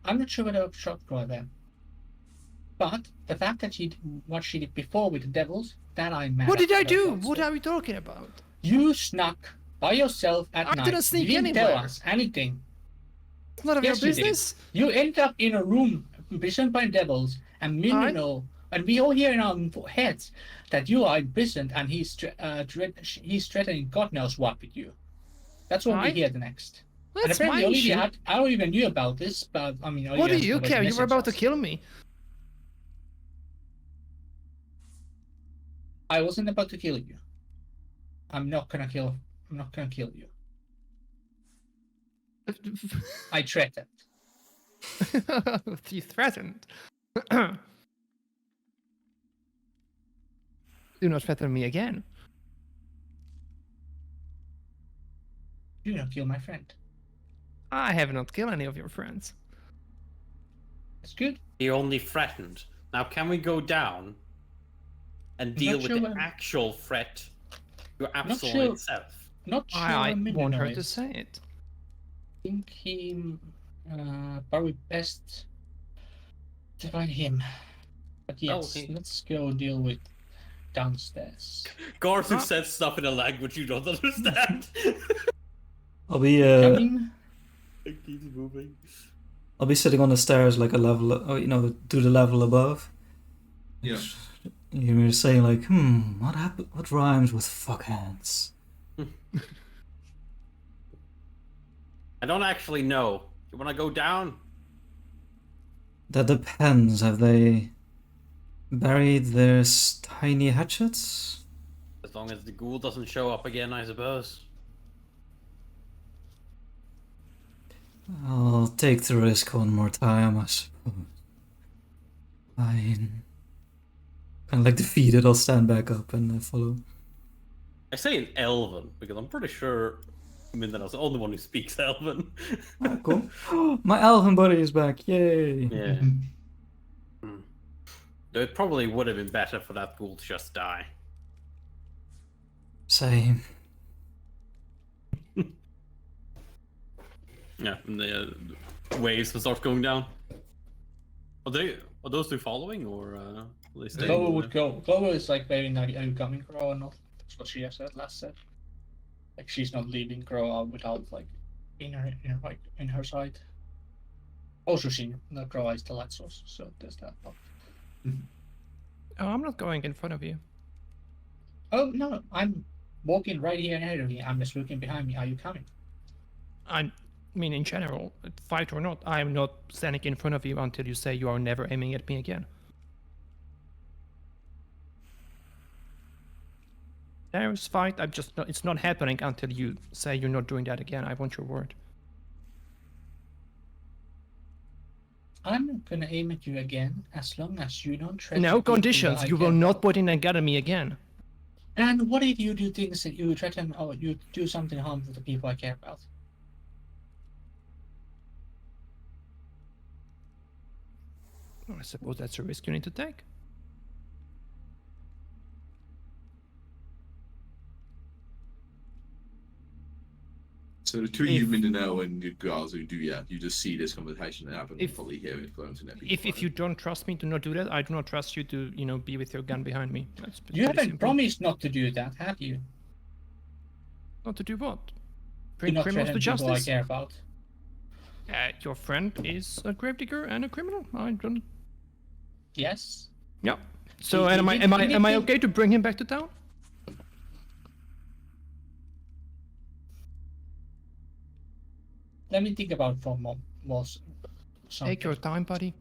I'm not sure whether I shot Groa then. But the fact that what she did before with the devils, that I'm mad What at did I her do? about What still. are we talking about? You snuck by yourself at I night. didn't sneak you didn't tell anywhere. us anything. It's none of your Yes, you did. business. You ended up in a room imprisoned by devils, and me and you Alright. know, and we all hear in our heads that you are imprisoned, and he's threatening God knows what with you. That's what we Alright. hear the next. And That's apparently my Olivia issue. I don't even knew about this, but I mean, What do Olivia you always care? You were messaged about to us. kill me. I wasn't about to kill you. I'm not gonna kill you. I threatened. You threatened. Do not threaten me again. Do not kill my friend. I have not killed any of your friends. It's good. He only threatened. Now, can we go down and deal Not with sure the when- actual threat to Absalom sure. itself? Not sure I when want Mino her to is. say it. I think he probably best to find him. But yes, Okay. let's go deal with downstairs. Garth, who Ah. says stuff in a language you don't understand. I'll be Coming. It keeps moving. I'll be sitting on the stairs like a level, to the level above. Yeah. You were saying like, what happened? What rhymes with fuck hands? I don't actually know. You want to go down? That depends. Have they buried their tiny hatchets? As long as the ghoul doesn't show up again, I suppose. I'll take the risk one more time, I suppose. Fine. Kind of like defeated, I'll stand back up and follow. I say in Elven because I'm pretty sure Mindana's the only one who speaks Elven. Ah, cool. My elven buddy is back, yay! Yeah. Though it probably would have been better for that ghoul to just die. Same. Yeah, and the waves will start going down. Are those two following, or are they staying? Clover would go. Clover is like very not are you coming, Crow, or not? That's what she has said last said. Like she's not leaving Crow out without like in her side. Also, she the Crow is the light source, so there's that. But... Oh, I'm not going in front of you. Oh no, I'm walking right here ahead of me. I'm just looking behind me. Are you coming? I mean, in general, fight or not, I am not standing in front of you until you say you are never aiming at me again. There's fight. I'm just not. It's not happening until you say you're not doing that again. I want your word. I'm not gonna aim at you again as long as you don't threaten. No people conditions. that I You will care not about. put in a gun at me again. And what if you do things that you threaten or you do something harmful to people I care about? Well, I suppose that's a risk you need to take. So the two of you, Mindanao and you guys who do you just see this conversation happen and If- probably hear it go into that. If you don't trust me to not do that, I do not trust you to, be with your gun behind me. That's You pretty haven't simple. promised not to do that, have you? Not to do what? Do Bring not criminals to threaten people I justice? care about. Your friend is a gravedigger and a criminal. I don't. Yes. Yeah. So He am I did- am he I did am I think- okay to bring him back to town? Let me think about for more something. Take your time, buddy.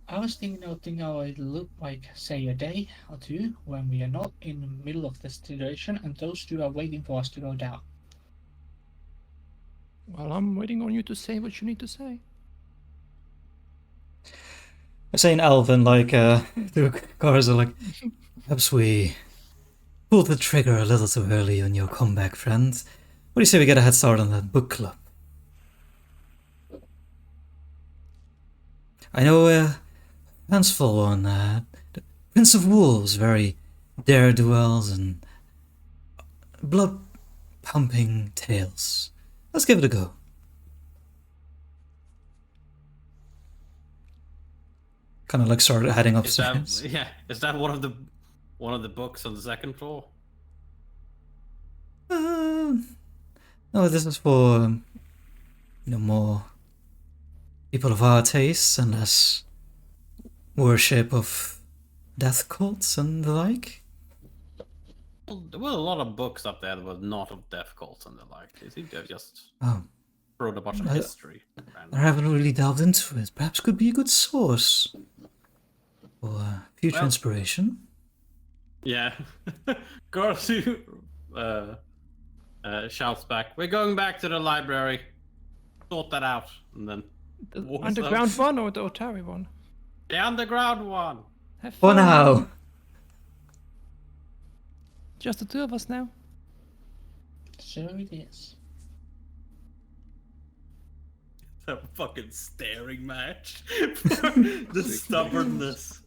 I was thinking how it look like, say, a day or two when we are not in the middle of the situation and those two are waiting for us to go down. Well, I'm waiting on you to say what you need to say. I say in elven, like, to Garza, like, perhaps we pulled the trigger a little too early on your comeback, friend. What do you say we get a head start on that book club? I know, fanciful on, the Prince of Wolves, very dare-do-wells and blood-pumping tales. Let's give it a go. kind of like started heading Is that upstairs. yeah? Is that one of the books on the second floor? No, this is for more people of our tastes and less worship of death cults and the like. Well, there were a lot of books up there that were not of death cults and the like. They seem to have just Oh, wrote a bunch of I- history. I haven't really delved into it. Perhaps could be a good source for future Well- inspiration. Yeah. Garsu shouts back, "We're going back to the library. Sort that out." And then The walks underground out. one or the Otari one? The underground one. Have For fun. now. Just the two of us now. So it is. A fucking staring match. The stubbornness.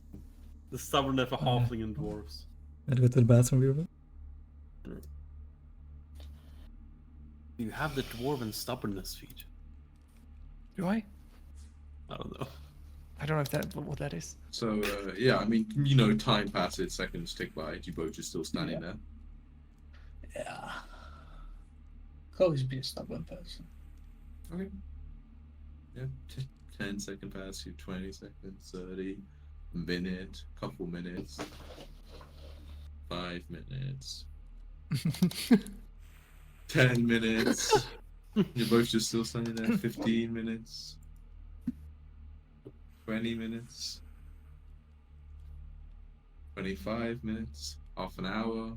The stubbornness of halfling and dwarves. Gotta go to the bathroom real quick. You have the dwarven stubbornness feat. Do I? I don't know. I don't know if that what that is. So yeah, I mean, time passes, seconds tick by. You both just still standing there. Yeah. I'll always be a stubborn person. Okay. Yeah. 10 seconds pass you, 20 seconds, 30 minute, couple minutes, 5 minutes, 10 minutes. You're both just still standing there. 15 minutes, 20 minutes, 25 minutes, half an hour,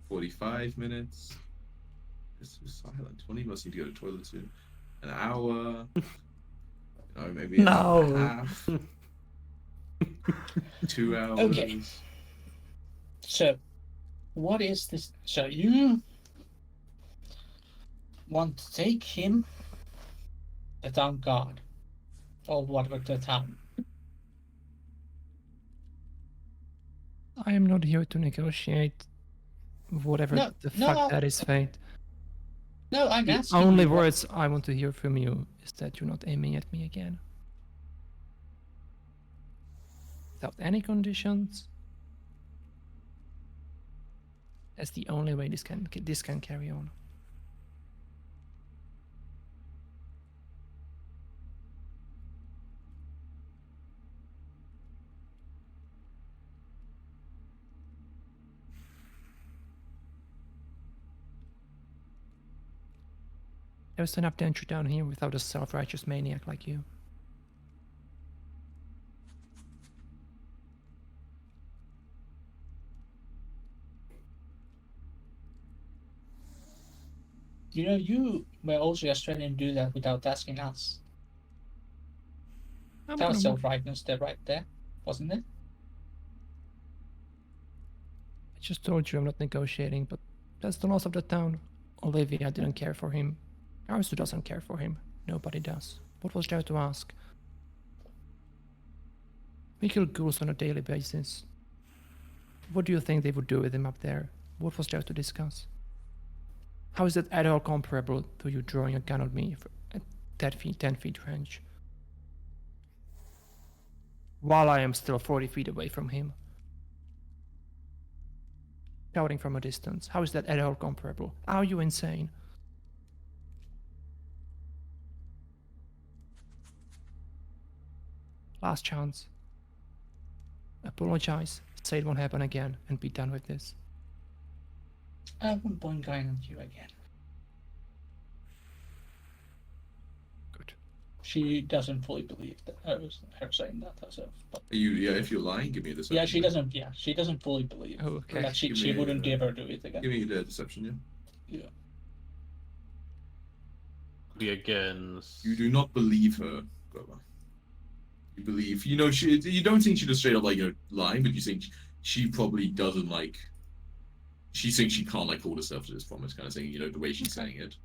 45 minutes. This is silent. 20 must need to go to the toilet soon. An hour. Maybe an hour and a half. 2 hours. Okay. So, what is this? So you want to take him, the town guard, or whatever the town? I am not here to negotiate whatever No, the no, fuck no. that is, Fate. No, I'm The asking. only you what- words I want to hear from you is that you're not aiming at me again. Without any conditions. That's the only way this can carry on. There's enough danger down here without a self-righteous maniac like you. You know, you were also just trying to do that without asking us. I'm That was gonna- self-rightness there, right there, wasn't it? I just told you I'm not negotiating, but that's the loss of the town. Olivia didn't care for him. Arsu doesn't care for him. Nobody does. What was there to ask? We kill ghouls on a daily basis. What do you think they would do with him up there? What was there to discuss? How is that at all comparable to you drawing a gun at me at 10 feet range? While I am still 40 feet away from him. Shouting from a distance. How is that at all comparable? Are you insane? Last chance. Apologize, say it won't happen again, and be done with this. I wouldn't point going at you again. Good. She doesn't fully believe that her saying that herself. But If you're lying, give me a deception. yeah, she doesn't. Yeah, she doesn't fully believe Oh, okay. that she Give me wouldn't a- ever do it again. Give me the deception, yeah. Yeah. Be against. You do not believe her, Grover. You believe, you don't think she just straight up lying, but you think she probably doesn't she thinks she can't hold herself to this promise kind of thing, the way she's saying it.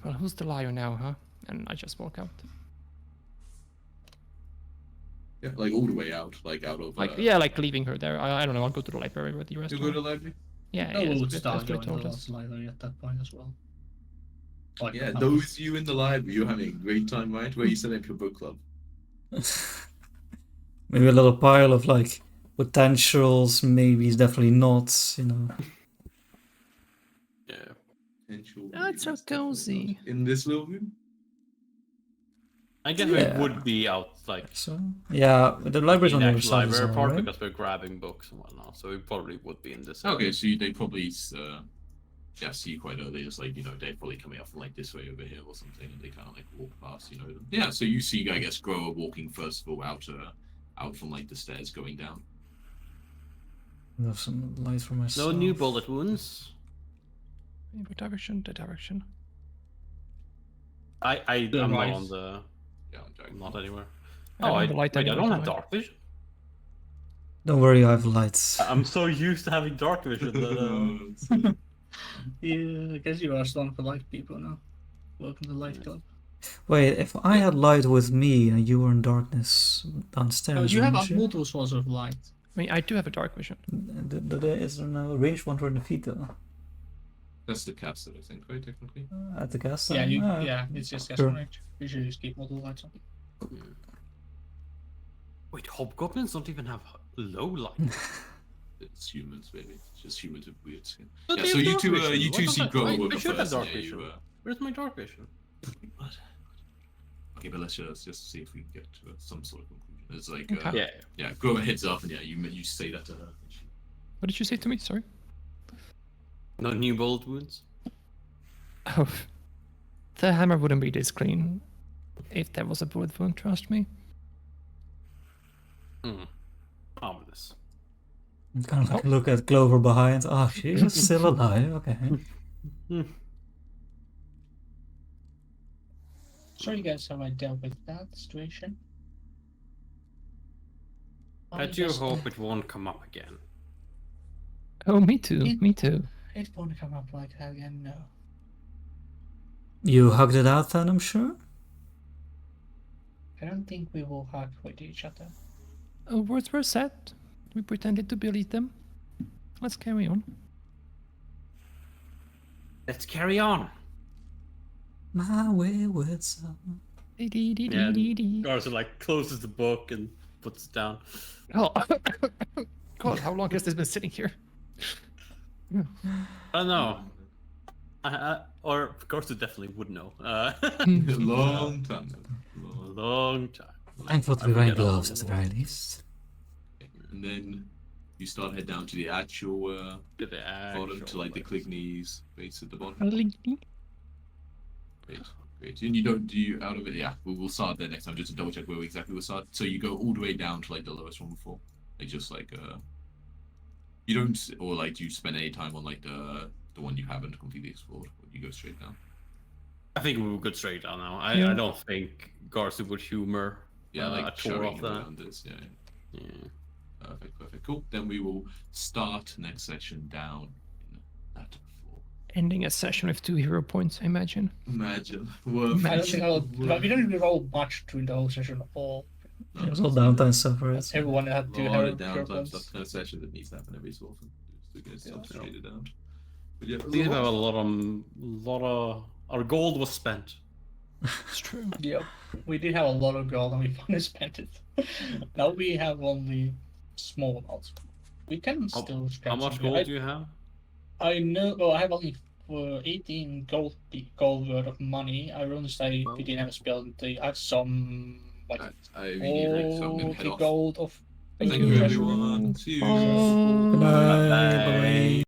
Well, who's the liar now, huh? And I just walk out. Yeah, all the way out, out of. Like leaving her there. I don't know, I'll go to the library with the rest. You go to the library? Yeah, I yeah, would that's start what I going to told the us. library at that point as well. Like, Yeah, oh, those you in the library, you're having a great time, right? Where you set up your book club. Maybe a little pile of like potentials, maybe definitely not, you know. Yeah. Potential Oh, it's so readers, definitely cozy. not. In this little room? I guess Yeah. we would be out like So yeah, the library's in on the the other actual side as library well, part right? because we're grabbing books and whatnot. So we probably would be in this. Okay, area. so they probably see you quite early. It's like, they're probably coming up from like this way over here or something, and they kind of like walk past, them. Yeah, so you see, I guess, Grower walking first of all out from like the stairs going down. I have some light for myself. No new bullet wounds. What direction? The direction. I'm The not right. on the. Yeah, I'm joking. Not anywhere. I Oh, don't have the light wait, I anyway, don't do have I? dark vision. Don't worry, I have lights. I'm so used to having dark vision that. yeah, I guess you are Stone for Life people now. Welcome to Light Club. Wait, if I had light with me and you were in darkness downstairs, Oh, you have wouldn't a multiple sources of light. I mean, I do have a dark vision. Is there no range one for the feet though? That's the caster, I think, right? Technically. At the castle? Yeah, Ah, yeah, it's just gas sure. range. You should just keep multiple lights on. Wait, hobgoblins don't even have low light. It's humans, baby. It's just humans with weird skin. But Yeah, they so have you dark two, vision. you What two the see heck? Grower I walk up should have first. dark and, yeah, vision. you, Where's my dark vision? What? Okay, but let's just see if we can get to some sort of conclusion. It's like, Okay. Yeah. Grower heads up, and yeah, you say that to her. And she, What did you say to me? Sorry. No new bullet wounds. Oh, the hammer wouldn't be this clean if there was a bullet wound. Trust me. Ominous. Kind of like look at Clover behind. Oh, she's still alive. Okay. Sorry guys, how I dealt with that situation. I do hope it won't come up again. Oh, me too. It- Me too. It won't come up like that again, no. You hugged it out then, I'm sure? I don't think we will hug with each other. Oh, words were said. We pretended to believe them. Let's carry on. Let's carry on. My wayward son. Yeah, Garza like closes the book and puts it down. Oh, God! How long has this been sitting here? I don't know. Or Garza definitely would know. a long time. Long time. Thankful to be wearing gloves at the very least. And then you start head down to the actual bottom to like the Cligny's base at the bottom. Great. And you don't do out of it. Yeah, we'll start there next time just to double check where exactly we'll start. So you go all the way down to like the lowest one before, like just like you don't, or like do you spend any time on like the one you haven't completely explored, or you go straight down? I think we will go straight down now. Yeah. I don't think Garza would humor Yeah, like a tour showing of you that. around this. Yeah. Yeah. Perfect. Cool. Then we will start next session down in that floor. Ending a session with 2 hero points, I imagine. Imagine. I don't think we don't really roll much during the whole session at all. It was all downtime stuff, right? Everyone had to a lot have of downtime problems. stuff. Kind of session that needs to happen every so often. Just to get stuff Yeah. straightened out. But yeah, We have a lot of our gold was spent. It's true. Yep, we did have a lot of gold and we finally spent it. Now we have only small amounts. We can still spend How much something. gold do you have? I know. Well, I have only 18 gold worth of money. I only say we didn't have a spell. I have some like I really like so I'm gonna head 40 off. gold of. Thank you everyone. See you. Bye. Bye. Bye.